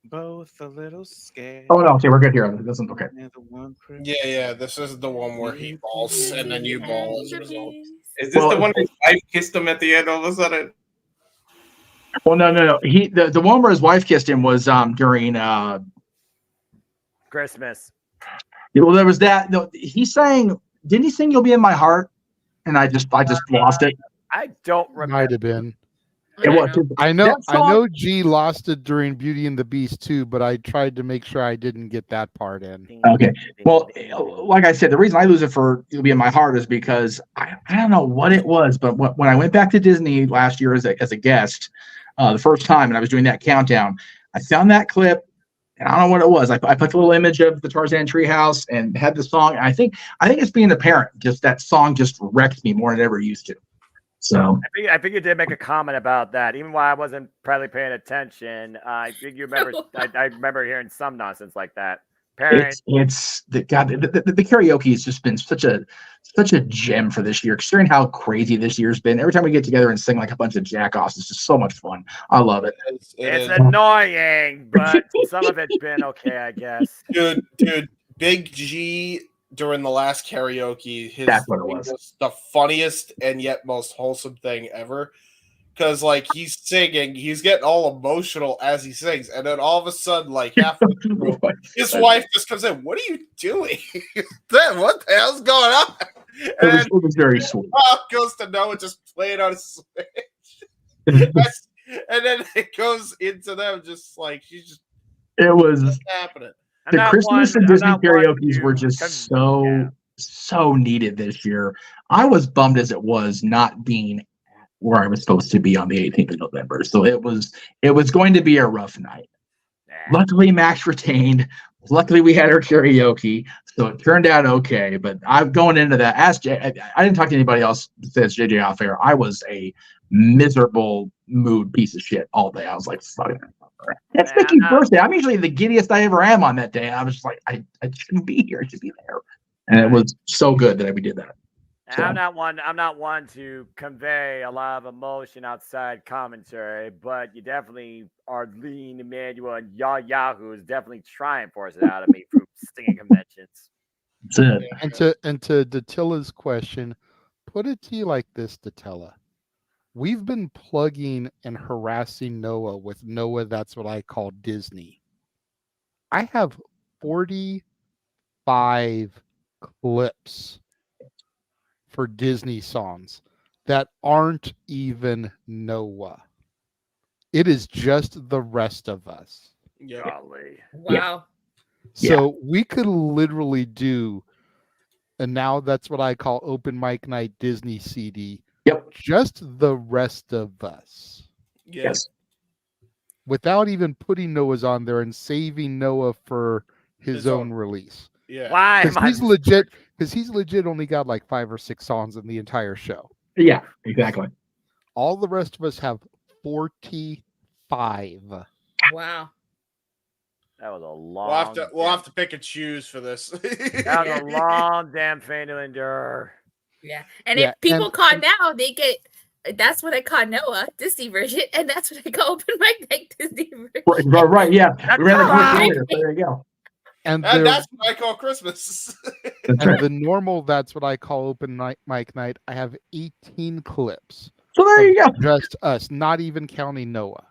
Speaker 5: Both a little scared.
Speaker 10: Oh no, okay, we're good here. This is okay.
Speaker 6: Yeah. This is the one where he balls and then you ball as a result.
Speaker 19: Is this the one his wife kissed him at the end all of a sudden?
Speaker 10: Well, no. The one where his wife kissed him was during
Speaker 2: Christmas.
Speaker 10: Well, there was that. No, he sang. Didn't he sing "You'll Be in My Heart"? And I just lost it.
Speaker 2: I don't remember.
Speaker 3: Might have been.
Speaker 10: It was.
Speaker 3: I know.
Speaker 10: That
Speaker 3: I
Speaker 10: song-
Speaker 3: know. G lost it during Beauty and the Beast too, but I tried to make sure I didn't get that part in.
Speaker 10: Okay. Well, like I said, the reason I lose it for "You'll Be in My Heart" is because I don't know what it was, but when I went back to Disney last year as a guest, the first time, and I was doing that countdown, I found that clip. And I don't know what it was. I put the little image of the Tarzan treehouse and had the song. And I think it's being a parent. Just that song just wrecked me more than it ever used to. So
Speaker 2: I think you did make a comment about that, even while I wasn't probably paying attention. I think you remember. I remember hearing some nonsense like that. Parents.
Speaker 10: it's the karaoke has just been such a gem for this year, considering how crazy this year's been. Every time we get together and sing like a bunch of jackoffs, it's just so much fun. I love it.
Speaker 2: It's annoying, but some of it's been okay, I guess.
Speaker 6: Dude, Big G during the last karaoke,
Speaker 10: That's what it was.
Speaker 6: the funniest and yet most wholesome thing ever. Because like he's singing, he's getting all emotional as he sings, and then all of a sudden, like halfway through, his wife just comes in. What are you doing? What the hell's going on?
Speaker 10: It was very sweet.
Speaker 6: Goes to Noah just playing on his Switch. And then it goes into them just like she's just.
Speaker 10: It was
Speaker 6: what's happening.
Speaker 10: The Christmas and Disney karaoke's were just so needed this year. I was bummed as it was not being where I was supposed to be on the 18th of November. So it was going to be a rough night. Luckily, Max retained. Luckily, we had our karaoke, so it turned out okay. But I'm going into that. I didn't talk to anybody else besides JJ off air. I was a miserable mood piece of shit all day. I was like, fuck it. It's Mickey's birthday. I'm usually the giddiest I ever am on that day. I was just like, I shouldn't be here. I should be there. And it was so good that we did that. So.
Speaker 2: I'm not one to convey a lot of emotion outside commentary, but you definitely are lean Emmanuel and Yahoo is definitely trying to force it out of me through singing conventions.
Speaker 10: That's it.
Speaker 3: And to Datilla's question, put it to you like this, Datilla. We've been plugging and harassing Noah with Noah, that's what I call Disney. I have 45 clips for Disney songs that aren't even Noah. It is just the rest of us.
Speaker 6: Yeah.
Speaker 2: Golly.
Speaker 1: Wow.
Speaker 3: So we could literally do, and now that's what I call open mic night Disney CD.
Speaker 10: Yep.
Speaker 3: Just the rest of us.
Speaker 10: Yes.
Speaker 3: Without even putting Noah's on there and saving Noah for his own release.
Speaker 6: Yeah.
Speaker 2: Why?
Speaker 3: Because he's legit only got like 5 or 6 songs in the entire show.
Speaker 10: Yeah, exactly.
Speaker 3: All the rest of us have 45.
Speaker 1: Wow.
Speaker 2: That was a long.
Speaker 6: We'll have to pick and choose for this.
Speaker 2: That was a long damn thing to endure.
Speaker 1: Yeah. And if people call now, they get that's what I call Noah, Disney version, and that's what I call open mic night Disney version.
Speaker 10: Right, yeah.
Speaker 1: That's
Speaker 10: We ran the
Speaker 1: right.
Speaker 10: earlier, so there you go.
Speaker 3: And
Speaker 6: that's what I call Christmas.
Speaker 3: And the normal, that's what I call open mic night. I have 18 clips.
Speaker 10: So there you go.
Speaker 3: Just us, not even counting Noah.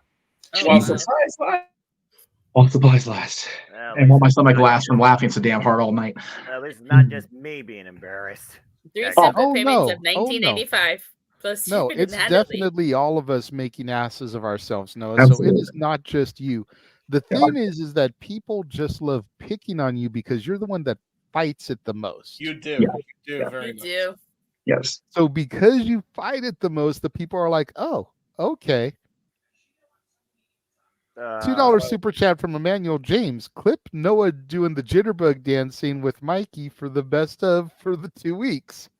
Speaker 10: While supplies last. And while my stomach lasts from laughing so damn hard all night.
Speaker 2: At least it's not just me being embarrassed.
Speaker 1: 3 separate payments of
Speaker 3: no.
Speaker 1: $19.95 plus
Speaker 3: No,
Speaker 1: shipping
Speaker 3: it's
Speaker 1: and handling.
Speaker 3: definitely all of us making asses of ourselves, Noah.
Speaker 10: Absolutely.
Speaker 3: So it is not just you. The thing is that people just love picking on you because you're the one that fights it the most.
Speaker 6: You do.
Speaker 10: Yeah.
Speaker 6: You do very
Speaker 1: You
Speaker 6: much.
Speaker 1: do.
Speaker 10: Yes.
Speaker 3: So because you fight it the most, the people are like, oh, okay. $2 super chat from Emmanuel James. Clip Noah doing the jitterbug dancing with Mikey for the best of for the 2 weeks.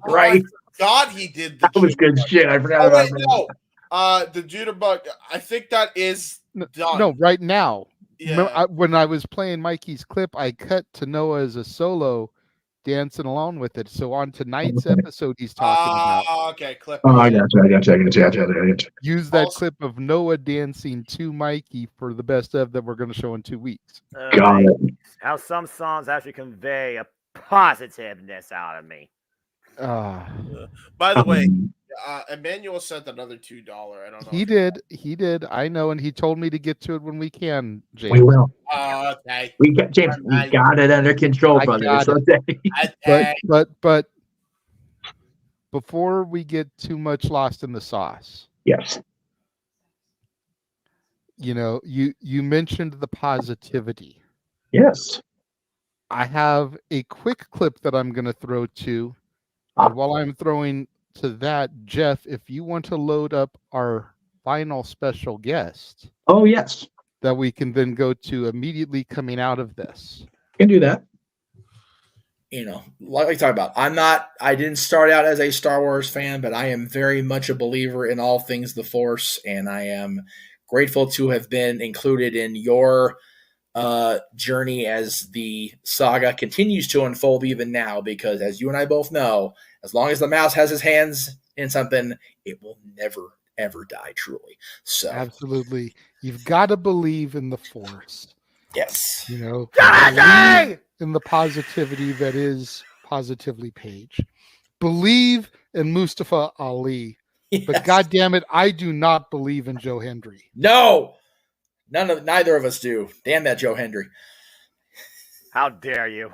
Speaker 10: Right.
Speaker 6: God, he did.
Speaker 10: That was good shit. I forgot about that.
Speaker 6: The jitterbug. I think that is done.
Speaker 3: No, right now.
Speaker 6: Yeah.
Speaker 3: Remember, when I was playing Mikey's clip, I cut to Noah as a solo dancing along with it. So on tonight's episode, he's talking about.
Speaker 6: Okay, clip.
Speaker 10: Oh, I got you.
Speaker 3: Use that clip of Noah dancing to Mikey for the best of that we're going to show in 2 weeks.
Speaker 10: Got it.
Speaker 2: How some songs actually convey a positiveness out of me.
Speaker 6: By the way, Emmanuel sent another $2. I don't know.
Speaker 3: He did. He did. I know, and he told me to get to it when we can, James.
Speaker 10: We will.
Speaker 6: Oh, okay.
Speaker 10: We got James. We got it under control,
Speaker 3: I
Speaker 10: brother.
Speaker 3: got
Speaker 10: It's
Speaker 3: it.
Speaker 10: okay.
Speaker 3: But before we get too much lost in the sauce,
Speaker 10: yes,
Speaker 3: you know, you mentioned the positivity.
Speaker 10: Yes.
Speaker 3: I have a quick clip that I'm going to throw to. And while I'm throwing to that, Jeff, if you want to load up our final special guest.
Speaker 10: Oh, yes.
Speaker 3: That we can then go to immediately coming out of this.
Speaker 10: Can do that.
Speaker 14: You know, like we talked about, I didn't start out as a Star Wars fan, but I am very much a believer in all things the Force, and I am grateful to have been included in your journey as the saga continues to unfold even now, because as you and I both know, as long as the mouse has his hands in something, it will never, ever die, truly. So
Speaker 3: absolutely. You've got to believe in the Force.
Speaker 14: Yes.
Speaker 3: You know, believe in the positivity that is Positively Page. Believe in Mustafa Ali. Yes. But God damn it, I do not believe in Joe Hendry.
Speaker 14: No. Neither of us do. Damn that Joe Hendry.
Speaker 2: How dare you?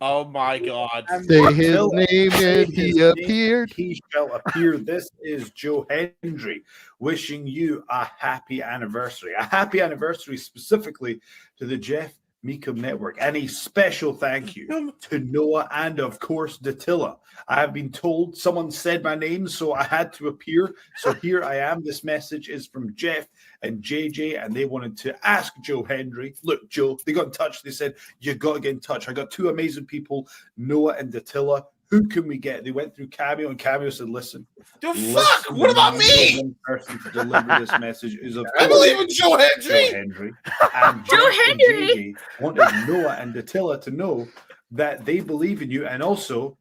Speaker 6: Oh my God.
Speaker 3: Say his name and he appeared.
Speaker 15: He shall appear. This is Joe Hendry wishing you a happy anniversary. A happy anniversary specifically to the Jeff Meacham Network. And a special thank you to Noah and, of course, Datilla. I have been told someone said my name, so I had to appear. So here I am. This message is from Jeff and JJ, and they wanted to ask Joe Hendry. Look, Joe, they got in touch. They said, you got to get in touch. I got two amazing people, Noah and Datilla. Who can we get? They went through Cameo, and Cameo said, listen.
Speaker 6: Fuck! What about me?
Speaker 15: One person to deliver this message is, of
Speaker 6: I believe in Joe Hendry.
Speaker 15: Joe Hendry. And
Speaker 1: Joe
Speaker 15: Jeff
Speaker 1: Hendry
Speaker 15: and JJ wanted Noah and Datilla to know that they believe in you. And also,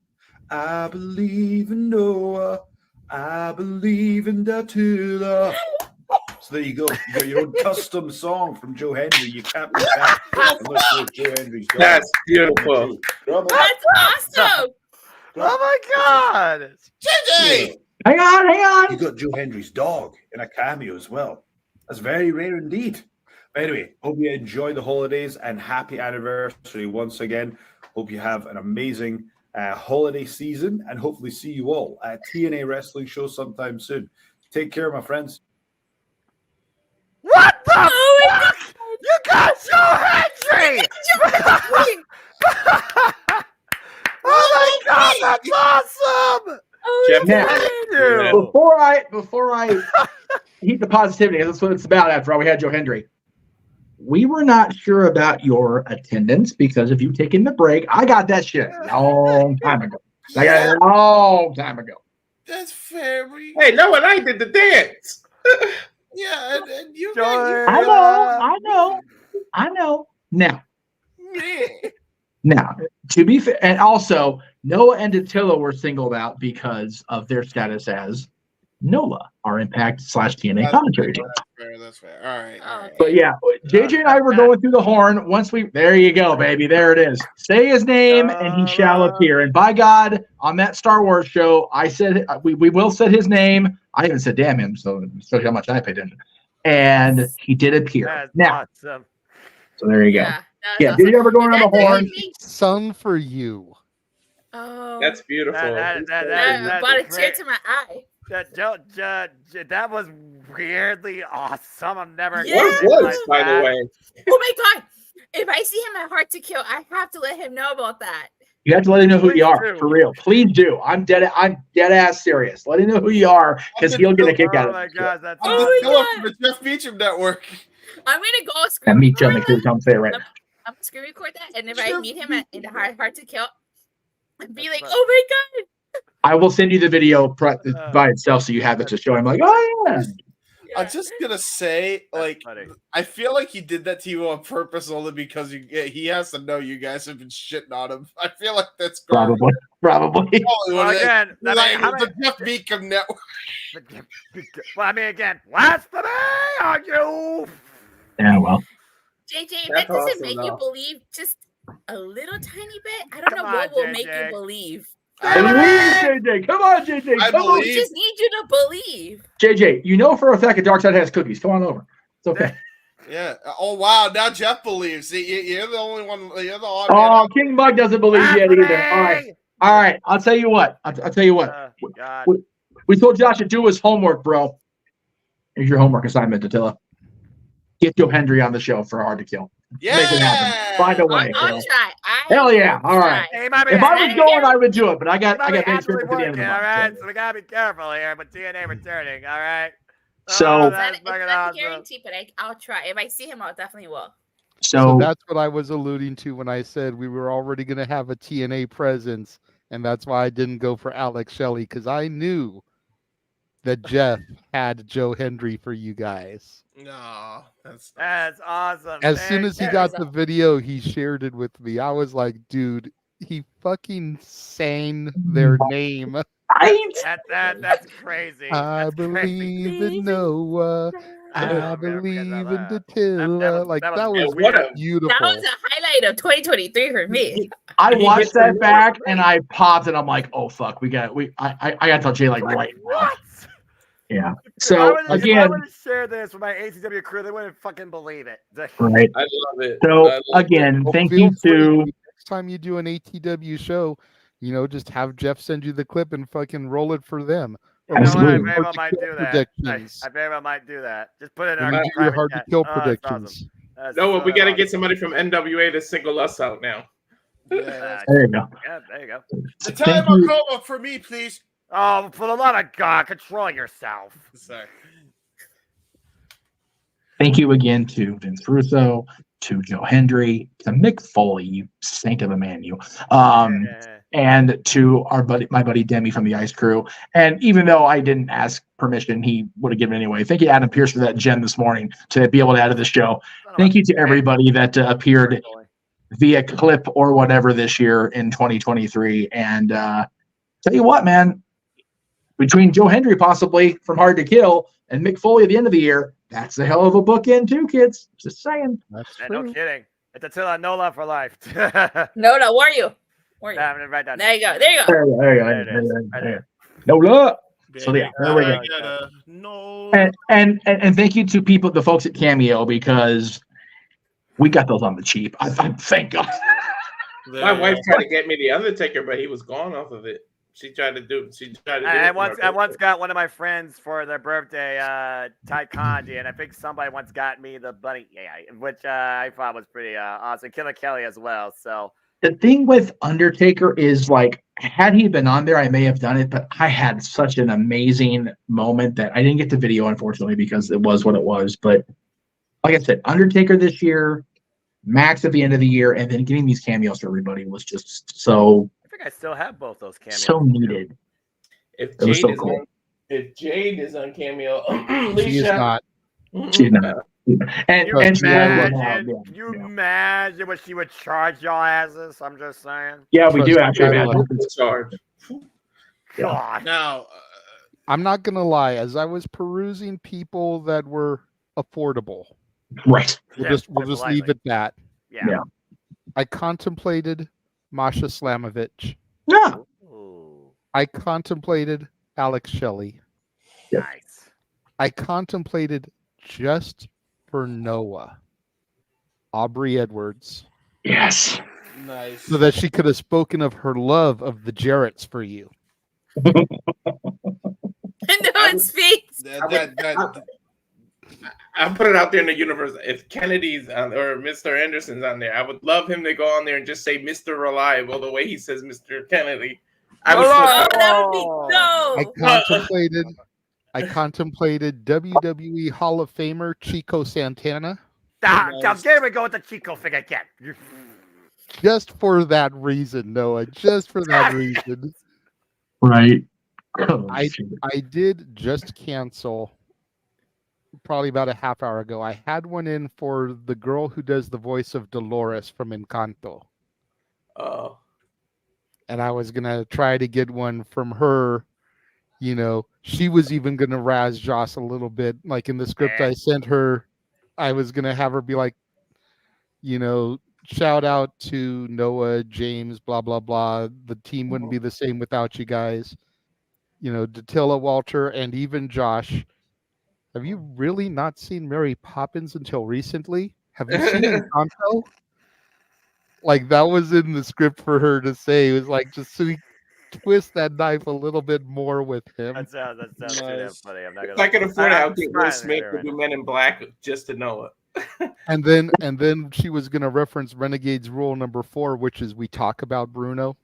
Speaker 15: I believe in Noah. I believe in Datilla. So there you go. You got your own custom song from Joe Hendry. You can't be that. And look, there's Joe Hendry's dog.
Speaker 19: That's beautiful.
Speaker 1: That's awesome.
Speaker 2: Oh my God.
Speaker 6: JJ!
Speaker 10: Hang on.
Speaker 15: You got Joe Hendry's dog in a cameo as well. That's very rare indeed. But anyway, hope you enjoy the holidays and happy anniversary once again. Hope you have an amazing holiday season and hopefully see you all at TNA Wrestling Show sometime soon. Take care, my friends.
Speaker 2: What the fuck? You got Joe Hendry! Oh my God, that's awesome!
Speaker 10: Jeff, before I heat the positivity, that's what it's about. After all, we had Joe Hendry. We were not sure about your attendance because if you've taken the break, I got that shit a long time ago. I got it a long time ago.
Speaker 6: That's fair.
Speaker 19: Hey, no one, I did the dance.
Speaker 6: Yeah, and you
Speaker 10: I know. Now, to be fair, and also Noah and Attila were singled out because of their status as NOLA, our Impact / TNA commentary team.
Speaker 6: That's fair. All right.
Speaker 10: But yeah, JJ and I were going through the horn. There you go, baby. There it is. Say his name and he shall appear. And by God, on that Star Wars show, I said we will say his name. I even said damn him, so how much I paid attention. And he did appear.
Speaker 2: That's
Speaker 10: now,
Speaker 2: awesome.
Speaker 10: so there you go.
Speaker 1: Yeah,
Speaker 10: did you ever go around the horn?
Speaker 3: Sung for you.
Speaker 1: Oh,
Speaker 19: That's beautiful.
Speaker 2: That
Speaker 1: brought a tear to my eye.
Speaker 2: That was weirdly awesome. I'm never.
Speaker 1: Yes.
Speaker 19: What was, by the way?
Speaker 1: Oh my God! If I see him at Hard to Kill, I have to let him know about that.
Speaker 10: You have to let him know who you are, for real. Please do. I'm dead ass serious. Let him know who you are, because he'll get a kick out of it.
Speaker 2: Oh my God, that's
Speaker 6: I'm the Jeff Meacham Network.
Speaker 1: I'm gonna go
Speaker 10: And meet Jeff Meacham. Come say it right now.
Speaker 1: I'm gonna screen record that, and if I meet him in the Hard to Kill, I'd be like, "Oh my God!"
Speaker 10: I will send you the video by itself so you have it to show him. Like, oh yeah.
Speaker 6: I'm just gonna say, like, I feel like he did that to you on purpose only because he has to know you guys have been shitting on him. I feel like that's
Speaker 10: probably.
Speaker 2: Well, again,
Speaker 6: the Jeff Meacham Network.
Speaker 2: Well, I mean, again, blasphemy on you.
Speaker 10: Yeah, well.
Speaker 1: JJ, if that doesn't make you believe just a little tiny bit, I don't know what will make you believe.
Speaker 10: Believe, JJ. Come on, JJ.
Speaker 6: I
Speaker 10: Come on.
Speaker 1: We just need you to believe.
Speaker 10: JJ, you know for a fact that Dark Side has cookies. Come on over. It's okay.
Speaker 6: Yeah. Oh wow. Now Jeff believes. See, you're the only one. You're the odd man
Speaker 10: Oh,
Speaker 6: out.
Speaker 10: King Mug doesn't believe yet either. All right. All right. I'll tell you what. I'll tell you what. We told Josh to do his homework, bro. Here's your homework assignment, Attila. Get Joe Hendry on the show for Hard to Kill.
Speaker 6: Yeah.
Speaker 10: Make it happen. Find a way.
Speaker 1: I'll
Speaker 10: bro.
Speaker 1: try.
Speaker 10: Hell yeah. All right.
Speaker 2: Hey,
Speaker 10: If I was going, I would do it, but I got big
Speaker 2: actually
Speaker 10: trips at the end of the
Speaker 2: working, all
Speaker 10: month.
Speaker 2: right? So we gotta be careful here, but TNA returning, all right?
Speaker 10: So-
Speaker 1: It's
Speaker 2: that's
Speaker 1: not
Speaker 2: fucking
Speaker 1: a
Speaker 2: awesome.
Speaker 1: guarantee, but I'll try. If I see him, I'll definitely will.
Speaker 3: So that's what I was alluding to when I said we were already going to have a TNA presence, and that's why I didn't go for Alex Shelley, because I knew that Jeff had Joe Hendry for you guys.
Speaker 6: No, that's
Speaker 2: awesome.
Speaker 3: As soon as he got the video, he shared it with me. I was like, dude, he fucking sang their name.
Speaker 2: That's crazy.
Speaker 3: I believe in Noah. I believe in Attila. Like that was beautiful.
Speaker 1: That was a highlight of 2023 for me.
Speaker 10: I watched that back and I popped and I'm like, oh fuck, I gotta tell Jay like right now. Yeah. So
Speaker 2: if I
Speaker 10: again,
Speaker 2: would have shared this with my ACW crew, they wouldn't fucking believe it.
Speaker 10: right.
Speaker 19: I love it.
Speaker 10: So again, thank you to
Speaker 3: next time you do an ATW show, just have Jeff send you the clip and fucking roll it for them.
Speaker 2: I very well might do that.
Speaker 3: Predictions.
Speaker 2: I very well might do that. Just put it in
Speaker 3: When
Speaker 2: our
Speaker 3: you do your
Speaker 2: private
Speaker 3: hard to
Speaker 2: chat.
Speaker 3: kill
Speaker 2: That's
Speaker 3: predictions.
Speaker 2: awesome.
Speaker 19: No, we got to get somebody from NWA to single us out now.
Speaker 2: There
Speaker 10: you go.
Speaker 2: Yeah, there you go.
Speaker 6: Natalia Markova for me, please.
Speaker 2: Oh, for the love of God, control yourself.
Speaker 6: Sorry.
Speaker 10: thank you again to Vince Russo, to Joe Hendry, to Mick Foley, you saint of a man, you. And to my buddy Demi from the Ice Crew. And even though I didn't ask permission, he would have given it anyway. Thank you, Adam Pierce, for that gem this morning to be able to add to the show. Thank you to everybody that appeared via clip or whatever this year in 2023. And tell you what, man, between Joe Hendry possibly from Hard to Kill and Mick Foley at the end of the year, that's a hell of a bookend too, kids. Just saying.
Speaker 3: That's
Speaker 2: No kidding. It's Attila No Love for life.
Speaker 1: No, where are you? Where
Speaker 2: are you? Right down
Speaker 1: there you go. There you go.
Speaker 10: There you go. No love. So yeah, there we go. And thank you to people, the folks at Cameo, because we got those on the cheap. I thank God.
Speaker 19: My wife tried to get me the Undertaker, but he was gone off of it. She tried to do.
Speaker 2: I once got one of my friends for their birthday, Ty Condi, and I think somebody once got me the bunny, which I thought was pretty awesome. Killer Kelly as well. So
Speaker 10: the thing with Undertaker is, like, had he been on there, I may have done it, but I had such an amazing moment that I didn't get the video, unfortunately, because it was what it was. But like I said, Undertaker this year, Max at the end of the year, and then getting these cameos for everybody was just so.
Speaker 2: I think I still have both those cameos.
Speaker 10: So needed.
Speaker 19: If
Speaker 10: It was
Speaker 19: Jade
Speaker 10: so
Speaker 19: is
Speaker 10: cool.
Speaker 19: on, if Jade is on Cameo,
Speaker 3: She is not.
Speaker 10: She's not. And she
Speaker 2: Can you imagine what she would charge y'all asses? I'm just saying.
Speaker 10: Yeah, we do actually imagine.
Speaker 19: charge.
Speaker 2: God.
Speaker 6: Now,
Speaker 3: I'm not gonna lie. As I was perusing people that were affordable,
Speaker 10: right?
Speaker 3: We'll just leave it that.
Speaker 2: Yeah.
Speaker 3: I contemplated Masha Slamovich.
Speaker 10: Yeah.
Speaker 3: I contemplated Alex Shelley.
Speaker 2: Nice.
Speaker 3: I contemplated just for Noah, Aubrey Edwards.
Speaker 10: Yes.
Speaker 6: Nice.
Speaker 3: So that she could have spoken of her love of the Jarretts for you.
Speaker 1: No, it's face.
Speaker 19: I'll put it out there in the universe. If Kennedy's on, or Mr. Anderson's on there, I would love him to go on there and just say Mr. Reliable the way he says Mr. Kennedy.
Speaker 1: That would be
Speaker 3: I contemplated WWE Hall of Famer Chico Santana.
Speaker 2: There we go with the Chico thing again.
Speaker 3: Just for that reason, Noah. Just for that reason.
Speaker 10: Right.
Speaker 3: I did just cancel probably about a half hour ago. I had one in for the girl who does the voice of Dolores from Encanto.
Speaker 19: Oh.
Speaker 3: And I was gonna try to get one from her. You know, she was even gonna razz Joss a little bit. Like in the script I sent her, I was gonna have her be like, shout out to Noah, James, blah blah blah. The team wouldn't be the same without you guys. You know, Datilla, Walter, and even Josh. Have you really not seen Mary Poppins until recently? Have you seen Encanto? Like that was in the script for her to say. It was like just so we twist that knife a little bit more with him.
Speaker 2: That sounds too damn funny. I'm not gonna.
Speaker 19: If I could afford it, I'll get Will
Speaker 2: smiling
Speaker 19: Smith
Speaker 2: there
Speaker 19: to
Speaker 2: right
Speaker 19: do Men in Black just to know it.
Speaker 3: And then she was gonna reference Renegade's rule number 4, which is we talk about Bruno,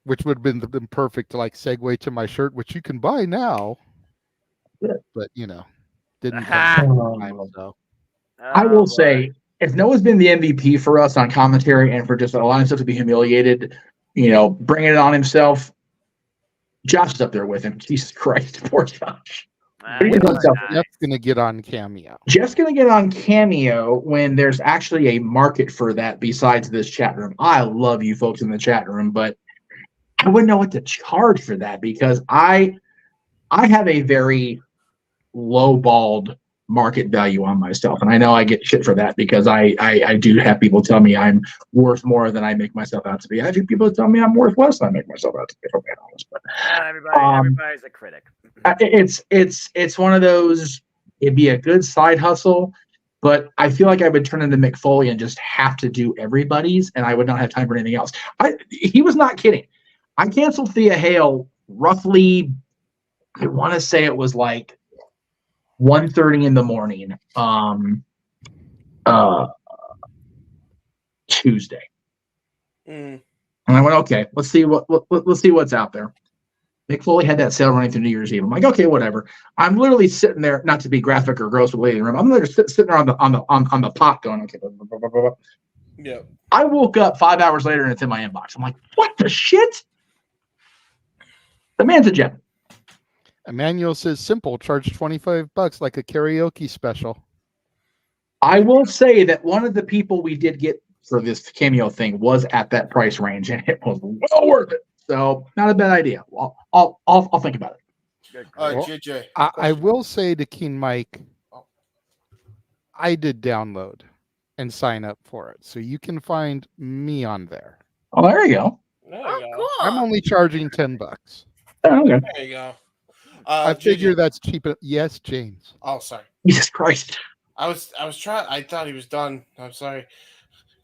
Speaker 3: which would have been perfect to like segue to my shirt, which you can buy now. But you know, didn't come time, so.
Speaker 10: I will say, if Noah's been the MVP for us on commentary and for just allowing himself to be humiliated, you know, bringing it on himself, Josh is up there with him. Jesus Christ, poor Josh.
Speaker 3: Jeff's gonna get on Cameo.
Speaker 10: Jeff's going to get on Cameo when there's actually a market for that besides this chat room. I love you folks in the chat room, but I wouldn't know what to charge for that because I have a very low-balled market value on myself. And I know I get shit for that because I do have people tell me I'm worth more than I make myself out to be. I have people tell me I'm worth less than I make myself out to be, if I'm being honest. But
Speaker 2: everybody's a critic.
Speaker 10: It's one of those, it'd be a good side hustle, but I feel like I would turn into Mick Foley and just have to do everybody's and I would not have time for anything else. He was not kidding. I canceled Thea Hale roughly, I want to say it was like 1:30 in the morning, Tuesday. And I went, okay, let's see what's out there. Mick Foley had that sale running through New Year's Eve. I'm like, okay, whatever. I'm literally sitting there, not to be graphic or gross with Lady in the Room. I'm literally sitting there on the pot going, okay. Blah, blah, blah.
Speaker 6: Yeah.
Speaker 10: I woke up 5 hours later and it's in my inbox. I'm like, what the shit? The man's a gem.
Speaker 3: Emmanuel says simple, charge $25 like a karaoke special.
Speaker 10: I will say that one of the people we did get for this Cameo thing was at that price range and it was well worth it. So not a bad idea. I'll think about it.
Speaker 6: All right, JJ.
Speaker 3: I will say to King Mike, I did download and sign up for it. So you can find me on there.
Speaker 10: Oh, there you go.
Speaker 1: Cool.
Speaker 3: I'm only charging $10.
Speaker 10: Oh, okay.
Speaker 6: There you go.
Speaker 3: I figure that's cheap. Yes, James.
Speaker 6: Oh, sorry.
Speaker 10: Jesus Christ.
Speaker 6: I was trying. I thought he was done. I'm sorry.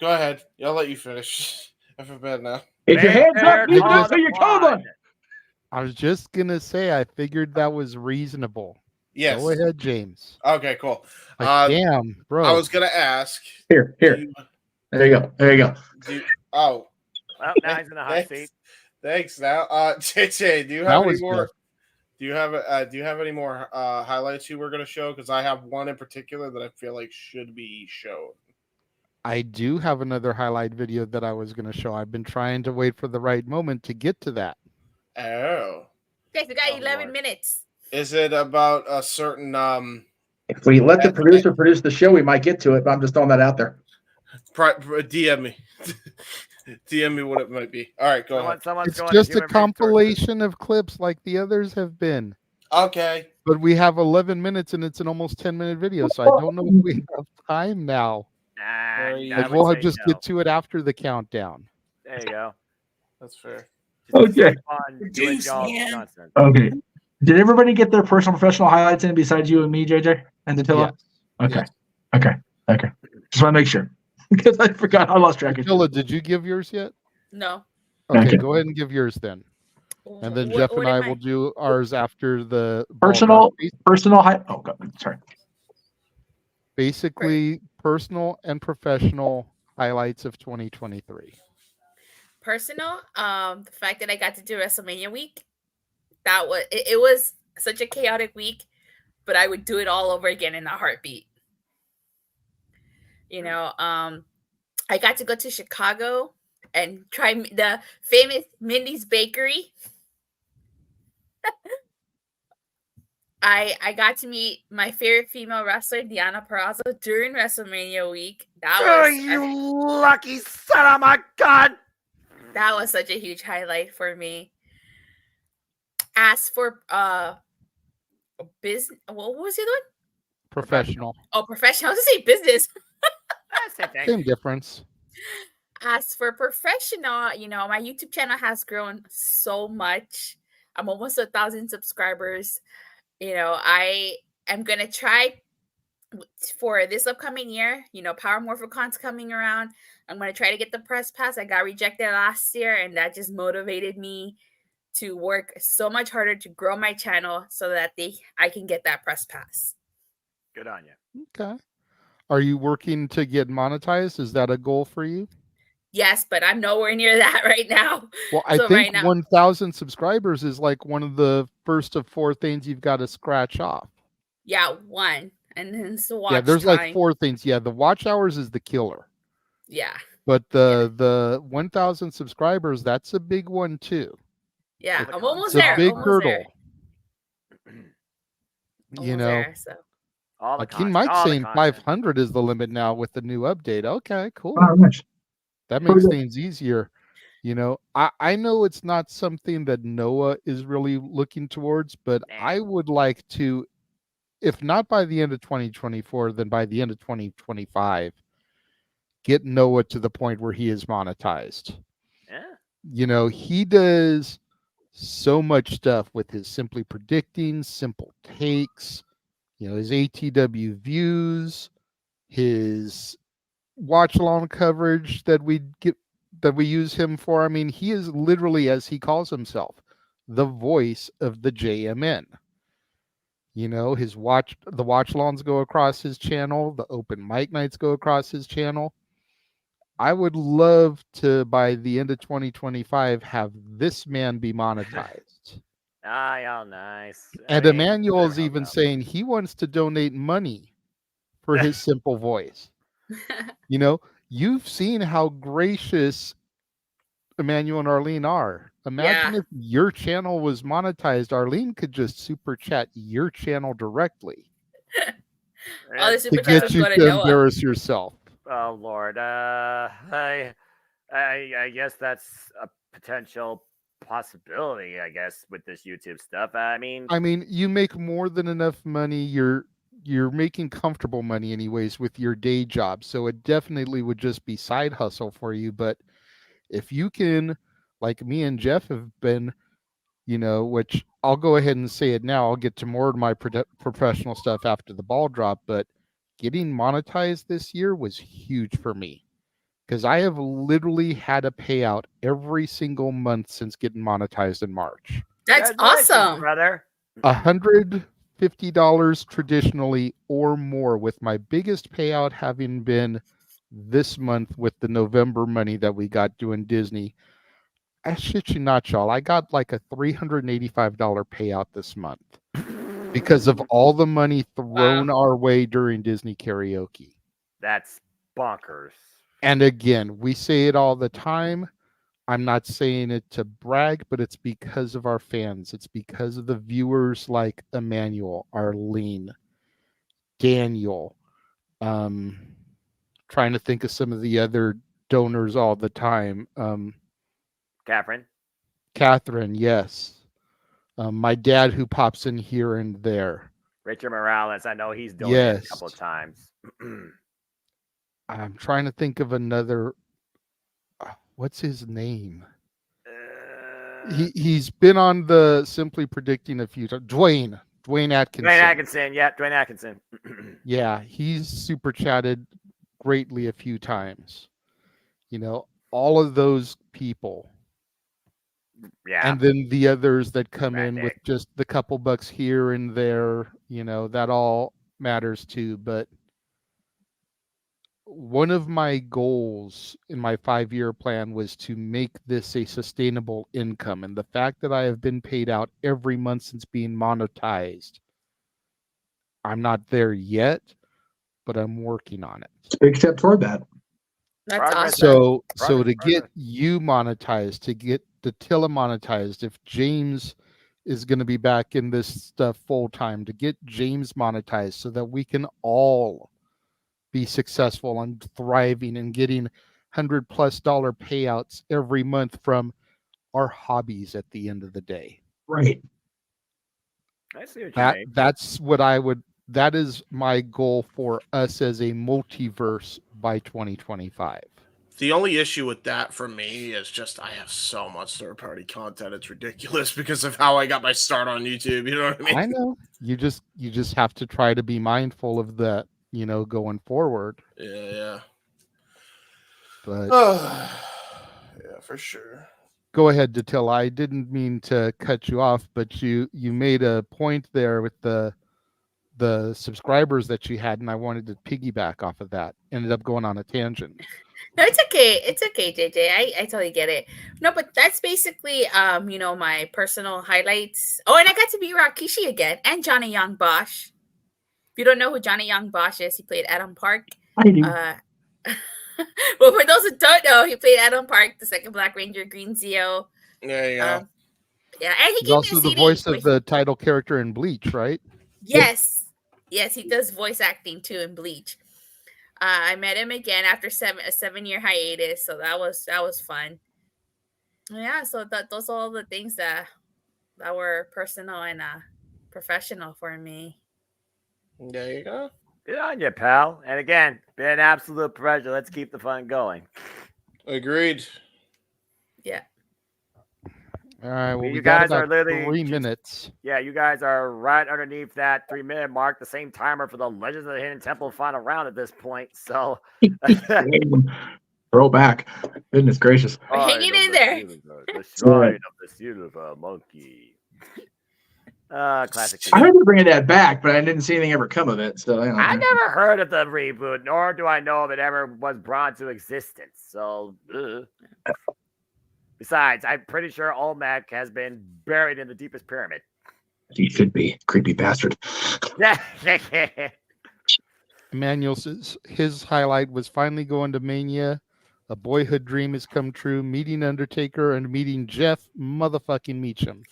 Speaker 6: Go ahead. I'll let you finish. I feel bad now.
Speaker 10: If your hands up, you can say your code on.
Speaker 3: I was just gonna say I figured that was reasonable.
Speaker 6: Yes.
Speaker 3: Go ahead, James.
Speaker 6: Okay, cool.
Speaker 3: Damn, bro.
Speaker 6: I was gonna ask.
Speaker 10: Here. There you go.
Speaker 2: Well, now he's in the hot seat.
Speaker 6: Thanks. Now, JJ, do you have any more? Good. Do you have any more highlights you were going to show? Because I have one in particular that I feel like should be shown.
Speaker 3: I do have another highlight video that I was going to show. I've been trying to wait for the right moment to get to that.
Speaker 6: Oh.
Speaker 1: Okay, we got 11 minutes.
Speaker 6: Is it about a certain
Speaker 10: If we let the producer produce the show, we might get to it, but I'm just throwing that out there.
Speaker 6: DM me. DM me what it might be. All right, go ahead.
Speaker 3: It's just a compilation of clips like the others have been.
Speaker 6: Okay.
Speaker 3: But we have 11 minutes and it's an almost 10-minute video, so I don't know if we have time now. Like we'll just get to it after the countdown.
Speaker 2: There you go.
Speaker 6: That's fair.
Speaker 10: Okay.
Speaker 2: Okay.
Speaker 10: Did everybody get their personal professional highlights in besides you and me, JJ and Attila?
Speaker 3: Yes.
Speaker 10: Okay. Just want to make sure. Because I forgot. I lost track of
Speaker 3: Attila, did you give yours yet?
Speaker 1: No.
Speaker 3: Okay, go ahead and give yours then. And then Jeff and I will do ours after the
Speaker 10: personal high. Oh, God, sorry.
Speaker 3: Basically, personal and professional highlights of 2023.
Speaker 1: Personal, the fact that I got to do WrestleMania week, it was such a chaotic week, but I would do it all over again in a heartbeat. You know, I got to go to Chicago and try the famous Mindy's Bakery. I got to meet my favorite female wrestler, Deonna Purrazzo, during WrestleMania week.
Speaker 2: You lucky son of a gun!
Speaker 1: That was such a huge highlight for me. As for business, what was the other one?
Speaker 3: Professional.
Speaker 1: Oh, professional. I was gonna say business.
Speaker 2: Same thing.
Speaker 3: Same difference.
Speaker 1: As for professional, my YouTube channel has grown so much. I'm almost 1,000 subscribers. I am gonna try for this upcoming year. Power Morphicon's coming around. I'm gonna try to get the press pass. I got rejected last year, and that just motivated me to work so much harder to grow my channel so that I can get that press pass.
Speaker 2: Good on you.
Speaker 3: Okay. Are you working to get monetized? Is that a goal for you?
Speaker 1: Yes, but I'm nowhere near that right now.
Speaker 3: Well, I
Speaker 1: So
Speaker 3: think
Speaker 1: right now,
Speaker 3: 1,000 subscribers is like one of the first of 4 things you've got to scratch off.
Speaker 1: yeah, one, and then it's the watch
Speaker 3: Yeah, there's
Speaker 1: time.
Speaker 3: like 4 things. Yeah, the watch hours is the killer.
Speaker 1: Yeah,
Speaker 3: But the 1,000 subscribers, that's a big one too.
Speaker 1: yeah, I'm almost
Speaker 3: It's a
Speaker 1: there.
Speaker 3: big
Speaker 1: almost
Speaker 3: hurdle.
Speaker 1: Almost there. So
Speaker 2: all the
Speaker 3: Akeem
Speaker 2: content,
Speaker 3: Mike's
Speaker 2: all the
Speaker 3: saying
Speaker 2: content.
Speaker 3: 500 is the limit now with the new update. Okay, cool.
Speaker 10: Oh, nice.
Speaker 3: That makes things easier. I know it's not something that Noah is really looking towards, but I would like to, if not by the end of 2024, then by the end of 2025, get Noah to the point where he is monetized.
Speaker 2: Yeah.
Speaker 3: He does so much stuff with his Simply Predicting, Simple Takes, his ATW views, his watch along coverage that we use him for. I mean, he is literally, as he calls himself, the voice of the JMN. The watch alongs go across his channel, the open mic nights go across his channel. I would love to, by the end of 2025, have this man be monetized.
Speaker 2: Oh, nice.
Speaker 3: And Emmanuel's even saying he wants to donate money for his simple voice. You've seen how gracious Emmanuel and Arlene are. Imagine if your channel was monetized, Arlene could just super chat your channel directly
Speaker 1: all the
Speaker 3: to
Speaker 1: super chats
Speaker 3: get
Speaker 1: would
Speaker 3: you
Speaker 1: go to
Speaker 3: to
Speaker 1: Noah.
Speaker 3: embarrass yourself.
Speaker 2: Oh Lord, I guess that's a potential possibility. I guess with this YouTube stuff. I mean,
Speaker 3: You make more than enough money. You're making comfortable money anyways with your day job, so it definitely would just be side hustle for you. But if you can, like me and Jeff have been, which I'll go ahead and say it now. I'll get to more of my professional stuff after the ball drop, but getting monetized this year was huge for me because I have literally had a payout every single month since getting monetized in March.
Speaker 1: That's awesome,
Speaker 2: brother.
Speaker 3: $150 traditionally or more, with my biggest payout having been this month with the November money that we got doing Disney. I shit you not, y'all. I got like a $385 payout this month because of all the money thrown our way during Disney karaoke.
Speaker 2: That's bonkers.
Speaker 3: And again, we say it all the time. I'm not saying it to brag, but it's because of our fans. It's because of the viewers like Emmanuel, Arlene, Daniel. Trying to think of some of the other donors all the time. Catherine, yes. My dad, who pops in here and there.
Speaker 2: Richard Morales, I know he's donated a couple of times.
Speaker 3: I'm trying to think of another. What's his name? He's been on the Simply Predicting a few times. Dwayne Atkinson.
Speaker 2: Dwayne Atkinson, yeah, Dwayne Atkinson.
Speaker 3: Yeah, he's super chatted greatly a few times. All of those people.
Speaker 2: Yeah.
Speaker 3: And then the others that come in with just the couple bucks here and there, that all matters too. But one of my goals in my 5-year plan was to make this a sustainable income. And the fact that I have been paid out every month since being monetized, I'm not there yet, but I'm working on it.
Speaker 10: It's a big step toward that.
Speaker 1: That's awesome.
Speaker 3: So to get you monetized, to get Datilla monetized, if James is going to be back in this stuff full time, to get James monetized so that we can all be successful and thriving and getting $100+ payouts every month from our hobbies at the end of the day.
Speaker 10: Right.
Speaker 2: I see what you mean.
Speaker 3: That's what I would that is my goal for us as a multiverse by 2025.
Speaker 6: The only issue with that for me is just I have so much third-party content. It's ridiculous because of how I got my start on YouTube. You know what I mean?
Speaker 3: I know. You just have to try to be mindful of that, going forward.
Speaker 6: Yeah.
Speaker 3: But
Speaker 6: yeah, for sure.
Speaker 3: Go ahead, Datil. I didn't mean to cut you off, but you made a point there with the subscribers that you had, and I wanted to piggyback off of that. Ended up going on a tangent.
Speaker 1: No, it's okay. It's okay, JJ. I totally get it. No, but that's basically my personal highlights. Oh, and I got to meet Rakishi again and Johnny Young Bosch. If you don't know who Johnny Young Bosch is, he played Adam Park.
Speaker 10: I do.
Speaker 1: Well, for those who don't know, he played Adam Park, the second Black Ranger, Green Zeo.
Speaker 6: There you go.
Speaker 1: Yeah, and he
Speaker 3: He's
Speaker 1: gave
Speaker 3: also
Speaker 1: me a
Speaker 3: the
Speaker 1: CD
Speaker 3: voice of the title character in Bleach, right?
Speaker 1: Yes, he does voice acting too in Bleach. I met him again after a 7-year hiatus, so that was fun. Yeah, so those are all the things that were personal and professional for me.
Speaker 6: There you go.
Speaker 2: Good on you, pal. And again, been an absolute pleasure. Let's keep the fun going.
Speaker 6: Agreed.
Speaker 1: Yeah.
Speaker 3: All right. Well,
Speaker 2: You
Speaker 3: we got
Speaker 2: guys are
Speaker 3: about
Speaker 2: literally
Speaker 3: 3
Speaker 2: just-
Speaker 3: minutes.
Speaker 2: Yeah, you guys are right underneath that 3-minute mark, the same timer for the Legends of the Hidden Temple final round at this point. So
Speaker 10: Throw back. Goodness gracious.
Speaker 1: We're hanging in there.
Speaker 2: The shrine of the silver monkey. Classic.
Speaker 10: I heard they're bringing that back, but I didn't see anything ever come of it. So
Speaker 2: I never heard of the reboot, nor do I know if it ever was brought to existence. So, besides, I'm pretty sure Olmec has been buried in the deepest pyramid.
Speaker 10: He should be. Creepy bastard.
Speaker 3: Emmanuel says his highlight was finally going to Mania. A boyhood dream has come true. Meeting Undertaker and meeting Jeff motherfucking Meacham.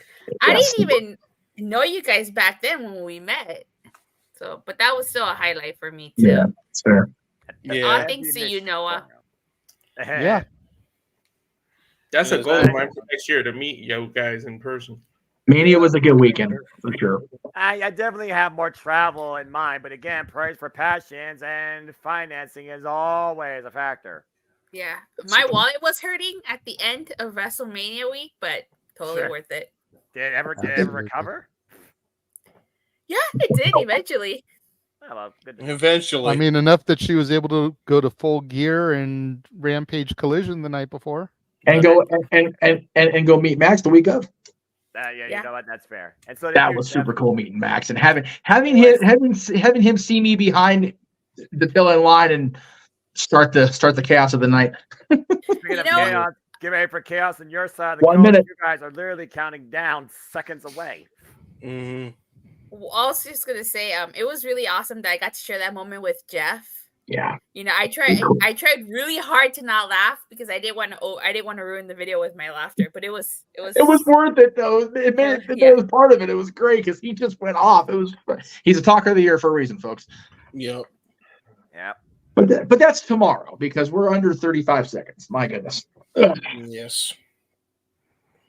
Speaker 1: I didn't even know you guys back then when we met. So, but that was still a highlight for me too.
Speaker 10: Yeah, it's fair.
Speaker 1: All things to you, Noah.
Speaker 3: Yeah.
Speaker 19: That's a
Speaker 6: Yes,
Speaker 19: goal
Speaker 6: I-
Speaker 19: of mine for next year to meet you guys in person.
Speaker 10: Mania was a good weekend for sure.
Speaker 2: I definitely have more travel in mind, but again, price for passions and financing is always a factor.
Speaker 1: Yeah, my wallet was hurting at the end of WrestleMania week, but totally
Speaker 2: Sure.
Speaker 1: worth it.
Speaker 2: Did it ever recover?
Speaker 1: Yeah, it did eventually.
Speaker 2: Oh, well, good to-
Speaker 6: Eventually.
Speaker 3: I mean, enough that she was able to go to Full Gear and Rampage Collision the night before.
Speaker 10: And go and go meet Max the week of.
Speaker 2: yeah, you know what? That's fair. And so
Speaker 10: That was super cool meeting Max and having him see me behind the fill in line and start the chaos of the night.
Speaker 2: Speaking of chaos, get ready for chaos on your side. Of the
Speaker 10: 1
Speaker 2: coast.
Speaker 10: minute.
Speaker 2: You guys are literally counting down seconds away.
Speaker 6: Mm-hmm.
Speaker 1: Well, I was just gonna say, it was really awesome that I got to share that moment with Jeff.
Speaker 10: Yeah.
Speaker 1: I tried really hard to not laugh because I didn't want to ruin the video with my laughter, but it was
Speaker 10: worth it though. It was part of it. It was great because he just went off. He's a talker of the year for a reason, folks.
Speaker 6: Yep.
Speaker 2: Yep.
Speaker 10: But that's tomorrow because we're under 35 seconds. My goodness.
Speaker 6: Yes.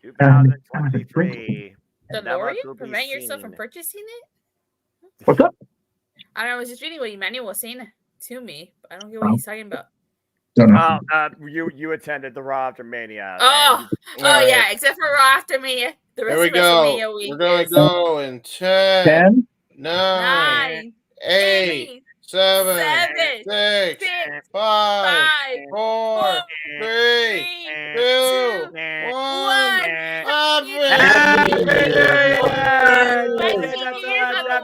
Speaker 2: 2023.
Speaker 1: DeLorean? Prevent yourself from purchasing it?
Speaker 10: What's up?
Speaker 1: I don't know, I was just reading what Emmanuel was saying to me, but I don't get what he's talking about.
Speaker 2: You attended the Raw After Mania.
Speaker 1: Oh,
Speaker 6: Alright.
Speaker 1: yeah, except for Raw After Mania. The rest
Speaker 6: Here we
Speaker 1: of
Speaker 6: go.
Speaker 1: WrestleMania week.
Speaker 6: We're going to
Speaker 1: is-
Speaker 6: go in 10,
Speaker 10: 10,
Speaker 6: 9, 8, 7, 6, 5, 4, 3, 2, 1.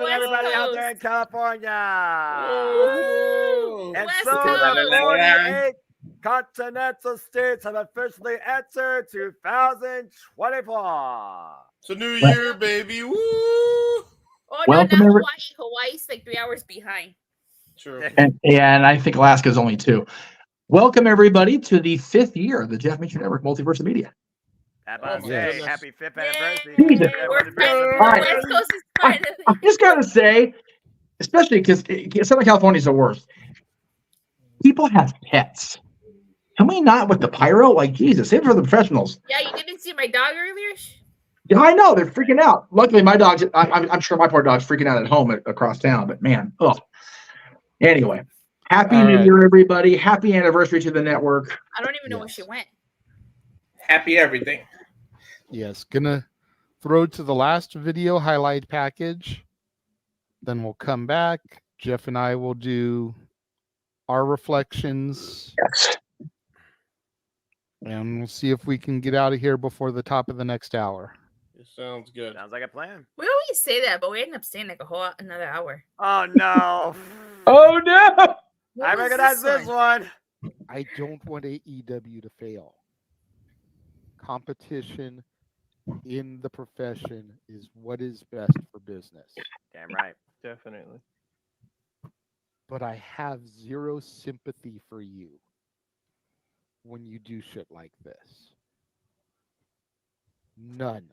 Speaker 2: Everybody out there in California. And
Speaker 1: West
Speaker 2: so
Speaker 1: Coast.
Speaker 2: the 48 continental states have officially entered 2024.
Speaker 6: It's a new year, baby. Woo!
Speaker 1: Oh,
Speaker 10: Welcome,
Speaker 1: no,
Speaker 10: every-
Speaker 1: Hawaii's like 3 hours behind.
Speaker 6: True.
Speaker 10: And I think Alaska's only 2. Welcome everybody to the 5th year of the Jeff Meacham Network Multiverse of Media.
Speaker 2: Happy 5th anniversary.
Speaker 10: Jesus.
Speaker 1: All
Speaker 10: right.
Speaker 1: West Coast is finally.
Speaker 10: I just gotta say, especially because Southern California is the worst. People have pets. Can we not with the pyro? Like Jesus, save it for the professionals.
Speaker 1: Yeah, you didn't see my dog earlier?
Speaker 10: Yeah, I know they're freaking out. Luckily, my dog's. I'm sure my poor dog's freaking out at home across town. But man, oh. Anyway, happy
Speaker 3: All
Speaker 10: New
Speaker 3: right.
Speaker 10: Year, everybody! Happy anniversary to the network.
Speaker 1: I don't even know where she went.
Speaker 19: Happy everything.
Speaker 3: Yes, gonna throw to the last video highlight package. Then we'll come back. Jeff and I will do our reflections.
Speaker 10: Yes.
Speaker 3: And we'll see if we can get out of here before the top of the next hour.
Speaker 6: It sounds good.
Speaker 2: Sounds like a plan.
Speaker 1: We always say that, but we end up staying like another hour.
Speaker 2: Oh no!
Speaker 10: Oh no!
Speaker 2: I recognize this one.
Speaker 3: I don't want AEW to fail. Competition in the profession is what is best for business.
Speaker 2: Damn right.
Speaker 19: Definitely.
Speaker 3: But I have zero sympathy for you when you do shit like this. None.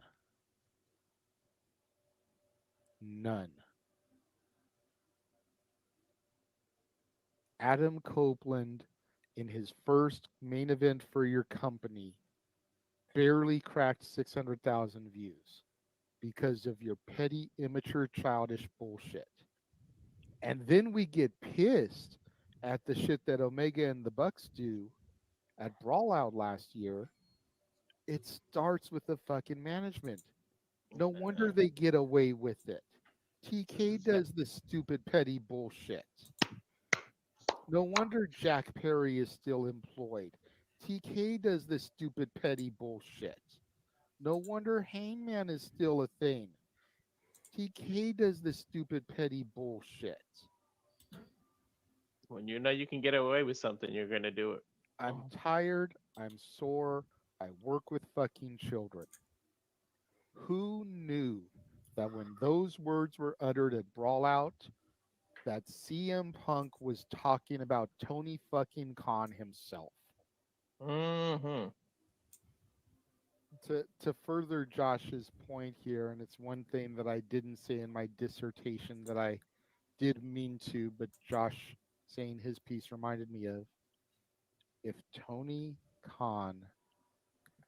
Speaker 3: Adam Copeland, in his first main event for your company, barely cracked 600,000 views because of your petty, immature, childish bullshit. And then we get pissed at the shit that Omega and the Bucks do at Brawl Out last year. It starts with the fucking management. No wonder they get away with it. TK does the stupid, petty bullshit. No wonder Jack Perry is still employed. TK does this stupid, petty bullshit. No wonder Hangman is still a thing. TK does this stupid, petty bullshit.
Speaker 19: When you know you can get away with something, you're gonna do it.
Speaker 3: I'm tired. I'm sore. I work with fucking children. Who knew that when those words were uttered at Brawl Out, that CM Punk was talking about Tony fucking Khan himself?
Speaker 19: Mm-hmm.
Speaker 3: To further Josh's point here, and it's one thing that I didn't say in my dissertation that I did mean to, but Josh saying his piece reminded me of, if Tony Khan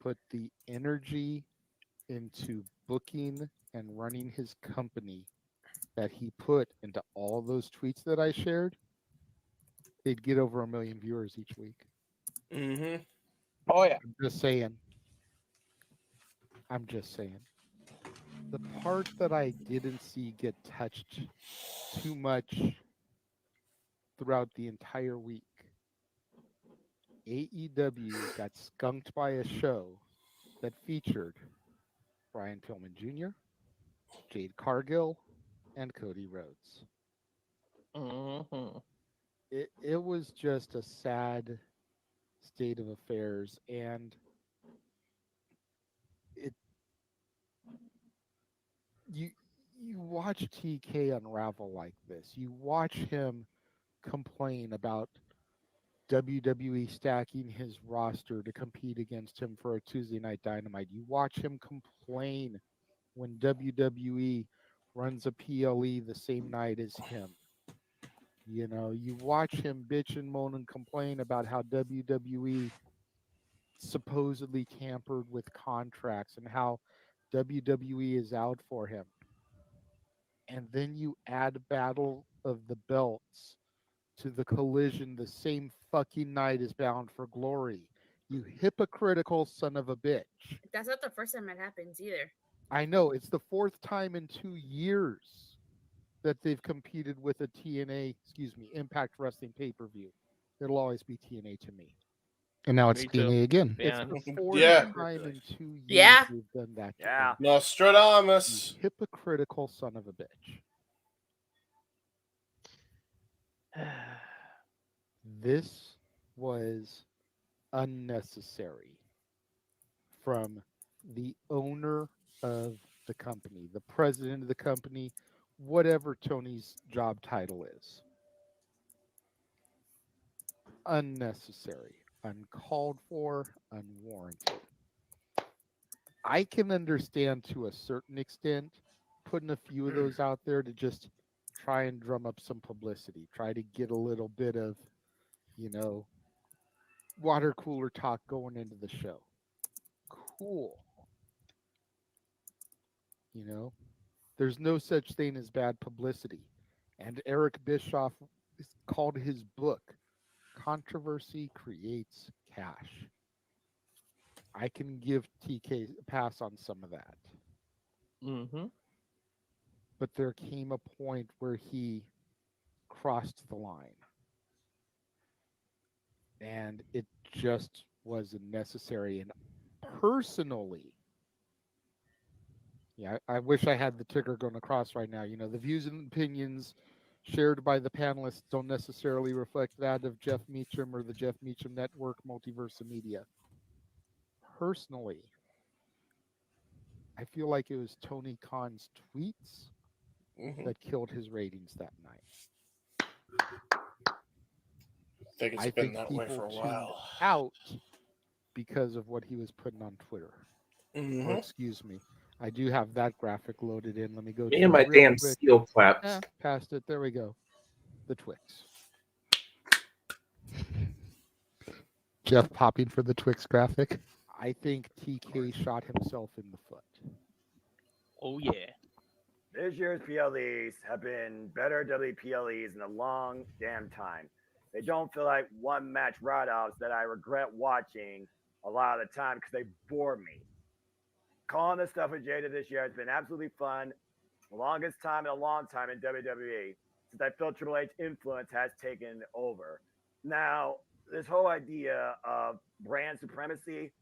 Speaker 3: put the energy into booking and running his company that he put into all those tweets that I shared, they'd get over 1 million viewers each week.
Speaker 6: Mm-hmm.
Speaker 19: Oh yeah.
Speaker 3: I'm just saying. The part that I didn't see get touched too much throughout the entire week, AEW got skunked by a show that featured Brian Pillman Jr., Jade Cargill, and Cody Rhodes.
Speaker 19: Mm-hmm.
Speaker 3: It was just a sad state of affairs, and you watch TK unravel like this. You watch him complain about WWE stacking his roster to compete against him for a Tuesday Night Dynamite. You watch him complain when WWE runs a PLE the same night as him. You know, you watch him bitch and moan and complain about how WWE supposedly tampered with contracts and how WWE is out for him. And then you add Battle of the Belts to the Collision the same fucking night as Bound for Glory. You hypocritical son of a bitch.
Speaker 1: That's not the first time it happens either.
Speaker 3: I know, it's the fourth time in 2 years that they've competed with a Impact Wrestling pay-per-view. It'll always be TNA to me. And now it's
Speaker 19: Me too.
Speaker 3: TNA again.
Speaker 19: Yeah.
Speaker 3: It's the fourth
Speaker 6: Yeah.
Speaker 3: time in 2 years
Speaker 1: Yeah.
Speaker 3: they've done that. to
Speaker 2: Yeah.
Speaker 3: me.
Speaker 6: Nostradamus.
Speaker 3: You hypocritical son of a bitch. This was unnecessary from the owner of the company, the president of the company, whatever Tony's job title is. Unnecessary, uncalled for, unwarranted. I can understand to a certain extent putting a few of those out there to just try and drum up some publicity, try to get a little bit of, water cooler talk going into the show. Cool. You know, there's no such thing as bad publicity. And Eric Bischoff called his book Controversy Creates Cash. I can give TK a pass on some of that.
Speaker 19: Mm-hmm.
Speaker 3: But there came a point where he crossed the line. And it just wasn't necessary. And personally, yeah, I wish I had the ticker going across right now. You know, the views and opinions shared by the panelists don't necessarily reflect that of Jeff Meacham or the Jeff Meacham Network Multiverse of Media. Personally, I feel like it was Tony Khan's tweets that killed his ratings that night.
Speaker 6: I think been that way for a while.
Speaker 3: Out because of what he was putting on Twitter. Oh, excuse me. I do have that graphic loaded in. Let me go.
Speaker 19: Me and my damn steel claps.
Speaker 3: Past it. There we go. The Twix. Jeff popping for the Twix graphic. I think TK shot himself in the foot.
Speaker 2: Oh, yeah. This year's PLEs have been better WPLEs in a long damn time. They don't feel like one match write-offs that I regret watching a lot of the time because they bore me. Calling this stuff with Jada this year has been absolutely fun. The longest time in a long time in WWE since I feel Triple H influence has taken over. Now, this whole idea of brand supremacy,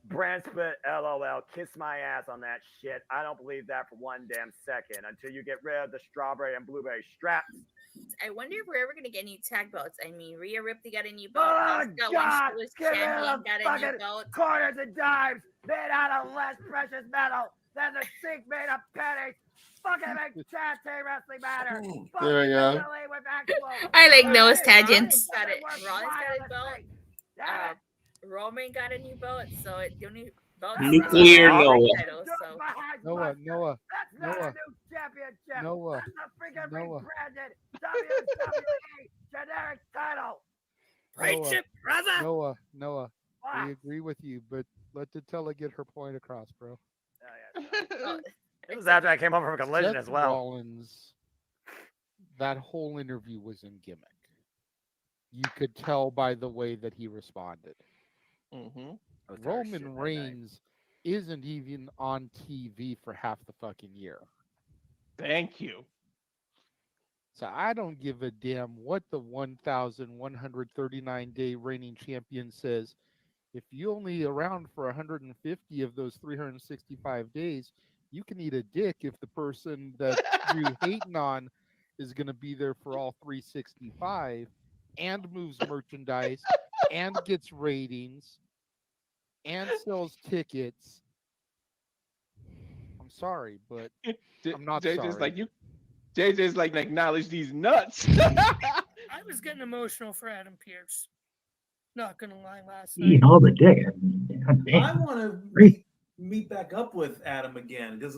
Speaker 2: brand split, LOL, kiss my ass on that shit. I don't believe that for one damn second until you get rid of the strawberry and blueberry straps.
Speaker 1: I wonder if we're ever gonna get any tag belts. I mean, Rhea Ripley got a new belt.
Speaker 2: Oh,
Speaker 1: Asuka,
Speaker 2: God!
Speaker 1: when she was
Speaker 2: Get rid
Speaker 1: champion,
Speaker 2: of
Speaker 1: got a
Speaker 2: fucking
Speaker 1: new belt.
Speaker 2: quarters and dimes made out of less precious metal than the sink made of pennies. Fucking make chat wrestling matter.
Speaker 6: There we go.
Speaker 2: With actual
Speaker 1: I like those
Speaker 2: Rollins
Speaker 1: tangents.
Speaker 2: got
Speaker 1: Got it.
Speaker 2: it.
Speaker 1: Rollins got his belt. Roman got a new belt, so the only belt
Speaker 19: Nuclear Noah.
Speaker 1: title, so.
Speaker 3: Noah.
Speaker 2: That's not a new championship.
Speaker 3: Noah.
Speaker 2: That's a freaking rebranded WWE generic title.
Speaker 3: Preach
Speaker 9: it, brother.
Speaker 3: Noah. We agree with you, but let Tella get her point across, bro.
Speaker 2: It was after I came home from a collision
Speaker 3: Seth
Speaker 2: as well.
Speaker 3: Rollins, that whole interview was in gimmick. You could tell by the way that he responded. Roman Reigns isn't even on TV for half the fucking year.
Speaker 19: Thank you.
Speaker 3: So I don't give a damn what the 1,139-day reigning champion says. If you only around for 150 of those 365 days, you can eat a dick if the person that you're hating on is going to be there for all 365 and moves merchandise and gets ratings and sells tickets. I'm sorry, but I'm not
Speaker 19: JJ's
Speaker 3: sorry.
Speaker 19: like you. JJ's like acknowledge these nuts.
Speaker 9: I was getting emotional for Adam Pearce. Not gonna lie, last night.
Speaker 10: Eating all the dick.
Speaker 16: I want to meet back up with Adam again because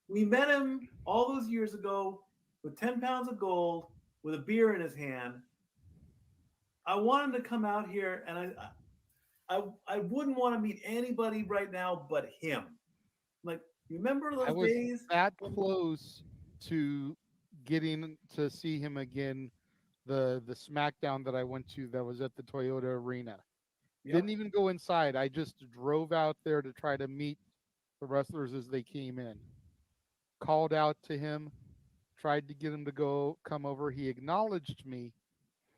Speaker 16: we met him all those years ago with 10 pounds of gold with a beer in his hand. I want him to come out here, and I wouldn't want to meet anybody right now but him. Like, remember those
Speaker 3: I was
Speaker 16: days?
Speaker 3: that close to getting to see him again. The SmackDown that I went to that was at the Toyota Arena.
Speaker 16: Yep.
Speaker 3: Didn't even go inside. I just drove out there to try to meet the wrestlers as they came in. Called out to him, tried to get him to come over. He acknowledged me,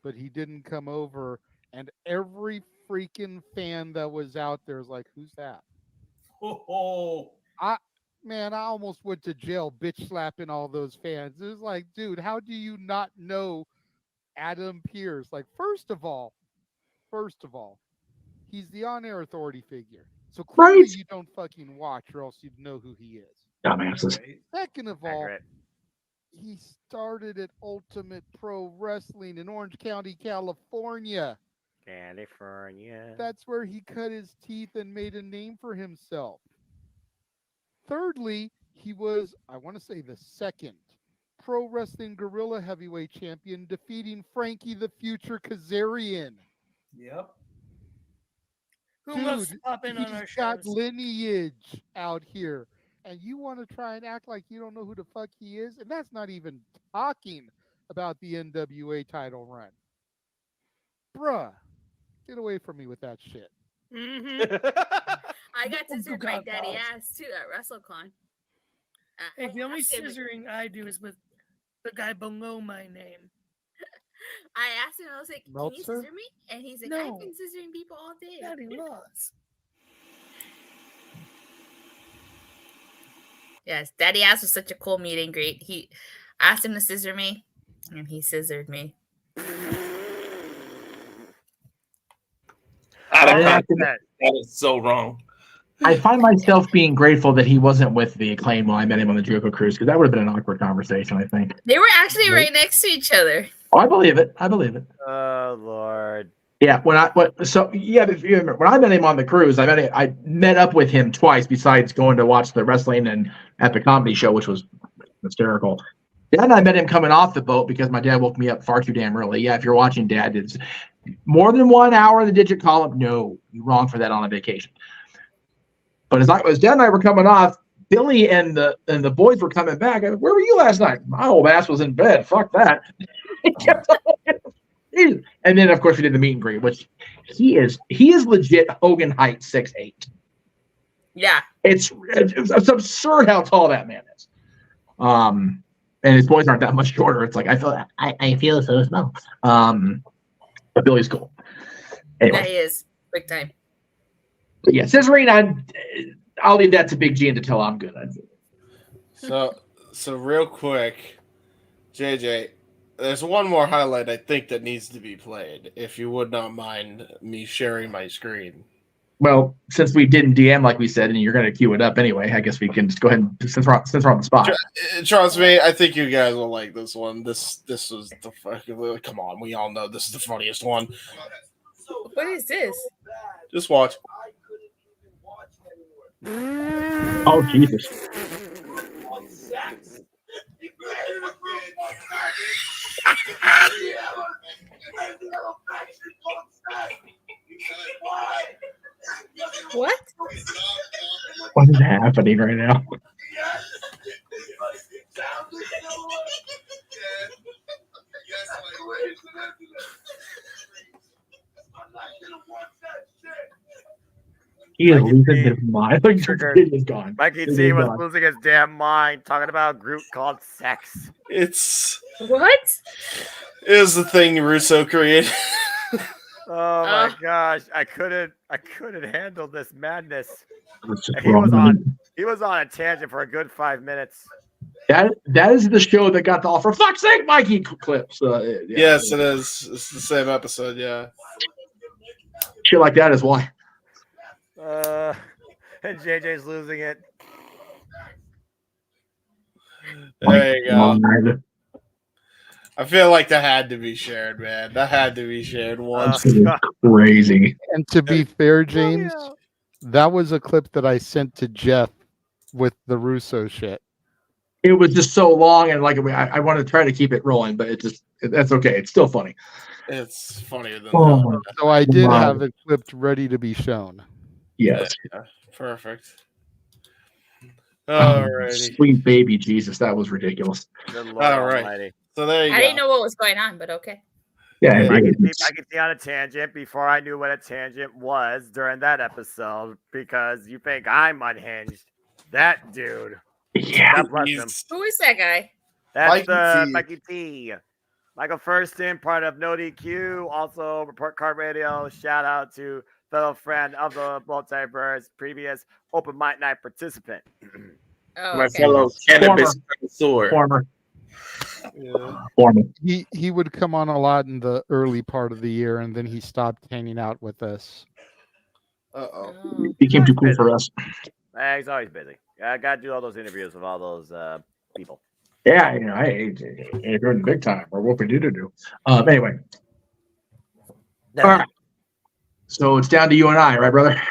Speaker 3: but he didn't come over. And every freaking fan that was out there was like, "Who's that?" I almost went to jail bitch slapping all those fans. It was like, dude, how do you not know Adam Pearce? Like, first of all, he's the on-air authority figure. So clearly you don't fucking watch or else you'd know who he is.
Speaker 10: Dumbasses.
Speaker 3: Second of all, he started at Ultimate Pro Wrestling in Orange County, California. That's where he cut his teeth and made a name for himself. Thirdly, he was, I want to say, the second Pro Wrestling Guerrilla Heavyweight Champion, defeating Frankie the Future Kazarian.
Speaker 16: Yep.
Speaker 9: Who loves to pop in on our
Speaker 3: He's got
Speaker 9: shows?
Speaker 3: lineage out here. and you want to try and act like you don't know who the fuck he is, and that's not even talking about the NWA title run. Bruh, get away from me with that shit.
Speaker 1: I got scissored by daddy ass too at WrestleCon.
Speaker 9: Hey, the only scissoring I do is with the guy below my name.
Speaker 1: I asked him, I was like, "Can you scissor me?" And he's like,
Speaker 9: No.
Speaker 1: "I've been scissoring people all day."
Speaker 9: Daddy loves.
Speaker 1: Yes, daddy ass was such a cool meet and greet. He asked him to scissor me, and he scissored me.
Speaker 19: That is so wrong.
Speaker 10: I find myself being grateful that he wasn't with the Acclaim while I met him on the Jericho Cruise, because that would have been an awkward conversation, I think.
Speaker 1: They were actually right next to each other.
Speaker 10: Oh, I believe it. I believe it.
Speaker 2: Oh Lord.
Speaker 10: Yeah, when I if you remember, when I met him on the cruise, I met up with him twice besides going to watch the wrestling and at the comedy show, which was hysterical. Then I met him coming off the boat because my dad woke me up far too damn early. Yeah, if you're watching, Dad, it's more than 1 hour in the digit column. No, you're wrong for that on a vacation. But as Dad and I were coming off, Billy and the boys were coming back. I went, "Where were you last night?" My old ass was in bed. Fuck that. And then of course we did the meet and greet, which he is legit Hogan height 6'8".
Speaker 1: Yeah.
Speaker 10: It's absurd how tall that man is. And his boys aren't that much shorter. It's like I feel so small. But Billy's cool. Anyway.
Speaker 1: Yeah, he is big time.
Speaker 10: But yeah, scissoring, I'll leave that to Big G and to tell I'm good.
Speaker 6: So real quick, JJ, there's one more highlight I think that needs to be played. If you would not mind me sharing my screen.
Speaker 10: Well, since we didn't DM like we said, and you're going to queue it up anyway, I guess we can just go ahead and since we're on the spot.
Speaker 6: Trust me, I think you guys will like this one. This was the fucking. Come on, we all know this is the funniest one.
Speaker 1: What is this?
Speaker 6: Just watch.
Speaker 10: Oh Jesus!
Speaker 1: What?
Speaker 10: What is happening right now? He is losing his mind. Like, it is gone.
Speaker 2: Mikey
Speaker 10: It
Speaker 2: T
Speaker 10: is
Speaker 2: was
Speaker 10: gone.
Speaker 2: losing his damn mind talking about a group called sex.
Speaker 6: It's
Speaker 1: what?
Speaker 6: Is the thing Russo created.
Speaker 2: Oh my gosh, I couldn't handle this madness.
Speaker 10: It's just
Speaker 2: He was
Speaker 10: wrong.
Speaker 2: on a tangent for a good 5 minutes.
Speaker 10: That is the show that got the all for fuck's sake, Mikey clips. Yeah.
Speaker 6: Yes, it is. It's the same episode. Yeah.
Speaker 10: Shit like that is why.
Speaker 2: And JJ's losing it.
Speaker 6: There you go.
Speaker 10: God.
Speaker 6: I feel like that had to be shared, man. That had to be shared once.
Speaker 10: Crazy.
Speaker 3: And to be fair, James, that was a clip that I sent to Jeff with the Russo shit.
Speaker 10: It was just so long, and like I want to try to keep it rolling, but that's okay. It's still funny.
Speaker 6: It's funnier than
Speaker 10: Oh,
Speaker 6: that.
Speaker 3: So I did
Speaker 10: wow.
Speaker 3: have it clipped ready to be shown.
Speaker 10: Yes.
Speaker 6: Yeah, perfect.
Speaker 10: Oh,
Speaker 6: Alrighty.
Speaker 10: sweet baby Jesus, that was ridiculous.
Speaker 2: Good Lord
Speaker 6: All right.
Speaker 2: Almighty.
Speaker 6: So there you
Speaker 1: I
Speaker 6: go.
Speaker 1: didn't know what was going on, but okay.
Speaker 10: Yeah,
Speaker 2: I could see on a tangent before I knew what a tangent was during that episode because you think I'm unhinged. That dude.
Speaker 10: Yeah.
Speaker 2: God bless him.
Speaker 1: Who is that guy?
Speaker 2: That's
Speaker 6: Mikey T.
Speaker 2: Mikey T. Michael Furston, part of No DQ, also Report Card Radio. Shout out to fellow friend of the Multiverse, previous Open Mic Night participant.
Speaker 1: Oh,
Speaker 19: My
Speaker 1: okay.
Speaker 19: fellow cannabis connoisseur.
Speaker 10: Former.
Speaker 6: Yeah.
Speaker 10: Former.
Speaker 3: He would come on a lot in the early part of the year, and then he stopped hanging out with us.
Speaker 6: Uh-oh.
Speaker 10: Became too cool for us.
Speaker 2: He's always busy. I got to do all those interviews with all those people.
Speaker 10: Yeah, hey, you're in the big time, or what we do to do. Anyway. All right. So it's down to you and I, right, brother?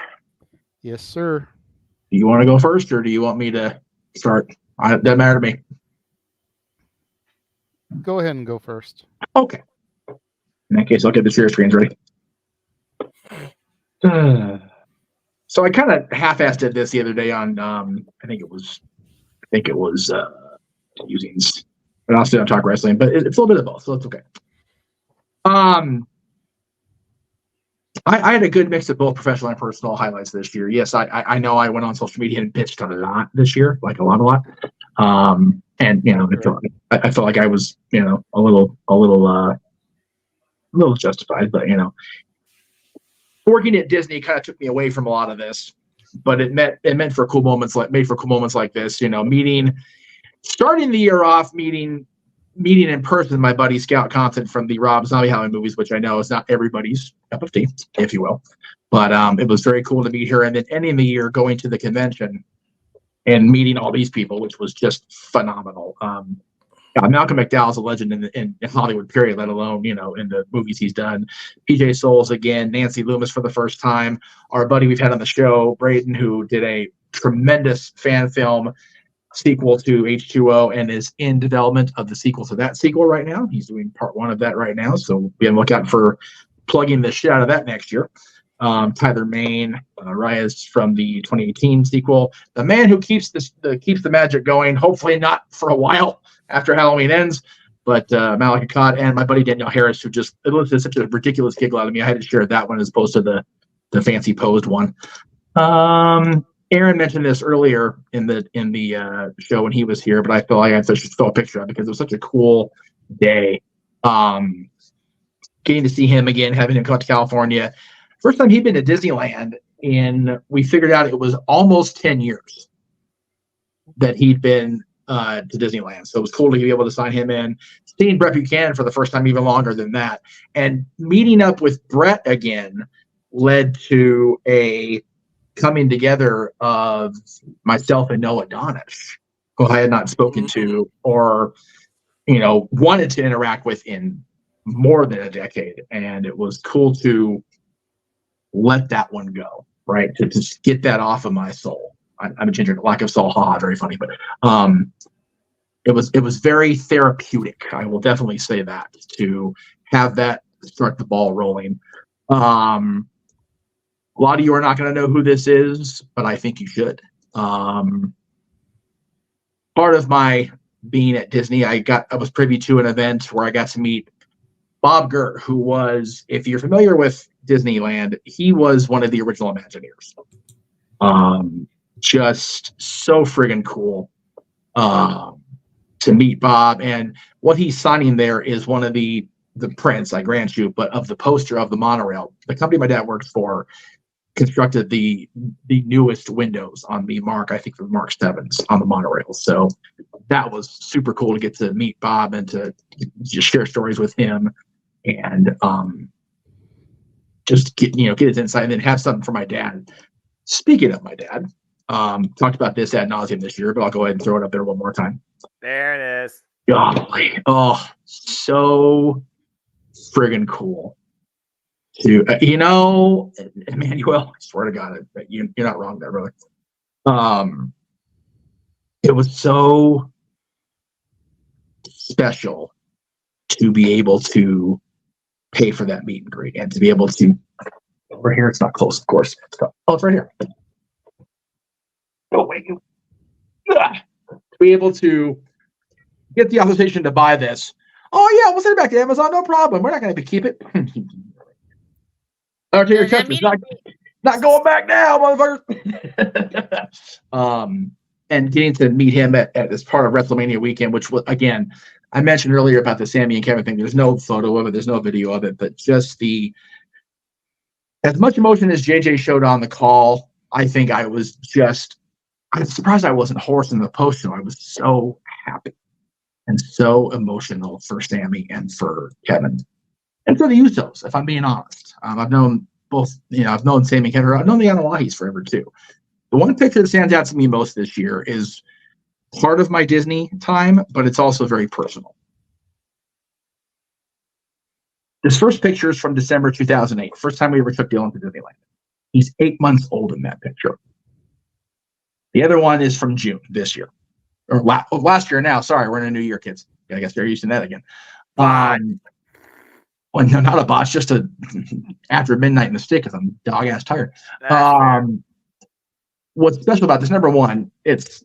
Speaker 3: Yes, sir.
Speaker 10: Do you want to go first, or do you want me to start? It doesn't matter to me.
Speaker 3: Go ahead and go first.
Speaker 10: Okay. In that case, I'll get the share screens ready. So I kind of half-assed did this the other day on I think it was Musings, and I'll stay on Talk Wrestling, but it's a little bit of both, so it's okay. I had a good mix of both professional and personal highlights this year. Yes, I know I went on social media and bitched a lot this year, like a lot. And I felt like I was, a little justified, but working at Disney kind of took me away from a lot of this. But it meant for cool moments like this, starting the year off meeting in person my buddy Scout Compton from the Rob Zombie Halloween movies, which I know is not everybody's cup of tea, if you will. But it was very cool to meet her. And then ending the year going to the convention and meeting all these people, which was just phenomenal. Malcolm McDowell's a legend in Hollywood, period, let alone, in the movies he's done. PJ Souls again, Nancy Loomis for the first time. Our buddy we've had on the show, Braden, who did a tremendous fan film sequel to H2O and is in development of the sequel to that sequel right now. He's doing part 1 of that right now, so be on the lookout for plugging the shit out of that next year. Tyler Main, Raya's from the 2018 sequel. The man who keeps the magic going, hopefully not for a while after Halloween ends, but Malika Cott and my buddy Danielle Harris, who just elicited such a ridiculous giggle out of me. I had to share that one as opposed to the fancy posed one. Aaron mentioned this earlier in the show when he was here, but I feel like I just saw a picture of it because it was such a cool day. Getting to see him again, having him come to California. First time he'd been to Disneyland, and we figured out it was almost 10 years that he'd been to Disneyland. So it was cool to be able to sign him in. Seeing Brett Buchanan for the first time, even longer than that. And meeting up with Brett again led to a coming together of myself and Noah Donish, who I had not spoken to or, wanted to interact with in more than a decade. And it was cool to let that one go, right? To just get that off of my soul. I'm a ginger, lack of soul, haha, very funny, but it was very therapeutic. I will definitely say that, to have that start the ball rolling. A lot of you are not going to know who this is, but I think you should. Part of my being at Disney, I was privy to an event where I got to meet Bob Gurr, who was, if you're familiar with Disneyland, he was one of the original Imagineers. Just so friggin' cool to meet Bob. And what he's signing there is one of the prints, I grant you, but of the poster of the monorail. The company my dad works for constructed the newest windows on the Mark 7s on the monorail. So that was super cool to get to meet Bob and to just share stories with him and just get his insight and then have something for my dad. Speaking of my dad, talked about this ad nauseum this year, but I'll go ahead and throw it up there one more time.
Speaker 2: There it is.
Speaker 10: Golly. Oh, so friggin' cool. To Emmanuel, I swear to God, you're not wrong there, brother. It was so special to be able to pay for that meet and greet and to be able to. Over here, it's not close, of course. Oh, it's right here. Oh wait, to be able to get the authorization to buy this. Oh yeah, we'll send it back to Amazon, no problem. We're not going to keep it. Or to your customers, not going back now, motherfucker. And getting to meet him at this part of WrestleMania weekend, which was, again, I mentioned earlier about the Sammy and Kevin thing. There's no photo of it, there's no video of it, but just as much emotion as JJ showed on the call, I think I was surprised I wasn't hoarse in the post show. I was so happy and so emotional for Sammy and for Kevin. And for the Usos, if I'm being honest. I've known both, I've known Sammy and Kevin. I've known the Anawahis forever too. The one picture that stands out to me most this year is part of my Disney time, but it's also very personal. This first picture is from December 2008. First time we ever took Dylan to Disneyland. He's 8 months old in that picture. The other one is from June this year. Or last year now. Sorry, we're in a new year, kids. I guess they're using that again. Well, no, not a botch, just after midnight mistake because I'm dog ass tired. what's special about this, number one, it's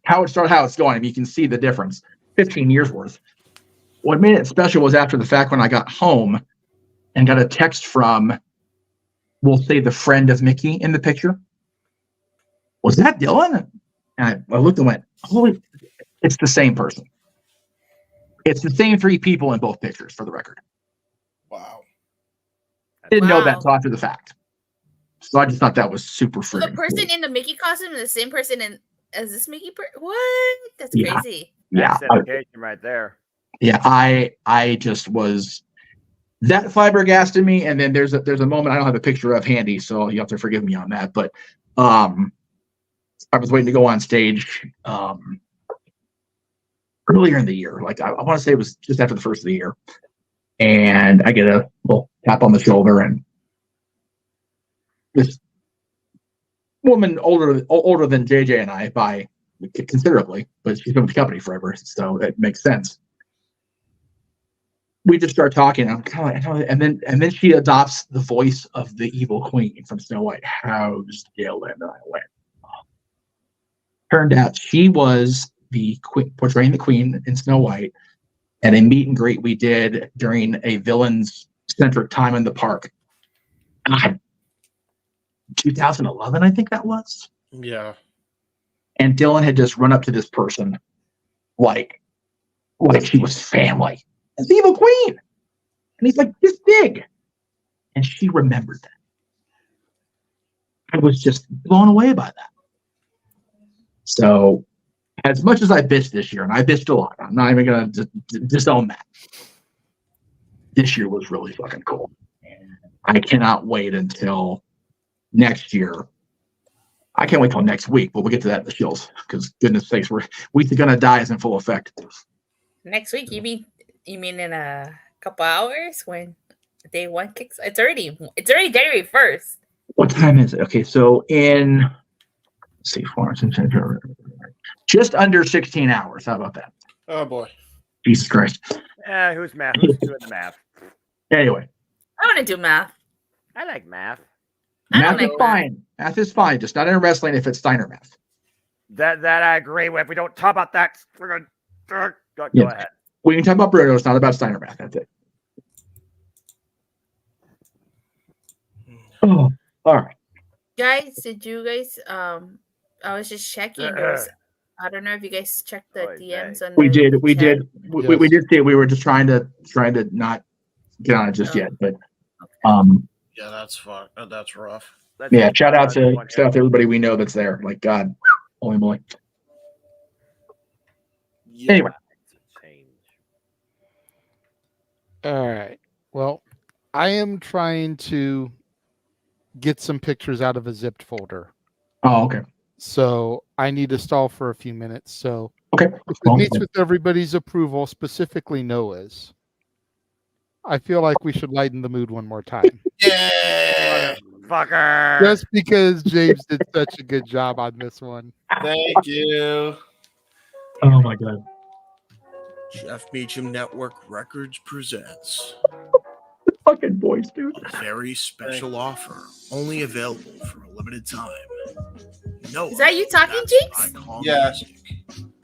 Speaker 10: how it started, how it's going. I mean, you can see the difference. 15 years worth. What made it special was after the fact when I got home and got a text from, we'll say, the friend of Mickey in the picture. Was that Dylan? And I looked and went, holy, it's the same person. It's the same three people in both pictures, for the record.
Speaker 6: Wow.
Speaker 10: Didn't know that until after the fact. So I just thought that was super
Speaker 1: So
Speaker 10: freaking
Speaker 1: the person
Speaker 10: cool.
Speaker 1: in the Mickey costume is the same person as this Mickey. What? That's
Speaker 10: Yeah.
Speaker 1: crazy.
Speaker 10: Yeah.
Speaker 2: That's dedication right there.
Speaker 10: Yeah, I just was that flabbergasted me. And then there's a moment I don't have a picture of handy, so you have to forgive me on that. But I was waiting to go on stage earlier in the year. Like I want to say it was just after the first of the year. And I get a little tap on the shoulder, and this woman older than JJ and I by considerably, but she's been with the company forever, so it makes sense. We just start talking. I'm kind of like, and then she adopts the voice of the evil queen from Snow White. How's Dylan? And I went. Turned out she was the queen, portraying the queen in Snow White, at a meet and greet we did during a villains centric time in the park. 2011, I think that was.
Speaker 6: Yeah.
Speaker 10: And Dylan had just run up to this person like she was family. It's the evil queen. And he's like this big. And she remembered that. I was just blown away by that. So as much as I bitched this year, and I bitched a lot, I'm not even going to disown that. This year was really fucking cool. And I cannot wait until next year. I can't wait till next week, but we'll get to that in the shills, because goodness sakes, we're gonna die is in full effect.
Speaker 1: Next week, you mean in a couple hours when day one kicks? It's already January 1st.
Speaker 10: What time is it? Okay, so in let's see, just under 16 hours. How about that?
Speaker 6: Oh boy.
Speaker 10: Jesus Christ.
Speaker 2: Who's math? Who's doing the math?
Speaker 10: Anyway.
Speaker 1: I want to do math.
Speaker 2: I like math.
Speaker 10: Math is fine. Math is fine. Just not in wrestling if it's Steiner math.
Speaker 2: That I agree with. We don't talk about that. Go ahead.
Speaker 10: We can talk about Bruno. It's not about Steiner math. That's it. Oh, all right.
Speaker 1: Guys, did you guys I was just checking. I don't know if you guys checked the DMs on
Speaker 10: We
Speaker 1: the
Speaker 10: did.
Speaker 1: chat.
Speaker 10: We did say we were just trying to not get on it just yet, but
Speaker 6: Yeah, that's fun. That's rough.
Speaker 10: yeah, shout out to everybody we know that's there. Like, God, holy moly.
Speaker 6: Yeah.
Speaker 10: Anyway.
Speaker 3: All right. Well, I am trying to get some pictures out of a zipped folder.
Speaker 10: Oh, okay.
Speaker 3: So I need to stall for a few minutes. So
Speaker 10: okay,
Speaker 3: if it meets with everybody's approval, specifically Noah's, I feel like we should lighten the mood one more time.
Speaker 6: Yeah,
Speaker 2: fucker.
Speaker 3: Just because James did such a good job on this one.
Speaker 6: Thank you.
Speaker 10: Oh my God.
Speaker 6: Jeff Meacham Network Records presents
Speaker 10: fucking voice, dude.
Speaker 6: A very special offer, only available for a limited time. No,
Speaker 1: Is that you talking, Jinx?
Speaker 6: Yeah.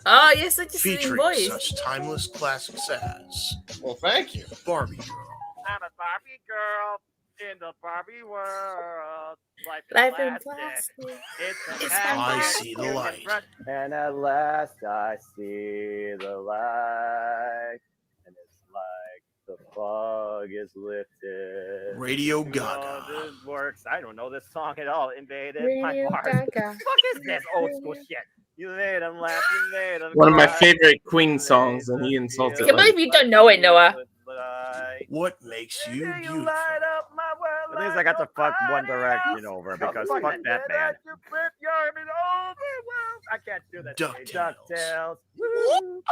Speaker 1: Oh, yes, such a sweet
Speaker 6: Featuring
Speaker 1: voice.
Speaker 6: such timeless classics as
Speaker 8: Well, thank you.
Speaker 6: Barbie Girl,
Speaker 2: I'm a Barbie girl in the Barbie world.
Speaker 1: Life in
Speaker 2: plastic.
Speaker 1: plastic.
Speaker 2: It's
Speaker 6: I See the Light,
Speaker 2: And at last I see the light. And it's like the fog is lifted.
Speaker 6: Radio
Speaker 2: You
Speaker 6: Gaga,
Speaker 2: know, this works. I don't know this song at all. Invaded my
Speaker 1: Radio
Speaker 2: bars.
Speaker 1: Gaga.
Speaker 2: Fuck is this old school shit? You made them laugh. You made them
Speaker 19: One of my
Speaker 2: cry.
Speaker 19: favorite Queen songs, and he insulted
Speaker 1: I can't
Speaker 19: like
Speaker 1: believe you don't know it, Noah.
Speaker 6: What Makes You Beautiful,
Speaker 2: At least I got to fuck One Direction over because fuck that band. I can't do that. DuckTales. Woo.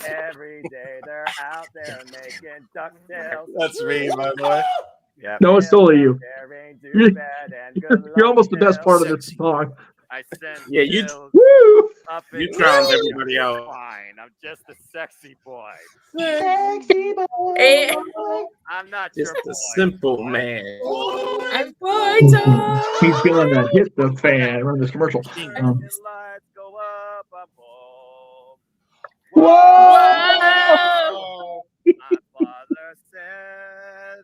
Speaker 2: Every day they're out there making DuckTales.
Speaker 6: That's me, by the way.
Speaker 2: Yeah.
Speaker 10: No, it's totally you. You're almost the best part of this song.
Speaker 2: I send
Speaker 19: Yeah, you
Speaker 2: bills
Speaker 10: Woo!
Speaker 2: up
Speaker 19: you
Speaker 2: in
Speaker 19: drowned
Speaker 2: the
Speaker 19: everybody out.
Speaker 2: Fine. I'm just a sexy boy.
Speaker 10: Sexy
Speaker 1: Eh,
Speaker 2: I'm not
Speaker 19: Just
Speaker 2: your
Speaker 19: a
Speaker 2: boy.
Speaker 19: simple man.
Speaker 1: I'm vital.
Speaker 10: He's feeling that hit the fan. Remember this commercial?
Speaker 2: Lights go up above.
Speaker 1: Whoa!
Speaker 2: My father said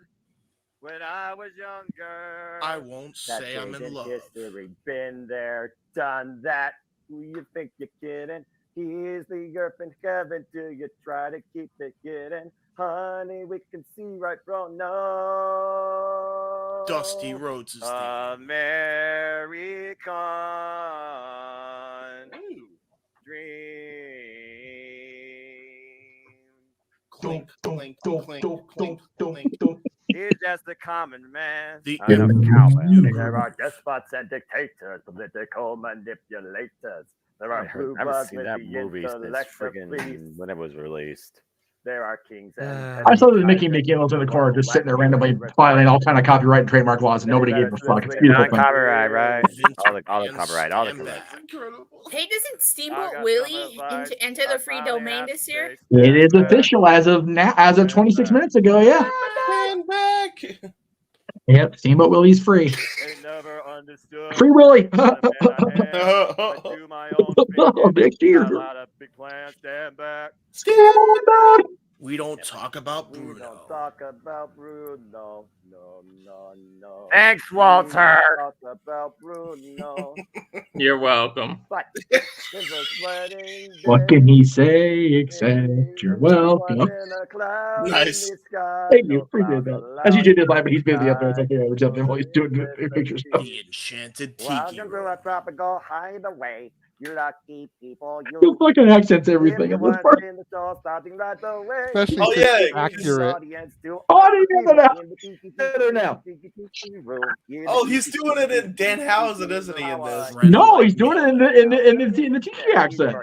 Speaker 2: when I was younger,
Speaker 6: I won't
Speaker 2: that
Speaker 6: say I'm in
Speaker 2: isn't
Speaker 6: love.
Speaker 2: history. Been there, done that. Who you think you're kidding? He's the earth in heaven. Do you try to keep it hidden? Honey, we can see right from now.
Speaker 6: Dusty Rhodes is the
Speaker 2: American dream.
Speaker 6: clink, clink, clink, clink, clink.
Speaker 2: He's just a common man.
Speaker 6: The
Speaker 2: I'm a cowman. There are despots and dictators, political manipulators. There are
Speaker 11: I've never seen that movie since friggin' when it was released.
Speaker 2: There are kings and
Speaker 10: I saw that Mickey McGill in the corner just sitting there randomly filing all kind of copyright and trademark laws, and nobody gave a fuck. It's beautiful.
Speaker 11: Non-copyright, right? All the copyright, all the copyright.
Speaker 1: Hey, doesn't Steamboat Willie enter the free domain this year?
Speaker 10: It is official as of now, as of 26 minutes ago. Yeah.
Speaker 6: Stand back.
Speaker 10: Yep. Steamboat Willie's free.
Speaker 2: never understood.
Speaker 10: Free Willie.
Speaker 2: Next
Speaker 10: year.
Speaker 2: A lot of big plans. Stand back.
Speaker 10: Stand back.
Speaker 6: We don't talk about Bruno.
Speaker 2: We don't talk about Bruno. No, no, no.
Speaker 11: Thanks, Walter.
Speaker 2: We don't talk about Bruno.
Speaker 19: You're welcome.
Speaker 2: But there's a wedding
Speaker 10: What can he say except you're welcome?
Speaker 6: Nice.
Speaker 10: Thank you. Appreciate that. As you did live, but he's busy up there. It's like, yeah, we're jumping while he's doing the pictures.
Speaker 6: The enchanted tiki.
Speaker 2: Welcome to a tropical hideaway. You lucky people.
Speaker 10: The fucking accents, everything in this part.
Speaker 3: Especially
Speaker 6: Oh,
Speaker 3: if
Speaker 6: yeah.
Speaker 3: it's accurate.
Speaker 10: Now.
Speaker 8: Oh, he's doing it in Danhausen, isn't he? In this?
Speaker 10: No, he's doing it in the tiki accent.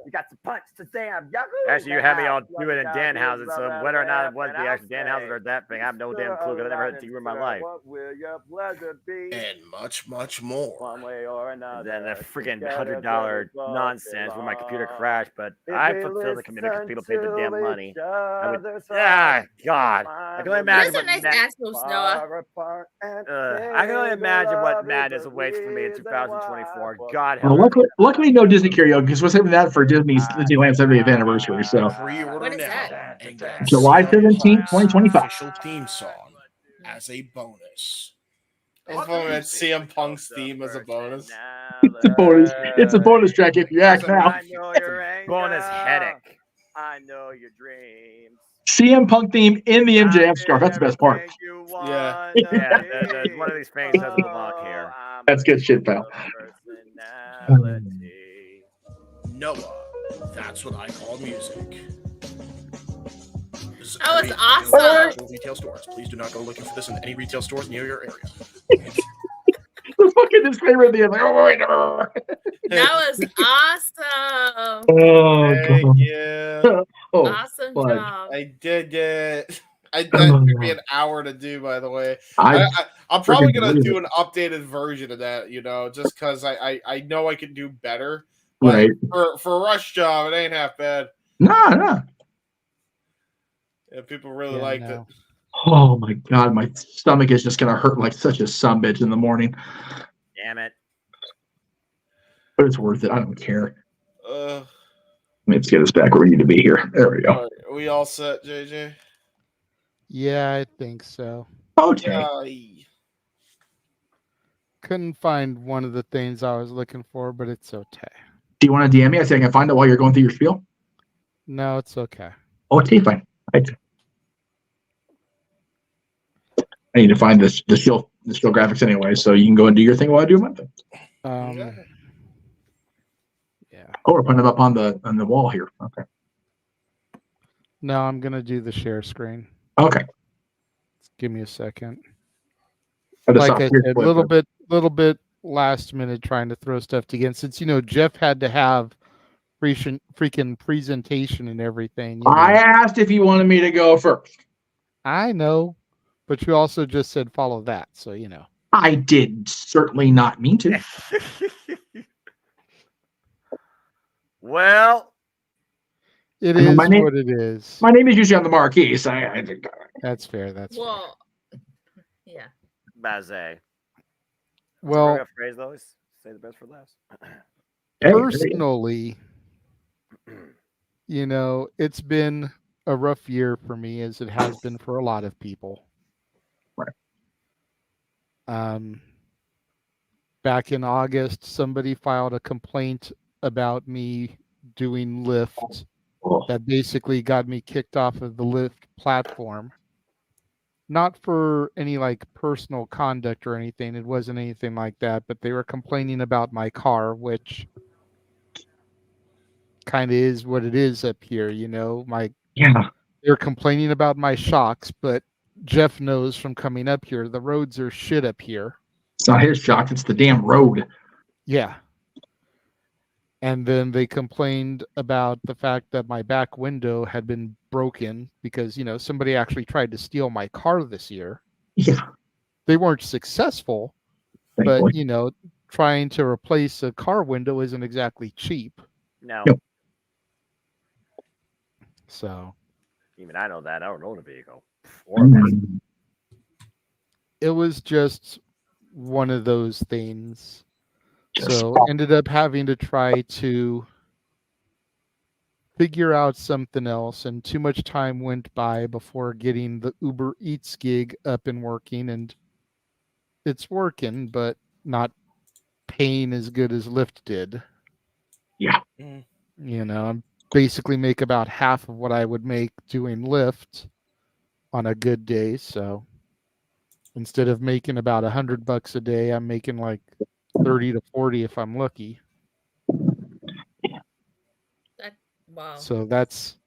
Speaker 2: You got some punch to Sam.
Speaker 11: Actually, you had me all do it in Danhausen, so whether or not it was the actual Danhausen or that thing, I have no damn clue because I never heard it in my life.
Speaker 2: What will your pleasure be?
Speaker 6: And much, much more.
Speaker 2: One way or another.
Speaker 11: Then the freaking $100 nonsense where my computer crashed, but I fulfilled the commitment because people paid the damn money. I would, God. I can only imagine
Speaker 1: That's a nice ass moves, Noah.
Speaker 11: I can only imagine what madness awaits for me in 2024. God
Speaker 10: Well,
Speaker 11: help me.
Speaker 10: luckily, no Disney karaoke because we're saving that for Disney's Disneyland 70th anniversary. So
Speaker 6: Pre-order now. And get
Speaker 10: July 17th, 2025.
Speaker 6: official theme song as a bonus.
Speaker 8: Implement CM Punk's theme as a bonus.
Speaker 10: It's a bonus. It's a bonus track if you act now.
Speaker 2: I know your anger.
Speaker 11: Bonus headache.
Speaker 2: I know your dreams.
Speaker 10: CM Punk theme in the MJF scarf. That's the best part.
Speaker 8: Yeah.
Speaker 11: Yeah, one of these things doesn't belong here.
Speaker 10: That's good shit, pal.
Speaker 6: Noah. That's what I call music. This is a
Speaker 1: That was
Speaker 6: Korean
Speaker 1: awesome.
Speaker 6: Retail stores. Please do not go looking for this in any retail stores near your area.
Speaker 10: The fucking disclaimer at the end. Like, oh, wait, no.
Speaker 1: That was awesome.
Speaker 10: Oh,
Speaker 8: Thank
Speaker 10: God.
Speaker 8: you.
Speaker 10: Oh,
Speaker 1: Awesome
Speaker 10: fun.
Speaker 1: job.
Speaker 8: I did get. That took me an hour to do, by the way. I'm probably
Speaker 10: freaking
Speaker 8: gonna
Speaker 10: believe
Speaker 8: do
Speaker 10: it.
Speaker 8: an updated version of that, just because I know I can do better. But
Speaker 10: Right.
Speaker 8: for a rush job, it ain't half bad.
Speaker 10: No.
Speaker 8: Yeah, people really
Speaker 3: Yeah,
Speaker 8: liked
Speaker 3: no.
Speaker 8: it.
Speaker 10: Oh my God, my stomach is just gonna hurt like such a sumbitch in the morning.
Speaker 11: Damn it.
Speaker 10: But it's worth it. I don't care.
Speaker 8: Uh,
Speaker 10: Let's get us back where we need to be here. There we go.
Speaker 8: are we all set, JJ?
Speaker 3: Yeah, I think so.
Speaker 10: Okay.
Speaker 3: Couldn't find one of the things I was looking for, but it's okay.
Speaker 10: Do you want to DM me? I think I can find it while you're going through your spiel.
Speaker 3: No, it's okay.
Speaker 10: Oh, okay, fine. I need to find the still graphics anyway, so you can go and do your thing while I do my thing.
Speaker 3: Yeah.
Speaker 10: Oh, we're putting it up on the wall here. Okay.
Speaker 3: No, I'm gonna do the share screen.
Speaker 10: Okay.
Speaker 3: Give me a second.
Speaker 10: I just
Speaker 3: Like
Speaker 10: saw
Speaker 3: I
Speaker 10: your
Speaker 3: said,
Speaker 10: clip.
Speaker 3: little bit last minute trying to throw stuff together. Since Jeff had to have freaking presentation and everything.
Speaker 10: I asked if you wanted me to go first.
Speaker 3: I know, but you also just said follow that, so
Speaker 10: I did certainly not mean to.
Speaker 11: Well,
Speaker 3: It
Speaker 10: I mean,
Speaker 3: is
Speaker 10: my name,
Speaker 3: what it is.
Speaker 10: my name is usually on the marquee, so I think
Speaker 3: That's fair. That's fair.
Speaker 1: Well, yeah.
Speaker 11: Bazay.
Speaker 3: Well,
Speaker 11: a phrase though is say the best for last.
Speaker 3: personally, you know, it's been a rough year for me, as it has been for a lot of people.
Speaker 10: Right.
Speaker 3: Back in August, somebody filed a complaint about me doing Lyft that basically got me kicked off of the Lyft platform. Not for any like personal conduct or anything. It wasn't anything like that, but they were complaining about my car, which kind of is what it is up here, you know. They're complaining about my shocks, but Jeff knows from coming up here, the roads are shit up here.
Speaker 10: it's not his shock; it's the damn road.
Speaker 3: Yeah. And then they complained about the fact that my back window had been broken because, you know, somebody actually tried to steal my car this year.
Speaker 10: Yeah.
Speaker 3: They weren't successful, but, you know, trying to replace a car window isn't exactly cheap.
Speaker 11: No.
Speaker 3: So
Speaker 11: Even I know that. I don't own a vehicle. Or a car.
Speaker 3: it was just one of those things. So ended up having to try to figure out something else, and too much time went by before getting the Uber Eats gig up and working, and it's working, but not paying as good as Lyft did.
Speaker 10: Yeah.
Speaker 3: You know, I basically make about half of what I would make doing Lyft on a good day. So instead of making about $100 a day, I'm making like 30 to 40 if I'm lucky.
Speaker 1: Wow.
Speaker 3: So that's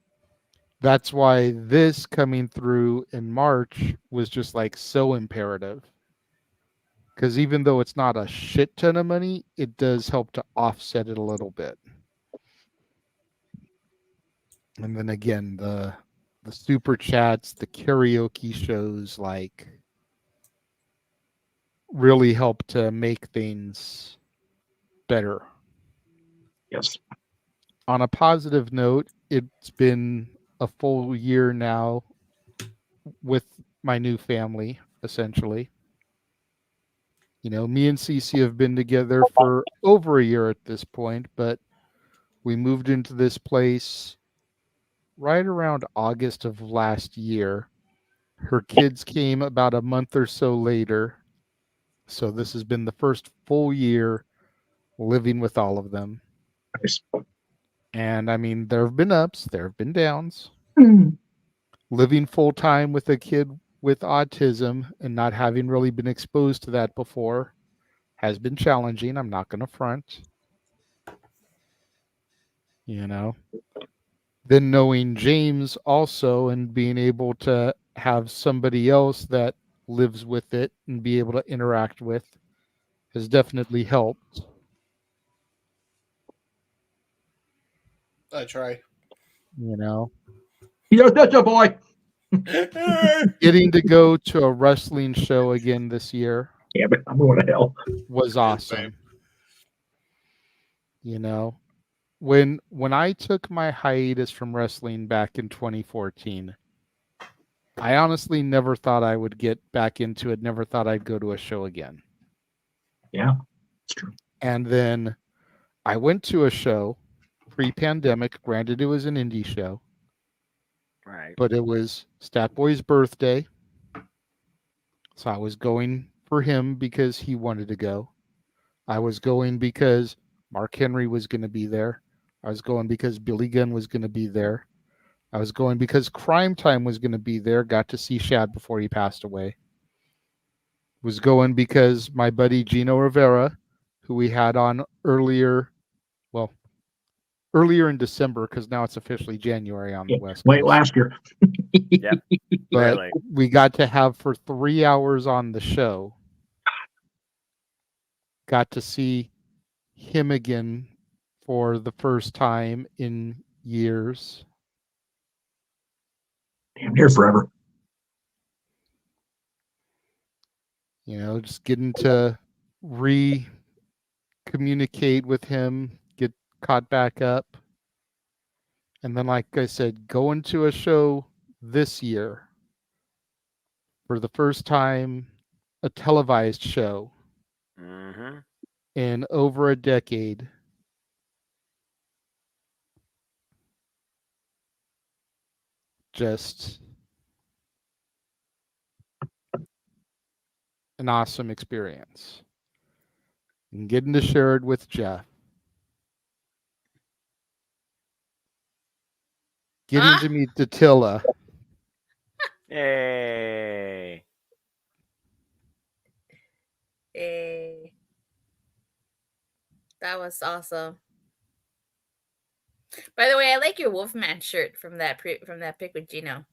Speaker 3: why this coming through in March was just like so imperative. Because even though it's not a shit ton of money, it does help to offset it a little bit. And then again, the super chats, the karaoke shows, like, really help to make things better.
Speaker 10: Yes.
Speaker 3: On a positive note, it's been a full year now with my new family, essentially. You know, me and Cece have been together for over a year at this point, but we moved into this place right around August of last year. Her kids came about a month or so later. So this has been the first full year living with all of them.
Speaker 10: Nice.
Speaker 3: And I mean, there have been ups, there have been downs.
Speaker 10: Mm.
Speaker 3: Living full time with a kid with autism and not having really been exposed to that before has been challenging. I'm not going to front. You know, then knowing James also and being able to have somebody else that lives with it and be able to interact with has definitely helped.
Speaker 6: I try.
Speaker 3: You know,
Speaker 10: Yo, that's a boy.
Speaker 3: getting to go to a wrestling show again this year.
Speaker 10: Yeah, but I'm going to hell.
Speaker 3: Was awesome. You know, when I took my hiatus from wrestling back in 2014, I honestly never thought I would get back into it. Never thought I'd go to a show again.
Speaker 10: Yeah, it's true.
Speaker 3: And then I went to a show pre-pandemic. Granted, it was an indie show.
Speaker 11: Right.
Speaker 3: But it was Stat Boy's birthday. So I was going for him because he wanted to go. I was going because Mark Henry was going to be there. I was going because Billy Gunn was going to be there. I was going because Crime Time was going to be there. Got to see Shad before he passed away. Was going because my buddy Gino Rivera, who we had on earlier in December, because now it's officially January on the West Coast.
Speaker 10: Wait, last year.
Speaker 11: Yep.
Speaker 3: But
Speaker 11: Barely.
Speaker 3: we got to have for 3 hours on the show. Got to see him again for the first time in years.
Speaker 10: Damn near forever.
Speaker 3: You know, just getting to communicate with him, get caught back up. And then, like I said, going to a show this year for the first time, a televised show
Speaker 11: Mm-hmm.
Speaker 3: in over a decade. Just an awesome experience. And getting to share it with Jeff. Getting to meet Datilla.
Speaker 11: Hey.
Speaker 1: Hey. That was awesome. By the way, I like your Wolfman shirt from that pic with Gino.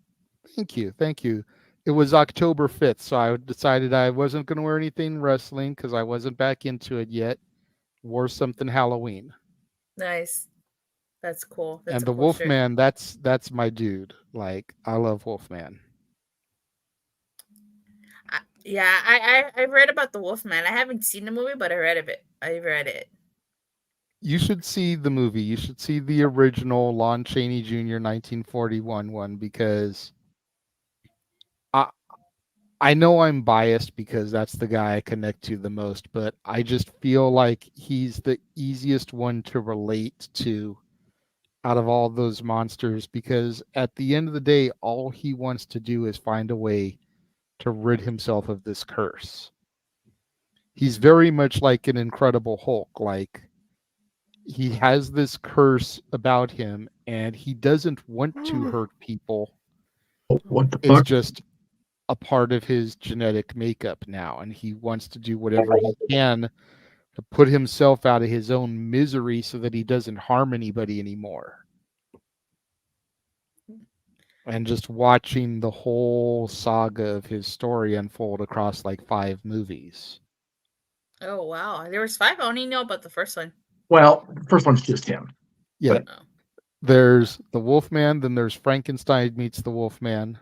Speaker 3: Thank you. Thank you. It was October 5th, so I decided I wasn't going to wear anything wrestling because I wasn't back into it yet. Wore something Halloween.
Speaker 1: Nice. That's cool. That's
Speaker 3: And
Speaker 1: a
Speaker 3: the
Speaker 1: cool
Speaker 3: Wolfman, that's my dude. Like, I love Wolfman.
Speaker 1: I've read about the Wolfman. I haven't seen the movie, but I read of it. I've read it.
Speaker 3: You should see the movie. You should see the original Lon Chaney Jr. 1941 one because I know I'm biased because that's the guy I connect to the most, but I just feel like he's the easiest one to relate to out of all those monsters because at the end of the day, all he wants to do is find a way to rid himself of this curse. He's very much like an Incredible Hulk. Like, he has this curse about him and he doesn't want to hurt people.
Speaker 10: What the
Speaker 3: It's
Speaker 10: fuck?
Speaker 3: just a part of his genetic makeup now, and he wants to do whatever he can to put himself out of his own misery so that he doesn't harm anybody anymore. And just watching the whole saga of his story unfold across like 5 movies.
Speaker 1: Oh wow, there was 5. I only know about the first one.
Speaker 10: Well, the first one's just him.
Speaker 3: Yeah. There's the Wolfman, then there's Frankenstein meets the Wolfman.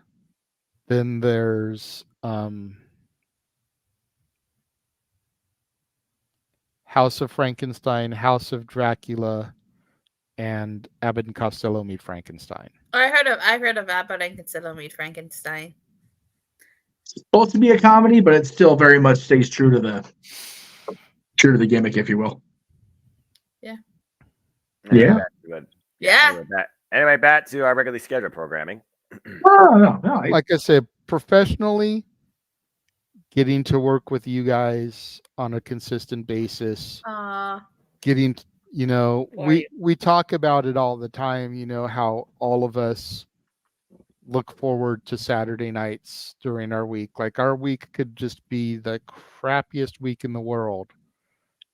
Speaker 3: Then there's House of Frankenstein, House of Dracula, and Abbott and Costello meet Frankenstein.
Speaker 1: I've heard of Abbott and Costello meet Frankenstein.
Speaker 10: It's supposed to be a comedy, but it still very much stays true to the gimmick, if you will.
Speaker 1: Yeah.
Speaker 10: Yeah.
Speaker 1: Yeah.
Speaker 11: Anyway, back to our regularly scheduled programming.
Speaker 3: Like I said, professionally, getting to work with you guys on a consistent basis, getting, we talk about it all the time, how all of us look forward to Saturday nights during our week. Like, our week could just be the crappiest week in the world.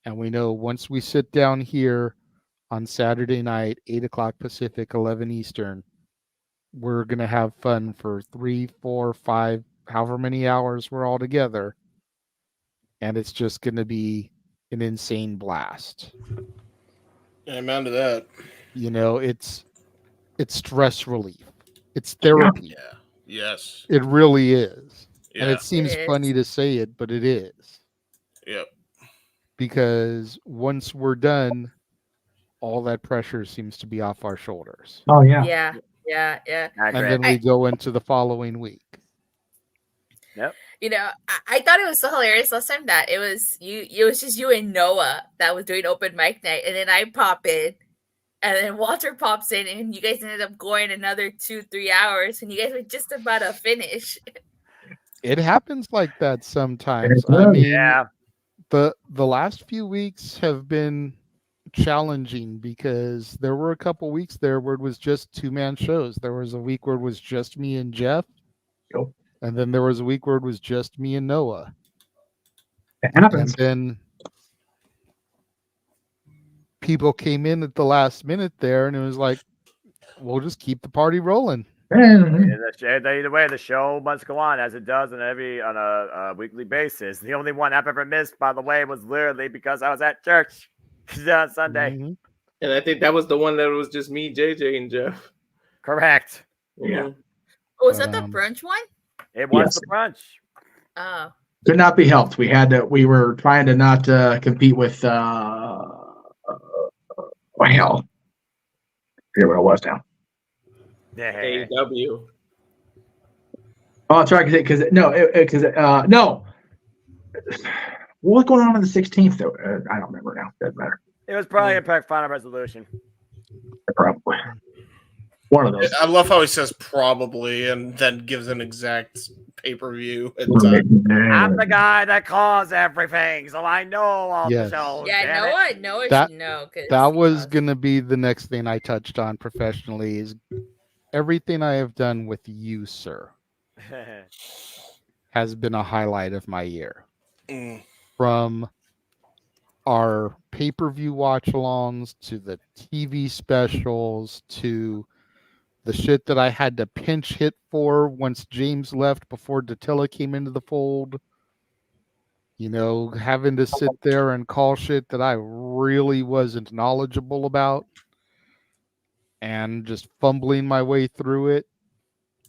Speaker 3: And we know once we sit down here on Saturday night, 8 o'clock Pacific, 11 Eastern, we're going to have fun for 3, 4, 5, however many hours we're all together. And it's just going to be an insane blast.
Speaker 6: Amen to that.
Speaker 3: It's stress relief. It's therapy.
Speaker 6: Yeah. Yes.
Speaker 3: It really is. And
Speaker 6: Yeah.
Speaker 3: it seems
Speaker 6: It is.
Speaker 3: funny to say it, but it is.
Speaker 6: Yep.
Speaker 3: Because once we're done, all that pressure seems to be off our shoulders.
Speaker 10: Oh, yeah.
Speaker 1: Yeah.
Speaker 3: And then we go into the following week.
Speaker 11: Yep.
Speaker 1: I thought it was so hilarious last time that it was just you and Noah that was doing open mic night, and then I pop in, and then Walter pops in, and you guys ended up going another 2-3 hours, and you guys were just about to finish.
Speaker 3: It happens like that sometimes.
Speaker 10: It
Speaker 3: I
Speaker 10: does.
Speaker 3: mean,
Speaker 11: Yeah.
Speaker 3: the last few weeks have been challenging because there were a couple weeks there where it was just 2-man shows. There was a week where it was just me and Jeff.
Speaker 10: Yep.
Speaker 3: And then there was a week where it was just me and Noah.
Speaker 10: It happens.
Speaker 3: And then people came in at the last minute there, and it was like, we'll just keep the party rolling.
Speaker 11: Either way, the show must go on as it does on a weekly basis. The only one I've ever missed, by the way, was literally because I was at church on Sunday.
Speaker 3: Mm-hmm.
Speaker 19: And I think that was the one that was just me, JJ, and Jeff.
Speaker 11: Correct.
Speaker 19: Yeah.
Speaker 1: Oh, was that the brunch one?
Speaker 11: It was
Speaker 10: Yes.
Speaker 11: the brunch.
Speaker 1: Oh.
Speaker 10: Could not be helped. We were trying to not compete with hell. I forget what it was now.
Speaker 19: AEW.
Speaker 10: Oh, that's right. Because no. What was going on the 16th? Though I don't remember now. Doesn't matter.
Speaker 11: It was probably Impact Final Resolution.
Speaker 10: Probably one of those.
Speaker 6: I love how he says probably and then gives an exact pay-per-view.
Speaker 11: I'm the guy that calls everything, so I know all
Speaker 3: Yes.
Speaker 11: the shows.
Speaker 1: Yeah,
Speaker 11: damn
Speaker 1: Noah,
Speaker 11: it.
Speaker 1: Noah
Speaker 3: That
Speaker 1: should know. 'Cause
Speaker 3: that was gonna be the next thing I touched on professionally is everything I have done with you, sir, has been a highlight of my year. From our pay-per-view watch-alongs to the TV specials to the shit that I had to pinch hit for once James left before Datilla came into the fold. You know, having to sit there and call shit that I really wasn't knowledgeable about and just fumbling my way through it.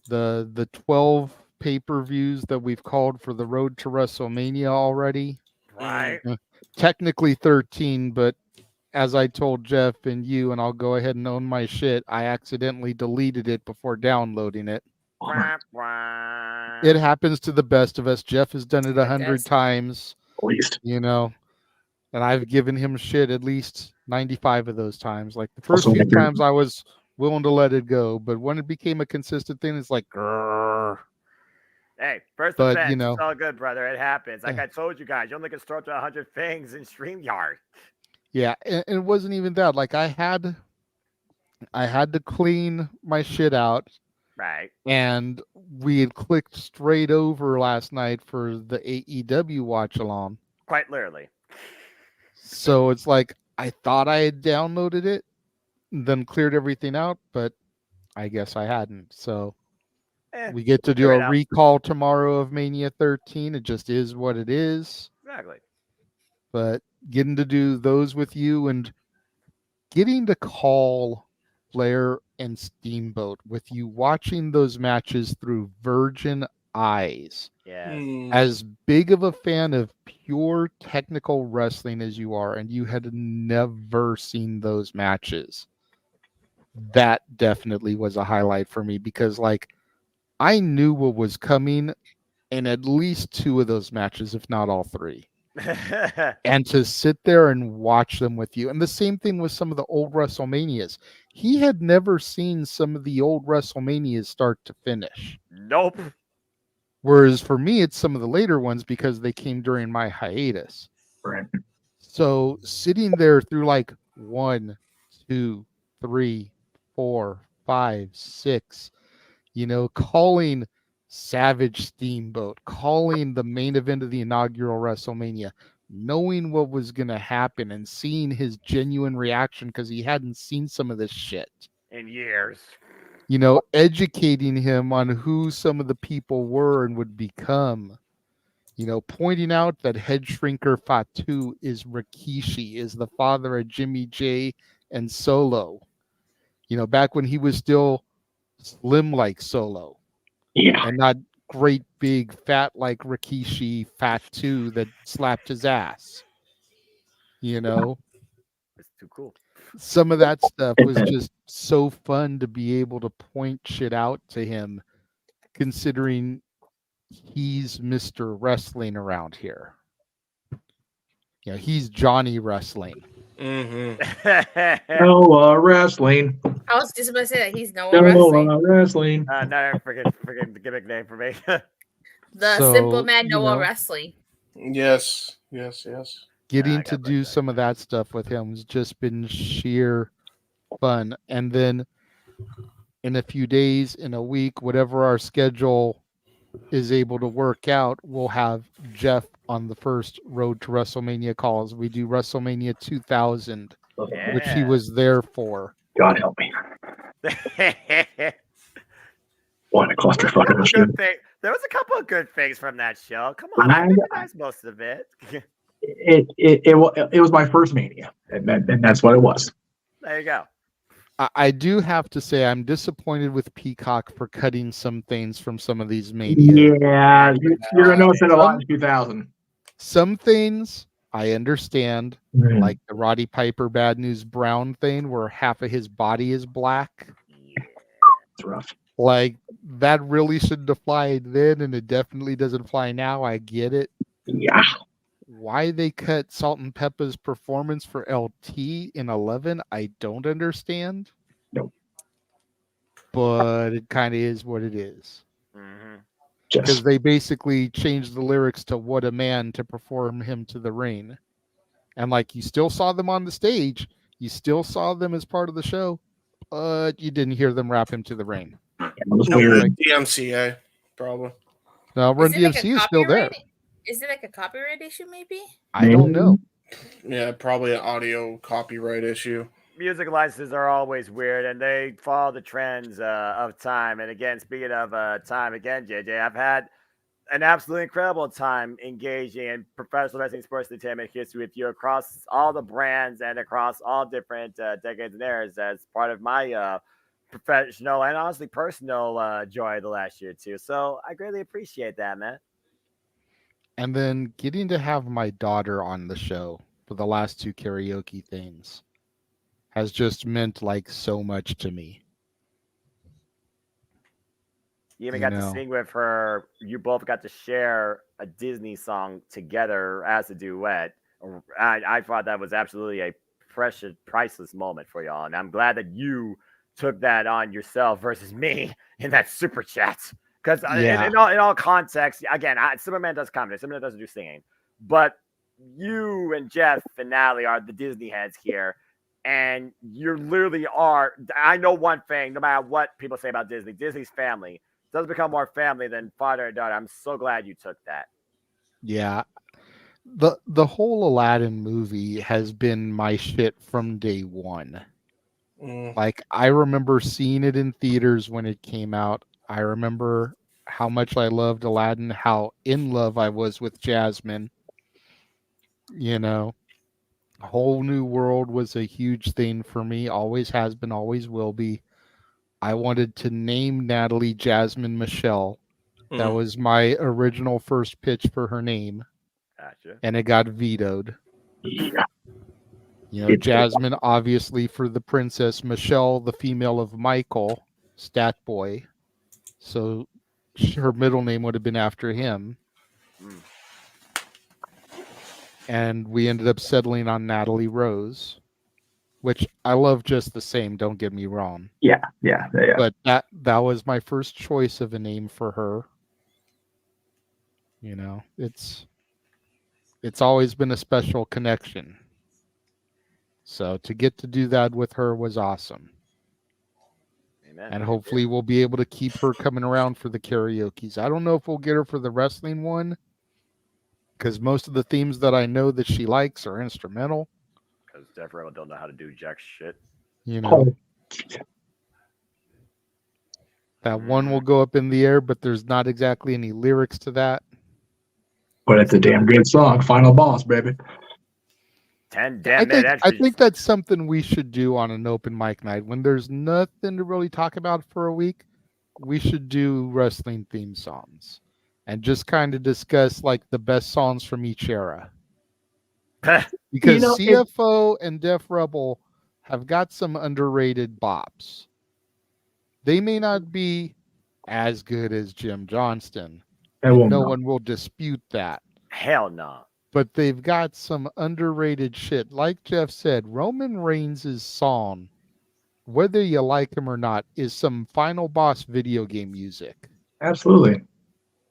Speaker 3: The 12 pay-per-views that we've called for the road to WrestleMania already.
Speaker 11: Right.
Speaker 3: Technically 13, but as I told Jeff and you, and I'll go ahead and own my shit, I accidentally deleted it before downloading it. It happens to the best of us. Jeff has done it 100 times.
Speaker 10: At least.
Speaker 3: You know, and I've given him shit at least 95 of those times. Like the first few times I was willing to let it go, but when it became a consistent thing, it's like, grrr.
Speaker 11: Hey, first
Speaker 3: But,
Speaker 11: offense,
Speaker 3: you know,
Speaker 11: it's all good, brother. It happens. Like I told you guys, you only can store up to 100 things in StreamYard.
Speaker 3: Yeah, and it wasn't even that. Like I had to clean my shit out.
Speaker 11: Right.
Speaker 3: And we had clicked straight over last night for the AEW watch along.
Speaker 11: Quite literally.
Speaker 3: So it's like I thought I had downloaded it, then cleared everything out, but I guess I hadn't. So we get to do a recall tomorrow of Mania 13. It just is what it is.
Speaker 11: Exactly.
Speaker 3: But getting to do those with you and getting to call Flair and Steamboat with you watching those matches through virgin eyes.
Speaker 11: Yeah.
Speaker 3: As big of a fan of pure technical wrestling as you are, and you had never seen those matches, that definitely was a highlight for me because, like, I knew what was coming in at least two of those matches, if not all three. And to sit there and watch them with you. And the same thing with some of the old WrestleManias. He had never seen some of the old WrestleManias start to finish.
Speaker 11: Nope.
Speaker 3: Whereas for me, it's some of the later ones because they came during my hiatus.
Speaker 10: Right.
Speaker 3: So sitting there through like 1, 2, 3, 4, 5, 6, you know, calling Savage Steamboat, calling the main event of the inaugural WrestleMania, knowing what was going to happen and seeing his genuine reaction because he hadn't seen some of this shit
Speaker 11: in years.
Speaker 3: You know, educating him on who some of the people were and would become. You know, pointing out that Head Shrinker Fatu is Rikishi, is the father of Jimmy J and Solo. You know, back when he was still slim like Solo.
Speaker 10: Yeah.
Speaker 3: And not great big fat like Rikishi Fatu that slapped his ass. You know?
Speaker 11: It's too cool.
Speaker 3: Some of that stuff was just so fun to be able to point shit out to him, considering he's Mr. Wrestling around here. You know, he's Johnny Wrestling.
Speaker 11: Mm-hmm.
Speaker 10: Noah Wrestling.
Speaker 1: I was just about to say that he's Noah Wrestling.
Speaker 10: Noah Wrestling.
Speaker 11: No, forget the gimmick name for me.
Speaker 1: The
Speaker 3: So,
Speaker 1: Simple Man
Speaker 3: you
Speaker 1: Noah
Speaker 3: know,
Speaker 1: Wrestling.
Speaker 6: Yes.
Speaker 3: Getting to do some of that stuff with him has just been sheer fun. And then in a few days, in a week, whatever our schedule is able to work out, we'll have Jeff on the first Road to WrestleMania calls. We do WrestleMania 2000, which he was there for.
Speaker 10: God help me. What a clusterfuck of a show.
Speaker 11: There was a couple of good things from that show. Come on, I recognized most of it.
Speaker 10: It was my first Mania, and that's what it was.
Speaker 11: There you go.
Speaker 3: I do have to say I'm disappointed with Peacock for cutting some things from some of these Mania.
Speaker 10: Yeah, you're gonna notice it a lot in 2000.
Speaker 3: Some things I understand, like the Roddy Piper Bad News Brown thing, where half of his body is black.
Speaker 10: It's rough.
Speaker 3: Like, that really shouldn't have applied then, and it definitely doesn't apply now. I get it.
Speaker 10: Yeah.
Speaker 3: Why they cut Salt and Peppa's performance for LT in 11, I don't understand.
Speaker 10: Nope.
Speaker 3: But it kind of is what it is.
Speaker 11: Mm-hmm.
Speaker 3: Because they basically changed the lyrics to "What a Man" to perform him to the rain. And like, you still saw them on the stage, you still saw them as part of the show, but you didn't hear them rap him to the rain.
Speaker 6: DMCA, probably.
Speaker 3: No, Run DMC is still there.
Speaker 1: Is it like a copyright issue, maybe?
Speaker 3: I don't know.
Speaker 6: Yeah, probably an audio copyright issue.
Speaker 11: Music licenses are always weird, and they follow the trends of time. And again, speaking of time, again, JJ, I've had an absolutely incredible time engaging in professional wrestling sports entertainment history with you across all the brands and across all different decades and eras as part of my professional and honestly personal joy of the last year too. So I greatly appreciate that, man.
Speaker 3: And then getting to have my daughter on the show for the last two karaoke things has just meant like so much to me.
Speaker 11: You even got to sing with her. You both got to share a Disney song together as a duet. I thought that was absolutely a precious, priceless moment for y'all. And I'm glad that you took that on yourself versus me in that super chat. Because in all contexts, again, Superman does comedy. Superman doesn't do singing. But you and Jeff and Natalie are the Disney heads here. And you literally are. I know one thing, no matter what people say about Disney, Disney's family does become more family than father and daughter. I'm so glad you took that.
Speaker 3: Yeah. The whole Aladdin movie has been my shit from day one. Like, I remember seeing it in theaters when it came out. I remember how much I loved Aladdin, how in love I was with Jasmine. You know, A Whole New World was a huge thing for me. Always has been, always will be. I wanted to name Natalie Jasmine Michelle. That was my original first pitch for her name.
Speaker 11: Gotcha.
Speaker 3: And it got vetoed. You know, Jasmine, obviously, for the princess. Michelle, the female of Michael, Stat Boy. So her middle name would have been after him. And we ended up settling on Natalie Rose, which I love just the same, don't get me wrong.
Speaker 10: Yeah.
Speaker 3: But that was my first choice of a name for her. You know, it's always been a special connection. So to get to do that with her was awesome.
Speaker 11: Amen.
Speaker 3: And hopefully we'll be able to keep her coming around for the karaoke's. I don't know if we'll get her for the wrestling one, because most of the themes that I know that she likes are instrumental.
Speaker 11: Because Jeff Rebel don't know how to do jack shit.
Speaker 3: You know, that one will go up in the air, but there's not exactly any lyrics to that.
Speaker 10: But it's a damn good song. Final Boss, baby.
Speaker 11: 10 damn minutes.
Speaker 3: I think that's something we should do on an open mic night. When there's nothing to really talk about for a week, we should do wrestling theme songs and just kind of discuss like the best songs from each era. Because CFO and Def Rebel have got some underrated bops. They may not be as good as Jim Johnston. No one will dispute that.
Speaker 11: Hell no.
Speaker 3: But they've got some underrated shit. Like Jeff said, Roman Reigns' song, whether you like him or not, is some Final Boss video game music.
Speaker 10: Absolutely.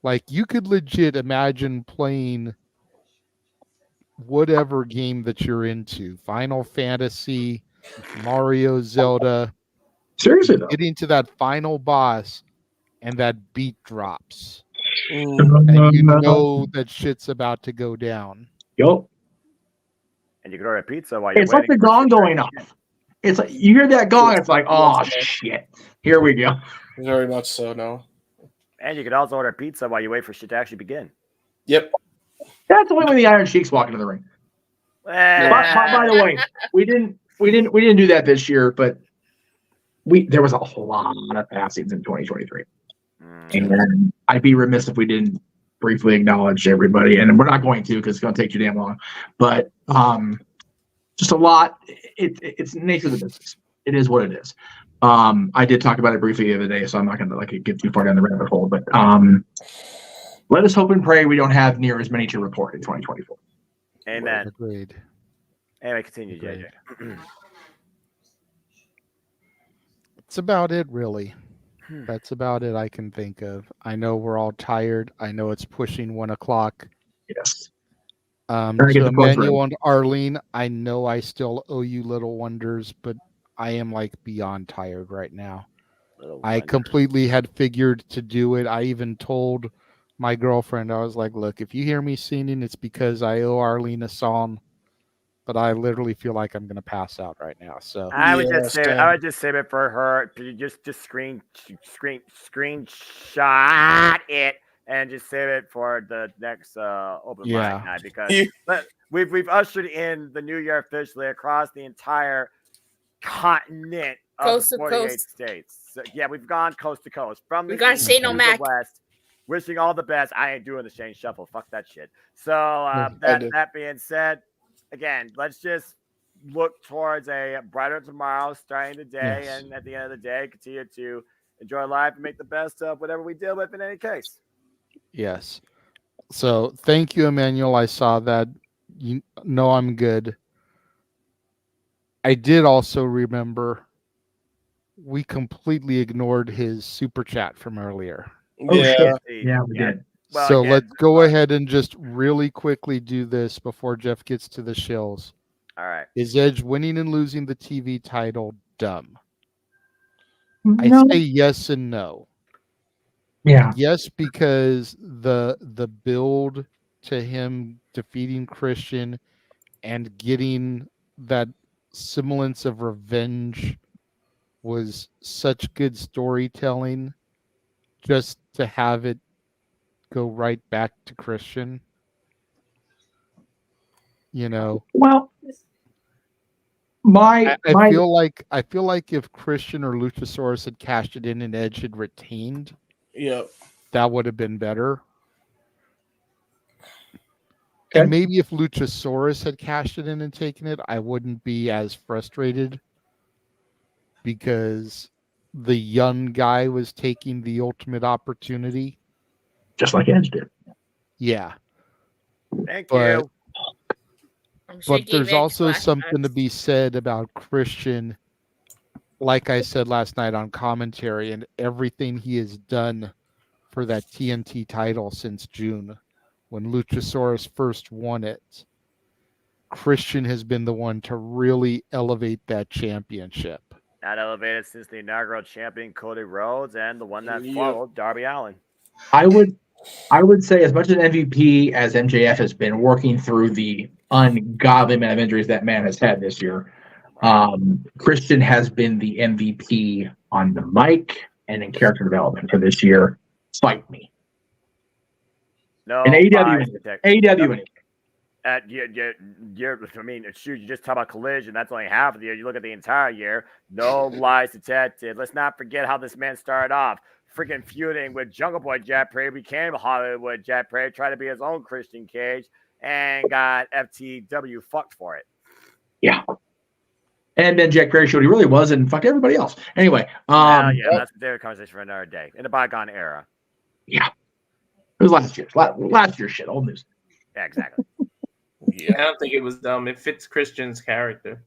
Speaker 3: Like, you could legit imagine playing whatever game that you're into. Final Fantasy, Mario, Zelda.
Speaker 10: Seriously, though.
Speaker 3: Getting to that final boss and that beat drops. And you know that shit's about to go down.
Speaker 10: Yup.
Speaker 11: And you can order a pizza while you're
Speaker 10: It's
Speaker 11: waiting.
Speaker 10: like the gong going off. It's like you hear that gong, it's like, oh shit. Here we go.
Speaker 6: Very much so, no.
Speaker 11: And you can also order pizza while you wait for shit to actually begin.
Speaker 6: Yep.
Speaker 10: That's only when the Iron Sheik's walk into the ring. By the way, we didn't do that this year, but there was a lot of passings in 2023. And I'd be remiss if we didn't briefly acknowledge everybody. And we're not going to because it's going to take too damn long. But just a lot. It's the nature of the business. It is what it is. I did talk about it briefly the other day, so I'm not going to get too far down the rabbit hole. But let us hope and pray we don't have near as many to report in 2024.
Speaker 11: Amen.
Speaker 3: Agreed.
Speaker 11: Anyway, continue, JJ.
Speaker 3: That's about it, really.
Speaker 11: Hmm.
Speaker 3: That's about it I can think of. I know we're all tired. I know it's pushing 1 o'clock.
Speaker 10: Yes.
Speaker 3: To
Speaker 10: get the plugs
Speaker 3: Emmanuel
Speaker 10: ready.
Speaker 3: and Arlene, I know I still owe you little wonders, but I am beyond tired right now. I completely had figured to do it. I even told my girlfriend, I was like, look, if you hear me singing, it's because I owe Arlene a song. But I literally feel like I'm gonna pass out right now. So
Speaker 11: I would just save it for her. Just screenshot it and just save it for the next open mic night because we've ushered in the new year officially across the entire continent of
Speaker 1: Coast
Speaker 11: the
Speaker 1: to
Speaker 11: 48
Speaker 1: coast.
Speaker 11: states. So, yeah, we've gone coast to coast from the
Speaker 1: We got
Speaker 11: east
Speaker 1: Shane
Speaker 11: to
Speaker 1: O'Mac.
Speaker 11: the west. Wishing all the best. I ain't doing the Shane Shuffle. Fuck that shit. So that being said, again, let's just look towards a brighter tomorrow, starting the day, and at the end of the day, continue to enjoy life and make the best of whatever we deal with in any case.
Speaker 3: yes. So thank you, Emmanuel. I saw that. You know I'm good. I did also remember we completely ignored his super chat from earlier.
Speaker 10: Oh shit! Yeah, we did.
Speaker 11: Well,
Speaker 3: So
Speaker 11: again,
Speaker 3: let's go ahead and just really quickly do this before Jeff gets to the shills.
Speaker 11: All right.
Speaker 3: Is Edge winning and losing the TV title dumb?
Speaker 10: No.
Speaker 3: I say yes and no.
Speaker 10: Yeah.
Speaker 3: Yes, because the build to him defeating Christian and getting that semblance of revenge was such good storytelling, just to have it go right back to Christian. You know.
Speaker 10: Well,
Speaker 3: I feel like if Christian or Luchasaurus had cashed it in and Edge had retained, that would have been better.
Speaker 10: Okay.
Speaker 3: And maybe if Luchasaurus had cashed it in and taken it, I wouldn't be as frustrated because the young guy was taking the ultimate opportunity.
Speaker 10: Just like Edge did.
Speaker 3: Yeah.
Speaker 11: Thank you.
Speaker 3: But there's also something to be said about Christian, like I said last night on commentary, and everything he has done for that TNT title since June, when Luchasaurus first won it. Christian has been the one to really elevate that championship.
Speaker 11: Not elevated since the inaugural champion Cody Rhodes and the one that followed Darby Allin.
Speaker 10: I would say as much as MVP as MJF has been working through the ungodly amount of injuries that man has had this year, Christian has been the MVP on the mic and in character development for this year. Fight me.
Speaker 11: No,
Speaker 10: and AEW.
Speaker 11: I mean, shoot, you just talk about Collision. That's only half of the year. You look at the entire year. No lies detected. Let's not forget how this man started off. Freaking feuding with Jungle Boy Jack Perry, became Hollywood Jack Perry, tried to be his own Christian Cage, and got FTW fucked for it.
Speaker 10: Yeah. And then Jack Perry showed he really was and fucked everybody else. Anyway.
Speaker 11: Yeah, that's a different conversation for another day. In the bygone era.
Speaker 10: Yeah. It was last year. Last year's shit. Old news.
Speaker 11: Yeah, exactly.
Speaker 19: Yeah, I don't think it was dumb. It fits Christian's character.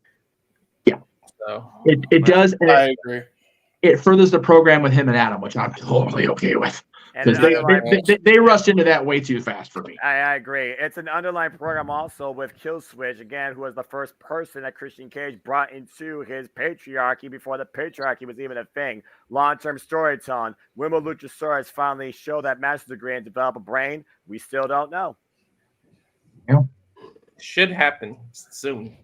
Speaker 10: Yeah.
Speaker 19: So
Speaker 10: it does. And
Speaker 6: I agree.
Speaker 10: It furthers the program with him and Adam, which I'm totally okay with. Because they rushed into that way too fast for me.
Speaker 11: I agree. It's an underlying program also with Killswitch, again, who was the first person that Christian Cage brought into his patriarchy before the patriarchy was even a thing. Long-term storytelling. When will Luchasaurus finally show that master's degree and develop a brain? We still don't know.
Speaker 10: Yeah.
Speaker 19: Should happen soon.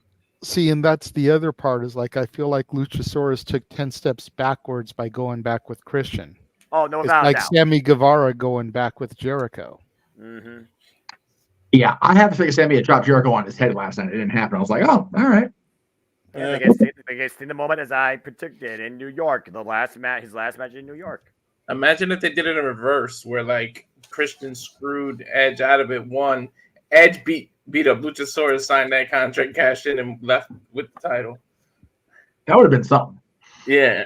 Speaker 3: See, and that's the other part is like I feel like Luchasaurus took 10 steps backwards by going back with Christian.
Speaker 11: Oh, no
Speaker 3: it's
Speaker 11: doubt.
Speaker 3: like Sammy Guevara going back with Jericho.
Speaker 11: Mm-hmm.
Speaker 10: Yeah, I have to think Sammy had dropped Jericho on his head last night. It didn't happen. I was like, oh, all right.
Speaker 11: Yeah, they get seen the moment as I predicted in New York. His last match in New York.
Speaker 19: Imagine if they did it in reverse, where like Christian screwed Edge out of it. One, Edge beat up Luchasaurus, signed that contract, cashed in, and left with the title.
Speaker 10: That would have been something.
Speaker 19: Yeah.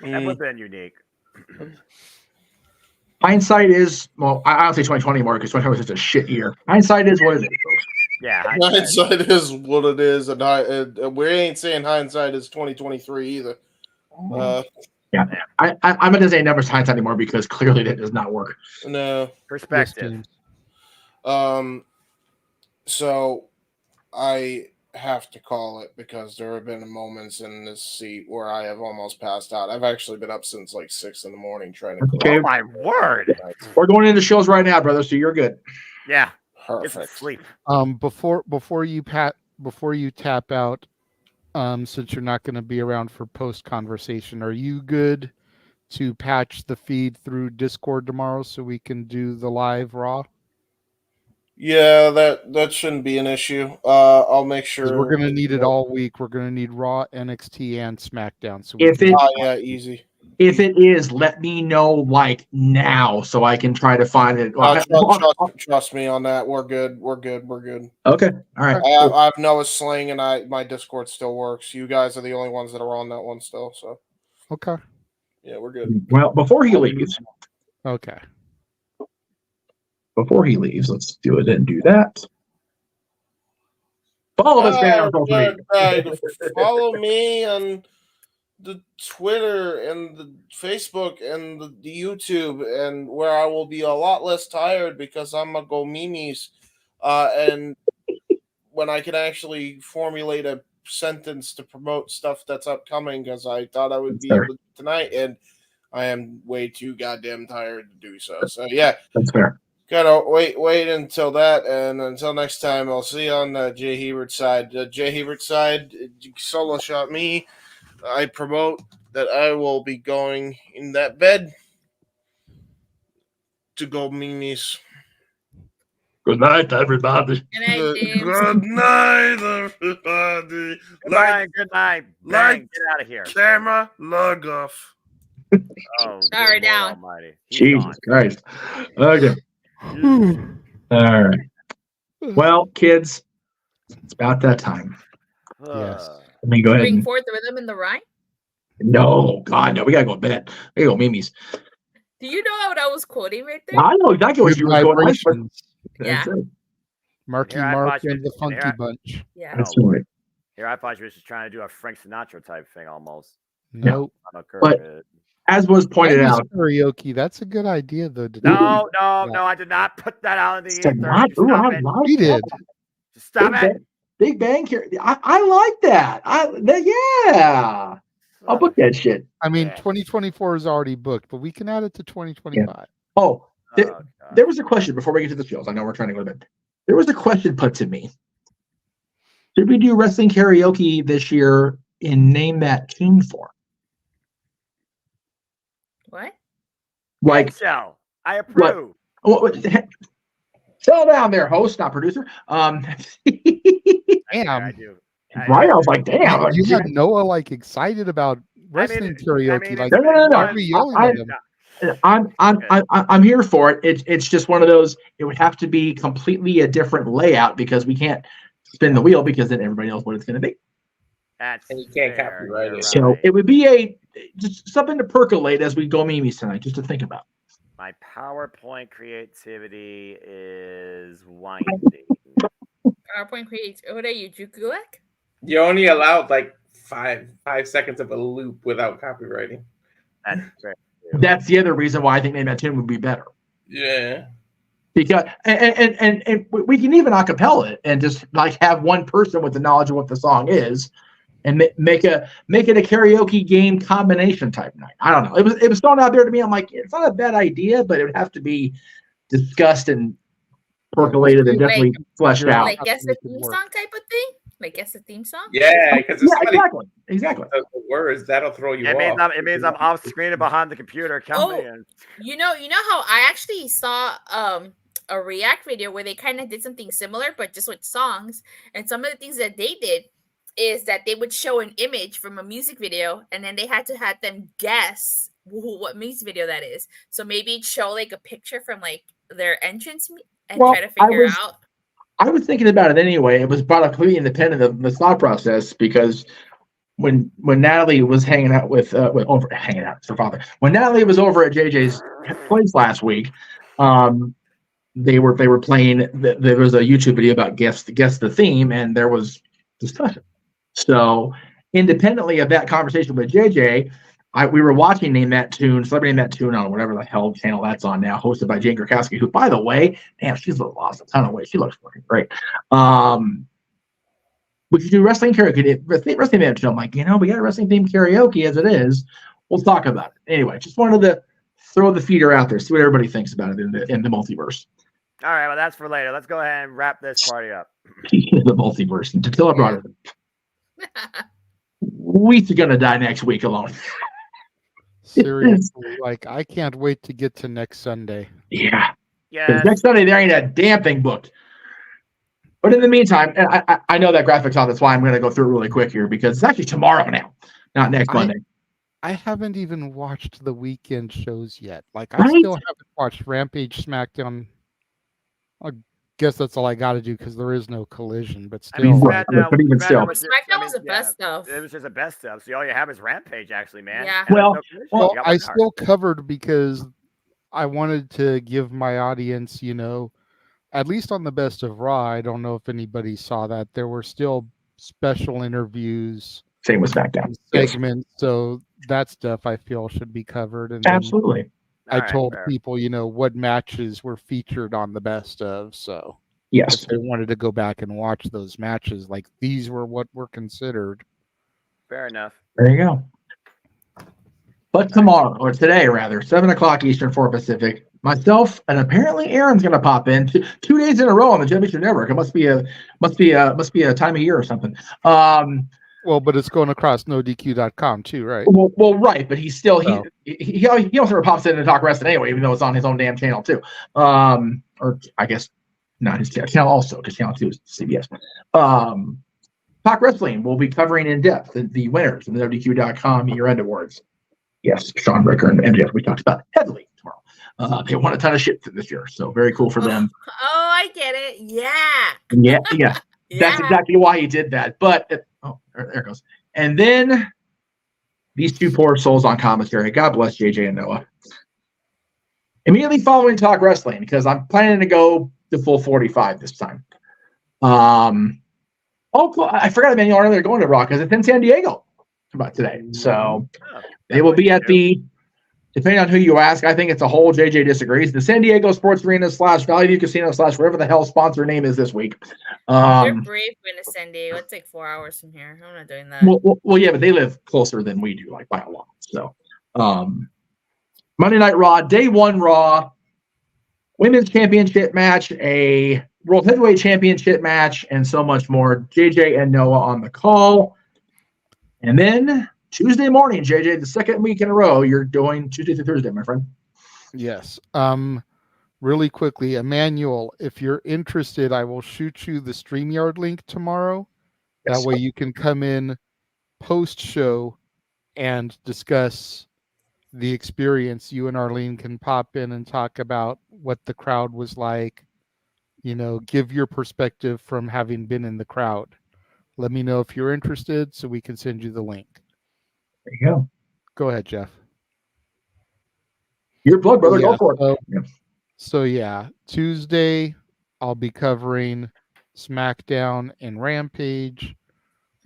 Speaker 11: That would have been unique.
Speaker 10: Hindsight is, well, I don't say 2020 more because 2020 was such a shit year. Hindsight is what it is, folks.
Speaker 11: Yeah,
Speaker 6: hindsight is what it is, and we ain't saying hindsight is 2023 either.
Speaker 10: Yeah, I'm not going to say numbers hindsight anymore because clearly that does not work.
Speaker 6: No.
Speaker 11: Perspective.
Speaker 6: So I have to call it because there have been moments in this seat where I have almost passed out. I've actually been up since like 6 a.m. trying to.
Speaker 10: Okay.
Speaker 11: Oh my word!
Speaker 10: We're going into shows right now, brother. So you're good.
Speaker 11: Yeah.
Speaker 6: Perfect.
Speaker 11: Sleep.
Speaker 3: Before you tap out, since you're not going to be around for post conversation, are you good to patch the feed through Discord tomorrow so we can do the live Raw?
Speaker 6: Yeah, that shouldn't be an issue. I'll make sure
Speaker 3: We're going to need it all week. We're going to need Raw, NXT, and SmackDown. So
Speaker 6: easy.
Speaker 10: If it is, let me know like now so I can try to find it.
Speaker 6: Trust me on that. We're good. We're good.
Speaker 10: Okay. All right.
Speaker 6: I have Noah Sling, and my Discord still works. You guys are the only ones that are on that one still. So
Speaker 3: okay.
Speaker 6: Yeah, we're good.
Speaker 10: Well, before he leaves.
Speaker 3: Okay.
Speaker 10: Before he leaves, let's do it and do that. Follow this man on social media.
Speaker 6: Follow me on the Twitter and the Facebook and the YouTube, and where I will be a lot less tired because I'm gonna go memes, and when I can actually formulate a sentence to promote stuff that's upcoming, because I thought I would be able to tonight, and I am way too goddamn tired to do so. So yeah,
Speaker 10: that's fair.
Speaker 6: Gotta wait until that, and until next time, I'll see you on the Jay Hebert side. Jay Hebert side, solo shot me. I promote that I will be going in that bed to go memes.
Speaker 10: Good night, everybody.
Speaker 6: Good night, everybody.
Speaker 11: Good night. Bang, get out of here.
Speaker 6: Camera, log off.
Speaker 11: Oh,
Speaker 1: Sorry, down.
Speaker 11: Almighty.
Speaker 10: Jesus Christ. Okay. All right. Well, kids, it's about that time.
Speaker 3: Yes.
Speaker 10: Let me go ahead.
Speaker 1: Bring forth the rhythm in the rhyme.
Speaker 10: No, God, no. We gotta go to bed. We gotta go memes.
Speaker 1: Do you know what I was quoting right there?
Speaker 10: I know exactly what you were going on.
Speaker 1: Yeah.
Speaker 3: Marky
Speaker 11: Here I
Speaker 3: Mark
Speaker 11: thought you-
Speaker 3: and the Funky
Speaker 11: here I-
Speaker 3: Bunch.
Speaker 1: Yeah.
Speaker 10: That's right.
Speaker 11: Here I thought you were just trying to do a Frank Sinatra type thing almost.
Speaker 3: Nope.
Speaker 10: But as was pointed
Speaker 3: Elvis
Speaker 10: out,
Speaker 3: karaoke. That's a good idea, though.
Speaker 11: No, I did not put that out in the ether.
Speaker 10: not,
Speaker 11: You stop
Speaker 10: I
Speaker 11: it.
Speaker 10: like
Speaker 3: He did.
Speaker 11: Just stop it.
Speaker 10: Big Bang here. I like that. Yeah. I'll book that shit.
Speaker 3: I mean, 2024 is already booked, but we can add it to 2025.
Speaker 10: Oh, there was a question before we get to the shows. I know we're trying to go to bed. There was a question put to me. Should we do wrestling karaoke this year in Name That Tune form?
Speaker 1: What?
Speaker 10: Like,
Speaker 11: so I approve.
Speaker 10: Settle down there, host, not producer.
Speaker 3: Damn.
Speaker 11: I do.
Speaker 10: Right? I was like, damn.
Speaker 3: You had Noah like excited about wrestling karaoke. Like,
Speaker 10: no.
Speaker 3: why are we yelling at him?
Speaker 10: I'm here for it. It's just one of those. It would have to be completely a different layout because we can't spin the wheel because then everybody knows what it's going to be.
Speaker 11: That's
Speaker 19: and you can't copyright it.
Speaker 10: So it would be just something to percolate as we go memes tonight, just to think about.
Speaker 11: My PowerPoint creativity is winding.
Speaker 1: PowerPoint creates. What are you, Jukulek?
Speaker 19: You only allowed like five seconds of a loop without copywriting.
Speaker 10: That's the other reason why I think Name That Tune would be better.
Speaker 19: Yeah.
Speaker 10: Because and we can even acapella it and just like have one person with the knowledge of what the song is, and make it a karaoke game combination type night. I don't know. It was thrown out there to me. I'm like, it's not a bad idea, but it would have to be discussed and percolated and definitely fleshed out.
Speaker 1: Like guess the theme song type of thing. Like guess the theme song.
Speaker 19: Yeah, because
Speaker 10: exactly.
Speaker 19: The words that'll throw you off.
Speaker 11: It means I'm off screen and behind the computer. Count me in.
Speaker 1: You know how I actually saw a React video where they kind of did something similar, but just with songs. And some of the things that they did is that they would show an image from a music video, and then they had to have them guess what music video that is. So maybe show like a picture from like their entrance and try to figure out.
Speaker 10: I was thinking about it anyway. It was brought up completely independent of the thought process because when Natalie was hanging out with her father. When Natalie was over at JJ's place last week, they were playing. There was a YouTube video about guess the theme, and there was discussion. So independently of that conversation with JJ, we were watching Celebrity Name That Tune on whatever the hell channel that's on now, hosted by Jane Krakowski, who, by the way, damn, she's lost a ton of weight. She looks fucking great. We could do wrestling karaoke. Wrestling match. I'm like, we got a wrestling themed karaoke as it is. We'll talk about it. Anyway, just wanted to throw the feeder out there, see what everybody thinks about it in the multiverse.
Speaker 11: All right, well, that's for later. Let's go ahead and wrap this party up.
Speaker 10: The multiverse. And Tatilla brought it up. We're gonna die next week alone.
Speaker 3: Seriously, I can't wait to get to next Sunday.
Speaker 10: Yeah. Next Sunday there ain't a damn thing booked. But in the meantime, and I know that graphics on, that's why I'm going to go through it really quick here, because it's actually tomorrow now, not next Monday.
Speaker 3: I haven't even watched the weekend shows yet. I still haven't watched Rampage, SmackDown. I guess that's all I got to do because there is no Collision. But still,
Speaker 11: SmackDown
Speaker 1: was the best stuff.
Speaker 11: It was just the best stuff. So all you have is Rampage, actually, man.
Speaker 1: Yeah.
Speaker 3: Well, I still covered because I wanted to give my audience, at least on the Best of Raw. I don't know if anybody saw that. There were still special interviews.
Speaker 10: Same with SmackDown.
Speaker 3: Segments. Yes. So that stuff I feel should be covered. And
Speaker 10: absolutely.
Speaker 3: I told people, what matches were featured on the Best of. So
Speaker 10: yes,
Speaker 3: if they wanted to go back and watch those matches, these were what were considered.
Speaker 11: Fair enough.
Speaker 10: There you go. But tomorrow, or today rather, 7:00 Eastern, 4 Pacific, myself and apparently Aaron's going to pop in 2 days in a row on the Jeff Meacham Network. It must be a time of year or something.
Speaker 3: Well, but it's going across NoDQ.com too, right?
Speaker 10: Well, right, but he's still he also pops in to talk wrestling anyway, even though it's on his own damn channel too. Or I guess not his channel also, because channel 2 is CBS. Talk Wrestling will be covering in depth the winners of the NoDQ.com year-end awards. Yes, Sean Ricker and MJF we talked about heavily tomorrow. They won a ton of shit this year, so very cool for them.
Speaker 1: Oh, I get it. Yeah.
Speaker 10: Yeah. That's exactly why he did that. But there it goes. And then these two poor souls on commentary. God bless JJ and Noah. Immediately following Talk Wrestling, because I'm planning to go the full 45 this time. I forgot to mention earlier going to Raw because it's in San Diego about today. So they will be at depending on who you ask, I think it's a whole JJ disagrees. The San Diego Sports Arena / Valley View Casino / whatever the hell sponsor name is this week.
Speaker 1: You're brave going to San Diego. It's 4 hours from here. I'm not doing that.
Speaker 10: Well, yeah, but they live closer than we do, by a lot. So, Monday Night Raw, Day 1 Raw, Women's Championship match, a World Heavyweight Championship match, and so much more. JJ and Noah on the call. And then Tuesday morning, JJ, the second week in a row, you're doing Tuesday through Thursday, my friend.
Speaker 3: Yes. Really quickly, Emmanuel, if you're interested, I will shoot you the StreamYard link tomorrow. That way you can come in post-show and discuss the experience. You and Arlene can pop in and talk about what the crowd was like. Give your perspective from having been in the crowd. Let me know if you're interested so we can send you the link.
Speaker 10: There you go.
Speaker 3: Go ahead, Jeff.
Speaker 10: Your plug, brother. Go for it.
Speaker 3: So, Tuesday, I'll be covering SmackDown and Rampage.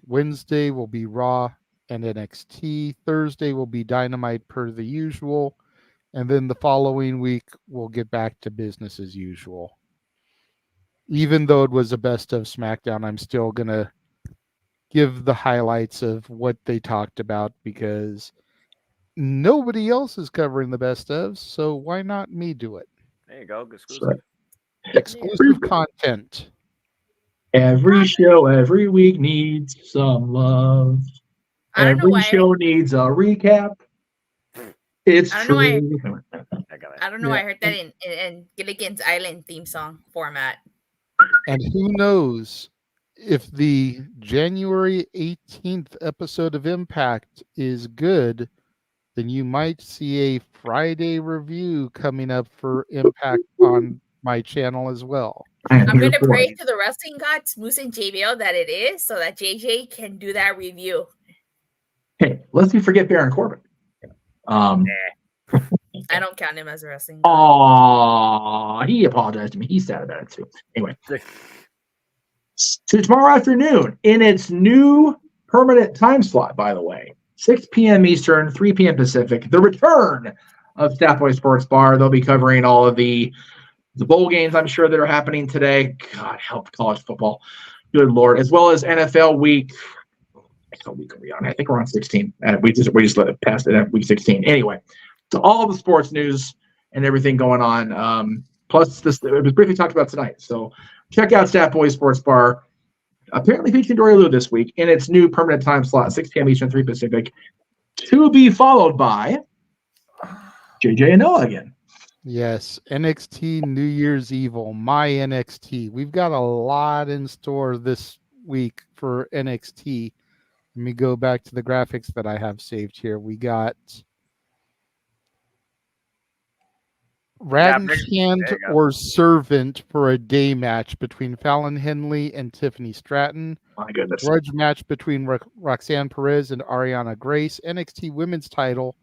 Speaker 3: Wednesday will be Raw and NXT. Thursday will be Dynamite per the usual. And then the following week, we'll get back to business as usual. Even though it was a best of SmackDown, I'm still going to give the highlights of what they talked about because nobody else is covering the best of, so why not me do it?
Speaker 11: There you go.
Speaker 3: Exclusive content.
Speaker 10: Every show, every week needs some love. Every show needs a recap. It's true.
Speaker 1: I don't know why I heard that in Gilligan's Island theme song format.
Speaker 3: And who knows if the January 18th episode of Impact is good, then you might see a Friday review coming up for Impact on my channel as well.
Speaker 1: I'm going to pray to the wrestling gods, Moose and JBL, that it is so that JJ can do that review.
Speaker 10: Hey, lest we forget Baron Corbin.
Speaker 1: I don't count him as a wrestling.
Speaker 10: He apologized to me. He's sad about it too. Anyway, so tomorrow afternoon in its new permanent time slot, by the way, 6 p.m. Eastern, 3 p.m. Pacific, the return of Staff Boy Sports Bar. They'll be covering all of the bowl games, I'm sure, that are happening today. God help college football. Good Lord. As well as NFL week. What week are we on? I think we're on 16. We just let it pass it at week 16. Anyway, so all the sports news and everything going on. Plus, it was briefly talked about tonight. So check out Staff Boy Sports Bar. Apparently featuring Dory Lou this week in its new permanent time slot, 6 p.m. Eastern, 3 Pacific, to be followed by JJ and Noah again.
Speaker 3: Yes, NXT New Year's Evil, my NXT. We've got a lot in store this week for NXT. Let me go back to the graphics that I have saved here. We got Radden Hand or Servant for a day match between Fallon Henley and Tiffany Stratton.
Speaker 10: My goodness.
Speaker 3: Grudge match between Roxanne Perez and Ariana Grace. NXT Women's title,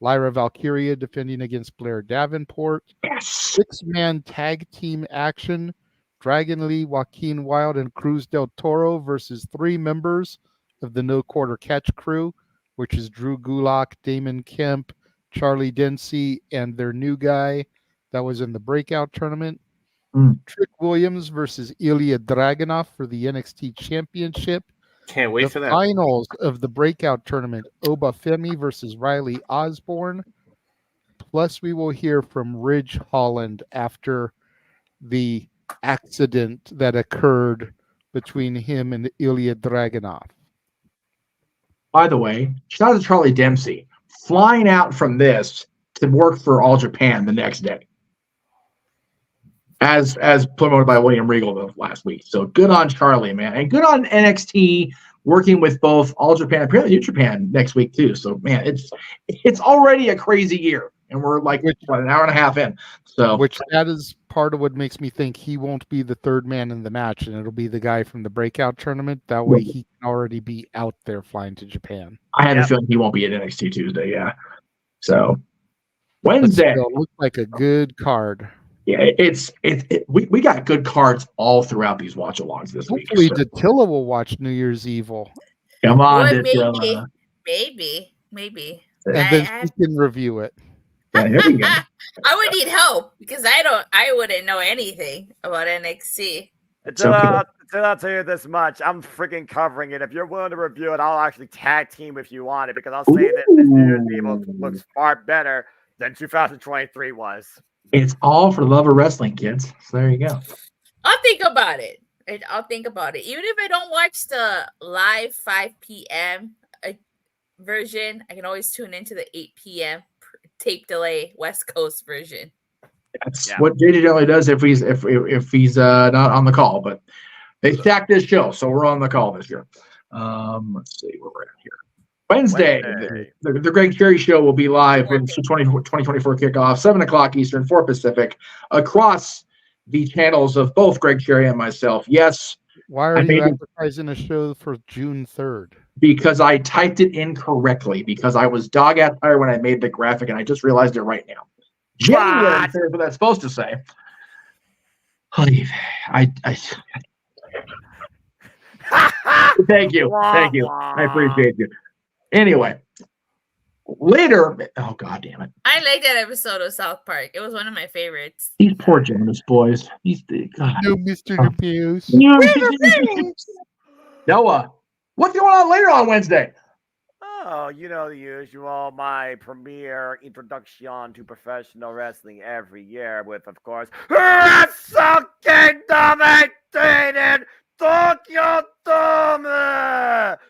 Speaker 3: Lyra Valkyria defending against Blair Davenport.
Speaker 10: Yes.
Speaker 3: 6-man tag team action, Dragon Lee, Joaquin Wilde, and Cruz del Toro versus 3 members of the No Quarter Catch crew, which is Drew Gulak, Damon Kemp, Charlie Dempsey, and their new guy that was in the breakout tournament. Trick Williams versus Ilya Dragunov for the NXT Championship.
Speaker 19: Can't wait for that.
Speaker 3: Finals of the breakout tournament, Oba Femi versus Riley Osborne. Plus, we will hear from Ridge Holland after the accident that occurred between him and Ilya Dragunov.
Speaker 10: By the way, shout out to Charlie Dempsey, flying out from this to work for All Japan the next day, as promoted by William Regal last week. So good on Charlie, man, and good on NXT working with both All Japan, apparently New Japan next week too. So man, it's already a crazy year, and we're like an hour and a half in. So
Speaker 3: which that is part of what makes me think he won't be the third man in the match, and it'll be the guy from the breakout tournament. That way he can already be out there flying to Japan.
Speaker 10: I have a feeling he won't be at NXT Tuesday. Yeah. So Wednesday
Speaker 3: looks like a good card.
Speaker 10: Yeah, we got good cards all throughout these watch-alongs this week.
Speaker 3: Hopefully, Dattila will watch New Year's Evil.
Speaker 10: Come on,
Speaker 1: Well,
Speaker 10: Dattila.
Speaker 1: maybe.
Speaker 3: And then she can review it.
Speaker 10: Yeah, here we go.
Speaker 1: I would need help because I wouldn't know anything about NXT.
Speaker 11: I'll tell you this much. I'm freaking covering it. If you're willing to review it, I'll actually tag team if you want it because I'll say that this New Year's Evil looks far better than 2023 was.
Speaker 10: It's all for the love of wrestling, kids. So there you go.
Speaker 1: I'll think about it. Even if I don't watch the live 5 p.m. version, I can always tune into the 8 p.m. tape delay West Coast version.
Speaker 10: That's what JJ generally does if he's not on the call. But they stacked this show, so we're on the call this year. Let's see where we're at here. Wednesday. The Greg Cherry Show will be live in 2024 kickoff, 7 o'clock Eastern, 4 Pacific, across the channels of both Greg Cherry and myself. Yes.
Speaker 3: Why are you advertising a show for June 3rd?
Speaker 10: Because I typed it incorrectly, because I was dog-ass tired when I made the graphic, and I just realized it right now. January 3rd, what that's supposed to say. Thank you. I appreciate you. Anyway, later. Oh, God damn it.
Speaker 1: I like that episode of South Park. It was one of my favorites.
Speaker 10: These poor Jonas boys. God.
Speaker 3: No, Mr. Abuse.
Speaker 10: Noah, what's going on later on Wednesday?
Speaker 11: Oh, you know the usual. My premiere introduction to professional wrestling every year with, of course, Wrestle Kingdom 18 in Tokyo Dome,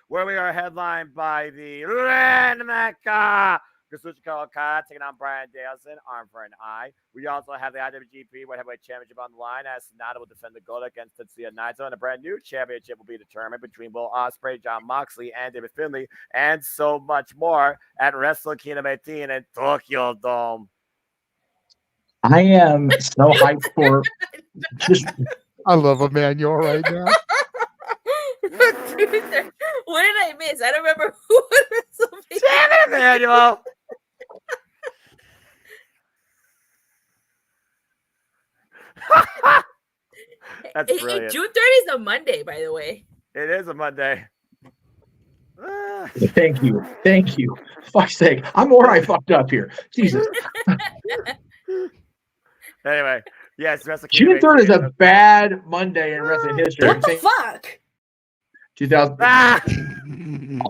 Speaker 11: where we are headlined by the Rainmaker, Kazuchika Okada taking on Brian Danielson, arm for an eye. We also have the IWGP World Heavyweight Championship on the line, as Sonata will defend the gold against Tetsuya Naito, and a brand new championship will be determined between Will Ospreay, Jon Moxley, and David Finlay, and so much more at Wrestle Kingdom 18 in Tokyo Dome.
Speaker 10: I am so hyped for just.
Speaker 3: I love Emmanuel right now.
Speaker 1: What did I miss? I don't remember who was
Speaker 11: Damn it, Emmanuel! That's brilliant.
Speaker 1: June 30th is a Monday, by the way.
Speaker 11: It is a Monday.
Speaker 10: Thank you. Thank you. Fuck's sake. I'm already fucked up here. Jesus.
Speaker 11: Anyway, yes, Wrestle
Speaker 10: June
Speaker 11: Kingdom
Speaker 10: 3rd is
Speaker 11: 18.
Speaker 10: a bad Monday in wrestling history.
Speaker 21: What the fuck?
Speaker 10: 2000.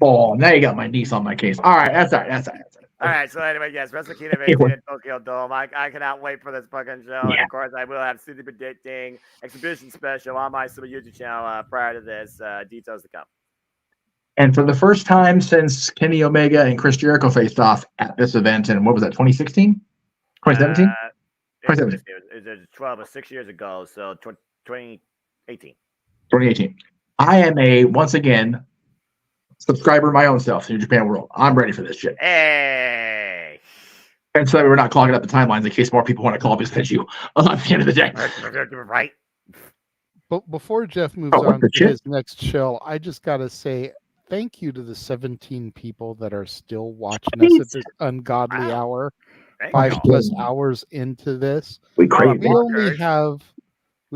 Speaker 10: Oh, now you got my niece on my case. All right, that's all right. That's all right.
Speaker 11: All right, so anyway, yes, Wrestle Kingdom 18 in Tokyo Dome. I cannot wait for this fucking show. And of course, I will have City Predicting exhibition special on my super YouTube channel prior to this. Details to come.
Speaker 10: And for the first time since Kenny Omega and Chris Jericho faced off at this event, and what was that, 2016? 2017? 2017.
Speaker 11: It was 12 or 6 years ago, so 2018.
Speaker 10: 2018. I am once again, subscriber my own self to New Japan World. I'm ready for this shit.
Speaker 11: Hey!
Speaker 10: And so we're not clogging up the timelines in case more people want to call this you at the end of the day.
Speaker 11: Right.
Speaker 3: But before Jeff moves on to his next show, I just got to say thank you to the 17 people that are still watching us at this ungodly hour, 5+ hours into this. We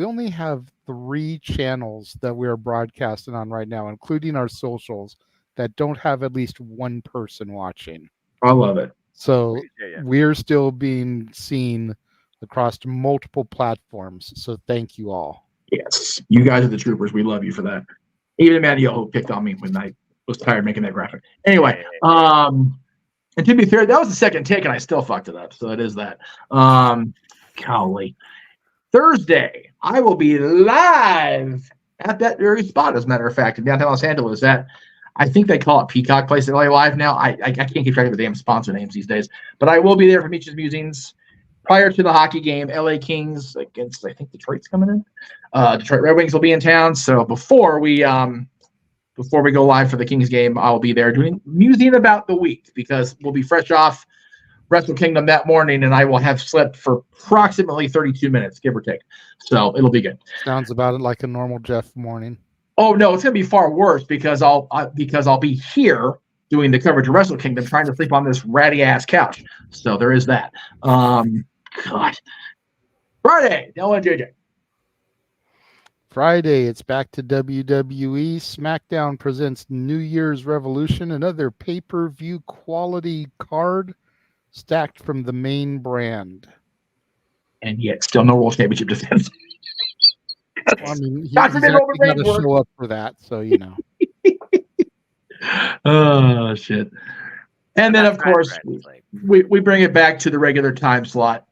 Speaker 3: only have 3 channels that we are broadcasting on right now, including our socials, that don't have at least one person watching.
Speaker 10: I love it.
Speaker 3: So we're still being seen across multiple platforms. So thank you all.
Speaker 10: Yes, you guys are the troopers. We love you for that. Even Emmanuel, who picked on me when I was tired making that graphic. Anyway, and to be fair, that was the second take, and I still fucked it up. So it is that. Golly. Thursday, I will be live at that very spot, as a matter of fact, in downtown Los Angeles. I think they call it Peacock Place at LA Live now. I can't keep track of the damn sponsor names these days. But I will be there for Meach's Musings prior to the hockey game. LA Kings against, I think, Detroit's coming in. Detroit Red Wings will be in town. So before we go live for the Kings game, I'll be there doing musing about the week because we'll be fresh off Wrestle Kingdom that morning, and I will have slept for approximately 32 minutes, give or take. So it'll be good.
Speaker 3: Sounds about it like a normal Jeff morning.
Speaker 10: Oh no, it's gonna be far worse because I'll be here doing the coverage of Wrestle Kingdom, trying to sleep on this ratty ass couch. So there is that. God. Friday, Dylan and JJ.
Speaker 3: Friday, it's back to WWE. SmackDown presents New Year's Revolution, another pay-per-view quality card stacked from the main brand.
Speaker 10: And yet still no World Championship defense.
Speaker 3: I mean, he's got to show up for that, so you know.
Speaker 10: Oh, shit. And then, of course, we bring it back to the regular time slot.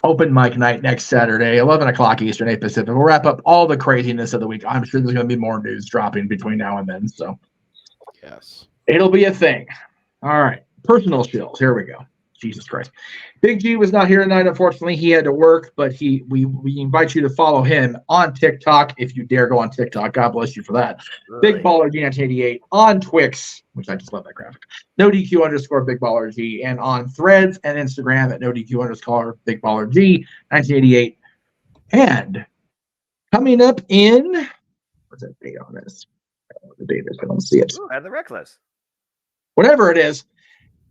Speaker 10: Open mic night next Saturday, 11 o'clock Eastern, 8 Pacific. We'll wrap up all the craziness of the week. I'm sure there's going to be more news dropping between now and then. So,
Speaker 3: yes,
Speaker 10: it'll be a thing. All right. Personal skills. Here we go. Jesus Christ. Big G was not here tonight, unfortunately. He had to work, but we invite you to follow him on TikTok if you dare go on TikTok. God bless you for that. Really? Big Baller G 1988 on Twix, which I just love that graphic. No DQ _ Big Baller G, and on Threads and Instagram at no DQ _ Big Baller G 1988. And coming up in what's that date on this? The date is, I don't see it.
Speaker 11: Ooh, and the Reckless.
Speaker 10: Whatever it is.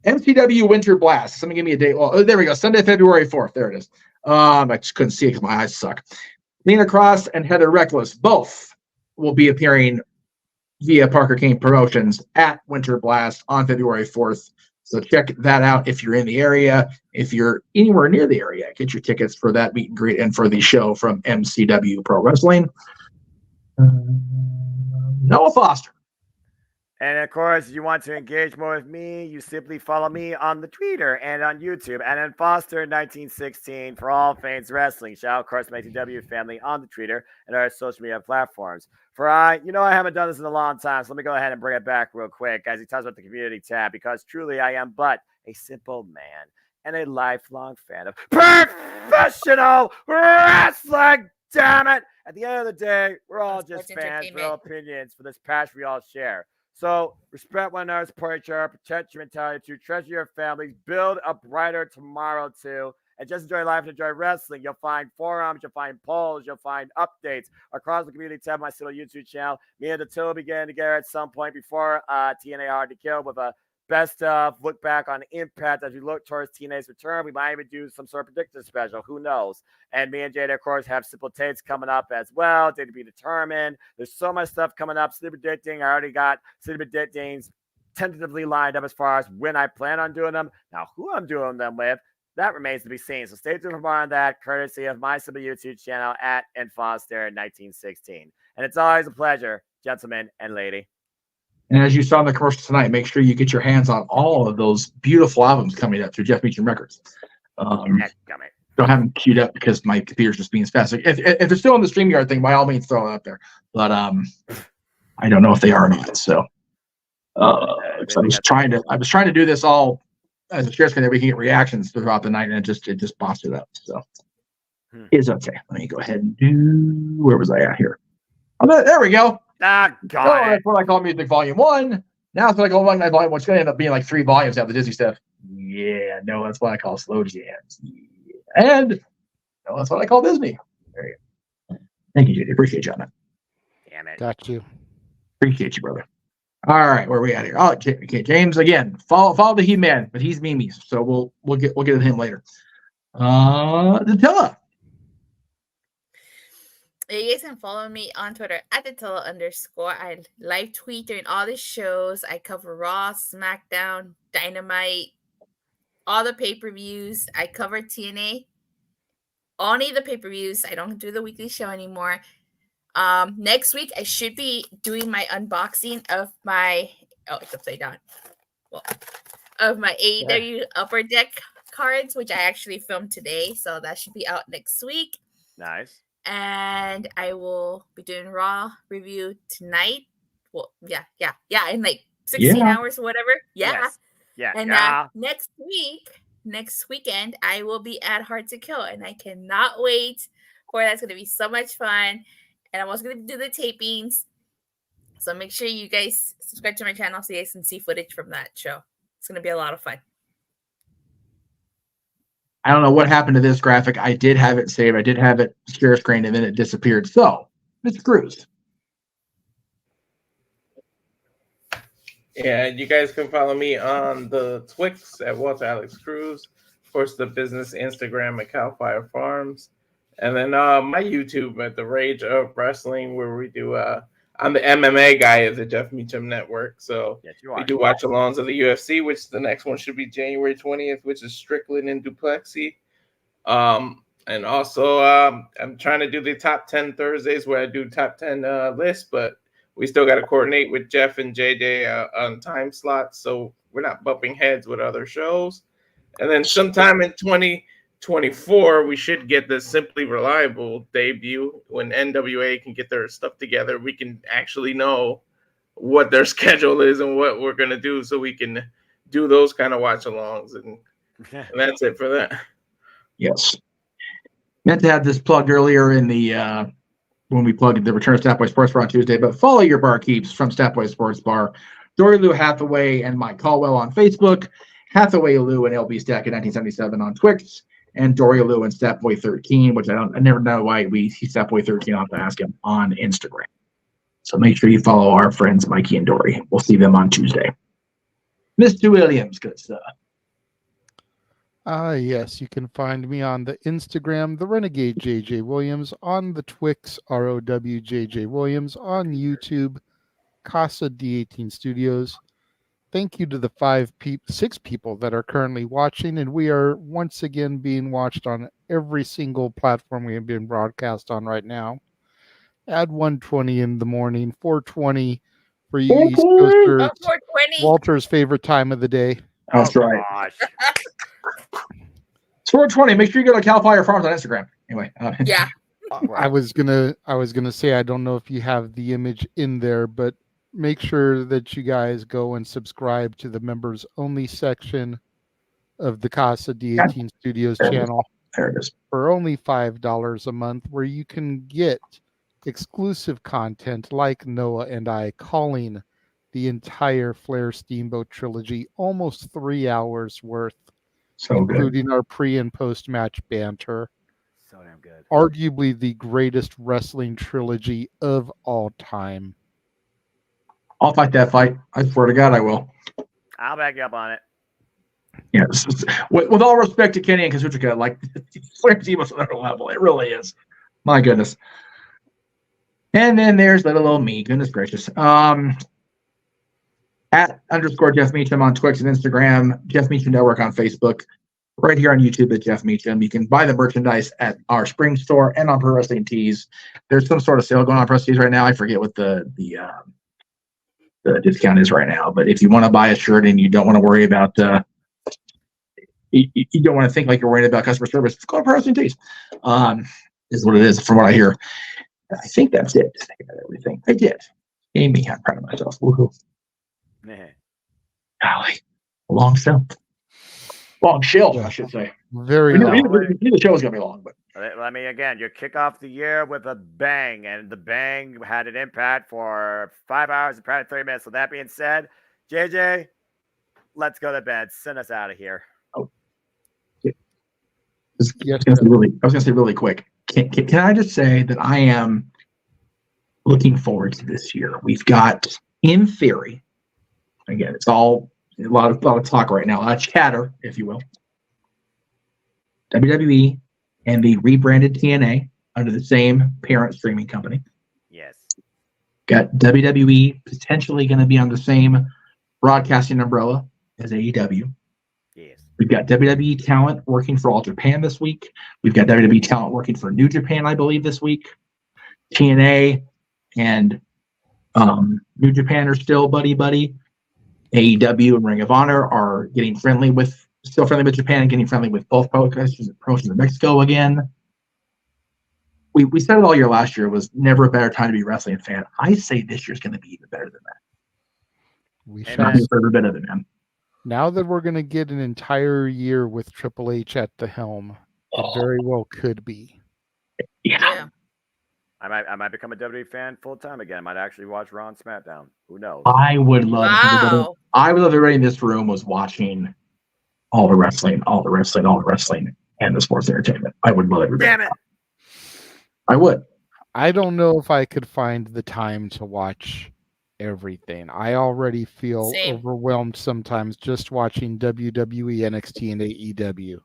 Speaker 10: MCW Winter Blast. Somebody give me a date. Well, there we go. Sunday, February 4th. There it is. I just couldn't see it because my eyes suck. Lena Cross and Heather Reckless both will be appearing via Parker Kane Promotions at Winter Blast on February 4th. So check that out if you're in the area. If you're anywhere near the area, get your tickets for that meet and greet and for the show from MCW Pro Wrestling. Noah Foster.
Speaker 11: And of course, you want to engage more with me, you simply follow me on the Twitter and on YouTube. And then Foster1916 for all things wrestling. Shout out, of course, my TW family on the Twitter and our social media platforms. I haven't done this in a long time, so let me go ahead and bring it back real quick as he talks about the community tab, because truly I am but a simple man and a lifelong fan of professional wrestling. Damn it! At the end of the day, we're all just fans with our opinions for this passion we all share. So respect one another, support each other, protect your mentality, treasure your families, build a brighter tomorrow too,
Speaker 2: and just enjoy life and enjoy wrestling. You'll find forums, you'll find polls, you'll find updates across the community tab, my little YouTube channel. Me and Attila began together at some point before TNA Hard to Kill with a best of look back on Impact as we look towards TNA's return. We might even do some sort of predictor special. Who knows? And me and Jada, of course, have Simple Takes coming up as well. Data to be determined. There's so much stuff coming up. City Predicting. I already got City Predictings tentatively lined up as far as when I plan on doing them. Now, who I'm doing them with, that remains to be seen. So stay tuned for more on that, courtesy of my simple YouTube channel at @Foster1916. And it's always a pleasure, gentlemen and lady.
Speaker 10: And as you saw in the commercial tonight, make sure you get your hands on all of those beautiful albums coming up through Jeff Meacham Records. Don't have them queued up because my computer's just being as fast. If they're still on the StreamYard thing, by all means, throw it up there. But I don't know if they are or not. So I was trying to do this all as a share screen that we can get reactions throughout the night, and it just busted up. So it's okay. Let me go ahead and do. Where was I at here? Oh, there we go.
Speaker 2: God.
Speaker 10: That's what I call Music Volume 1. Now it's what I call Volume 1, which is going to end up being like 3 volumes out of the Disney stuff. Yeah, no, that's what I call slow jams. Yeah. And no, that's what I call Disney. There you go. Thank you, JD. Appreciate you on that.
Speaker 2: Damn it.
Speaker 3: Got you.
Speaker 10: Appreciate you, brother. All right, where are we at here? Oh, okay, James again. Follow the He-Man, but he's Mimi, so we'll get to him later. Attila.
Speaker 1: You guys can follow me on Twitter at @Attila_. I live tweet during all the shows. I cover Raw, SmackDown, Dynamite, all the pay-per-views. I cover TNA. Only the pay-per-views. I don't do the weekly show anymore. Next week I should be doing my unboxing of my it's upside down. Well, of my AEW Upper Deck cards, which I actually filmed today, so that should be out next week.
Speaker 2: Nice.
Speaker 1: And I will be doing Raw review tonight. Well, yeah, in like 16 hours or whatever. Yeah.
Speaker 2: Yes. Yeah.
Speaker 1: And next weekend, I will be at Hard to Kill, and I cannot wait for that. It's going to be so much fun. And I'm also going to do the tapings. So make sure you guys subscribe to my channel so you guys can see footage from that show. It's going to be a lot of fun.
Speaker 10: I don't know what happened to this graphic. I did have it saved. I did have it share screen, and then it disappeared. So, Mr. Cruz.
Speaker 19: Yeah, you guys can follow me on the Twix at Walter Alex Cruz. Of course, the business Instagram at Cal Fire Farms. And then my YouTube at The Rage of Wrestling, where we do I'm the MMA guy at the Jeff Meacham Network. So we do watch alongs of the UFC, which the next one should be January 20th, which is Strickland and Duplexi. And also I'm trying to do the top 10 Thursdays where I do top 10 lists, but we still got to coordinate with Jeff and JJ on time slots. So we're not bumping heads with other shows. And then sometime in 2024, we should get the Simply Reliable debut. When NWA can get their stuff together, we can actually know what their schedule is and what we're going to do, so we can do those kind of watch-alongs. And that's it for that.
Speaker 10: Yes. Meant to have this plugged earlier in the when we plugged the Return of Statboy Sports Bar on Tuesday, but follow your barkeeps from Statboy Sports Bar. Dory Lou Hathaway and Mike Caldwell on Facebook, Hathaway Lou and LB Stack in 1977 on Twix, and Dory Lou and Statboy 13, which I never know why he's Statboy 13. I'll have to ask him on Instagram. So make sure you follow our friends Mikey and Dory. We'll see them on Tuesday. Mr. Williams, good stuff.
Speaker 3: Yes, you can find me on the Instagram, the Renegade JJ Williams, on the Twix, ROWJJ Williams, on YouTube, Casa D18 Studios. Thank you to the 6 people that are currently watching, and we are once again being watched on every single platform we have been broadcast on right now. At 1:20 in the morning, 4:20 for you East Coasters.
Speaker 1: 4:20.
Speaker 3: Walter's favorite time of the day.
Speaker 10: That's right. It's 4:20. Make sure you go to Cal Fire Farms on Instagram. Anyway.
Speaker 1: Yeah.
Speaker 3: I was gonna say, I don't know if you have the image in there, but make sure that you guys go and subscribe to the members only section of the Casa D18 Studios channel.
Speaker 10: There it is.
Speaker 3: For only $5 a month, where you can get exclusive content like Noah and I calling the entire Flair Steamboat trilogy, almost 3 hours worth.
Speaker 10: So good.
Speaker 3: including our pre and post match banter.
Speaker 11: So damn good.
Speaker 3: Arguably the greatest wrestling trilogy of all time.
Speaker 10: I'll fight that fight. I swear to God, I will.
Speaker 11: I'll back you up on it.
Speaker 10: Yeah, with all respect to Kenny and Kazuchika, like Slam Team is another level. It really is. My goodness. And then there's little old me. Goodness gracious. At _ Jeff Meacham on Twix and Instagram, Jeff Meacham Network on Facebook, right here on YouTube at Jeff Meacham. You can buy the merchandise at our spring store and on Pro Wrestling Tees. There's some sort of sale going on Pro Wrestling Tees right now. I forget what the discount is right now. But if you want to buy a shirt and you don't want to worry about you don't want to think like you're worried about customer service, go to Pro Wrestling Tees. Is what it is from what I hear. I think that's it. I think about everything. I did. Amy, I'm proud of myself. Woohoo. Golly. Long show. Long show, I should say.
Speaker 3: Very
Speaker 10: long. The show is going to be long, but.
Speaker 11: Let me again. You kick off the year with a bang, and the bang had an impact for 5 hours and probably 30 minutes. So that being said, JJ, let's go to bed. Send us out of here.
Speaker 10: Oh. Yeah. I was going to say really quick. Can I just say that I am looking forward to this year? We've got, in theory, again, it's all a lot of talk right now, a lot of chatter, if you will. WWE and the rebranded TNA under the same parent streaming company.
Speaker 11: Yes.
Speaker 10: Got WWE potentially going to be on the same broadcasting umbrella as AEW.
Speaker 11: Yes.
Speaker 10: We've got WWE talent working for All Japan this week. We've got WWE talent working for New Japan, I believe, this week. TNA and New Japan are still buddy-buddy. AEW and Ring of Honor are still friendly with Japan and getting friendly with both promotions in Mexico again. We said it all year last year, was never a better time to be a wrestling fan. I say this year's going to be even better than that.
Speaker 3: We should
Speaker 10: every bit of it, man.
Speaker 3: Now that we're going to get an entire year with Triple H at the helm, it very well could be.
Speaker 10: Yeah.
Speaker 11: I might become a WWE fan full time again. I might actually watch Raw and SmackDown. Who knows?
Speaker 10: I would love. Wow. I would love everybody in this room was watching all the wrestling, and the sports entertainment. I would love everybody.
Speaker 11: Damn it!
Speaker 10: I would.
Speaker 3: I don't know if I could find the time to watch everything. I already feel overwhelmed sometimes just watching WWE, NXT, and AEW.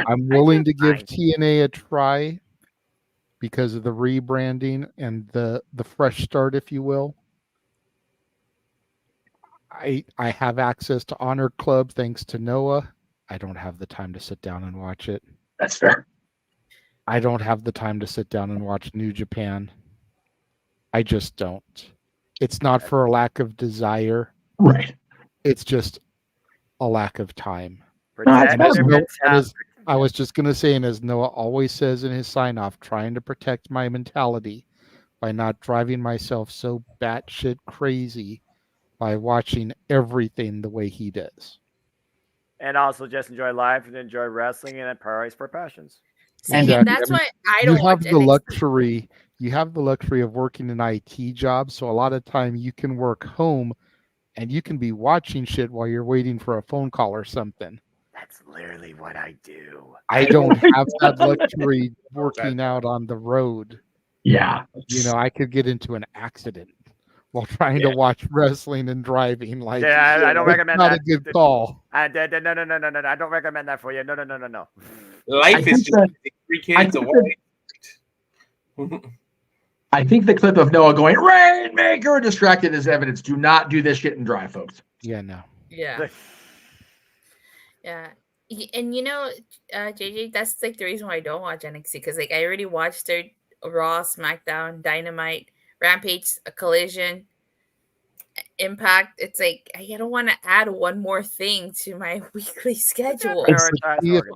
Speaker 3: I'm willing to give TNA a try because of the rebranding and the fresh start, if you will. I have access to Honor Club thanks to Noah. I don't have the time to sit down and watch it.
Speaker 10: That's fair.
Speaker 3: I don't have the time to sit down and watch New Japan. I just don't. It's not for a lack of desire.
Speaker 10: Right.
Speaker 3: It's just a lack of time. I was just going to say, and as Noah always says in his sign-off, trying to protect my mentality by not driving myself so batshit crazy by watching everything the way he does.
Speaker 11: And also just enjoy life and enjoy wrestling and priorities for passions.
Speaker 1: See, and that's why I don't watch
Speaker 3: NXT. You have the luxury of working an IT job, so a lot of time you can work home and you can be watching shit while you're waiting for a phone call or something.
Speaker 11: That's literally what I do.
Speaker 3: I don't have that luxury working out on the road.
Speaker 10: Yeah.
Speaker 3: You know, I could get into an accident while trying to watch wrestling and driving. Like,
Speaker 11: I don't recommend that.
Speaker 3: Not a good call.
Speaker 11: No. I don't recommend that for you. No.
Speaker 19: Life is just 3 kids away.
Speaker 10: I think the clip of Noah going, Rainmaker, distracted is evidence. Do not do this shit and drive, folks.
Speaker 3: Yeah, no.
Speaker 1: Yeah. Yeah. And JJ, that's like the reason why I don't watch NXT, because like I already watched their Raw, SmackDown, Dynamite, Rampage, Collision, Impact. It's like I don't want to add one more thing to my weekly schedule.
Speaker 3: If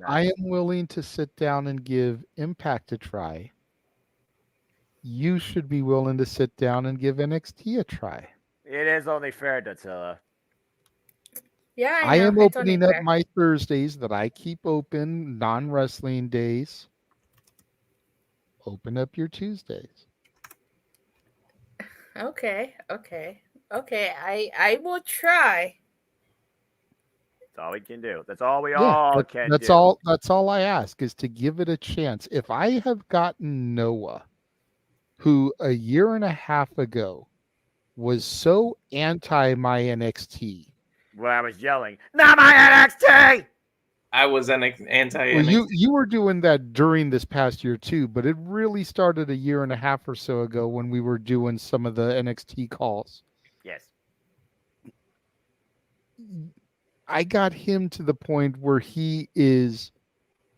Speaker 3: I am willing to sit down and give Impact a try, you should be willing to sit down and give NXT a try.
Speaker 11: It is only fair, Datilla.
Speaker 1: Yeah,
Speaker 3: I am opening up my Thursdays that I keep open, non-wrestling days. Open up your Tuesdays.
Speaker 1: Okay. I will try.
Speaker 11: That's all we can do. That's all we
Speaker 3: Yeah,
Speaker 11: all can
Speaker 3: that's
Speaker 11: do.
Speaker 3: all. That's all I ask is to give it a chance. If I have gotten Noah, who a year and a half ago was so anti my NXT.
Speaker 11: Where I was yelling, "Not my NXT!"
Speaker 19: I was an anti.
Speaker 3: Well, you were doing that during this past year too, but it really started a year and a half or so ago when we were doing some of the NXT calls.
Speaker 11: Yes.
Speaker 3: I got him to the point where he is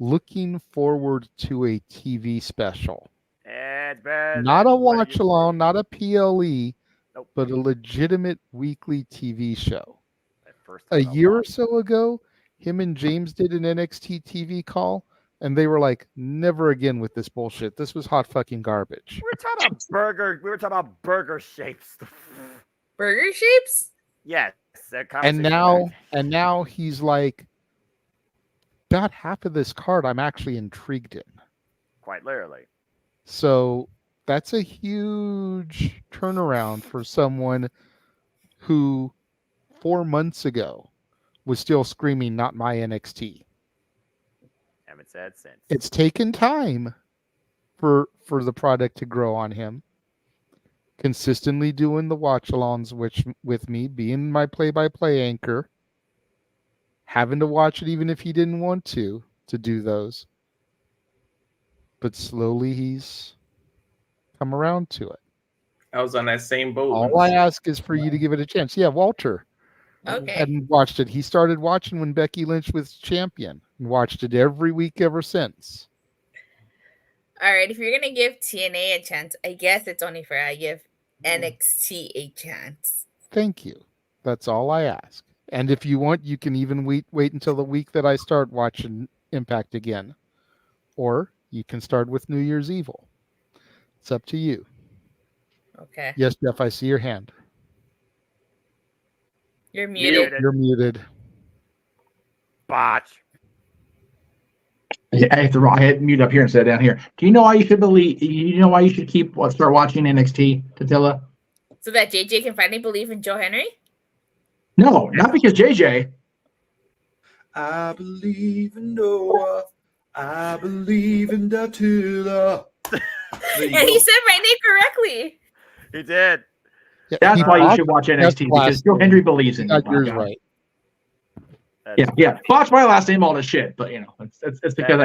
Speaker 3: looking forward to a TV special.
Speaker 11: It's better
Speaker 3: Not
Speaker 11: than
Speaker 3: a
Speaker 11: what
Speaker 3: watch
Speaker 11: you-
Speaker 3: along, not a PLE,
Speaker 11: Nope.
Speaker 3: but a legitimate weekly TV show.
Speaker 11: First
Speaker 3: A year or so ago, him and James did an NXT TV call, and they were like, "Never again with this bullshit. This was hot fucking garbage."
Speaker 11: We were talking about burger. We were talking about burger shapes.
Speaker 1: Burger shapes?
Speaker 11: Yes.
Speaker 3: And now he's like, "About half of this card, I'm actually intrigued in."
Speaker 11: Quite literally.
Speaker 3: So that's a huge turnaround for someone who 4 months ago was still screaming, "Not my NXT."
Speaker 11: Haven't said since.
Speaker 3: It's taken time for the product to grow on him. Consistently doing the watch-alongs with me, being my play-by-play anchor, having to watch it even if he didn't want to do those. But slowly he's come around to it.
Speaker 19: I was on that same boat.
Speaker 3: All I ask is for you to give it a chance. Yeah, Walter hadn't watched it. He started watching when Becky Lynch was champion and watched it every week ever since.
Speaker 1: All right, if you're gonna give TNA a chance, I guess it's only fair I give NXT a chance.
Speaker 3: Thank you. That's all I ask. And if you want, you can even wait until the week that I start watching Impact again. Or you can start with New Year's Evil. It's up to you.
Speaker 1: Okay.
Speaker 3: Yes, Jeff, I see your hand.
Speaker 1: You're muted.
Speaker 3: You're muted.
Speaker 11: Botch.
Speaker 10: I have to hit mute up here instead of down here. Do you know why you should believe? You know why you should start watching NXT, Tatilla?
Speaker 1: So that JJ can finally believe in Joe Henry?
Speaker 10: No, not because JJ.
Speaker 15: I believe in Noah. I believe in Datula.
Speaker 1: And he said my name correctly.
Speaker 11: He did.
Speaker 10: That's why you should watch NXT because Joe Henry believes in you.
Speaker 3: Yours right.
Speaker 10: Yeah. Watch my last name all this shit, but you know, it's because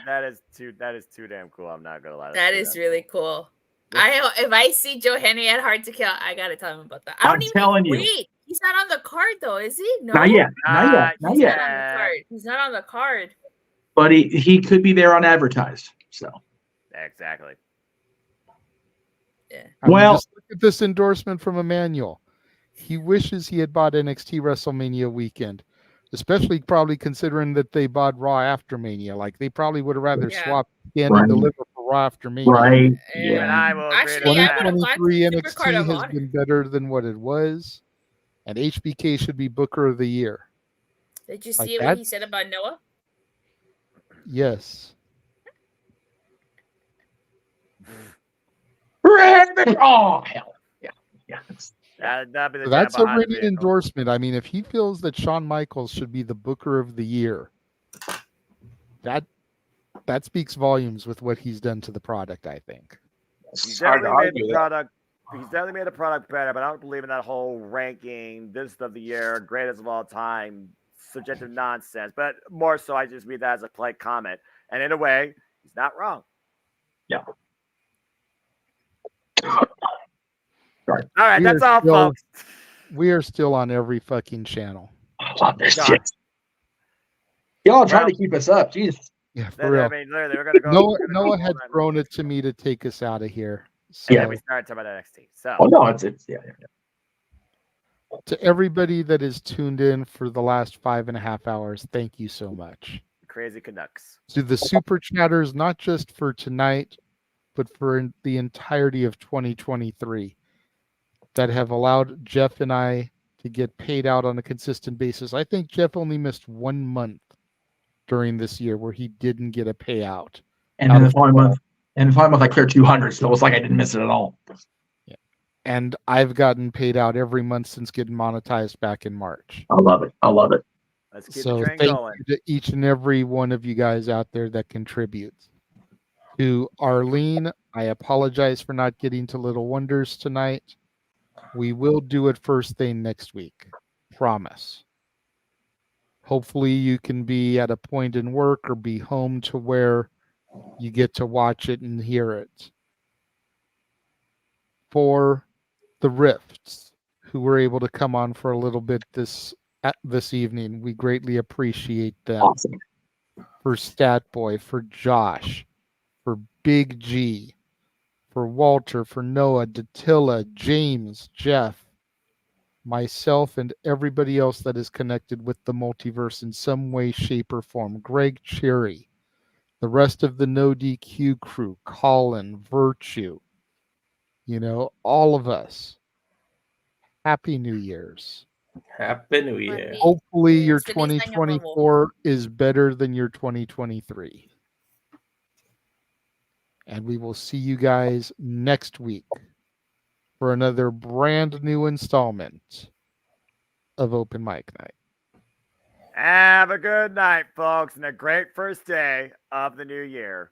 Speaker 11: that is too damn cool. I'm not gonna lie.
Speaker 1: That is really cool. If I see Joe Henry at Hard to Kill, I gotta tell him about that.
Speaker 10: I'm telling you.
Speaker 1: Wait, he's not on the card though, is he? No,
Speaker 10: Not yet.
Speaker 1: He's not on the card. He's not on the card.
Speaker 10: But he could be there unadvertised. So
Speaker 11: exactly.
Speaker 1: Yeah.
Speaker 3: Well, just look at this endorsement from Emmanuel. He wishes he had bought NXT WrestleMania weekend, especially probably considering that they bought Raw after Mania. Like they probably would have rather swapped in and deliver for Raw after Mania.
Speaker 10: Right.
Speaker 11: Yeah.
Speaker 1: Actually, I would have bought
Speaker 3: 2023
Speaker 1: Supercard
Speaker 3: NXT
Speaker 1: of
Speaker 3: has
Speaker 1: Honor.
Speaker 3: been better than what it was, and HBK should be Booker of the Year.
Speaker 1: Did you
Speaker 3: Like
Speaker 1: see what he said about Noah?
Speaker 3: Yes.
Speaker 10: Oh hell. Yeah.
Speaker 3: So that's a ringing endorsement. I mean, if he feels that Shawn Michaels should be the Booker of the Year, that speaks volumes with what he's done to the product, I think.
Speaker 11: He's definitely made the product better, but I don't believe in that whole ranking, this of the year, greatest of all time, subjective nonsense. But more so, I just read that as a polite comment. And in a way, he's not wrong.
Speaker 10: Yeah.
Speaker 11: All right, that's all, folks.
Speaker 3: We are still on every fucking channel.
Speaker 10: On this shit. Y'all trying to keep us up. Jesus.
Speaker 3: Yeah, for real.
Speaker 11: I mean, literally, we're gonna go.
Speaker 3: Noah had thrown it to me to take us out of here. So,
Speaker 11: Yeah, we started talking about NXT. So.
Speaker 10: Oh no, it's yeah.
Speaker 3: To everybody that is tuned in for the last 5.5 hours, thank you so much.
Speaker 11: Crazy Canucks.
Speaker 3: To the super chatters, not just for tonight, but for the entirety of 2023, that have allowed Jeff and I to get paid out on a consistent basis. I think Jeff only missed 1 month during this year where he didn't get a payout.
Speaker 10: And in the following month, I cleared 200, so it was like I didn't miss it at all.
Speaker 3: Yeah. And I've gotten paid out every month since getting monetized back in March.
Speaker 10: I love it.
Speaker 11: Let's keep the
Speaker 3: So
Speaker 11: train
Speaker 3: thank
Speaker 11: going.
Speaker 3: you to each and every one of you guys out there that contributes. To Arlene, I apologize for not getting to Little Wonders tonight. We will do it first thing next week. Promise. Hopefully you can be at a point in work or be home to where you get to watch it and hear it. For the Rifts, who were able to come on for a little bit this evening, we greatly appreciate them.
Speaker 10: Awesome.
Speaker 3: For Statboy, for Josh, for Big G, for Walter, for Noah, Datilla, James, Jeff, myself, and everybody else that is connected with the multiverse in some way, shape, or form. Greg Cherry, the rest of the No DQ crew, Colin, Virtue, all of us. Happy New Year's.
Speaker 19: Happy New Year.
Speaker 3: Hopefully your
Speaker 1: Feliz Año Nuevo.
Speaker 3: 2024 is better than your 2023. And we will see you guys next week for another brand new installment of Open Mic Night.
Speaker 11: Have a good night, folks, and a great first day of the new year.